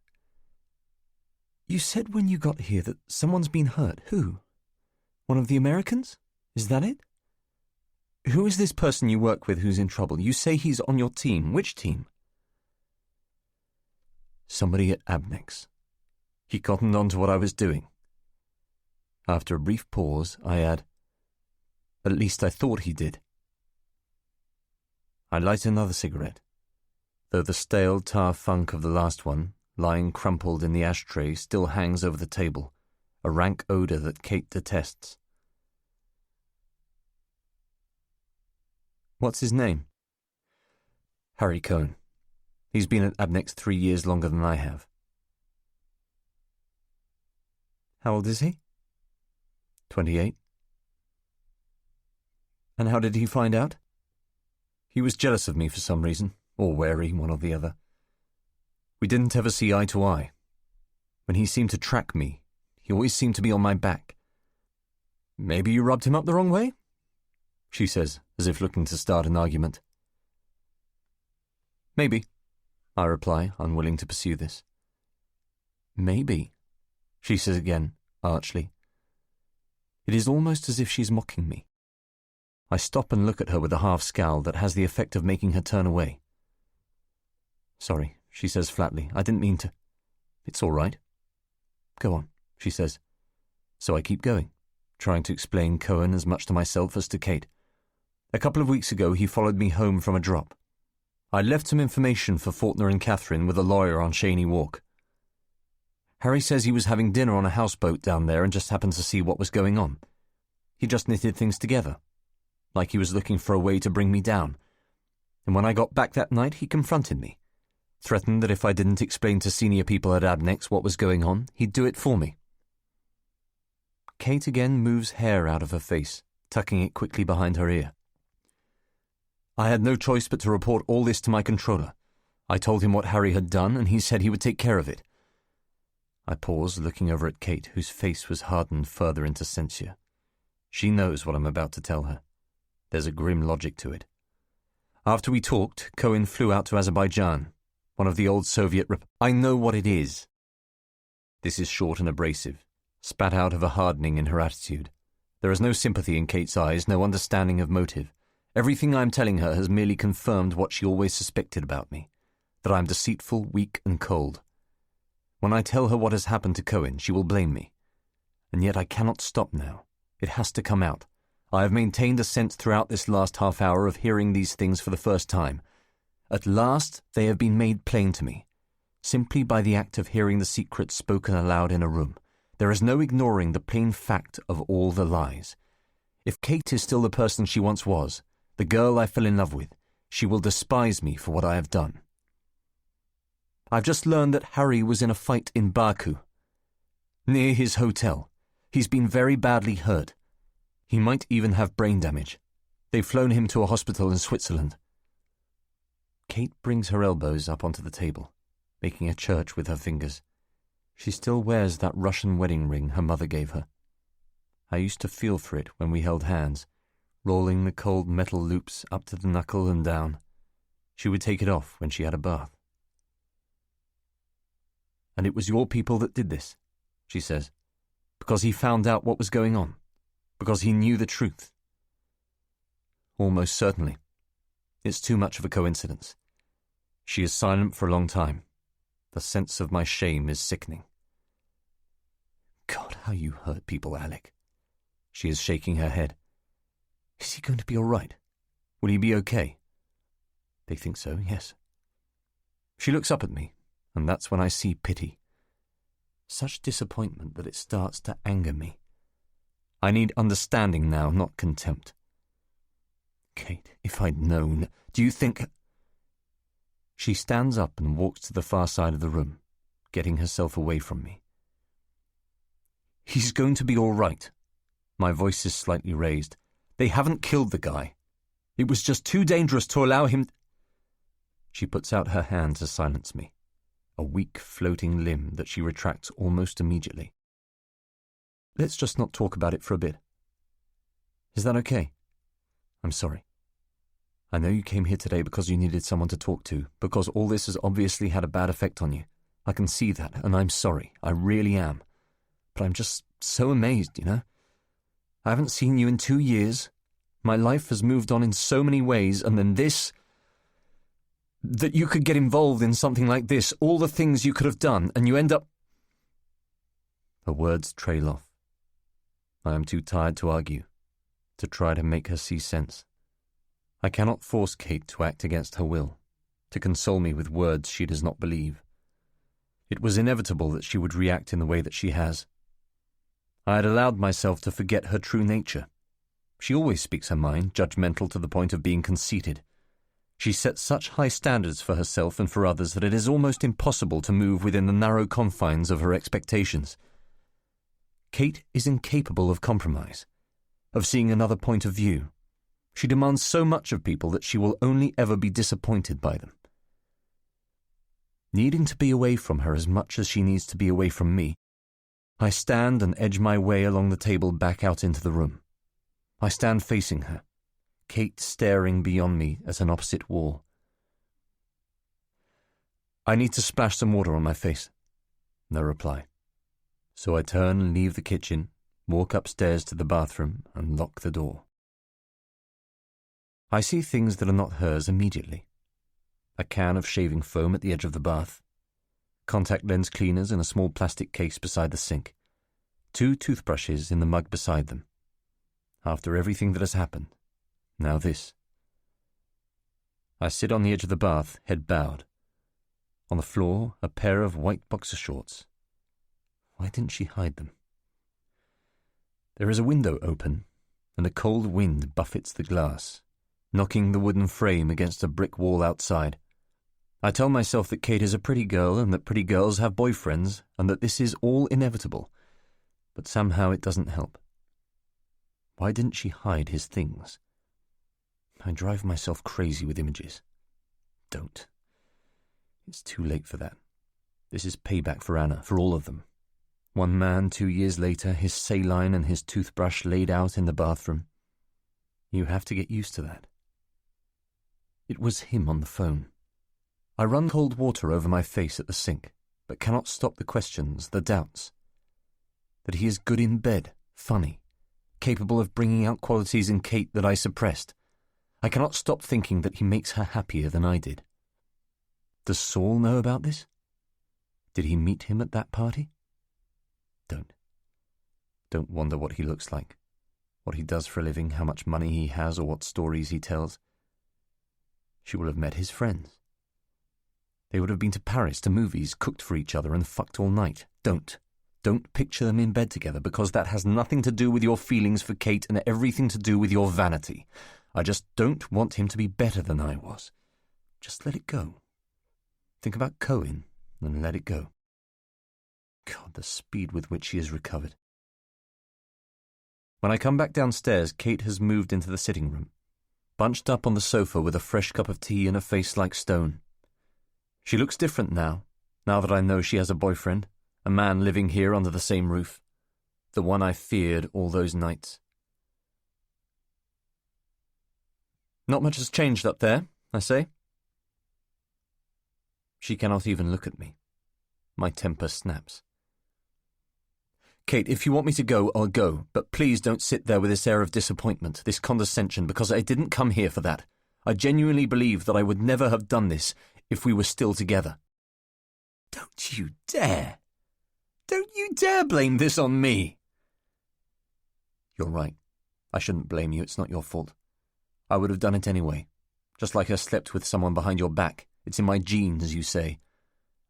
You said when you got here that someone's been hurt. Who? One of the Americans? Is that it? Who is this person you work with who's in trouble? You say he's on your team. Which team? Somebody at Abnex. He cottoned on to what I was doing. After a brief pause, I add, at least I thought he did. I light another cigarette, though the stale tar funk of the last one, lying crumpled in the ashtray, still hangs over the table, a rank odour that Kate detests. What's his name? Harry Cohen. He's been at Abnex 3 years longer than I have. How old is he? 28. And how did he find out? He was jealous of me for some reason, or wary, one or the other. We didn't ever see eye to eye. When he seemed to track me, he always seemed to be on my back. Maybe you rubbed him up the wrong way? She says, as if looking to start an argument. Maybe, I reply, unwilling to pursue this. Maybe, she says again, archly. It is almost as if she's mocking me. I stop and look at her with a half scowl that has the effect of making her turn away. Sorry, she says flatly. I didn't mean to. It's all right. Go on, she says. So I keep going, trying to explain Cohen as much to myself as to Kate. A couple of weeks ago, he followed me home from a drop. I left some information for Faulkner and Catherine with a lawyer on Cheney Walk. Harry says he was having dinner on a houseboat down there and just happened to see what was going on. He just knitted things together, like he was looking for a way to bring me down. And when I got back that night, he confronted me, threatened that if I didn't explain to senior people at Abnex what was going on, he'd do it for me. Kate again moves hair out of her face, tucking it quickly behind her ear. I had no choice but to report all this to my controller. I told him what Harry had done, and he said he would take care of it. I paused, looking over at Kate, whose face was hardened further into censure. She knows what I'm about to tell her. There's a grim logic to it. After we talked, Cohen flew out to Azerbaijan, one of the old Soviet I know what it is. This is short and abrasive, spat out of a hardening in her attitude. There is no sympathy in Kate's eyes, no understanding of motive. Everything I am telling her has merely confirmed what she always suspected about me, that I am deceitful, weak, and cold. When I tell her what has happened to Cohen, she will blame me. And yet I cannot stop now. It has to come out. I have maintained a sense throughout this last half hour of hearing these things for the first time. At last they have been made plain to me, simply by the act of hearing the secrets spoken aloud in a room. There is no ignoring the plain fact of all the lies. If Kate is still the person she once was, the girl I fell in love with, she will despise me for what I have done. I've just learned that Harry was in a fight in Baku, near his hotel. He's been very badly hurt. He might even have brain damage. They've flown him to a hospital in Switzerland. Kate brings her elbows up onto the table, making a church with her fingers. She still wears that Russian wedding ring her mother gave her. I used to feel for it when we held hands, rolling the cold metal loops up to the knuckle and down. She would take it off when she had a bath. And it was your people that did this, she says, because he found out what was going on, because he knew the truth. Almost certainly. It's too much of a coincidence. She is silent for a long time. The sense of my shame is sickening. God, how you hurt people, Alec. She is shaking her head. Is he going to be all right? Will he be okay? They think so, yes. She looks up at me, and that's when I see pity. Such disappointment that it starts to anger me. I need understanding now, not contempt. Kate, if I'd known, do you think... She stands up and walks to the far side of the room, getting herself away from me. He's going to be all right. My voice is slightly raised. They haven't killed the guy. It was just too dangerous to allow him... She puts out her hand to silence me, a weak floating limb that she retracts almost immediately. Let's just not talk about it for a bit. Is that okay? I'm sorry. I know you came here today because you needed someone to talk to, because all this has obviously had a bad effect on you. I can see that, and I'm sorry. I really am. But I'm just so amazed, you know? I haven't seen you in 2 years. My life has moved on in so many ways, and then this... That you could get involved in something like this, all the things you could have done, and you end up... Her words trail off. I am too tired to argue, to try to make her see sense. I cannot force Kate to act against her will, to console me with words she does not believe. It was inevitable that she would react in the way that she has. I had allowed myself to forget her true nature. She always speaks her mind, judgmental to the point of being conceited. She sets such high standards for herself and for others that it is almost impossible to move within the narrow confines of her expectations. Kate is incapable of compromise, of seeing another point of view. She demands so much of people that she will only ever be disappointed by them. Needing to be away from her as much as she needs to be away from me, I stand and edge my way along the table back out into the room. I stand facing her, Kate staring beyond me at an opposite wall. I need to splash some water on my face. No reply. So I turn and leave the kitchen, walk upstairs to the bathroom, and lock the door. I see things that are not hers immediately. A can of shaving foam at the edge of the bath, contact lens cleaners in a small plastic case beside the sink, 2 toothbrushes in the mug beside them. After everything that has happened, now this. I sit on the edge of the bath, head bowed. On the floor, a pair of white boxer shorts. Why didn't she hide them? There is a window open, and a cold wind buffets the glass, knocking the wooden frame against a brick wall outside. I tell myself that Kate is a pretty girl and that pretty girls have boyfriends and that this is all inevitable, but somehow it doesn't help. Why didn't she hide his things? I drive myself crazy with images. Don't. It's too late for that. This is payback for Anna, for all of them. One man 2 years later, his saline and his toothbrush laid out in the bathroom. You have to get used to that. It was him on the phone. I run cold water over my face at the sink, but cannot stop the questions, the doubts. That he is good in bed, funny, capable of bringing out qualities in Kate that I suppressed. I cannot stop thinking that he makes her happier than I did. Does Saul know about this? Did he meet him at that party? Don't wonder what he looks like, what he does for a living, how much money he has, or what stories he tells. She will have met his friends. They would have been to Paris, to movies, cooked for each other and fucked all night. Don't picture them in bed together, because that has nothing to do with your feelings for Kate and everything to do with your vanity. I just don't want him to be better than I was. Just let it go. Think about Cohen and let it go. God, the speed with which she has recovered. When I come back downstairs, Kate has moved into the sitting room, bunched up on the sofa with a fresh cup of tea and a face like stone. She looks different now that I know she has a boyfriend, a man living here under the same roof, the one I feared all those nights. Not much has changed up there, I say. She cannot even look at me. My temper snaps. Kate, if you want me to go, I'll go, but please don't sit there with this air of disappointment, this condescension, because I didn't come here for that. I genuinely believe that I would never have done this if we were still together. Don't you dare! Don't you dare blame this on me! You're right. I shouldn't blame you. It's not your fault. I would have done it anyway. Just like I slept with someone behind your back. It's in my genes, as you say.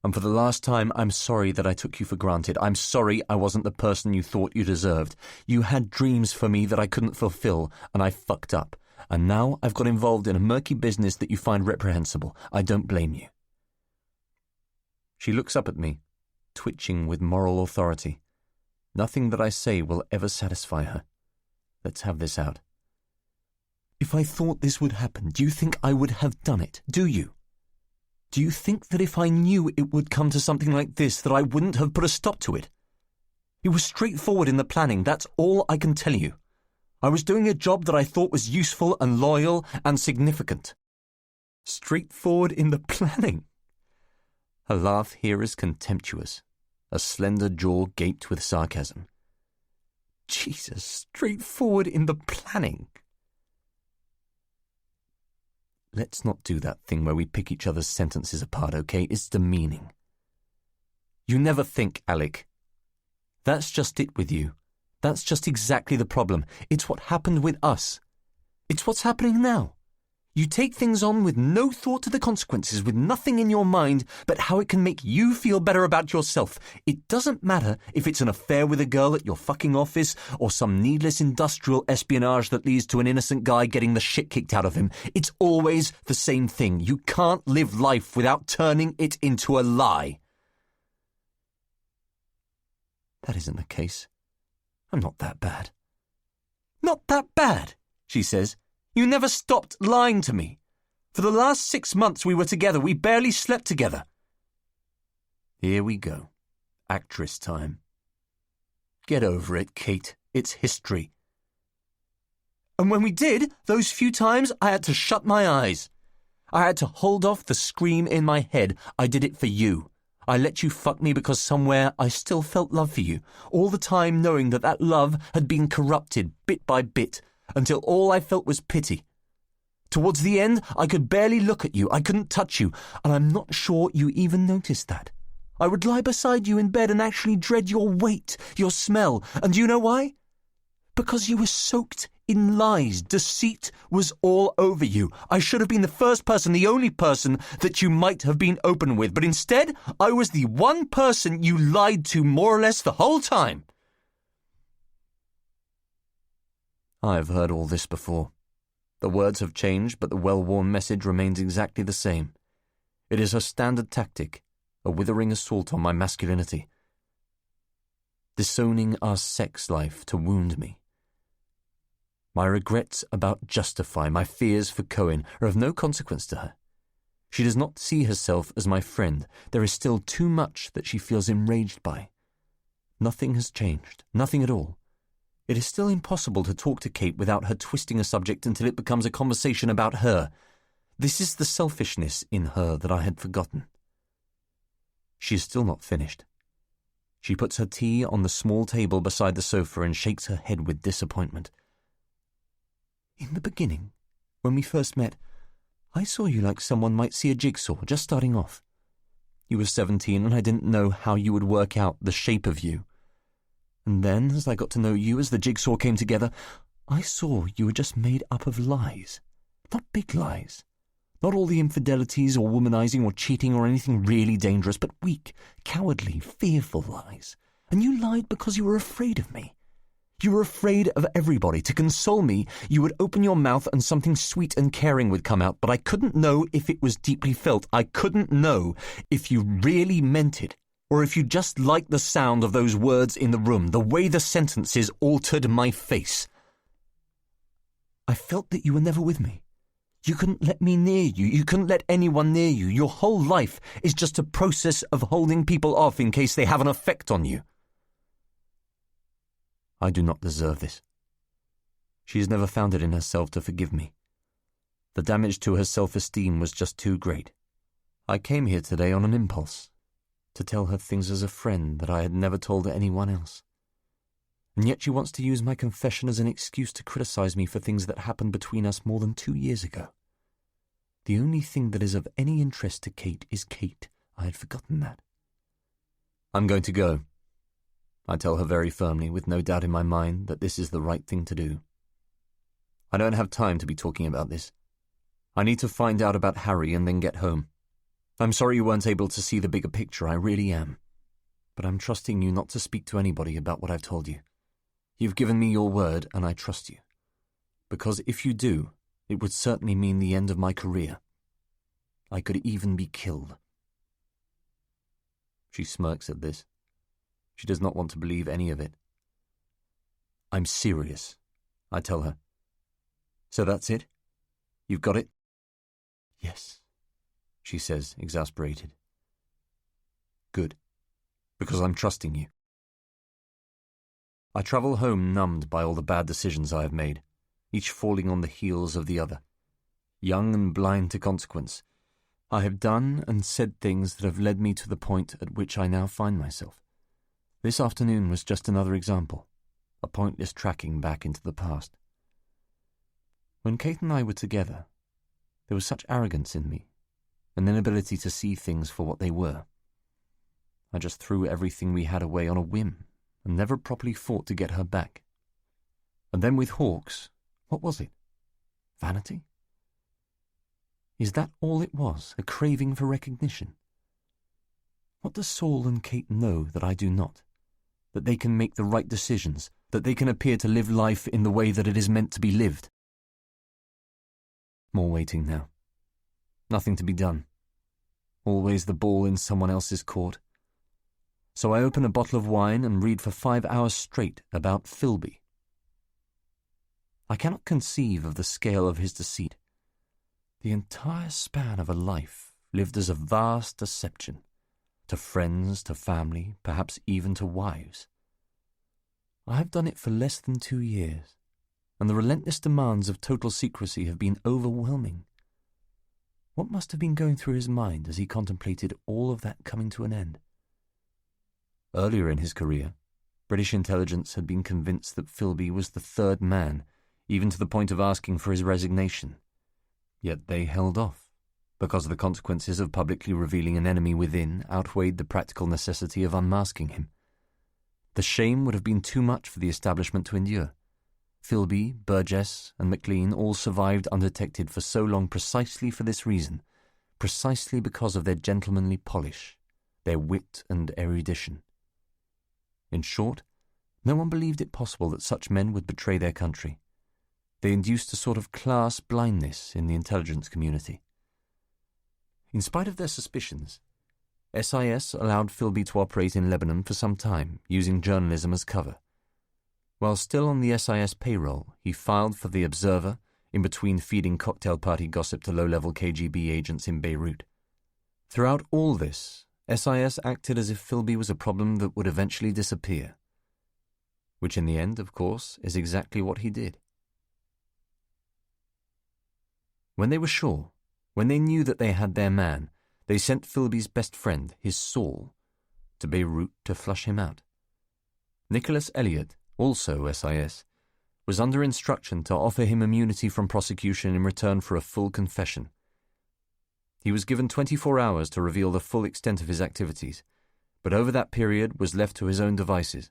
And for the last time, I'm sorry that I took you for granted. I'm sorry I wasn't the person you thought you deserved. You had dreams for me that I couldn't fulfill, and I fucked up. And now I've got involved in a murky business that you find reprehensible. I don't blame you. She looks up at me, twitching with moral authority. Nothing that I say will ever satisfy her. Let's have this out. If I thought this would happen, do you think I would have done it? Do you? Do you think that if I knew it would come to something like this, that I wouldn't have put a stop to it? It was straightforward in the planning, that's all I can tell you. I was doing a job that I thought was useful and loyal and significant. Straightforward in the planning? Her laugh here is contemptuous. A slender jaw gaped with sarcasm. Jesus, straightforward in the planning. Let's not do that thing where we pick each other's sentences apart, okay? It's demeaning. You never think, Alec. That's just it with you. That's just exactly the problem. It's what happened with us. It's what's happening now. You take things on with no thought to the consequences, with nothing in your mind but how it can make you feel better about yourself. It doesn't matter if it's an affair with a girl at your fucking office or some needless industrial espionage that leads to an innocent guy getting the shit kicked out of him. It's always the same thing. You can't live life without turning it into a lie. That isn't the case. I'm not that bad. Not that bad, she says. You never stopped lying to me. For the last 6 months we were together, we barely slept together. Here we go. Actress time. Get over it, Kate. It's history. And when we did, those few times, I had to shut my eyes. I had to hold off the scream in my head. I did it for you. I let you fuck me because somewhere I still felt love for you, all the time knowing that that love had been corrupted bit by bit, until all I felt was pity. Towards the end, I could barely look at you, I couldn't touch you, and I'm not sure you even noticed that. I would lie beside you in bed and actually dread your weight, your smell, and do you know why? Because you were soaked in lies. Deceit was all over you. I should have been the first person, the only person that you might have been open with, but instead, I was the one person you lied to more or less the whole time. I've heard all this before. The words have changed, but the well-worn message remains exactly the same. It is her standard tactic, a withering assault on my masculinity. Disowning our sex life to wound me. My regrets about Justify, my fears for Cohen, are of no consequence to her. She does not see herself as my friend. There is still too much that she feels enraged by. Nothing has changed, nothing at all. It is still impossible to talk to Kate without her twisting a subject until it becomes a conversation about her. This is the selfishness in her that I had forgotten. She is still not finished. She puts her tea on the small table beside the sofa and shakes her head with disappointment. In the beginning, when we first met, I saw you like someone might see a jigsaw just starting off. You were 17 and I didn't know how you would work out the shape of you. And then, as I got to know you, as the jigsaw came together, I saw you were just made up of lies. Not big lies. Not all the infidelities or womanizing or cheating or anything really dangerous, but weak, cowardly, fearful lies. And you lied because you were afraid of me. You were afraid of everybody. To console me, you would open your mouth and something sweet and caring would come out, but I couldn't know if it was deeply felt. I couldn't know if you really meant it, or if you just liked the sound of those words in the room, the way the sentences altered my face. I felt that you were never with me. You couldn't let me near you. You couldn't let anyone near you. Your whole life is just a process of holding people off in case they have an effect on you. I do not deserve this. She has never found it in herself to forgive me. The damage to her self-esteem was just too great. I came here today on an impulse, to tell her things as a friend that I had never told anyone else. And yet she wants to use my confession as an excuse to criticize me for things that happened between us more than 2 years ago. The only thing that is of any interest to Kate is Kate. I had forgotten that. I'm going to go. I tell her very firmly, with no doubt in my mind, that this is the right thing to do. I don't have time to be talking about this. I need to find out about Harry and then get home. I'm sorry you weren't able to see the bigger picture, I really am. But I'm trusting you not to speak to anybody about what I've told you. You've given me your word, and I trust you. Because if you do, it would certainly mean the end of my career. I could even be killed. She smirks at this. She does not want to believe any of it. I'm serious, I tell her. So that's it? You've got it? Yes, she says, exasperated. Good, because I'm trusting you. I travel home numbed by all the bad decisions I have made, each falling on the heels of the other. Young and blind to consequence, I have done and said things that have led me to the point at which I now find myself. This afternoon was just another example, a pointless tracking back into the past. When Kate and I were together, there was such arrogance in me, an inability to see things for what they were. I just threw everything we had away on a whim, and never properly fought to get her back. And then with Hawks, what was it? Vanity? Is that all it was, a craving for recognition? What does Saul and Kate know that I do not? That they can make the right decisions, that they can appear to live life in the way that it is meant to be lived. More waiting now. Nothing to be done. Always the ball in someone else's court. So I open a bottle of wine and read for 5 hours straight about Philby. I cannot conceive of the scale of his deceit. The entire span of a life lived as a vast deception, to friends, to family, perhaps even to wives. I have done it for less than 2 years, and the relentless demands of total secrecy have been overwhelming. What must have been going through his mind as he contemplated all of that coming to an end? Earlier in his career, British intelligence had been convinced that Philby was the third man, even to the point of asking for his resignation. Yet they held off, because the consequences of publicly revealing an enemy within outweighed the practical necessity of unmasking him. The shame would have been too much for the establishment to endure. Philby, Burgess, and Maclean all survived undetected for so long precisely for this reason, precisely because of their gentlemanly polish, their wit and erudition. In short, no one believed it possible that such men would betray their country. They induced a sort of class blindness in the intelligence community. In spite of their suspicions, SIS allowed Philby to operate in Lebanon for some time, using journalism as cover. While still on the SIS payroll, he filed for The Observer, in between feeding cocktail party gossip to low-level KGB agents in Beirut. Throughout all this, SIS acted as if Philby was a problem that would eventually disappear. Which in the end, of course, is exactly what he did. When they were sure, When they knew that they had their man, they sent Philby's best friend, his Saul, to Beirut to flush him out. Nicholas Elliot, also SIS, was under instruction to offer him immunity from prosecution in return for a full confession. He was given 24 hours to reveal the full extent of his activities, but over that period was left to his own devices.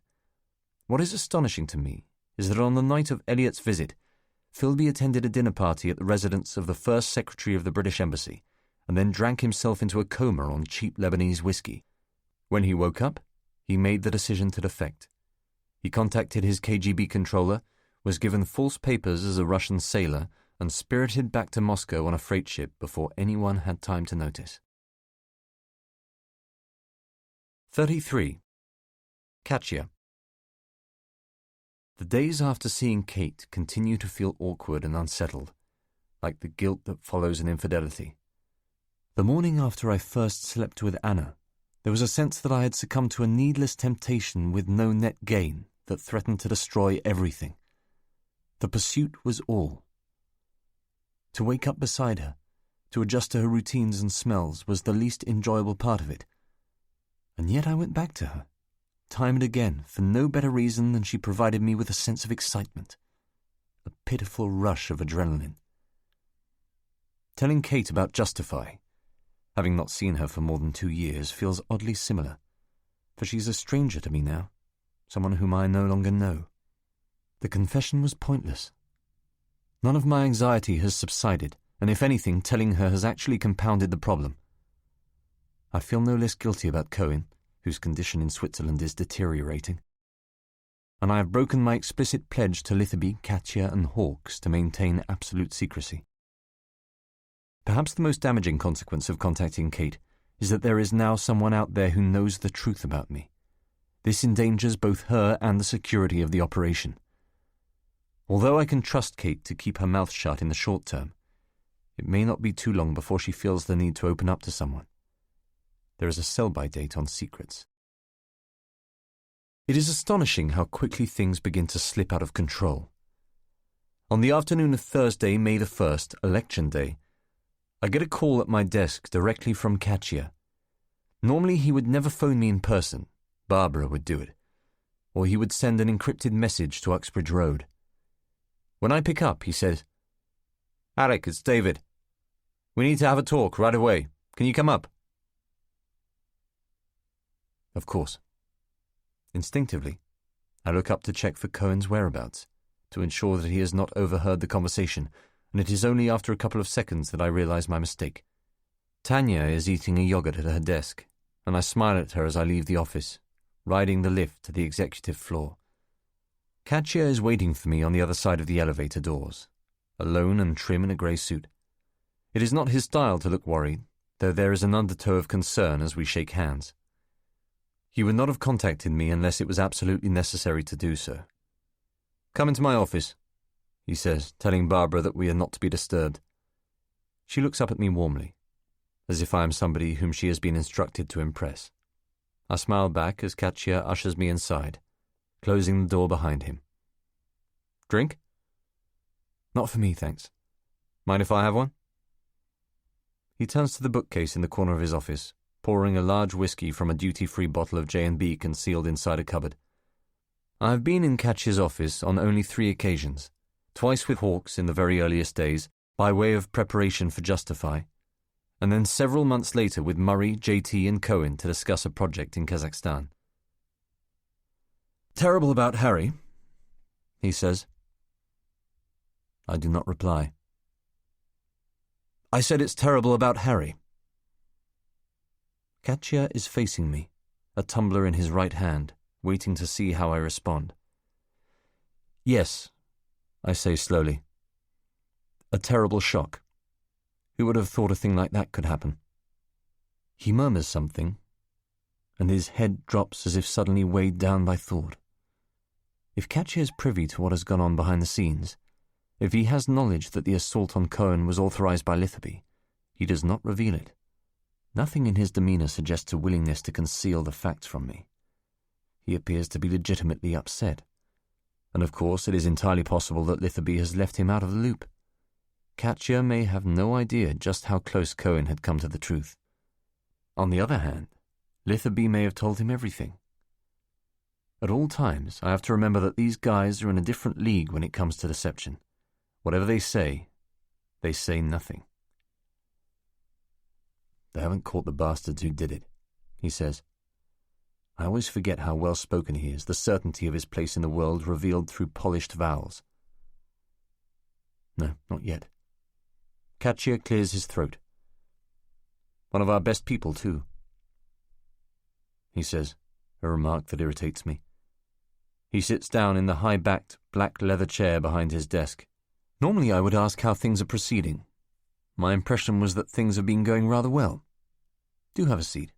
What is astonishing to me is that on the night of Elliot's visit, Philby attended a dinner party at the residence of the first secretary of the British Embassy and then drank himself into a coma on cheap Lebanese whiskey. When he woke up, he made the decision to defect. He contacted his KGB controller, was given false papers as a Russian sailor, and spirited back to Moscow on a freight ship before anyone had time to notice. 33. Katya. The days after seeing Kate continue to feel awkward and unsettled, like the guilt that follows an infidelity. The morning after I first slept with Anna, there was a sense that I had succumbed to a needless temptation with no net gain that threatened to destroy everything. The pursuit was all. To wake up beside her, to adjust to her routines and smells, was the least enjoyable part of it. And yet I went back to her, time and again, for no better reason than she provided me with a sense of excitement, a pitiful rush of adrenaline. Telling Kate about Justify, having not seen her for more than 2 years, feels oddly similar, for she's a stranger to me now, someone whom I no longer know. The confession was pointless. None of my anxiety has subsided, and if anything, telling her has actually compounded the problem. I feel no less guilty about Cohen, whose condition in Switzerland is deteriorating. And I have broken my explicit pledge to Litherby, Katya, and Hawkes to maintain absolute secrecy. Perhaps the most damaging consequence of contacting Kate is that there is now someone out there who knows the truth about me. This endangers both her and the security of the operation. Although I can trust Kate to keep her mouth shut in the short term, it may not be too long before she feels the need to open up to someone. There is a sell-by date on secrets. It is astonishing how quickly things begin to slip out of control. On the afternoon of Thursday, May the 1st, Election Day, I get a call at my desk directly from Katya. Normally he would never phone me in person. Barbara would do it. Or he would send an encrypted message to Uxbridge Road. When I pick up, he says, "Alec, it's David. We need to have a talk right away. Can you come up?" Of course. Instinctively, I look up to check for Cohen's whereabouts, to ensure that he has not overheard the conversation, and it is only after a couple of seconds that I realize my mistake. Tanya is eating a yogurt at her desk, and I smile at her as I leave the office, riding the lift to the executive floor. Katya is waiting for me on the other side of the elevator doors, alone and trim in a grey suit. It is not his style to look worried, though there is an undertow of concern as we shake hands. He would not have contacted me unless it was absolutely necessary to do so. "Come into my office," he says, telling Barbara that we are not to be disturbed. She looks up at me warmly, as if I am somebody whom she has been instructed to impress. I smile back as Katya ushers me inside, closing the door behind him. "Drink?" "Not for me, thanks. Mind if I have one?" He turns to the bookcase in the corner of his office, pouring a large whiskey from a duty-free bottle of J&B concealed inside a cupboard. I have been in Katya's office on only 3 occasions, twice with Hawkes in the very earliest days, by way of preparation for Justify, and then several months later with Murray, JT, and Cohen to discuss a project in Kazakhstan. "Terrible about Harry," he says. I do not reply. "I said it's terrible about Harry." Katya is facing me, a tumbler in his right hand, waiting to see how I respond. "Yes," I say slowly. "A terrible shock. Who would have thought a thing like that could happen?" He murmurs something, and his head drops as if suddenly weighed down by thought. If Katya is privy to what has gone on behind the scenes, if he has knowledge that the assault on Cohen was authorized by Litherby, he does not reveal it. Nothing in his demeanor suggests a willingness to conceal the facts from me. He appears to be legitimately upset, and of course it is entirely possible that Litherby has left him out of the loop. Katya may have no idea just how close Cohen had come to the truth. On the other hand, Litherby may have told him everything. At all times, I have to remember that these guys are in a different league when it comes to deception. Whatever they say nothing. They haven't caught the bastards who did it, he says. I always forget how well-spoken he is, the certainty of his place in the world revealed through polished vowels. No, not yet. Katya clears his throat. One of our best people, too, he says, a remark that irritates me. He sits down in the high-backed, black leather chair behind his desk. Normally I would ask how things are proceeding. My impression was that things have been going rather well. Do have a seat.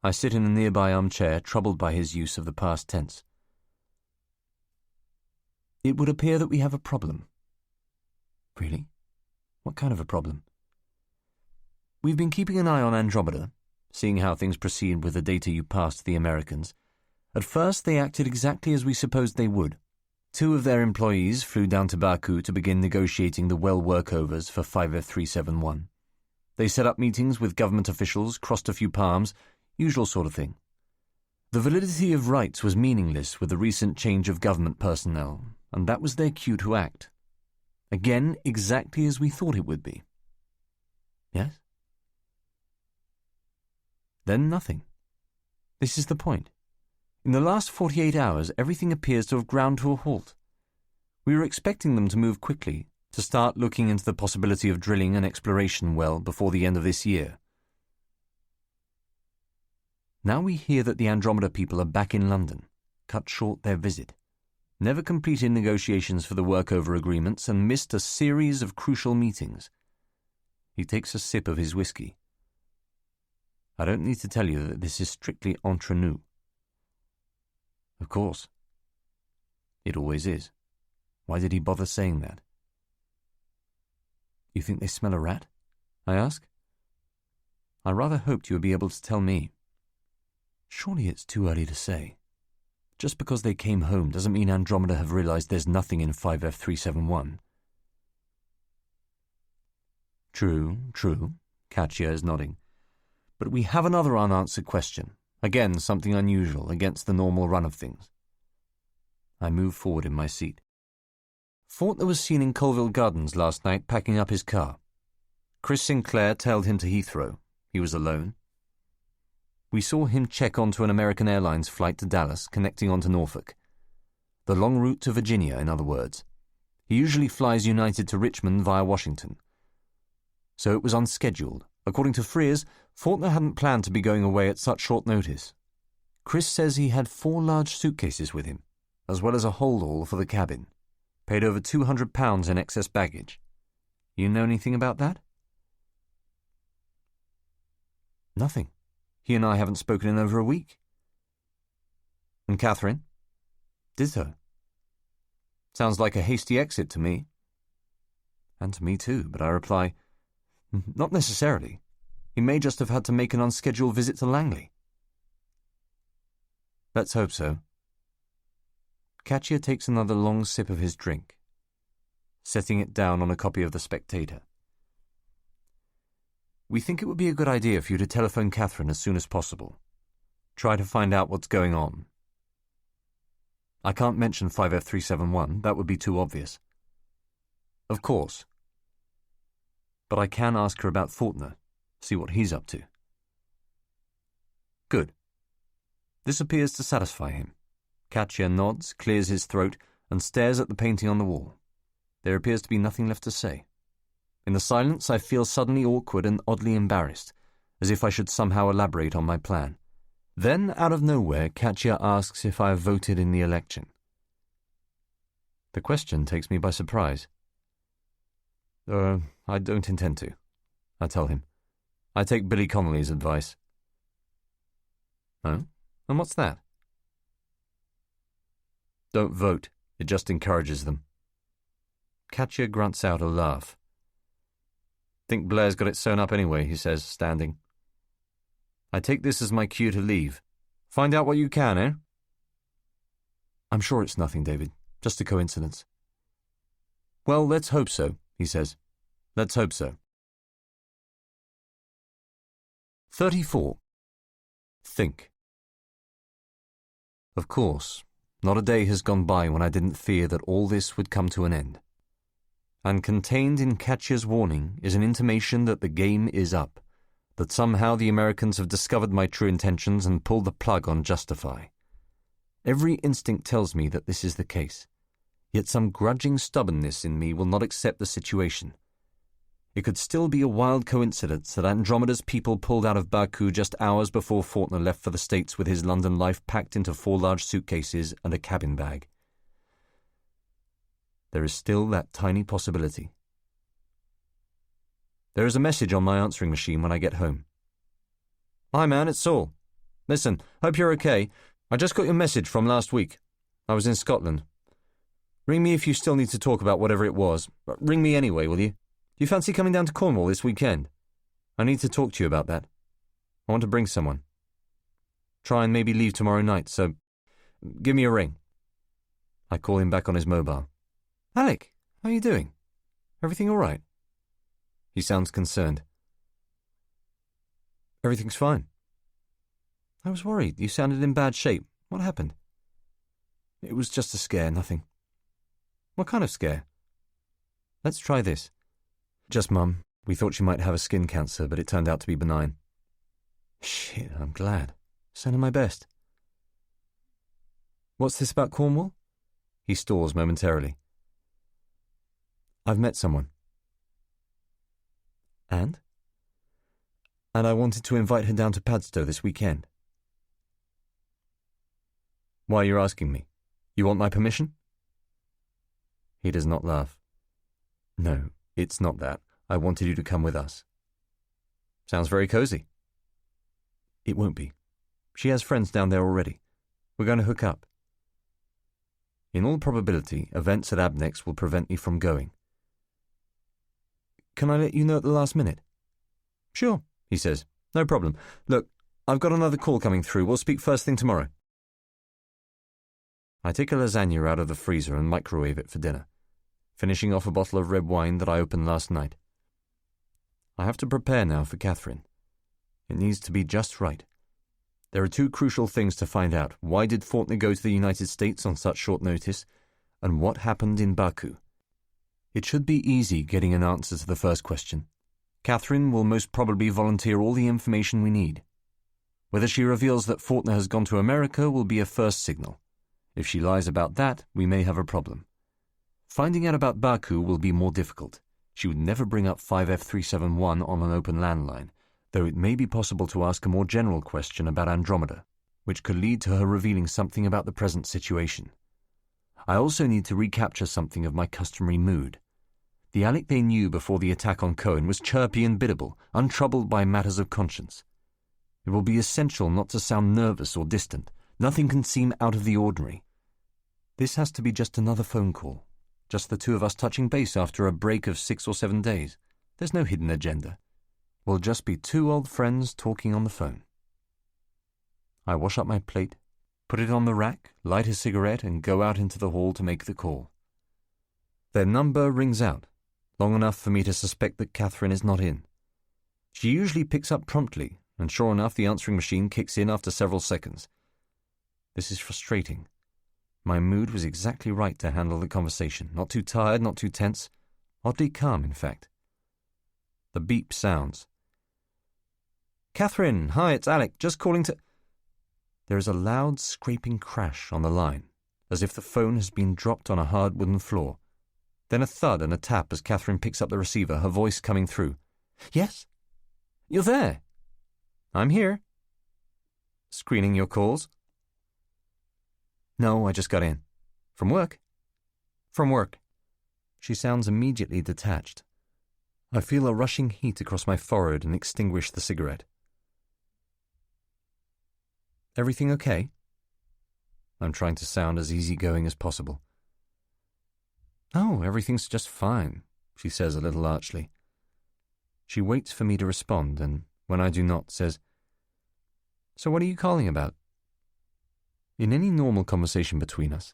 I sit in a nearby armchair, troubled by his use of the past tense. It would appear that we have a problem. Really? What kind of a problem? We've been keeping an eye on Andromeda, seeing how things proceed with the data you passed to the Americans. At first, they acted exactly as we supposed they would. 2 of their employees flew down to Baku to begin negotiating the well workovers for 5F371. They set up meetings with government officials, crossed a few palms, usual sort of thing. The validity of rights was meaningless with the recent change of government personnel, and that was their cue to act. Again, exactly as we thought it would be. Yes? Then nothing. This is the point. In the last 48 hours, everything appears to have ground to a halt. We were expecting them to move quickly, to start looking into the possibility of drilling an exploration well before the end of this year. Now we hear that the Andromeda people are back in London, cut short their visit, never completed negotiations for the workover agreements, and missed a series of crucial meetings. He takes a sip of his whiskey. I don't need to tell you that this is strictly entre nous. Of course. It always is. Why did he bother saying that? You think they smell a rat? I ask. I rather hoped you would be able to tell me. Surely it's too early to say. Just because they came home doesn't mean Andromeda have realized there's nothing in 5F371. True, Katya is nodding. But we have another unanswered question. Again, something unusual, against the normal run of things. I move forward in my seat. Faulkner was seen in Colville Gardens last night packing up his car. Chris Sinclair tailed him to Heathrow. He was alone. We saw him check onto an American Airlines flight to Dallas, connecting onto Norfolk. The long route to Virginia, in other words. He usually flies United to Richmond via Washington. So it was unscheduled. According to Frears, Faulkner hadn't planned to be going away at such short notice. Chris says he had 4 large suitcases with him, as well as a hold-all for the cabin. Paid over £200 in excess baggage. You know anything about that? Nothing. He and I haven't spoken in over a week. And Catherine? Ditto. Sounds like a hasty exit to me. And to me too, but I reply, not necessarily. He may just have had to make an unscheduled visit to Langley. Let's hope so. Katya takes another long sip of his drink, setting it down on a copy of The Spectator. We think it would be a good idea for you to telephone Catherine as soon as possible. Try to find out what's going on. I can't mention 5F371, that would be too obvious. Of course. But I can ask her about Faulkner, see what he's up to. Good. This appears to satisfy him. Katya nods, clears his throat, and stares at the painting on the wall. There appears to be nothing left to say. In the silence, I feel suddenly awkward and oddly embarrassed, as if I should somehow elaborate on my plan. Then, out of nowhere, Katya asks if I have voted in the election. The question takes me by surprise. I don't intend to, I tell him. I take Billy Connolly's advice. Oh? And what's that? Don't vote. It just encourages them. Katya grunts out a laugh. Think Blair's got it sewn up anyway, he says, standing. I take this as my cue to leave. Find out what you can, eh? I'm sure it's nothing, David. Just a coincidence. Well, let's hope so. he says. Let's hope so. 34. Think. Of course, not a day has gone by when I didn't fear that all this would come to an end. And contained in Katya's warning is an intimation that the game is up, that somehow the Americans have discovered my true intentions and pulled the plug on Justify. Every instinct tells me that this is the case, yet some grudging stubbornness in me will not accept the situation. It could still be a wild coincidence that Andromeda's people pulled out of Baku just hours before Faulkner left for the States with his London life packed into 4 large suitcases and a cabin bag. There is still that tiny possibility. There is a message on my answering machine when I get home. Hi man, it's Saul. Listen, hope you're okay. I just got your message from last week. I was in Scotland. Ring me if you still need to talk about whatever it was. Ring me anyway, will you? Do you fancy coming down to Cornwall this weekend? I need to talk to you about that. I want to bring someone. Try and maybe leave tomorrow night, so give me a ring. I call him back on his mobile. Alec, how are you doing? Everything all right? He sounds concerned. Everything's fine. I was worried. You sounded in bad shape. What happened? It was just a scare, nothing. What kind of scare? Let's try this. Just Mum. We thought she might have a skin cancer, but it turned out to be benign. Shit, I'm glad. Sending my best. What's this about Cornwall? He stalls momentarily. I've met someone. And? And I wanted to invite her down to Padstow this weekend. Why are you asking me? You want my permission? He does not laugh. No, it's not that. I wanted you to come with us. Sounds very cozy. It won't be. She has friends down there already. We're going to hook up. In all probability, events at Abnex will prevent me from going. Can I let you know at the last minute? Sure, he says. No problem. Look, I've got another call coming through. We'll speak first thing tomorrow. I take a lasagna out of the freezer and microwave it for dinner, finishing off a bottle of red wine that I opened last night. I have to prepare now for Catherine. It needs to be just right. There are 2 crucial things to find out. Why did Faulkner go to the United States on such short notice? And what happened in Baku? It should be easy getting an answer to the first question. Catherine will most probably volunteer all the information we need. Whether she reveals that Faulkner has gone to America will be a first signal. If she lies about that, we may have a problem. Finding out about Baku will be more difficult. She would never bring up 5F371 on an open landline, though it may be possible to ask a more general question about Andromeda, which could lead to her revealing something about the present situation. I also need to recapture something of my customary mood. The Alec they knew before the attack on Cohen was chirpy and biddable, untroubled by matters of conscience. It will be essential not to sound nervous or distant. Nothing can seem out of the ordinary. This has to be just another phone call. Just the 2 of us touching base after a break of 6 or 7 days. There's no hidden agenda. We'll just be 2 old friends talking on the phone. I wash up my plate, put it on the rack, light a cigarette, and go out into the hall to make the call. Their number rings out, long enough for me to suspect that Catherine is not in. She usually picks up promptly, and sure enough the answering machine kicks in after several seconds. This is frustrating. My mood was exactly right to handle the conversation. Not too tired, not too tense. Oddly calm, in fact. The beep sounds. Catherine, hi, it's Alec. Just calling to... There is a loud, scraping crash on the line, as if the phone has been dropped on a hard wooden floor. Then a thud and a tap as Catherine picks up the receiver, her voice coming through. Yes? You're there? I'm here. Screening your calls? No, I just got in. From work? From work. She sounds immediately detached. I feel a rushing heat across my forehead and extinguish the cigarette. Everything okay? I'm trying to sound as easygoing as possible. Oh, everything's just fine, she says a little archly. She waits for me to respond, and when I do not, says, So what are you calling about? In any normal conversation between us,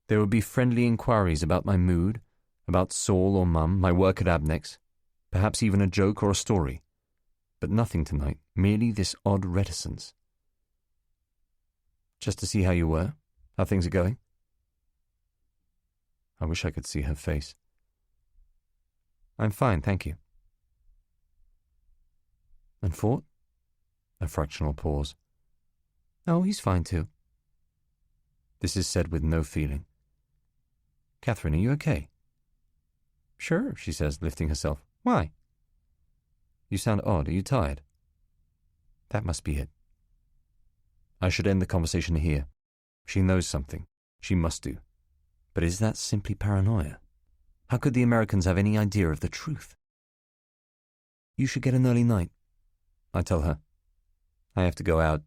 there would be friendly inquiries about my mood, About Saul or Mum, my work at Abnex, perhaps even a joke or a story. But nothing tonight, merely this odd reticence. Just to see how you were, how things are going. I wish I could see her face. I'm fine, thank you. And Fort? A fractional pause. Oh, he's fine too. This is said with no feeling. Catherine, are you okay? Sure, she says, lifting herself. Why? You sound odd. Are you tired? That must be it. I should end the conversation here. She knows something. She must do. But is that simply paranoia? How could the Americans have any idea of the truth? You should get an early night, I tell her. I have to go out.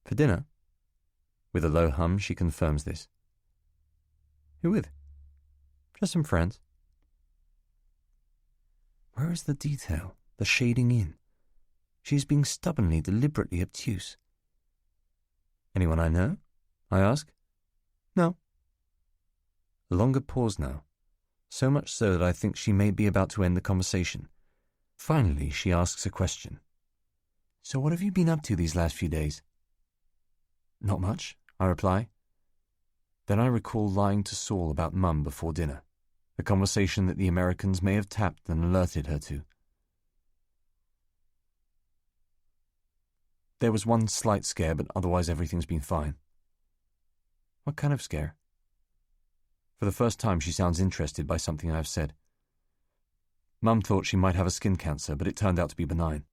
For dinner? With a low hum, she confirms this. Who with? Just some friends. Where is the detail, the shading in? She is being stubbornly, deliberately obtuse. Anyone I know? I ask. No. A longer pause now, so much so that I think she may be about to end the conversation. Finally, she asks a question. So what have you been up to these last few days? Not much, I reply. Then I recall lying to Saul about Mum before dinner, a conversation that the Americans may have tapped and alerted her to. There was one slight scare, but otherwise everything's been fine. What kind of scare? For the first time, she sounds interested by something I have said. Mum thought she might have a skin cancer, but it turned out to be benign.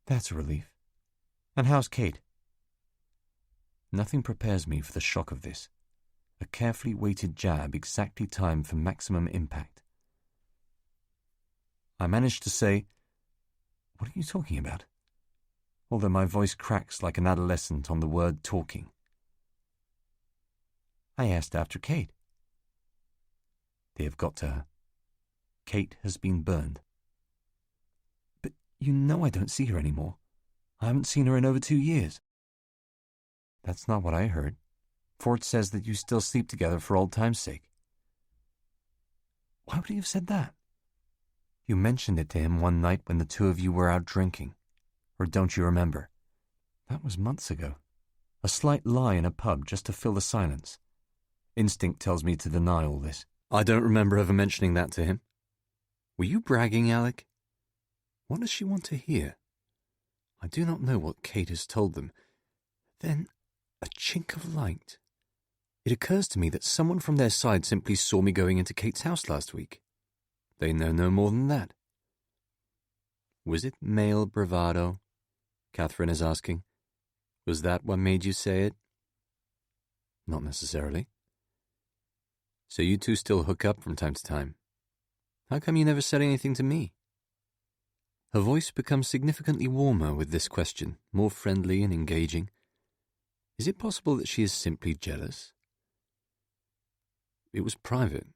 That's a relief. And how's Kate? Nothing prepares me for the shock of this. A carefully weighted jab exactly timed for maximum impact. I manage to say, "What are you talking about?" although my voice cracks like an adolescent on the word talking. I asked after Kate. They have got to her. Kate has been burned. But you know I don't see her anymore. I haven't seen her in over 2 years. That's not what I heard. Ford says that you still sleep together for old time's sake. Why would he have said that? You mentioned it to him one night when the two of you were out drinking. Or don't you remember? That was months ago. A slight lie in a pub just to fill the silence. Instinct tells me to deny all this. I don't remember ever mentioning that to him. Were you bragging, Alec? What does she want to hear? I do not know what Kate has told them. Then, a chink of light. It occurs to me that someone from their side simply saw me going into Kate's house last week. They know no more than that. Was it male bravado? Catherine is asking. Was that what made you say it? Not necessarily. So you two still hook up from time to time. How come you never said anything to me? Her voice becomes significantly warmer with this question, more friendly and engaging. Is it possible that she is simply jealous? It was private.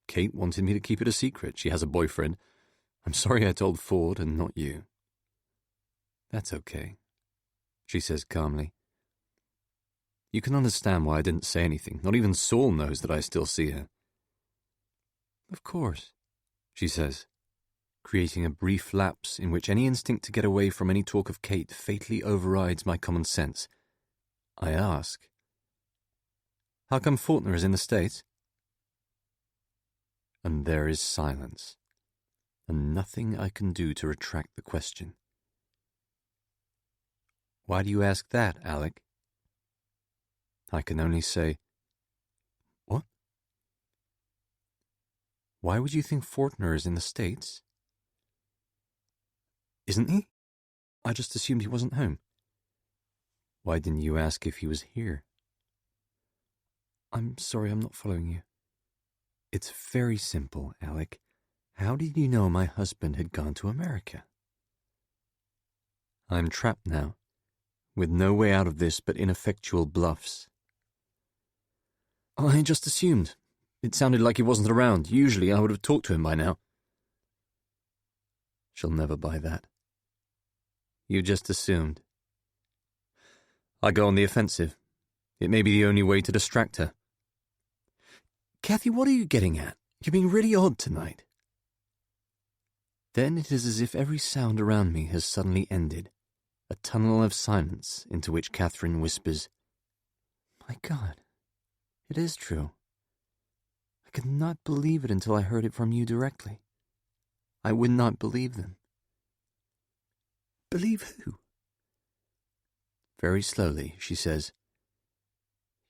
Kate wanted me to keep it a secret. She has a boyfriend. I'm sorry I told Ford and not you. That's okay, she says calmly. You can understand why I didn't say anything. Not even Saul knows that I still see her. Of course, she says, creating a brief lapse in which any instinct to get away from any talk of Kate fatally overrides my common sense. I ask, how come Faulkner is in the States? And there is silence, and nothing I can do to retract the question. Why do you ask that, Alec? I can only say, what? Why would you think Faulkner is in the States? Isn't he? I just assumed he wasn't home. Why didn't you ask if he was here? I'm sorry, I'm not following you. It's very simple, Alec. How did you know my husband had gone to America? I'm trapped now, with no way out of this but ineffectual bluffs. I just assumed. It sounded like he wasn't around. Usually I would have talked to him by now. She'll never buy that. You just assumed. I go on the offensive. It may be the only way to distract her. Kathy, what are you getting at? You're being really odd tonight. Then it is as if every sound around me has suddenly ended, a tunnel of silence into which Catherine whispers, "My God, it is true. I could not believe it until I heard it from you directly. I would not believe them." "Believe who?" Very slowly, she says,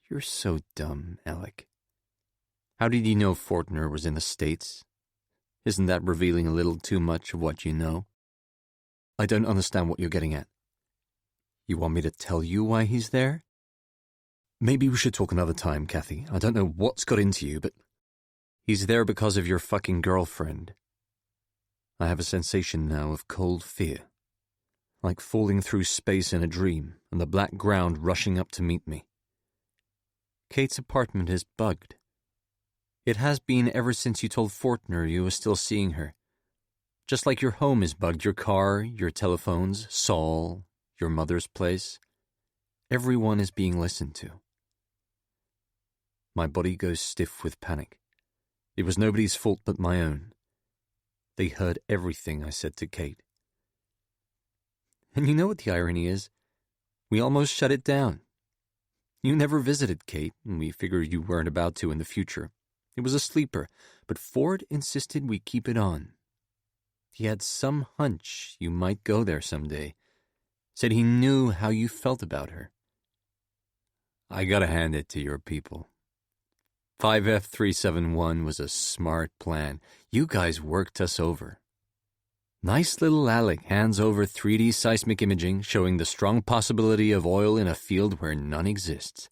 "You're so dumb, Alec. How did you know Fortner was in the States? Isn't that revealing a little too much of what you know?" "I don't understand what you're getting at. You want me to tell you why he's there?" "Maybe we should talk another time, Kathy. I don't know what's got into you, but he's there because of your fucking girlfriend. I have a sensation now of cold fear, like falling through space in a dream and the black ground rushing up to meet me. Kate's apartment is bugged. It has been ever since you told Fortner you were still seeing her. Just like your home is bugged, your car, your telephones, Saul, your mother's place. Everyone is being listened to." My body goes stiff with panic. It was nobody's fault but my own. They heard everything I said to Kate. And you know what the irony is? We almost shut it down. You never visited Kate, and we figured you weren't about to in the future. It was a sleeper, but Ford insisted we keep it on. He had some hunch you might go there someday. Said he knew how you felt about her. I gotta hand it to your people. 5F371 was a smart plan. You guys worked us over. Nice little Alec hands over 3D seismic imaging showing the strong possibility of oil in a field where none exists.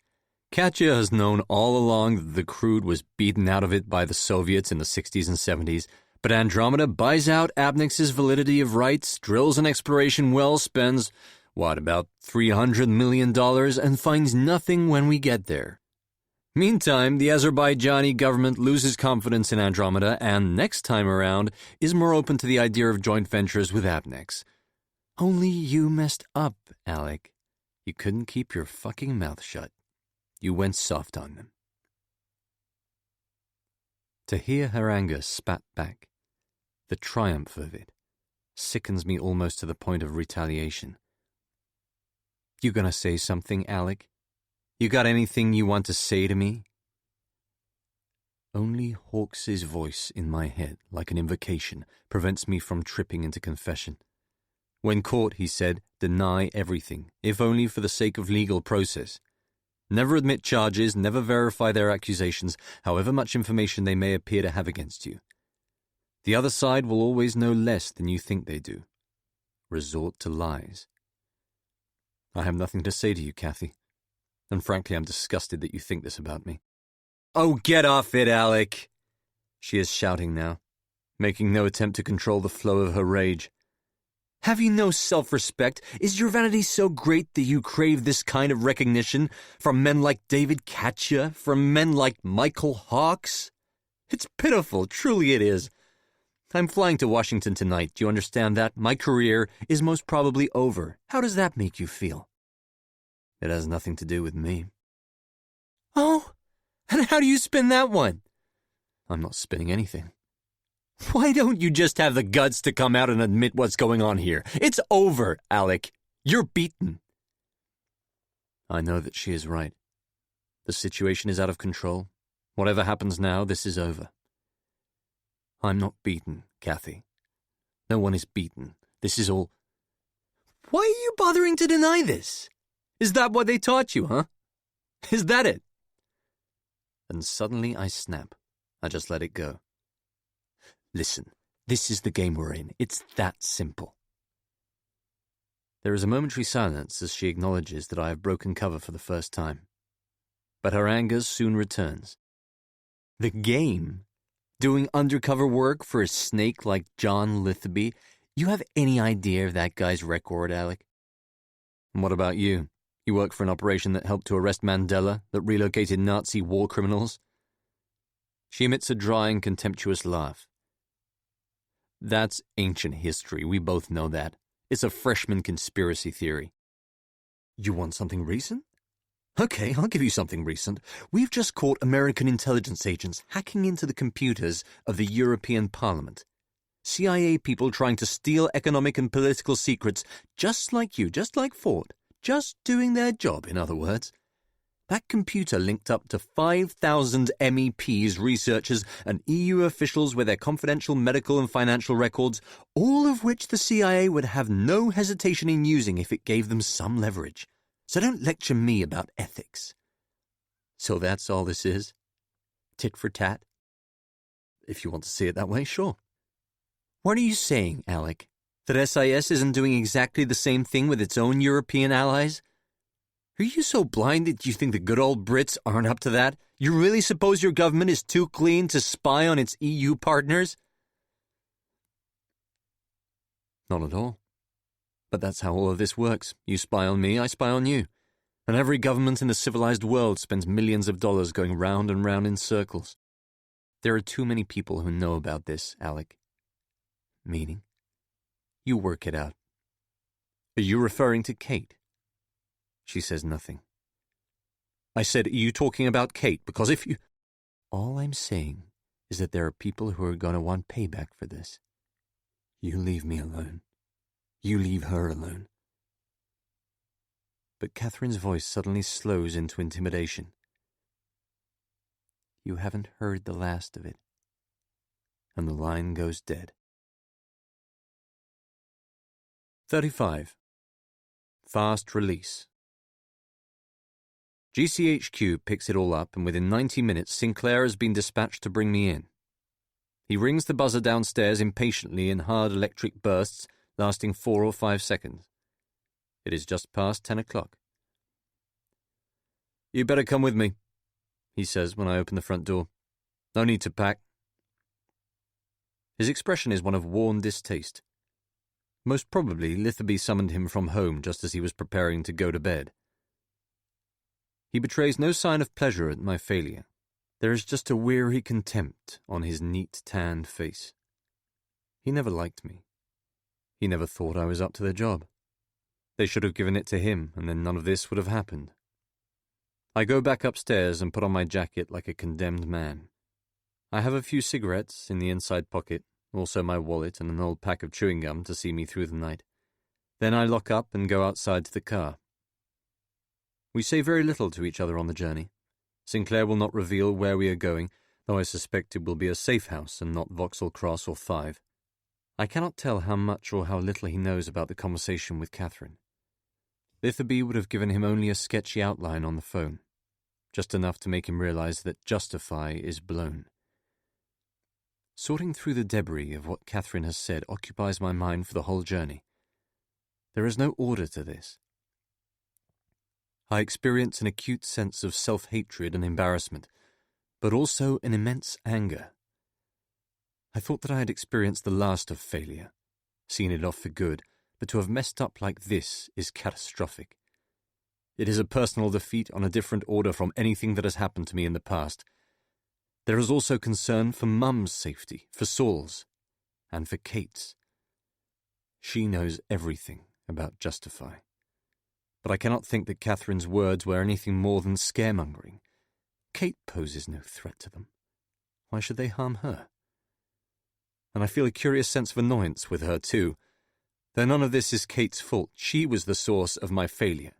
Katya has known all along that the crude was beaten out of it by the Soviets in the 60s and 70s, but Andromeda buys out Abnex's validity of rights, drills an exploration well, spends, about $300 million, and finds nothing when we get there. Meantime, the Azerbaijani government loses confidence in Andromeda and, next time around, is more open to the idea of joint ventures with Abnex. Only you messed up, Alec. You couldn't keep your fucking mouth shut. You went soft on them. To hear her anger spat back, the triumph of it, sickens me almost to the point of retaliation. You gonna say something, Alec? You got anything you want to say to me? Only Hawkes's voice in my head, like an invocation, prevents me from tripping into confession. When caught, he said, deny everything, if only for the sake of legal process. Never admit charges, never verify their accusations, however much information they may appear to have against you. The other side will always know less than you think they do. Resort to lies. I have nothing to say to you, Kathy. And frankly, I'm disgusted that you think this about me. Oh, get off it, Alec! She is shouting now, making no attempt to control the flow of her rage. Have you no self-respect? Is your vanity so great that you crave this kind of recognition from men like David Katya, from men like Michael Hawkes? It's pitiful, truly it is. I'm flying to Washington tonight, do you understand that? My career is most probably over. How does that make you feel? It has nothing to do with me. Oh, and how do you spin that one? I'm not spinning anything. Why don't you just have the guts to come out and admit what's going on here? It's over, Alec. You're beaten. I know that she is right. The situation is out of control. Whatever happens now, this is over. I'm not beaten, Kathy. No one is beaten. This is all... Why are you bothering to deny this? Is that what they taught you, huh? Is that it? And suddenly I snap. I just let it go. Listen, this is the game we're in. It's that simple. There is a momentary silence as she acknowledges that I have broken cover for the first time. But her anger soon returns. The game? Doing undercover work for a snake like John Litheby? You have any idea of that guy's record, Alec? And what about you? You work for an operation that helped to arrest Mandela, that relocated Nazi war criminals? She emits a dry and contemptuous laugh. That's ancient history, we both know that. It's a freshman conspiracy theory. You want something recent? Okay, I'll give you something recent. We've just caught American intelligence agents hacking into the computers of the European Parliament. CIA people trying to steal economic and political secrets just like you, just like Ford. Just doing their job, in other words. That computer linked up to 5,000 MEPs, researchers, and EU officials with their confidential medical and financial records, all of which the CIA would have no hesitation in using if it gave them some leverage. So don't lecture me about ethics. So that's all this is? Tit for tat? If you want to see it that way, sure. What are you saying, Alec? That SIS isn't doing exactly the same thing with its own European allies? Are you so blind that you think the good old Brits aren't up to that? You really suppose your government is too clean to spy on its EU partners? Not at all. But that's how all of this works. You spy on me, I spy on you. And every government in the civilized world spends millions of dollars going round and round in circles. There are too many people who know about this, Alec. Meaning? You work it out. Are you referring to Kate? She says nothing. I said, are you talking about Kate? Because if you... All I'm saying is that there are people who are going to want payback for this. You leave me alone. You leave her alone. But Catherine's voice suddenly slows into intimidation. You haven't heard the last of it. And the line goes dead. 35. Fast release. GCHQ picks it all up, and within 90 minutes Sinclair has been dispatched to bring me in. He rings the buzzer downstairs impatiently in hard electric bursts lasting 4 or 5 seconds. It is just past 10 o'clock. You better come with me, he says when I open the front door. No need to pack. His expression is one of worn distaste. Most probably Litherby summoned him from home just as he was preparing to go to bed. He betrays no sign of pleasure at my failure. There is just a weary contempt on his neat, tanned face. He never liked me. He never thought I was up to the job. They should have given it to him, and then none of this would have happened. I go back upstairs and put on my jacket like a condemned man. I have a few cigarettes in the inside pocket, also my wallet and an old pack of chewing gum to see me through the night. Then I lock up and go outside to the car. We say very little to each other on the journey. Sinclair will not reveal where we are going, though I suspect it will be a safe house and not Vauxhall Cross or 5. I cannot tell how much or how little he knows about the conversation with Catherine. Litherby would have given him only a sketchy outline on the phone, just enough to make him realize that Justify is blown. Sorting through the debris of what Catherine has said occupies my mind for the whole journey. There is no order to this. I experience an acute sense of self-hatred and embarrassment, but also an immense anger. I thought that I had experienced the last of failure, seen it off for good, but to have messed up like this is catastrophic. It is a personal defeat on a different order from anything that has happened to me in the past. There is also concern for Mum's safety, for Saul's, and for Kate's. She knows everything about Justify. But I cannot think that Catherine's words were anything more than scaremongering. Kate poses no threat to them. Why should they harm her? And I feel a curious sense of annoyance with her, too. Though none of this is Kate's fault, she was the source of my failure.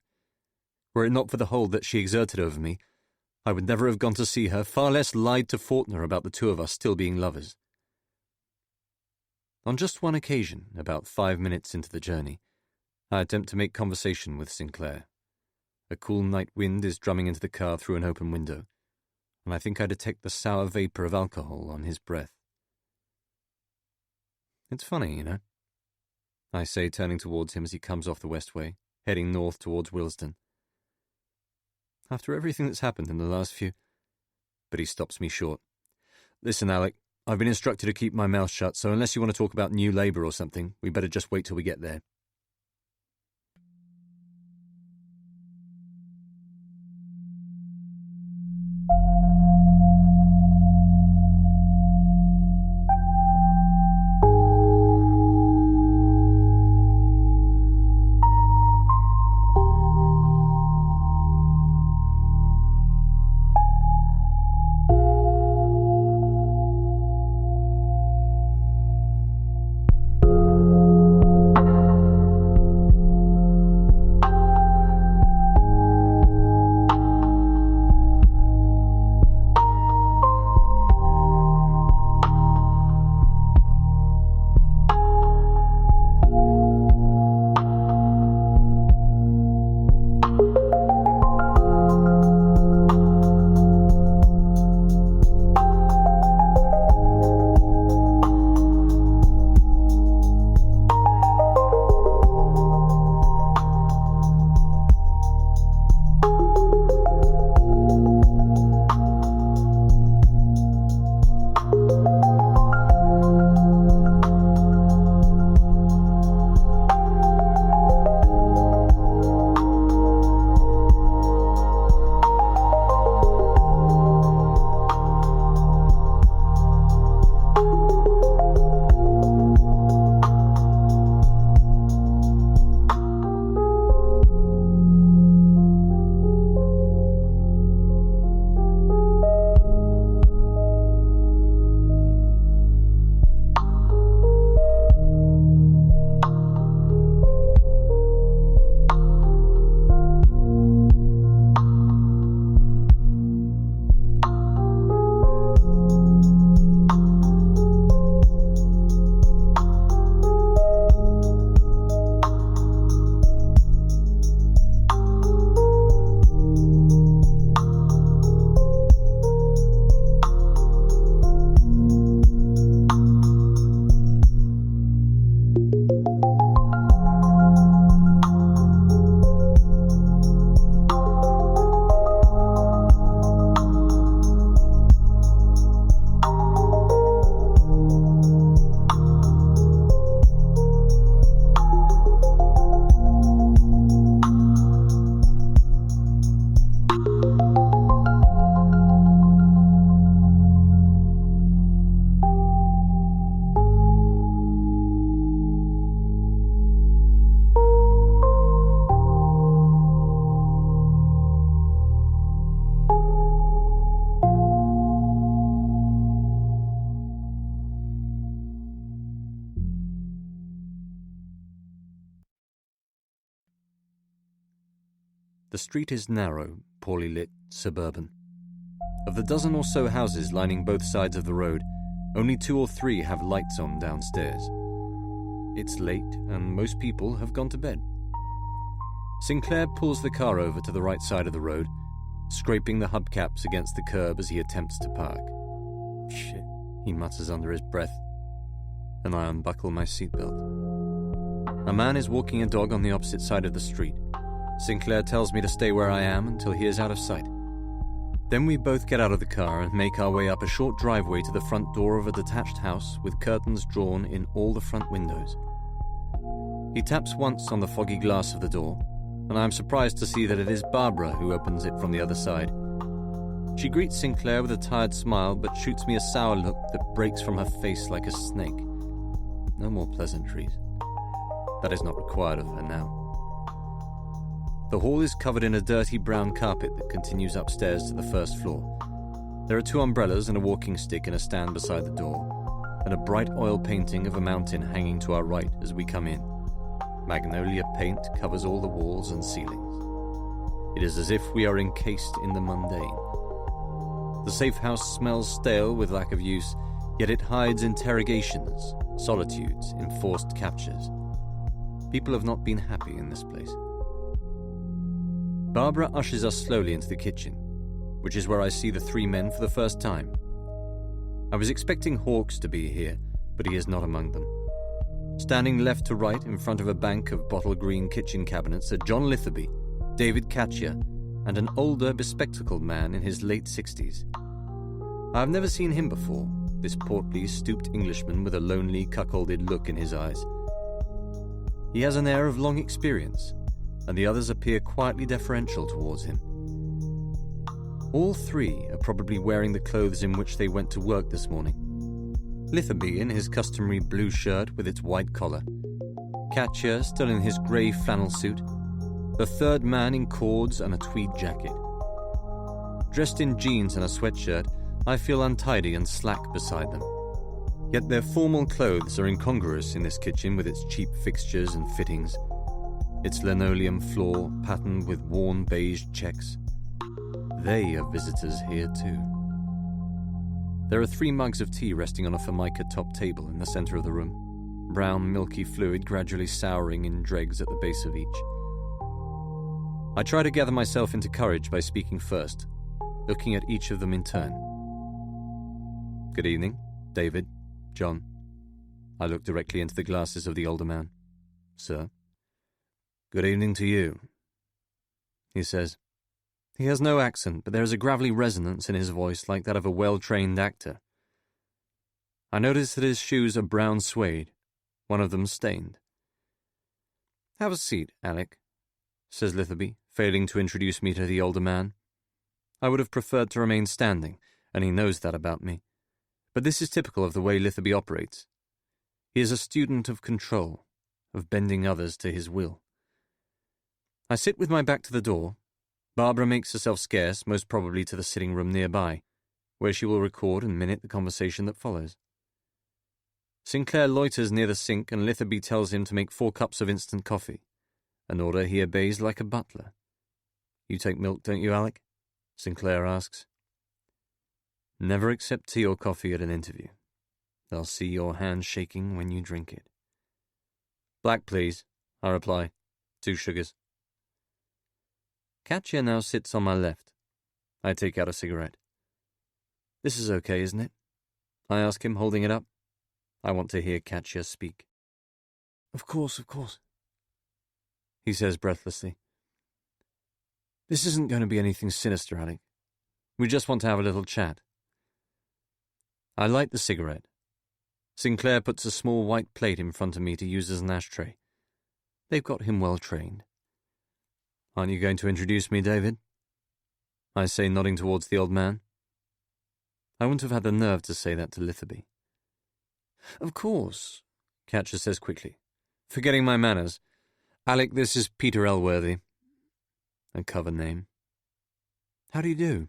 Were it not for the hold that she exerted over me, I would never have gone to see her, far less lied to Faulkner about the two of us still being lovers. On just one occasion, about 5 minutes into the journey, I attempt to make conversation with Sinclair. A cool night wind is drumming into the car through an open window, and I think I detect the sour vapor of alcohol on his breath. It's funny, you know, I say, turning towards him as he comes off the Westway, heading north towards Willesden. After everything that's happened in the last few... But he stops me short. Listen, Alec, I've been instructed to keep my mouth shut, so unless you want to talk about new labour or something, we better just wait till we get there. The street is narrow, poorly lit, suburban. Of the dozen or so houses lining both sides of the road, only 2 or 3 have lights on downstairs. It's late, and most people have gone to bed. Sinclair pulls the car over to the right side of the road, scraping the hubcaps against the curb as he attempts to park. Shit, he mutters under his breath, and I unbuckle my seatbelt. A man is walking a dog on the opposite side of the street. Sinclair tells me to stay where I am until he is out of sight. Then we both get out of the car and make our way up a short driveway to the front door of a detached house with curtains drawn in all the front windows. He taps once on the foggy glass of the door, and I am surprised to see that it is Barbara who opens it from the other side. She greets Sinclair with a tired smile, but shoots me a sour look that breaks from her face like a snake. No more pleasantries. That is not required of her now. The hall is covered in a dirty brown carpet that continues upstairs to the first floor. There are 2 umbrellas and a walking stick in a stand beside the door, and a bright oil painting of a mountain hanging to our right as we come in. Magnolia paint covers all the walls and ceilings. It is as if we are encased in the mundane. The safe house smells stale with lack of use, yet it hides interrogations, solitudes, enforced captures. People have not been happy in this place. Barbara ushers us slowly into the kitchen, which is where I see the 3 men for the first time. I was expecting Hawkes to be here, but he is not among them. Standing left to right in front of a bank of bottle green kitchen cabinets are John Litherby, David Catcher, and an older, bespectacled man in his late 60s. I have never seen him before, this portly, stooped Englishman with a lonely, cuckolded look in his eyes. He has an air of long experience, and the others appear quietly deferential towards him. All 3 are probably wearing the clothes in which they went to work this morning. Litherby in his customary blue shirt with its white collar. Catcher still in his grey flannel suit. The 3rd man in cords and a tweed jacket. Dressed in jeans and a sweatshirt, I feel untidy and slack beside them. Yet their formal clothes are incongruous in this kitchen with its cheap fixtures and fittings, its linoleum floor patterned with worn beige checks. They are visitors here too. There are 3 mugs of tea resting on a formica-topped table in the center of the room, brown milky fluid gradually souring in dregs at the base of each. I try to gather myself into courage by speaking first, looking at each of them in turn. Good evening, David, John. I look directly into the glasses of the older man. Sir. Good evening to you, he says. He has no accent, but there is a gravelly resonance in his voice like that of a well-trained actor. I notice that his shoes are brown suede, one of them stained. Have a seat, Alec, says Litherby, failing to introduce me to the older man. I would have preferred to remain standing, and he knows that about me. But this is typical of the way Litherby operates. He is a student of control, of bending others to his will. I sit with my back to the door. Barbara makes herself scarce, most probably to the sitting room nearby, where she will record and minute the conversation that follows. Sinclair loiters near the sink, and Litherby tells him to make 4 cups of instant coffee, an order he obeys like a butler. You take milk, don't you, Alec? Sinclair asks. Never accept tea or coffee at an interview. They'll see your hand shaking when you drink it. Black, please, I reply. 2 sugars. Catcher now sits on my left. I take out a cigarette. This is okay, isn't it? I ask him, holding it up. I want to hear Catcher speak. Of course, he says breathlessly. This isn't going to be anything sinister, Alec. We just want to have a little chat. I light the cigarette. Sinclair puts a small white plate in front of me to use as an ashtray. They've got him well trained. Aren't you going to introduce me, David? I say, nodding towards the old man. I wouldn't have had the nerve to say that to Litherby. Of course, Catcher says quickly, forgetting my manners. Alec, this is Peter Elworthy. A cover name. How do you do?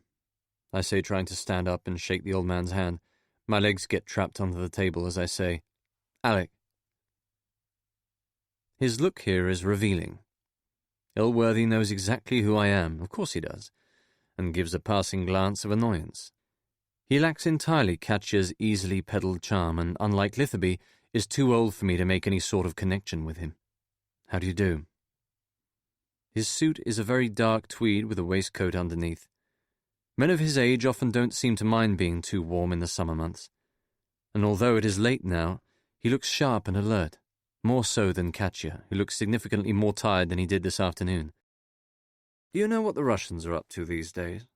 I say, trying to stand up and shake the old man's hand. My legs get trapped under the table as I say, Alec. His look here is revealing. Elworthy knows exactly who I am, of course he does, and gives a passing glance of annoyance. He lacks entirely Katya's easily peddled charm, and, unlike Litherby, is too old for me to make any sort of connection with him. How do you do? His suit is a very dark tweed with a waistcoat underneath. Men of his age often don't seem to mind being too warm in the summer months, and although it is late now, he looks sharp and alert, more so than Katya, who looks significantly more tired than he did this afternoon. Do you know what the Russians are up to these days?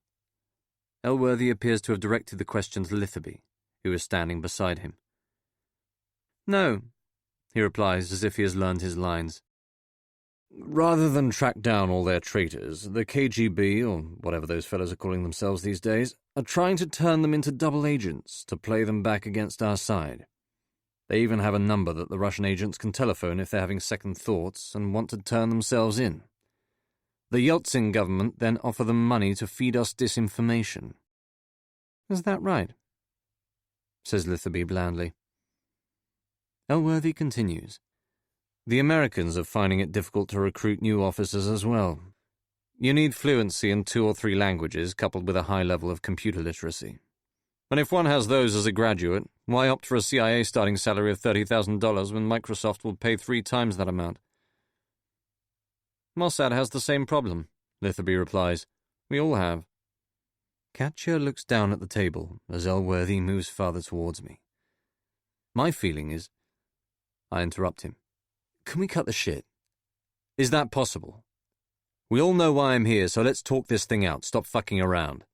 Elworthy appears to have directed the question to Litherby, who is standing beside him. No, he replies as if he has learned his lines. Rather than track down all their traitors, the KGB, or whatever those fellows are calling themselves these days, are trying to turn them into double agents to play them back against our side. They even have a number that the Russian agents can telephone if they're having second thoughts and want to turn themselves in. The Yeltsin government then offer them money to feed us disinformation. Is that right? Says Litherby blandly. Elworthy continues. The Americans are finding it difficult to recruit new officers as well. You need fluency in 2 or 3 languages coupled with a high level of computer literacy. And if one has those as a graduate, why opt for a CIA starting salary of $30,000 when Microsoft will pay 3 times that amount? Mossad has the same problem, Litherby replies. We all have. Katya looks down at the table as Elworthy moves farther towards me. My feeling is... I interrupt him. Can we cut the shit? Is that possible? We all know why I'm here, so let's talk this thing out. Stop fucking around.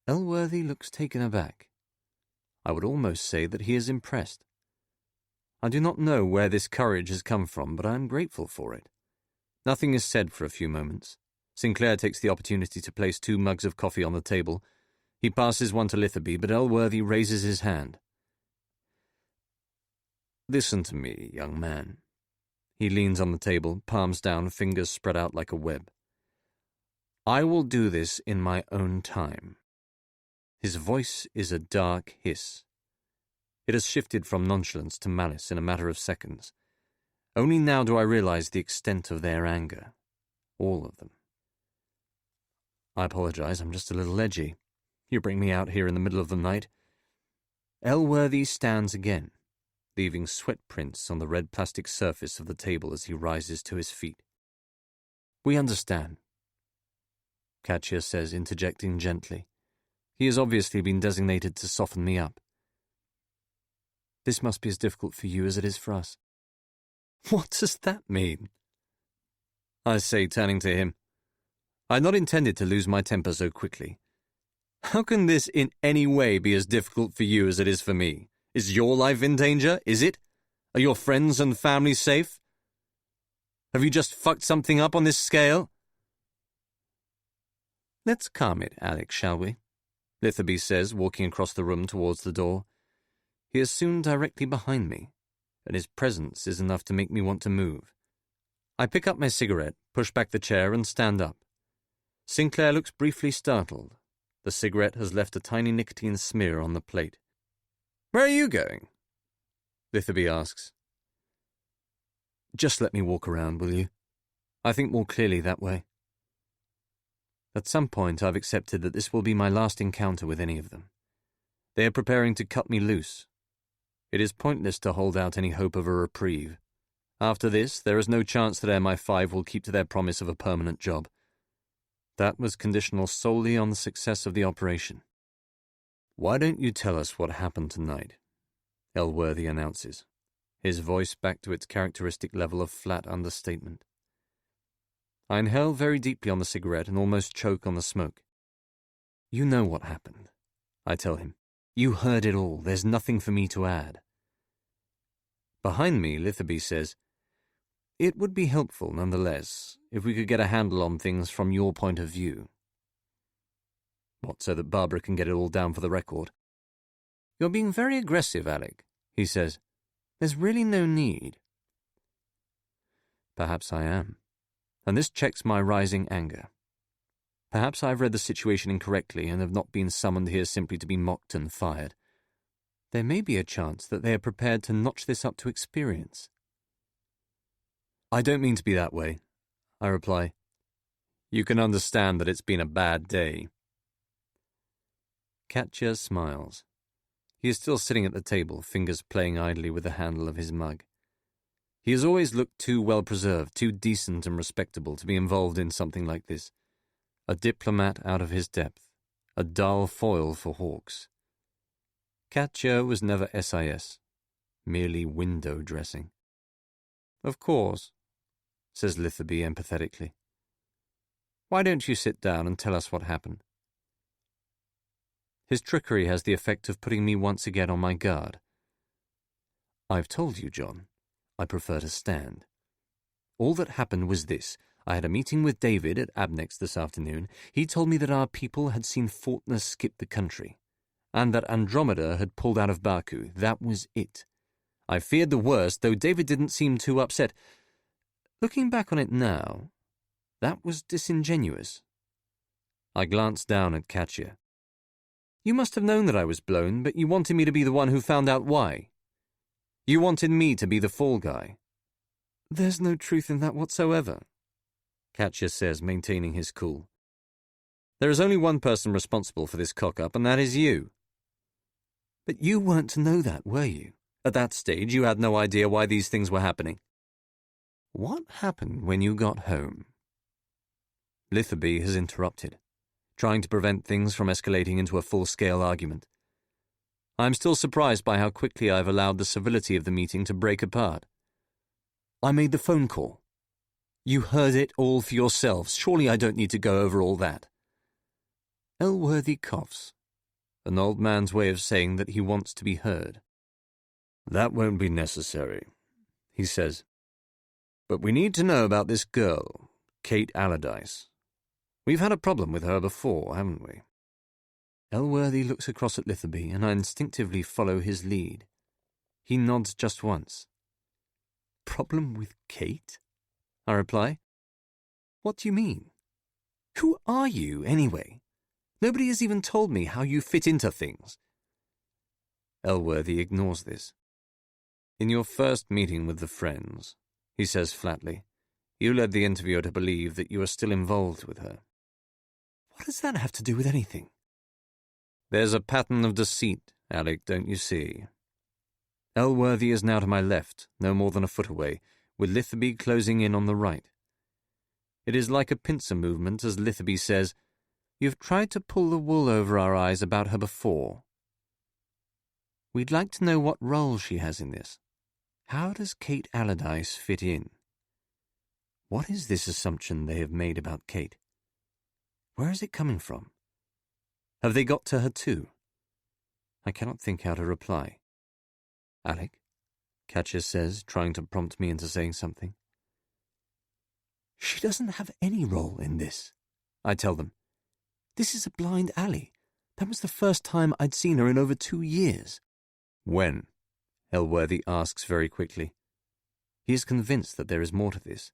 Elworthy looks taken aback. I would almost say that he is impressed. I do not know where this courage has come from, but I am grateful for it. Nothing is said for a few moments. Sinclair takes the opportunity to place 2 mugs of coffee on the table. He passes one to Litherby, but Elworthy raises his hand. Listen to me, young man. He leans on the table, palms down, fingers spread out like a web. I will do this in my own time. His voice is a dark hiss. It has shifted from nonchalance to malice in a matter of seconds. Only now do I realize the extent of their anger. All of them. I apologize, I'm just a little edgy. You bring me out here in the middle of the night. Elworthy stands again, leaving sweat prints on the red plastic surface of the table as he rises to his feet. We understand, Katya says, interjecting gently. He has obviously been designated to soften me up. This must be as difficult for you as it is for us. What does that mean? I say, turning to him. I had not intended to lose my temper so quickly. How can this in any way be as difficult for you as it is for me? Is your life in danger? Is it? Are your friends and family safe? Have you just fucked something up on this scale? Let's calm it, Alec, shall we? Litherby says, walking across the room towards the door. He is soon directly behind me, and his presence is enough to make me want to move. I pick up my cigarette, push back the chair, and stand up. Sinclair looks briefly startled. The cigarette has left a tiny nicotine smear on the plate. Where are you going? Litherby asks. Just let me walk around, will you? I think more clearly that way. At some point I've accepted that this will be my last encounter with any of them. They are preparing to cut me loose. It is pointless to hold out any hope of a reprieve. After this, there is no chance that MI5 will keep to their promise of a permanent job. That was conditional solely on the success of the operation. Why don't you tell us what happened tonight? Elworthy announces, his voice back to its characteristic level of flat understatement. I inhale very deeply on the cigarette and almost choke on the smoke. You know what happened, I tell him. You heard it all. There's nothing for me to add. Behind me, Litherby says, it would be helpful, nonetheless, if we could get a handle on things from your point of view. What, so that Barbara can get it all down for the record? You're being very aggressive, Alec, he says. There's really no need. Perhaps I am, and this checks my rising anger. Perhaps I've read the situation incorrectly and have not been summoned here simply to be mocked and fired. There may be a chance that they are prepared to notch this up to experience. I don't mean to be that way, I reply. You can understand that it's been a bad day. Katya smiles. He is still sitting at the table, fingers playing idly with the handle of his mug. He has always looked too well-preserved, too decent and respectable to be involved in something like this. A diplomat out of his depth, a dull foil for hawks. Katya was never SIS, merely window dressing. Of course, says Litherby empathetically. Why don't you sit down and tell us what happened? His trickery has the effect of putting me once again on my guard. I've told you, John. I prefer to stand. All that happened was this. I had a meeting with David at Abnex this afternoon. He told me that our people had seen Faulkner skip the country, and that Andromeda had pulled out of Baku. That was it. I feared the worst, though David didn't seem too upset. Looking back on it now, that was disingenuous. I glanced down at Katya. You must have known that I was blown, but you wanted me to be the one who found out why. You wanted me to be the fall guy. There's no truth in that whatsoever, Katya says, maintaining his cool. There is only one person responsible for this cock-up, and that is you. But you weren't to know that, were you? At that stage, you had no idea why these things were happening. What happened when you got home? Litherby has interrupted, trying to prevent things from escalating into a full-scale argument. I am still surprised by how quickly I have allowed the civility of the meeting to break apart. I made the phone call. You heard it all for yourselves. Surely I don't need to go over all that. Elworthy coughs, an old man's way of saying that he wants to be heard. That won't be necessary, he says. But we need to know about this girl, Kate Allardyce. We've had a problem with her before, haven't we? Elworthy looks across at Litherby, and I instinctively follow his lead. He nods just once. Problem with Kate? I reply. What do you mean? Who are you, anyway? Nobody has even told me how you fit into things. Elworthy ignores this. In your first meeting with the friends, he says flatly, you led the interviewer to believe that you are still involved with her. What does that have to do with anything? There's a pattern of deceit, Alec, don't you see? Elworthy is now to my left, no more than a foot away, with Litherby closing in on the right. It is like a pincer movement, as Litherby says, You've tried to pull the wool over our eyes about her before. We'd like to know what role she has in this. How does Kate Allardyce fit in? What is this assumption they have made about Kate? Where is it coming from? Have they got to her too? I cannot think how to reply. Alec, Katya says, trying to prompt me into saying something. She doesn't have any role in this, I tell them. This is a blind alley. That was the first time I'd seen her in over 2 years. When? Elworthy asks very quickly. He is convinced that there is more to this.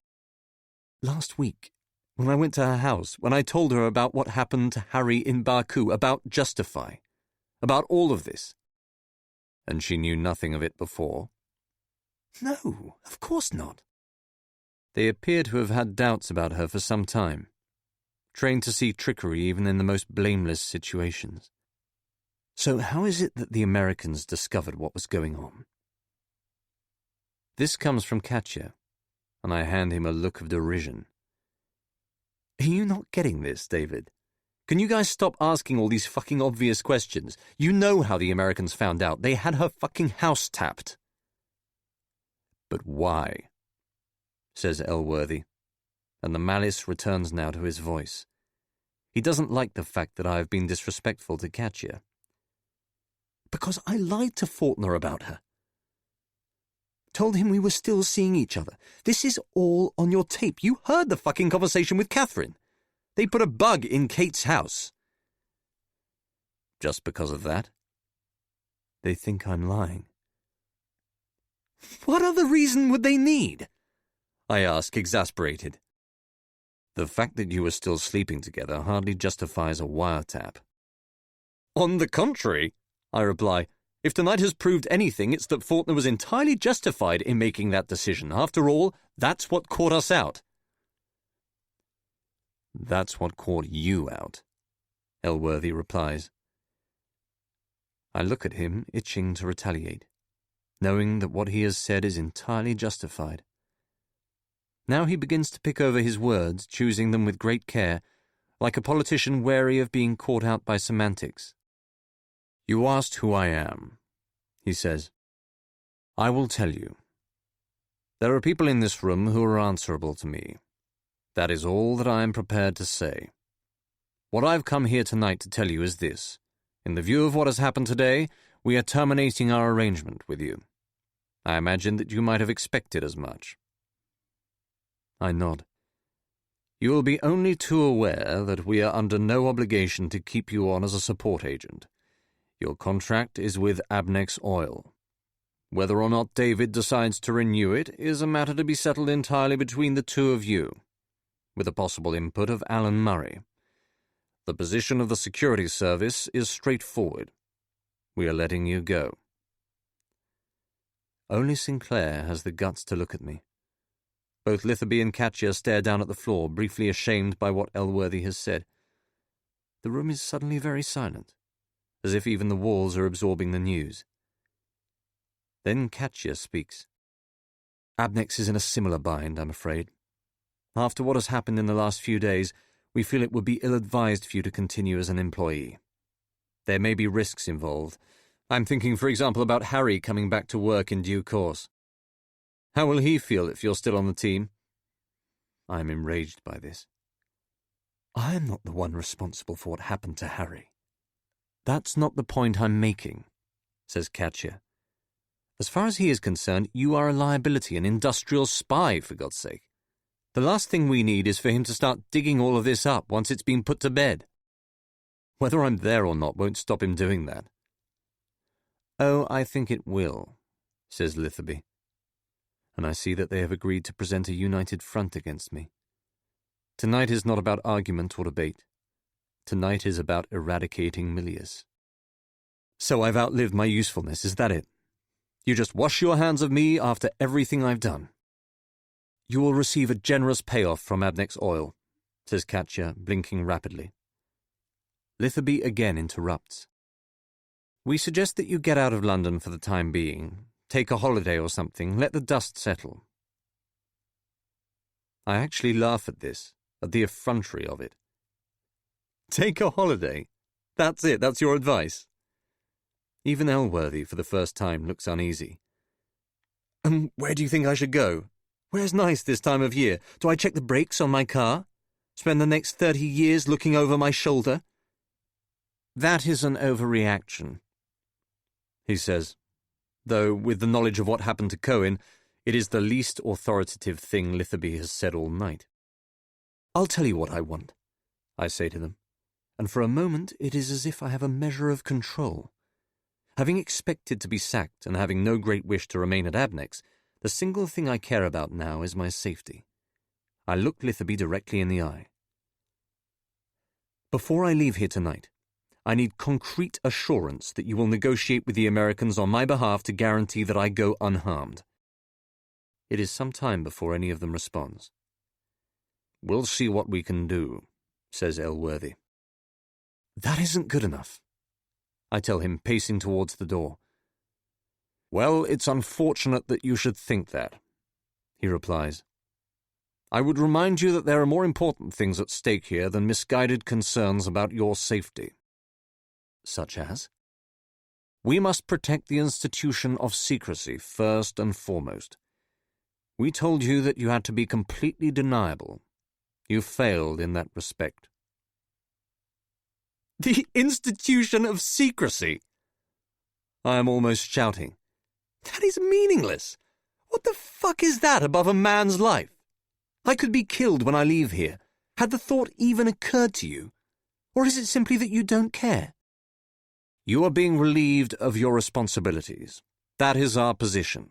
Last week, when I went to her house, when I told her about what happened to Harry in Baku, about Justify, about all of this. And she knew nothing of it before? No, of course not. They appear to have had doubts about her for some time, trained to see trickery even in the most blameless situations. So how is it that the Americans discovered what was going on? This comes from Katya, and I hand him a look of derision. Are you not getting this, David? Can you guys stop asking all these fucking obvious questions? You know how the Americans found out. They had her fucking house tapped. But why? Says Elworthy, and the malice returns now to his voice. He doesn't like the fact that I have been disrespectful to Katya. Because I lied to Faulkner about her. Told him we were still seeing each other. This is all on your tape. You heard the fucking conversation with Catherine. They put a bug in Kate's house. Just because of that? They think I'm lying. What other reason would they need? I ask, exasperated. The fact that you are still sleeping together hardly justifies a wiretap. On the contrary, I reply, If tonight has proved anything, it's that Faulkner was entirely justified in making that decision. After all, that's what caught us out. That's what caught you out, Elworthy replies. I look at him, itching to retaliate, knowing that what he has said is entirely justified. Now he begins to pick over his words, choosing them with great care, like a politician wary of being caught out by semantics. You asked who I am, he says. I will tell you. There are people in this room who are answerable to me. That is all that I am prepared to say. What I've come here tonight to tell you is this. In the view of what has happened today, we are terminating our arrangement with you. I imagine that you might have expected as much. I nod. You will be only too aware that we are under no obligation to keep you on as a support agent. Your contract is with Abnex Oil. Whether or not David decides to renew it is a matter to be settled entirely between the two of you, with the possible input of Alan Murray. The position of the security service is straightforward. We are letting you go. Only Sinclair has the guts to look at me. Both Litherby and Katya stare down at the floor, briefly ashamed by what Elworthy has said. The room is suddenly very silent, as if even the walls are absorbing the news. Then Katya speaks. Abnex is in a similar bind, I'm afraid. After what has happened in the last few days, we feel it would be ill-advised for you to continue as an employee. There may be risks involved. I'm thinking, for example, about Harry coming back to work in due course. How will he feel if you're still on the team? I am enraged by this. I am not the one responsible for what happened to Harry. That's not the point I'm making, says Katya. As far as he is concerned, you are a liability, an industrial spy, for God's sake. The last thing we need is for him to start digging all of this up once it's been put to bed. Whether I'm there or not won't stop him doing that. Oh, I think it will, says Litherby. And I see that they have agreed to present a united front against me. Tonight is not about argument or debate. Tonight is about eradicating Milius. So I've outlived my usefulness, is that it? You just wash your hands of me after everything I've done. You will receive a generous payoff from Abnex Oil, says Katya, blinking rapidly. Litherby again interrupts. We suggest that you get out of London for the time being. Take a holiday or something, let the dust settle. I actually laugh at this, at the effrontery of it. Take a holiday? That's it, that's your advice? Even Elworthy, for the first time, looks uneasy. And where do you think I should go? Where's nice this time of year? Do I check the brakes on my car? Spend the next 30 years looking over my shoulder? That is an overreaction, he says, though with the knowledge of what happened to Cohen, it is the least authoritative thing Litherby has said all night. I'll tell you what I want, I say to them, and for a moment it is as if I have a measure of control. Having expected to be sacked and having no great wish to remain at Abnex, the single thing I care about now is my safety. I look Litherby directly in the eye. Before I leave here tonight, I need concrete assurance that you will negotiate with the Americans on my behalf to guarantee that I go unharmed. It is some time before any of them responds. We'll see what we can do, says Elworthy. That isn't good enough, I tell him, pacing towards the door. Well, it's unfortunate that you should think that, he replies. I would remind you that there are more important things at stake here than misguided concerns about your safety. Such as? We must protect the institution of secrecy first and foremost. We told you that you had to be completely deniable. You failed in that respect. The institution of secrecy? I am almost shouting. That is meaningless. What the fuck is that above a man's life? I could be killed when I leave here. Had the thought even occurred to you? Or is it simply that you don't care? You are being relieved of your responsibilities. That is our position.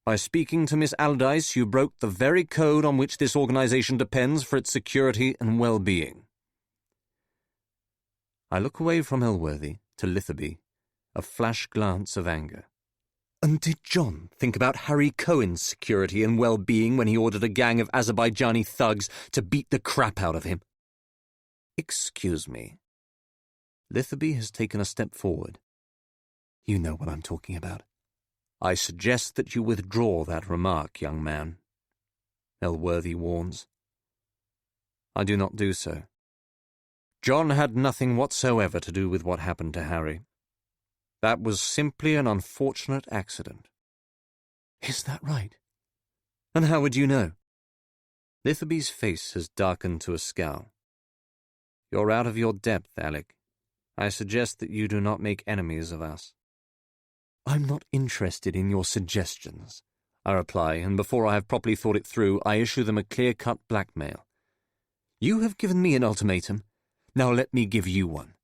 By speaking to Miss Allardyce, you broke the very code on which this organization depends for its security and well-being. I look away from Elworthy to Litherby a flash glance of anger. And did John think about Harry Cohen's security and well-being when he ordered a gang of Azerbaijani thugs to beat the crap out of him? Excuse me. Litherby has taken a step forward. You know what I'm talking about. I suggest that you withdraw that remark, young man. Elworthy warns. I do not do so. John had nothing whatsoever to do with what happened to Harry. That was simply an unfortunate accident. Is that right? And how would you know? Litherby's face has darkened to a scowl. You're out of your depth, Alec. I suggest that you do not make enemies of us. I'm not interested in your suggestions, I reply, and before I have properly thought it through, I issue them a clear-cut blackmail. You have given me an ultimatum. Now let me give you one.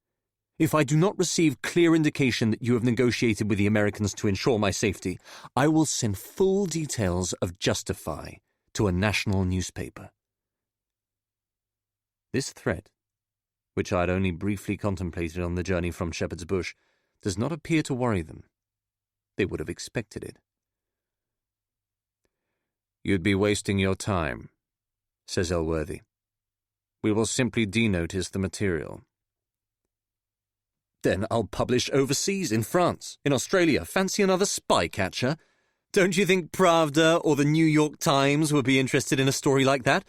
If I do not receive clear indication that you have negotiated with the Americans to ensure my safety, I will send full details of Justify to a national newspaper. This threat, which I had only briefly contemplated on the journey from Shepherd's Bush, does not appear to worry them. They would have expected it. You'd be wasting your time, says Elworthy. We will simply denotice the material. Then I'll publish overseas, in France, in Australia. Fancy another spy catcher? Don't you think Pravda or the New York Times would be interested in a story like that?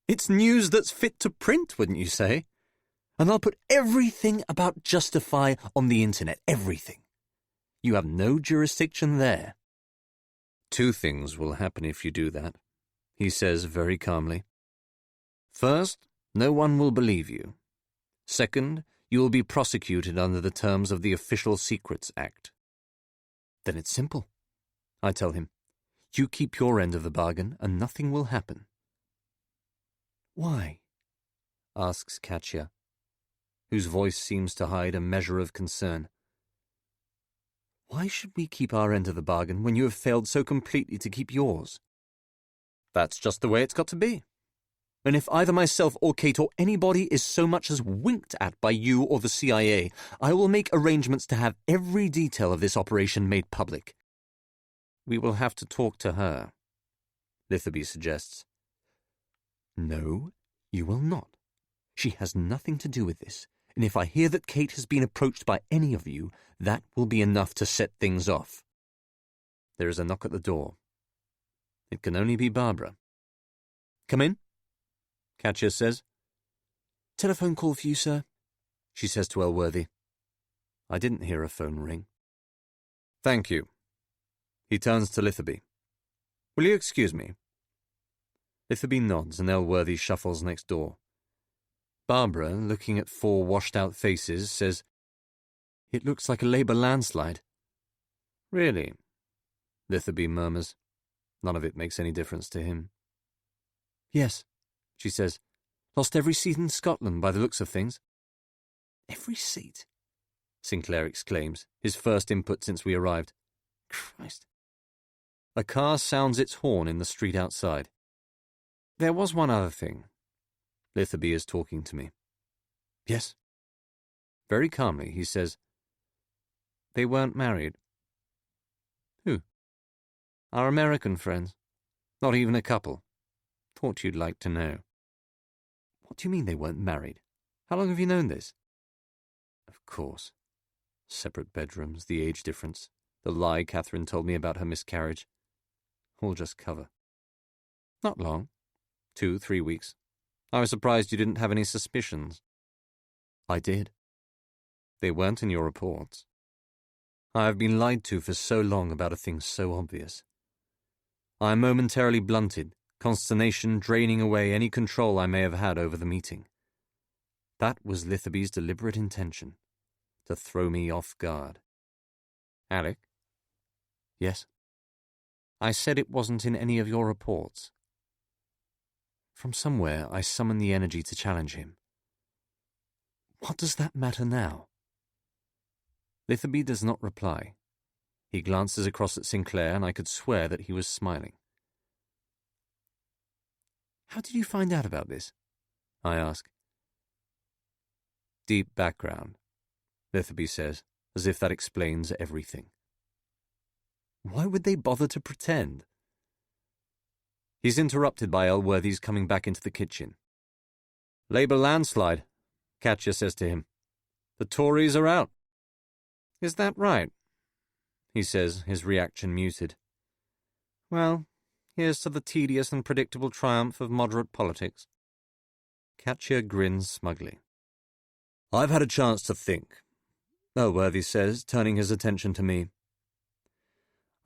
It's news that's fit to print, wouldn't you say? And I'll put everything about Justify on the internet, everything. You have no jurisdiction there. Two things will happen if you do that, he says very calmly. First, no one will believe you. Second, you will be prosecuted under the terms of the Official Secrets Act. Then it's simple, I tell him. You keep your end of the bargain and nothing will happen. Why? Asks Katya, whose voice seems to hide a measure of concern. Why should we keep our end of the bargain when you have failed so completely to keep yours? That's just the way it's got to be. And if either myself or Kate or anybody is so much as winked at by you or the CIA, I will make arrangements to have every detail of this operation made public. We will have to talk to her, Litherby suggests. No, you will not. She has nothing to do with this, and if I hear that Kate has been approached by any of you, that will be enough to set things off. There is a knock at the door. It can only be Barbara. Come in, Katya says. Telephone call for you, sir, she says to Elworthy. I didn't hear a phone ring. Thank you. He turns to Litherby. Will you excuse me? Litherby nods and Elworthy shuffles next door. Barbara, looking at four washed-out faces, says, It looks like a Labour landslide. Really? Litherby murmurs. None of it makes any difference to him. Yes, she says. Lost every seat in Scotland by the looks of things. Every seat? Sinclair exclaims, his first input since we arrived. Christ. A car sounds its horn in the street outside. There was one other thing. Litherby is talking to me. Yes. Very calmly, he says, They weren't married. Who? Our American friends. Not even a couple. Thought you'd like to know. What do you mean they weren't married? How long have you known this? Of course. Separate bedrooms, the age difference, the lie Catherine told me about her miscarriage. All just cover. Not long. 2-3 weeks. I was surprised you didn't have any suspicions. I did. They weren't in your reports. I have been lied to for so long about a thing so obvious. I am momentarily blunted, consternation draining away any control I may have had over the meeting. That was Litherby's deliberate intention, to throw me off guard. Alec? Yes? I said it wasn't in any of your reports. From somewhere I summoned the energy to challenge him. What does that matter now? Litherby does not reply. He glances across at Sinclair, and I could swear that he was smiling. How did you find out about this? I ask. Deep background, Litherby says, as if that explains everything. Why would they bother to pretend? He's interrupted by Elworthy's coming back into the kitchen. "Labour landslide," Katya says to him. "The Tories are out." "Is that right?" he says, his reaction muted. "Well, here's to the tedious and predictable triumph of moderate politics." Katya grins smugly. "I've had a chance to think," Elworthy says, turning his attention to me.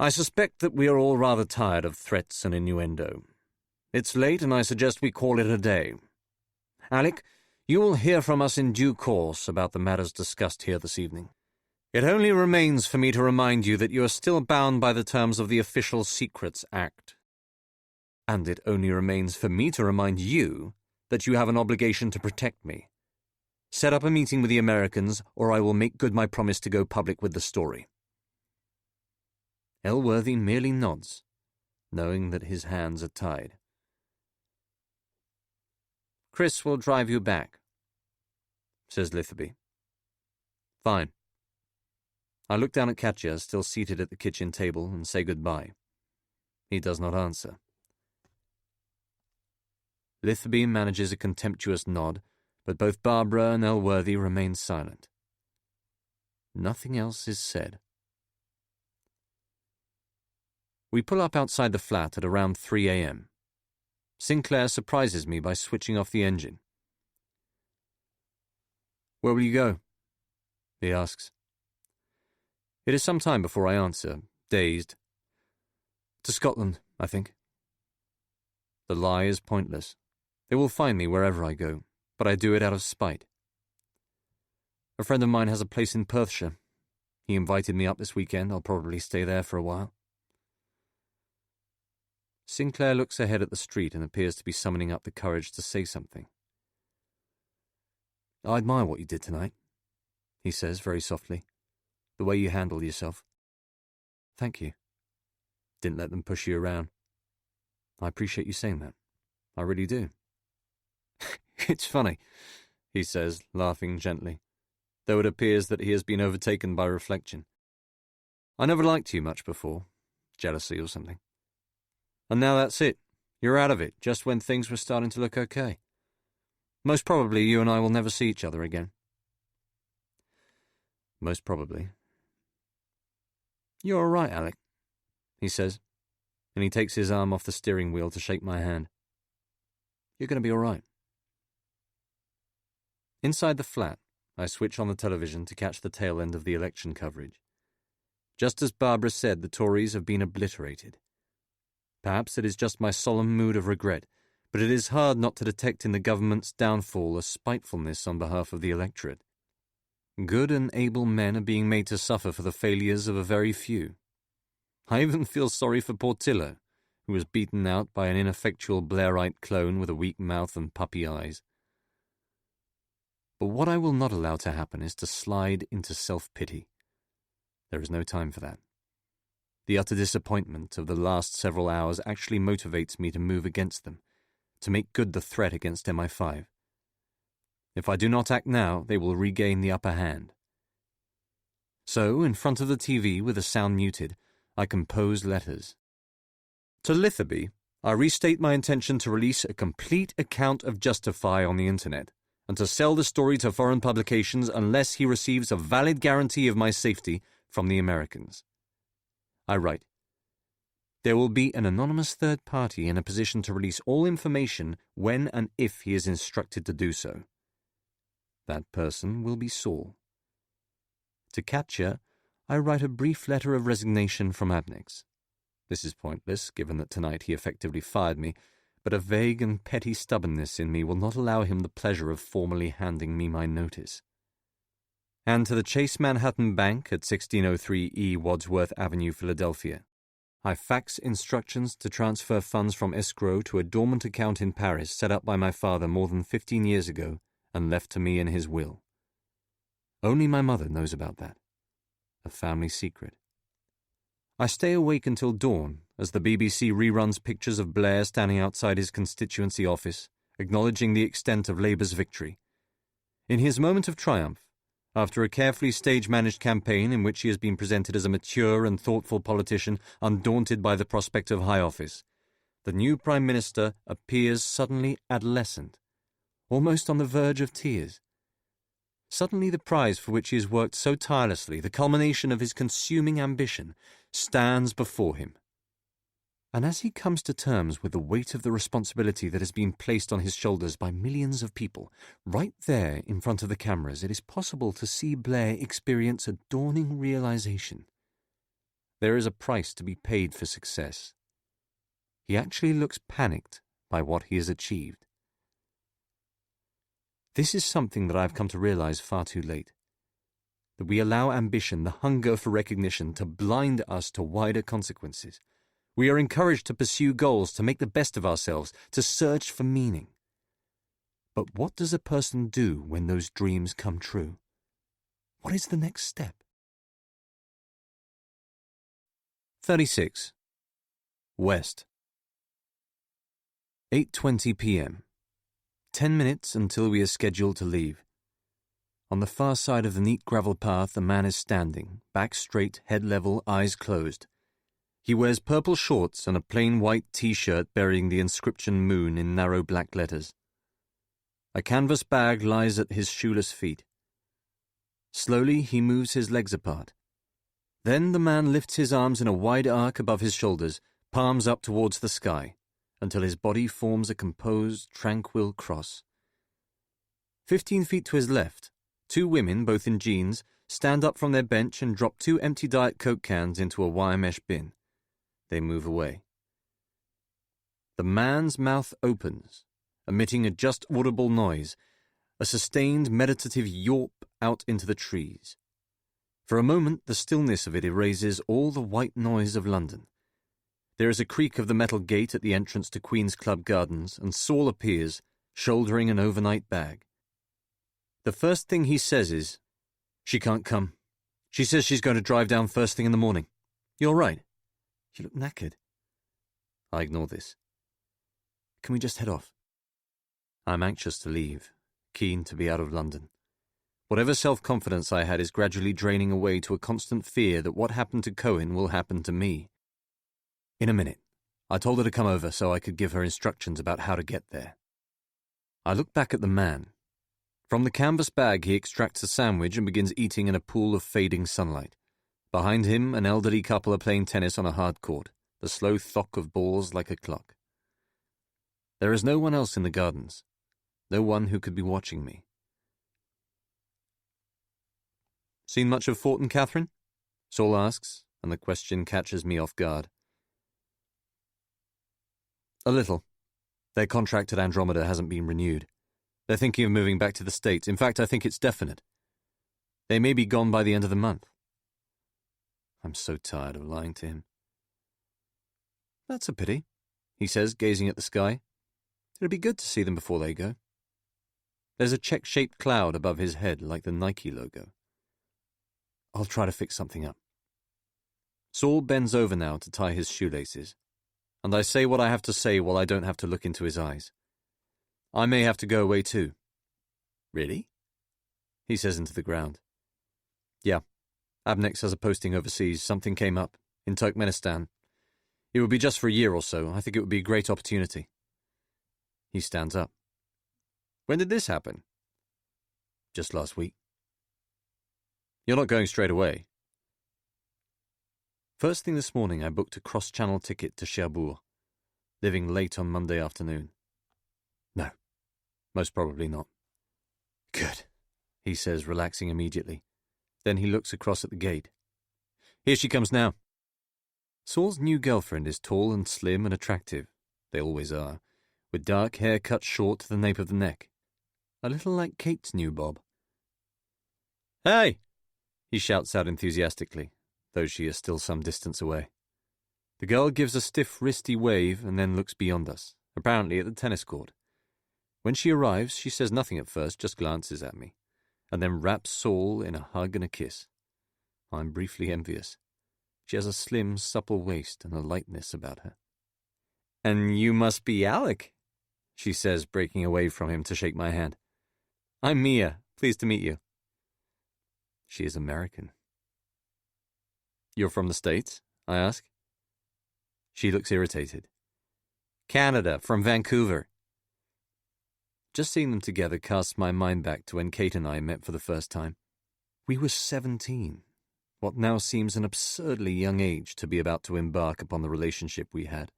"I suspect that we are all rather tired of threats and innuendo. It's late, and I suggest we call it a day. Alec, you will hear from us in due course about the matters discussed here this evening. It only remains for me to remind you that you are still bound by the terms of the Official Secrets Act. And it only remains for me to remind you that you have an obligation to protect me. Set up a meeting with the Americans, or I will make good my promise to go public with the story." Elworthy merely nods, knowing that his hands are tied. "Chris will drive you back," says Litherby. "Fine." I look down at Katya, still seated at the kitchen table, and say goodbye. He does not answer. Litherby manages a contemptuous nod, but both Barbara and Elworthy remain silent. Nothing else is said. We pull up outside the flat at around 3 a.m. Sinclair surprises me by switching off the engine. "Where will you go?" he asks. It is some time before I answer, dazed. "To Scotland, I think." The lie is pointless. They will find me wherever I go, but I do it out of spite. A friend of mine has a place in Perthshire. He invited me up this weekend. I'll probably stay there for a while. Sinclair looks ahead at the street and appears to be summoning up the courage to say something. "I admire what you did tonight," he says very softly. "The way you handled yourself." "Thank you. Didn't let them push you around. I appreciate you saying that. I really do." "It's funny," he says, laughing gently, though it appears that he has been overtaken by reflection. "I never liked you much before, jealousy or something. And now that's it. You're out of it, just when things were starting to look okay. Most probably you and I will never see each other again." "Most probably." "You're all right, Alec," he says, and he takes his arm off the steering wheel to shake my hand. "You're going to be all right." Inside the flat, I switch on the television to catch the tail end of the election coverage. Just as Barbara said, the Tories have been obliterated. Perhaps it is just my solemn mood of regret, but it is hard not to detect in the government's downfall a spitefulness on behalf of the electorate. Good and able men are being made to suffer for the failures of a very few. I even feel sorry for Portillo, who was beaten out by an ineffectual Blairite clone with a weak mouth and puppy eyes. But what I will not allow to happen is to slide into self-pity. There is no time for that. The utter disappointment of the last several hours actually motivates me to move against them, to make good the threat against MI5. If I do not act now, they will regain the upper hand. So, in front of the TV with the sound muted, I compose letters. To Litherby, I restate my intention to release a complete account of Justify on the internet, and to sell the story to foreign publications unless he receives a valid guarantee of my safety from the Americans. I write, "There will be an anonymous third party in a position to release all information when and if he is instructed to do so. That person will be Saul." To Katya, I write a brief letter of resignation from Abnex. This is pointless, given that tonight he effectively fired me, but a vague and petty stubbornness in me will not allow him the pleasure of formally handing me my notice. And to the Chase Manhattan Bank at 1603 E. Wadsworth Avenue, Philadelphia, I fax instructions to transfer funds from escrow to a dormant account in Paris set up by my father more than 15 years ago and left to me in his will. Only my mother knows about that. A family secret. I stay awake until dawn as the BBC reruns pictures of Blair standing outside his constituency office, acknowledging the extent of Labour's victory. In his moment of triumph, After a carefully stage-managed campaign in which he has been presented as a mature and thoughtful politician undaunted by the prospect of high office, the new Prime Minister appears suddenly adolescent, almost on the verge of tears. Suddenly the prize for which he has worked so tirelessly, the culmination of his consuming ambition, stands before him. And as he comes to terms with the weight of the responsibility that has been placed on his shoulders by millions of people, right there in front of the cameras, it is possible to see Blair experience a dawning realization. There is a price to be paid for success. He actually looks panicked by what he has achieved. This is something that I have come to realize far too late. That we allow ambition, the hunger for recognition, to blind us to wider consequences. We are encouraged to pursue goals, to make the best of ourselves, to search for meaning. But what does a person do when those dreams come true? What is the next step? 36. West. 8:20 p.m. 10 minutes until we are scheduled to leave. On the far side of the neat gravel path, a man is standing, back straight, head level, eyes closed. He wears purple shorts and a plain white T-shirt bearing the inscription Moon in narrow black letters. A canvas bag lies at his shoeless feet. Slowly he moves his legs apart. Then the man lifts his arms in a wide arc above his shoulders, palms up towards the sky, until his body forms a composed, tranquil cross. 15 feet to his left, 2 women, both in jeans, stand up from their bench and drop 2 empty Diet Coke cans into a wire mesh bin. They move away. The man's mouth opens, emitting a just audible noise, a sustained meditative yawp out into the trees. For a moment, the stillness of it erases all the white noise of London. There is a creak of the metal gate at the entrance to Queen's Club Gardens, and Saul appears, shouldering an overnight bag. The first thing he says is, "She can't come. She says she's going to drive down first thing in the morning. You all right? You look knackered." I ignore this. "Can we just head off?" I'm anxious to leave, keen to be out of London. Whatever self-confidence I had is gradually draining away to a constant fear that what happened to Cohen will happen to me. In a minute. I told her to come over so I could give her instructions about how to get there. I look back at the man. From the canvas bag he extracts a sandwich and begins eating in a pool of fading sunlight. Behind him, an elderly couple are playing tennis on a hard court, the slow thock of balls like a clock. There is no one else in the gardens, no one who could be watching me. "Seen much of Fort and Catherine?" Saul asks, and the question catches me off guard. "A little. Their contract at Andromeda hasn't been renewed. They're thinking of moving back to the States. In fact, I think it's definite. They may be gone by the end of the month." I'm so tired of lying to him. "That's a pity," he says, gazing at the sky. "It'd be good to see them before they go." There's a check-shaped cloud above his head like the Nike logo. "I'll try to fix something up." Saul bends over now to tie his shoelaces, and I say what I have to say while I don't have to look into his eyes. "I may have to go away too." "Really?" he says into the ground. "Yeah. Abnex has a posting overseas. Something came up, in Turkmenistan. It would be just for a year or so. I think it would be a great opportunity." He stands up. "When did this happen?" "Just last week." "You're not going straight away?" First thing this morning I booked a cross-channel ticket to Cherbourg, leaving late on Monday afternoon. No, most probably not. "Good," he says, relaxing immediately. Then he looks across at the gate. "Here she comes now." Saul's new girlfriend is tall and slim and attractive. They always are, with dark hair cut short to the nape of the neck. A little like Kate's new bob. "Hey!" he shouts out enthusiastically, though she is still some distance away. The girl gives a stiff, wristy wave and then looks beyond us, apparently at the tennis court. When she arrives, she says nothing at first, just glances at me, and then wraps Saul in a hug and a kiss. I'm briefly envious. She has a slim, supple waist and a lightness about her. "And you must be Alec," she says, breaking away from him to shake my hand. "I'm Mia. Pleased to meet you." She is American. You're from the States? I ask. She looks irritated. Canada, from Vancouver. Just seeing them together casts my mind back to when Kate and I met for the first time. We were 17, what now seems an absurdly young age to be about to embark upon the relationship we had.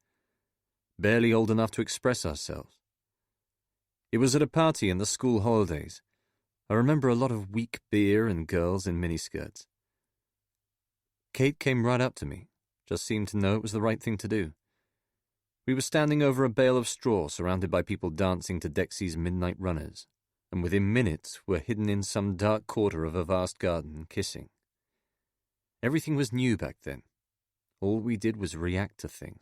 Barely old enough to express ourselves. It was at a party in the school holidays. I remember a lot of weak beer and girls in miniskirts. Kate came right up to me, just seemed to know it was the right thing to do. We were standing over a bale of straw surrounded by people dancing to Dexy's Midnight Runners, and within minutes were hidden in some dark quarter of a vast garden, kissing. Everything was new back then. All we did was react to things.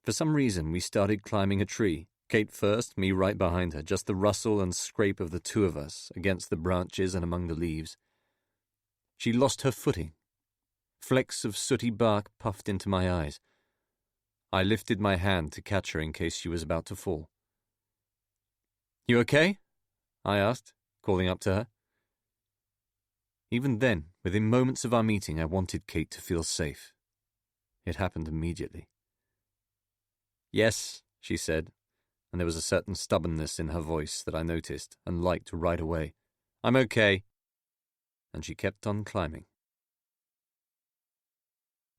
For some reason, we started climbing a tree, Kate first, me right behind her, just the rustle and scrape of the two of us against the branches and among the leaves. She lost her footing. Flecks of sooty bark puffed into my eyes. I lifted my hand to catch her in case she was about to fall. You okay? I asked, calling up to her. Even then, within moments of our meeting, I wanted Kate to feel safe. It happened immediately. Yes, she said, and there was a certain stubbornness in her voice that I noticed and liked right away. I'm okay. And she kept on climbing.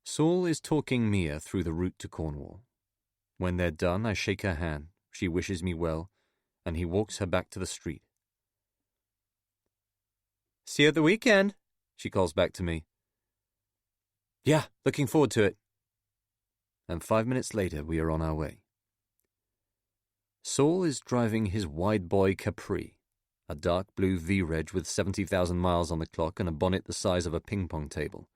Saul is talking Mia through the route to Cornwall. When they're done, I shake her hand, she wishes me well, and he walks her back to the street. See you at the weekend, she calls back to me. Yeah, looking forward to it. And 5 minutes later, we are on our way. Saul is driving his wide boy Capri, a dark blue V-Reg with 70,000 miles on the clock and a bonnet the size of a ping-pong table.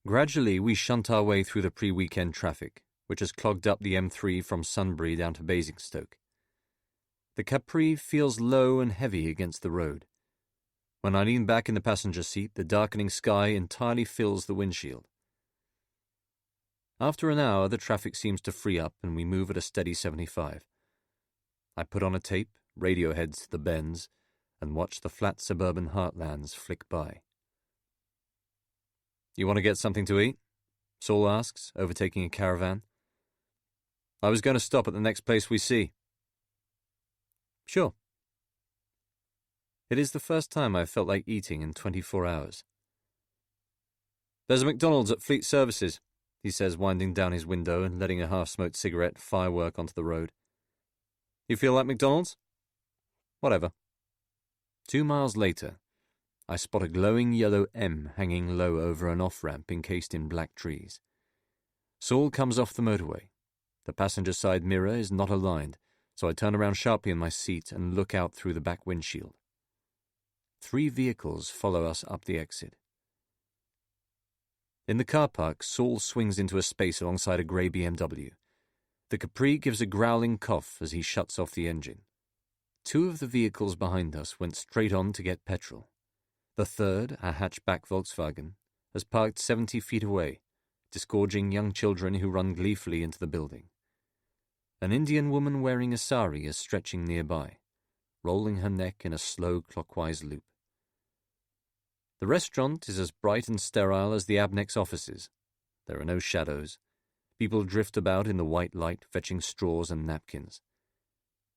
Gradually, we shunt our way through the pre-weekend traffic, which has clogged up the M3 from Sunbury down to Basingstoke. The Capri feels low and heavy against the road. When I lean back in the passenger seat, the darkening sky entirely fills the windshield. After an hour, the traffic seems to free up and we move at a steady 75. I put on a tape, radio heads to the bends, and watch the flat suburban heartlands flick by. You want to get something to eat? Saul asks, overtaking a caravan. I was going to stop at the next place we see. Sure. It is the first time I've felt like eating in 24 hours. There's a McDonald's at Fleet Services, he says, winding down his window and letting a half-smoked cigarette firework onto the road. You feel like McDonald's? Whatever. 2 miles later, I spot a glowing yellow M hanging low over an off-ramp encased in black trees. Saul comes off the motorway. The passenger side mirror is not aligned, so I turn around sharply in my seat and look out through the back windshield. 3 vehicles follow us up the exit. In the car park, Saul swings into a space alongside a grey BMW. The Capri gives a growling cough as he shuts off the engine. 2 of the vehicles behind us went straight on to get petrol. The third, a hatchback Volkswagen, has parked 70 feet away, disgorging young children who run gleefully into the building. An Indian woman wearing a sari is stretching nearby, rolling her neck in a slow clockwise loop. The restaurant is as bright and sterile as the Abnex offices. There are no shadows. People drift about in the white light, fetching straws and napkins.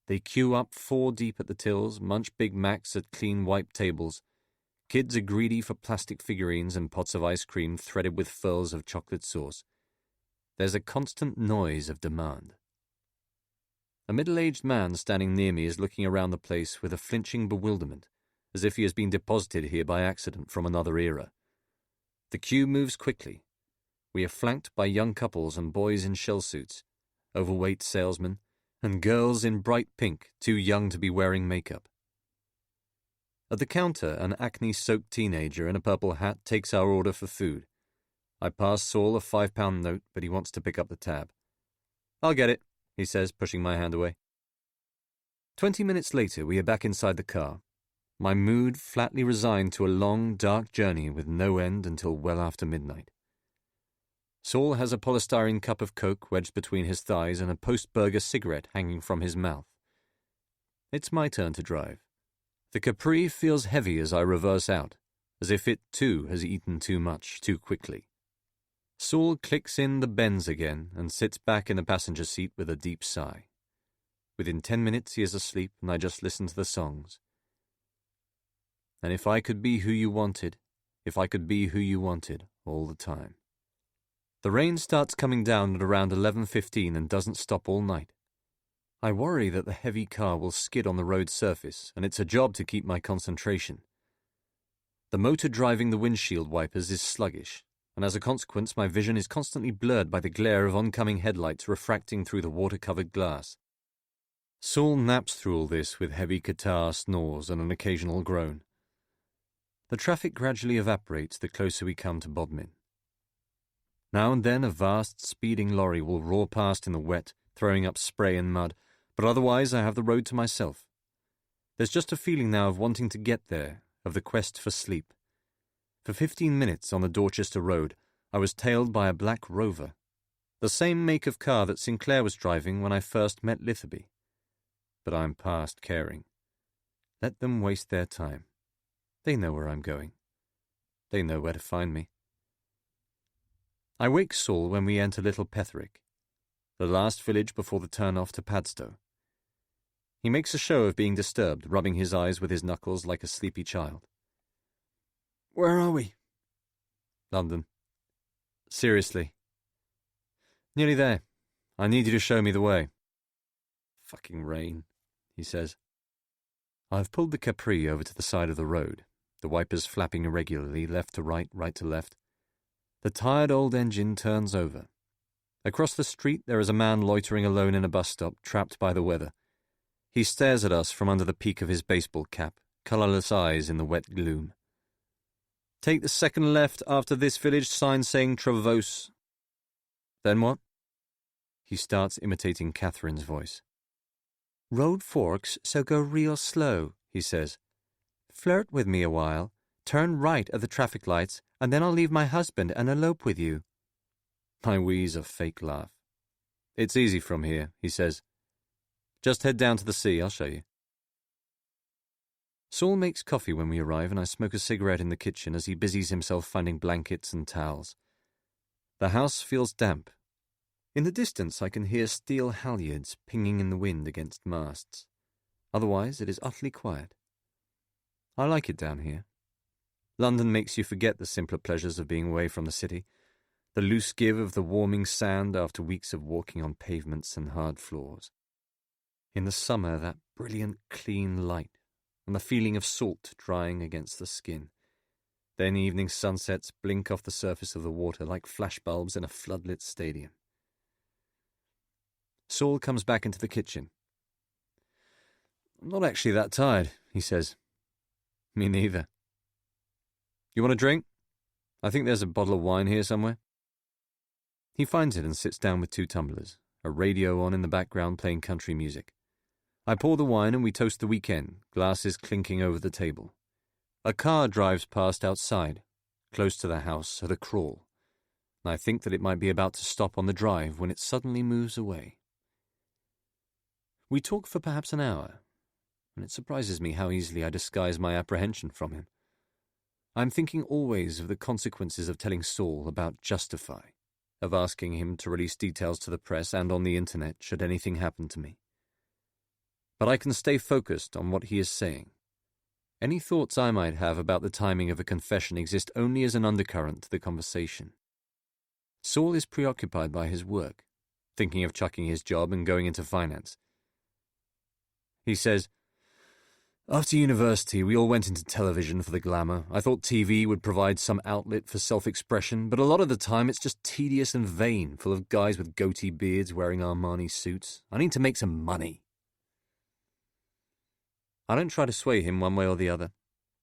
They queue up 4 deep at the tills, munch Big Macs at clean wiped tables. Kids are greedy for plastic figurines and pots of ice cream threaded with furls of chocolate sauce. There's a constant noise of demand. A middle-aged man standing near me is looking around the place with a flinching bewilderment, as if he has been deposited here by accident from another era. The queue moves quickly. We are flanked by young couples and boys in shell suits, overweight salesmen, and girls in bright pink, too young to be wearing makeup. At the counter, an acne-soaked teenager in a purple hat takes our order for food. I pass Saul a £5 note, but he wants to pick up the tab. I'll get it, he says, pushing my hand away. 20 minutes later, we are back inside the car. My mood flatly resigned to a long, dark journey with no end until well after midnight. Saul has a polystyrene cup of Coke wedged between his thighs and a post-burger cigarette hanging from his mouth. It's my turn to drive. The Capri feels heavy as I reverse out, as if it too has eaten too much too quickly. Saul clicks in the bends again and sits back in the passenger seat with a deep sigh. Within 10 minutes he is asleep and I just listen to the songs. And if I could be who you wanted, if I could be who you wanted all the time. The rain starts coming down at around 11:15 and doesn't stop all night. I worry that the heavy car will skid on the road surface, and it's a job to keep my concentration. The motor driving the windshield wipers is sluggish, and as a consequence my vision is constantly blurred by the glare of oncoming headlights refracting through the water-covered glass. Saul naps through all this with heavy catarrh snores and an occasional groan. The traffic gradually evaporates the closer we come to Bodmin. Now and then a vast, speeding lorry will roar past in the wet, throwing up spray and mud, but otherwise I have the road to myself. There's just a feeling now of wanting to get there, of the quest for sleep. For 15 minutes on the Dorchester Road, I was tailed by a black Rover, the same make of car that Sinclair was driving when I first met Litherby. But I'm past caring. Let them waste their time. They know where I'm going. They know where to find me. I wake Saul when we enter Little Petherick, the last village before the turn-off to Padstow. He makes a show of being disturbed, rubbing his eyes with his knuckles like a sleepy child. "Where are we?" "London." "Seriously?" "Nearly there. I need you to show me the way." "Fucking rain," he says. I've pulled the Capri over to the side of the road, the wipers flapping irregularly, left to right, right to left. The tired old engine turns over. Across the street there is a man loitering alone in a bus stop, trapped by the weather. He stares at us from under the peak of his baseball cap, colourless eyes in the wet gloom. "Take the second left after this village sign saying Travose." "Then what?" He starts imitating Catherine's voice. "Road forks, so go real slow," he says. "Flirt with me a while, turn right at the traffic lights, and then I'll leave my husband and elope with you." I wheeze a fake laugh. "It's easy from here," he says. "Just head down to the sea, I'll show you." Saul makes coffee when we arrive, and I smoke a cigarette in the kitchen as he busies himself finding blankets and towels. The house feels damp. In the distance I can hear steel halyards pinging in the wind against masts. Otherwise it is utterly quiet. I like it down here. London makes you forget the simpler pleasures of being away from the city, the loose give of the warming sand after weeks of walking on pavements and hard floors. In the summer, that brilliant, clean light, and the feeling of salt drying against the skin. Then evening sunsets blink off the surface of the water like flashbulbs in a floodlit stadium. Saul comes back into the kitchen. "I'm not actually that tired," he says. "Me neither." "You want a drink? I think there's a bottle of wine here somewhere." He finds it and sits down with 2 tumblers, a radio on in the background playing country music. I pour the wine and we toast the weekend, glasses clinking over the table. A car drives past outside, close to the house at a crawl, and I think that it might be about to stop on the drive when it suddenly moves away. We talk for perhaps an hour, and it surprises me how easily I disguise my apprehension from him. I'm thinking always of the consequences of telling Saul about Justify, of asking him to release details to the press and on the internet should anything happen to me. But I can stay focused on what he is saying. Any thoughts I might have about the timing of a confession exist only as an undercurrent to the conversation. Saul is preoccupied by his work, thinking of chucking his job and going into finance. He says, "After university, we all went into television for the glamour. I thought TV would provide some outlet for self-expression, but a lot of the time it's just tedious and vain, full of guys with goatee beards wearing Armani suits. I need to make some money." I don't try to sway him one way or the other.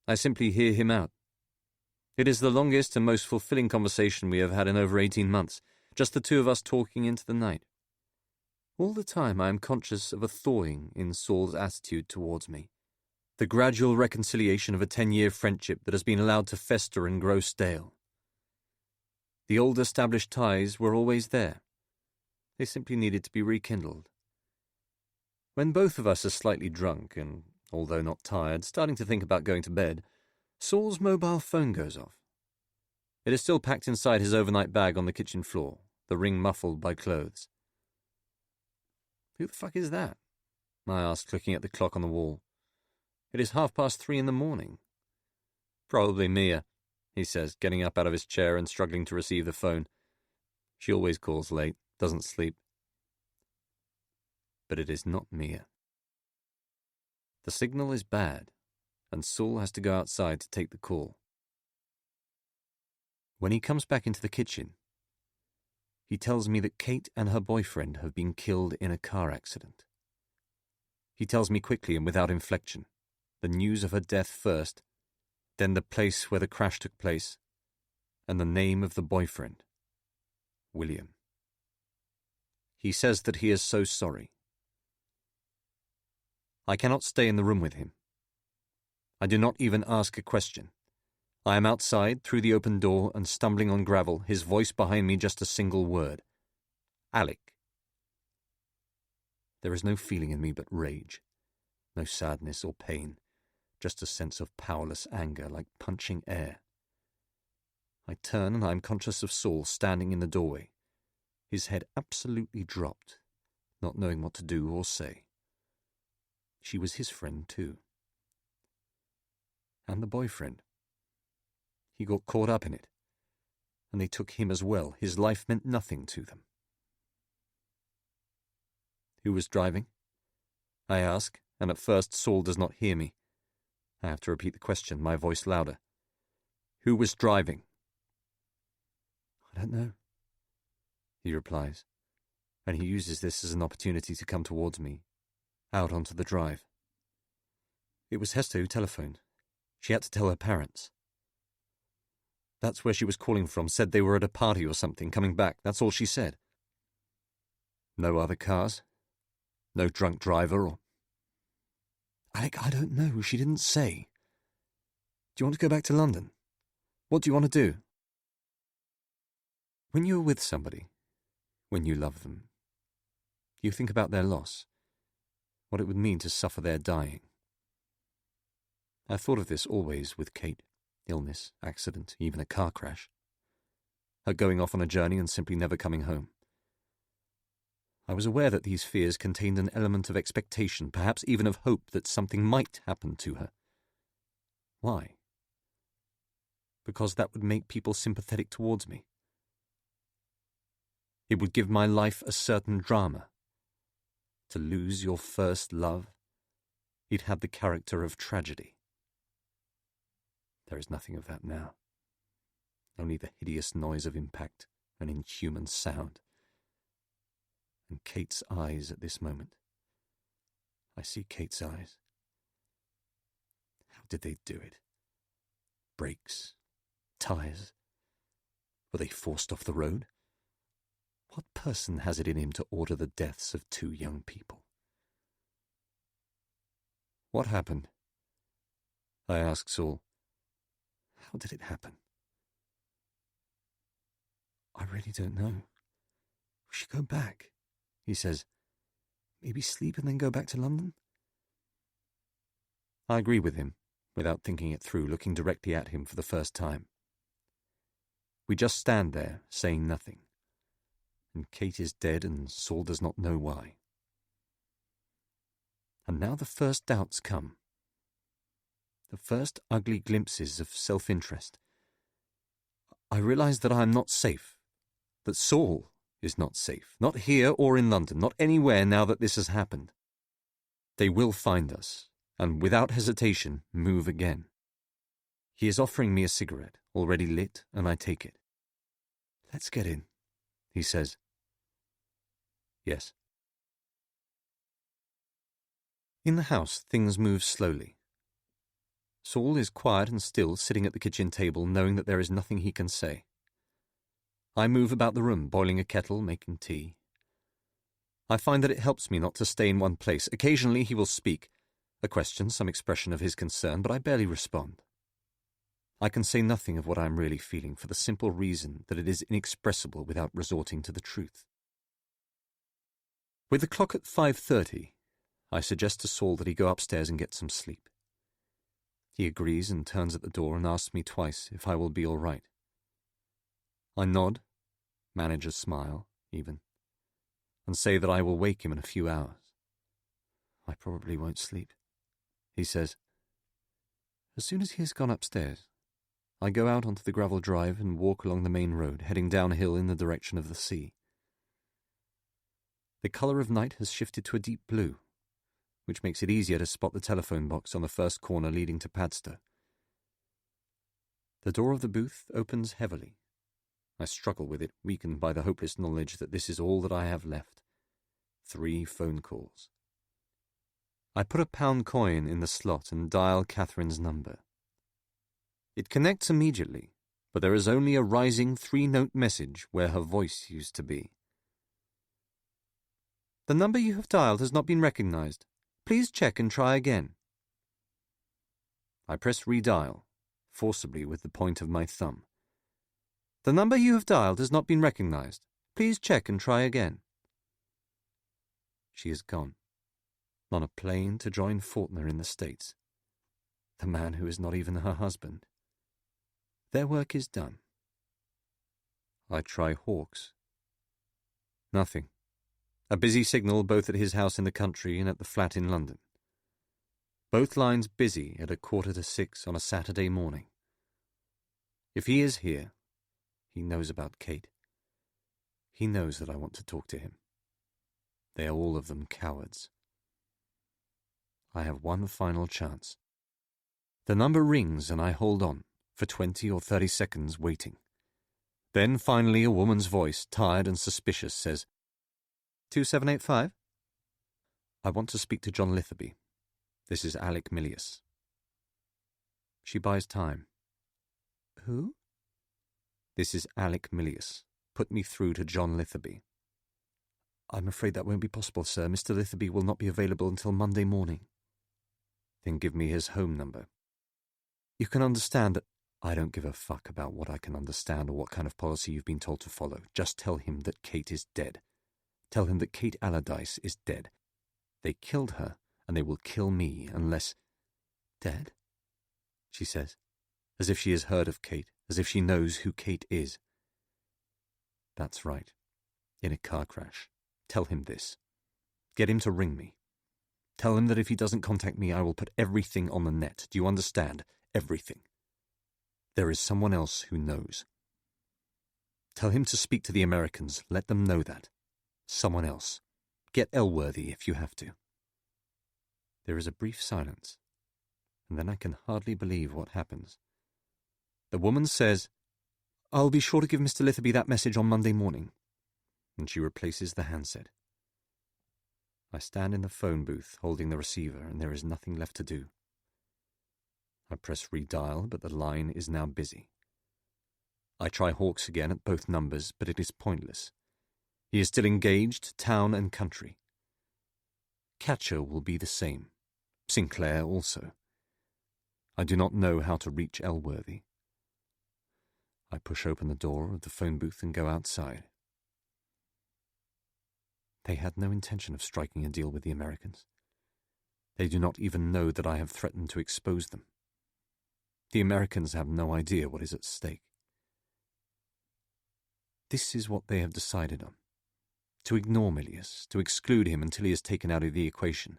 I simply hear him out. It is the longest and most fulfilling conversation we have had in over 18 months, just the 2 of us talking into the night. All the time I am conscious of a thawing in Saul's attitude towards me, the gradual reconciliation of a 10-year friendship that has been allowed to fester and grow stale. The old established ties were always there. They simply needed to be rekindled. When both of us are slightly drunk, and although not tired, starting to think about going to bed, Saul's mobile phone goes off. It is still packed inside his overnight bag on the kitchen floor, the ring muffled by clothes. "Who the fuck is that?" I asked, looking at the clock on the wall. "It is 3:30 in the morning." "Probably Mia," he says, getting up out of his chair and struggling to receive the phone. She always calls late, doesn't sleep. But it is not Mia. The signal is bad, and Saul has to go outside to take the call. When he comes back into the kitchen, he tells me that Kate and her boyfriend have been killed in a car accident. He tells me quickly and without inflection, the news of her death first, then the place where the crash took place, and the name of the boyfriend, William. He says that he is so sorry. I cannot stay in the room with him. I do not even ask a question. I am outside, through the open door, and stumbling on gravel, his voice behind me just a single word. Alec. There is no feeling in me but rage. No sadness or pain. Just a sense of powerless anger, like punching air. I turn and I am conscious of Saul standing in the doorway, his head absolutely dropped, not knowing what to do or say. She was his friend too. And the boyfriend. He got caught up in it, and they took him as well. His life meant nothing to them. Who was driving? I ask, and at first Saul does not hear me. I have to repeat the question, my voice louder. Who was driving? I don't know, he replies, and he uses this as an opportunity to come towards me, out onto the drive. It was Hester who telephoned. She had to tell her parents. That's where she was calling from, said they were at a party or something, coming back. That's all she said. No other cars? No drunk driver or... Alec, I don't know. She didn't say. Do you want to go back to London? What do you want to do? When you are with somebody, when you love them, you think about their loss, what it would mean to suffer their dying. I thought of this always with Kate. Illness, accident, even a car crash. Her going off on a journey and simply never coming home. I was aware that these fears contained an element of expectation, perhaps even of hope that something might happen to her. Why? Because that would make people sympathetic towards me. It would give my life a certain drama. To lose your first love, it had the character of tragedy. There is nothing of that now. Only the hideous noise of impact, an inhuman sound. And Kate's eyes at this moment. I see Kate's eyes. How did they do it? Brakes? Tires? Were they forced off the road? What person has it in him to order the deaths of two young people? What happened? I asked Saul. How did it happen? I really don't know. We should go back, he says. Maybe sleep and then go back to London? I agree with him, without thinking it through, looking directly at him for the first time. We just stand there, saying nothing. And Kate is dead and Saul does not know why. And now the first doubts come. The first ugly glimpses of self-interest. I realize that I am not safe, that Saul is not safe, not here or in London, not anywhere now that this has happened. They will find us, and without hesitation, move again. He is offering me a cigarette, already lit, and I take it. Let's get in, he says. Yes. In the house, things move slowly. Saul is quiet and still, sitting at the kitchen table, knowing that there is nothing he can say. I move about the room, boiling a kettle, making tea. I find that it helps me not to stay in one place. Occasionally he will speak, a question, some expression of his concern, but I barely respond. I can say nothing of what I am really feeling for the simple reason that it is inexpressible without resorting to the truth. With the clock at 5:30, I suggest to Saul that he go upstairs and get some sleep. He agrees and turns at the door and asks me twice if I will be all right. I nod, manage a smile, even, and say that I will wake him in a few hours. I probably won't sleep, he says. As soon as he has gone upstairs, I go out onto the gravel drive and walk along the main road, heading downhill in the direction of the sea. The colour of night has shifted to a deep blue, which makes it easier to spot the telephone box on the first corner leading to Padstow. The door of the booth opens heavily. I struggle with it, weakened by the hopeless knowledge that this is all that I have left. 3 phone calls. I put a £1 coin in the slot and dial Catherine's number. It connects immediately, but there is only a rising 3-note message where her voice used to be. The number you have dialed has not been recognized. Please check and try again. I press redial, forcibly with the point of my thumb. The number you have dialed has not been recognized. Please check and try again. She is gone, on a plane to join Faulkner in the States. The man who is not even her husband. Their work is done. I try Hawkes. Nothing. A busy signal both at his house in the country and at the flat in London. Both lines busy at 5:45 on a Saturday morning. If he is here, he knows about Kate. He knows that I want to talk to him. They are all of them cowards. I have one final chance. The number rings and I hold on, for 20 or 30 seconds waiting. Then finally a woman's voice, tired and suspicious, says, 2785? I want to speak to John Litherby. This is Alec Milius. She buys time. Who? This is Alec Milius. Put me through to John Litherby. I'm afraid that won't be possible, sir. Mr. Litherby will not be available until Monday morning. Then give me his home number. You can understand that I don't give a fuck about what I can understand or what kind of policy you've been told to follow. Just tell him that Kate is dead. Tell him that Kate Allardyce is dead. They killed her, and they will kill me unless... Dead? She says, as if she has heard of Kate, as if she knows who Kate is. That's right. In a car crash. Tell him this. Get him to ring me. Tell him that if he doesn't contact me, I will put everything on the net. Do you understand? Everything. There is someone else who knows. Tell him to speak to the Americans. Let them know that. Someone else. Get Elworthy if you have to. There is a brief silence, and then I can hardly believe what happens. The woman says, I'll be sure to give Mr. Litherby that message on Monday morning. And she replaces the handset. I stand in the phone booth holding the receiver, and there is nothing left to do. I press redial, but the line is now busy. I try Hawkes again at both numbers, but it is pointless. He is still engaged, town and country. Catcher will be the same. Sinclair also. I do not know how to reach Elworthy. I push open the door of the phone booth and go outside. They had no intention of striking a deal with the Americans. They do not even know that I have threatened to expose them. The Americans have no idea what is at stake. This is what they have decided on. To ignore Milius, to exclude him until he is taken out of the equation.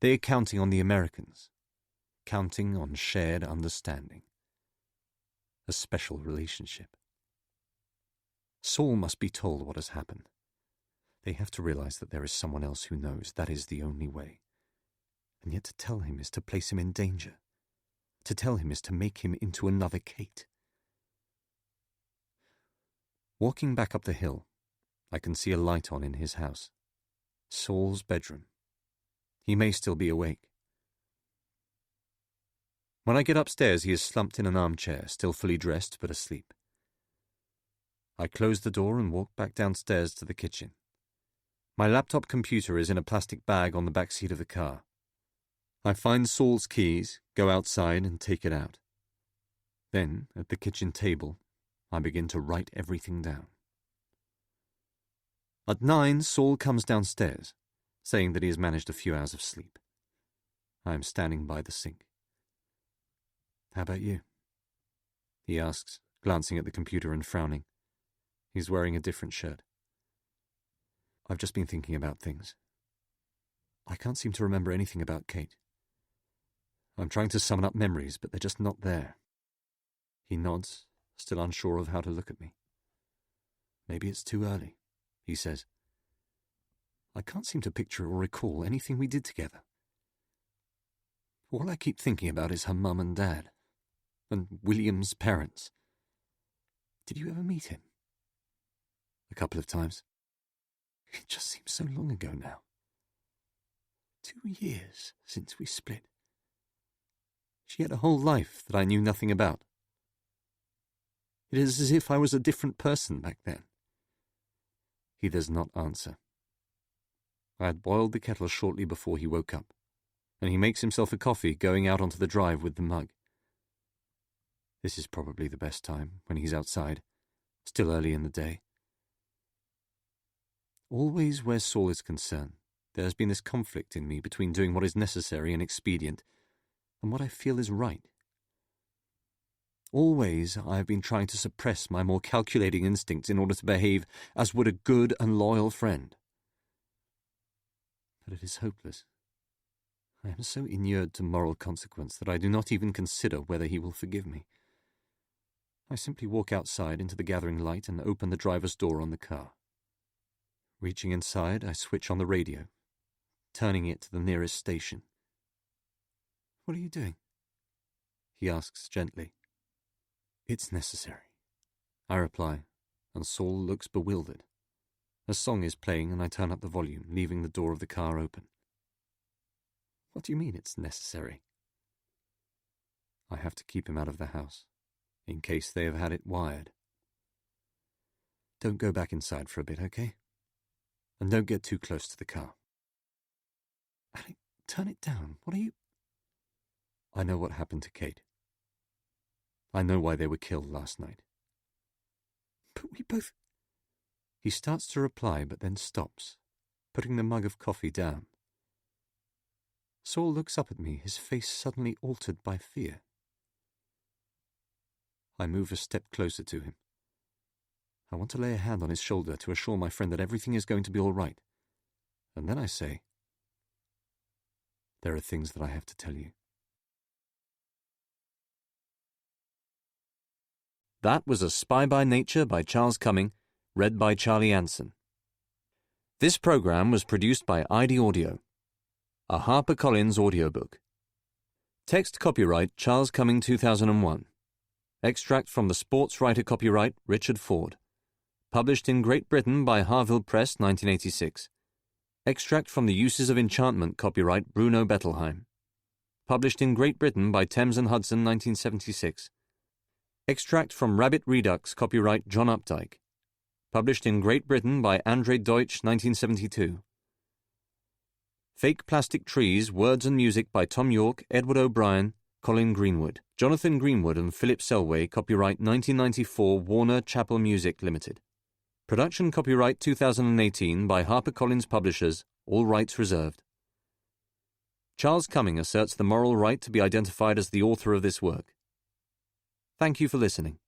They are counting on the Americans. Counting on shared understanding. A special relationship. Saul must be told what has happened. They have to realize that there is someone else who knows. That is the only way. And yet to tell him is to place him in danger. To tell him is to make him into another Kate. Walking back up the hill, I can see a light on in his house. Saul's bedroom. He may still be awake. When I get upstairs, he is slumped in an armchair, still fully dressed but asleep. I close the door and walk back downstairs to the kitchen. My laptop computer is in a plastic bag on the back seat of the car. I find Saul's keys, go outside and take it out. Then, at the kitchen table, I begin to write everything down. At 9, Saul comes downstairs, saying that he has managed a few hours of sleep. I am standing by the sink. "How about you?" he asks, glancing at the computer and frowning. He's wearing a different shirt. "I've just been thinking about things. I can't seem to remember anything about Kate. I'm trying to summon up memories, but they're just not there." He nods, still unsure of how to look at me. "Maybe it's too early," he says. "I can't seem to picture or recall anything we did together. All I keep thinking about is her mum and dad, and William's parents. Did you ever meet him?" "A couple of times. It just seems so long ago now. 2 years since we split. She had a whole life that I knew nothing about. It is as if I was a different person back then." He does not answer. I had boiled the kettle shortly before he woke up, and he makes himself a coffee, going out onto the drive with the mug. This is probably the best time, when he's outside, still early in the day. Always where Saul is concerned, there has been this conflict in me between doing what is necessary and expedient, and what I feel is right. Always I have been trying to suppress my more calculating instincts in order to behave as would a good and loyal friend. But it is hopeless. I am so inured to moral consequence that I do not even consider whether he will forgive me. I simply walk outside into the gathering light and open the driver's door on the car. Reaching inside, I switch on the radio, turning it to the nearest station. "What are you doing?" he asks gently. "It's necessary," I reply, and Saul looks bewildered. A song is playing and I turn up the volume, leaving the door of the car open. "What do you mean it's necessary?" "I have to keep him out of the house, in case they have had it wired. Don't go back inside for a bit, okay? And don't get too close to the car." "Alec, turn it down. What are you—" "I know what happened to Kate. I know why they were killed last night." "But we both—" He starts to reply, but then stops, putting the mug of coffee down. Saul looks up at me, his face suddenly altered by fear. I move a step closer to him. I want to lay a hand on his shoulder to assure my friend that everything is going to be all right. And then I say, "There are things that I have to tell you." That was A Spy by Nature by Charles Cumming, read by Charlie Anson. This program was produced by ID Audio, a HarperCollins audiobook. Text copyright Charles Cumming 2001. Extract from the sports writer copyright Richard Ford. Published in Great Britain by Harville Press 1986. Extract from the Uses of Enchantment copyright Bruno Bettelheim. Published in Great Britain by Thames and Hudson 1976. Extract from Rabbit Redux copyright John Updike. Published in Great Britain by Andre Deutsch 1972. Fake Plastic Trees, Words and Music by Tom York, Edward O'Brien, Colin Greenwood, Jonathan Greenwood and Philip Selway, copyright 1994 Warner Chappell Music Limited. Production copyright 2018 by HarperCollins Publishers, all rights reserved. Charles Cumming asserts the moral right to be identified as the author of this work. Thank you for listening.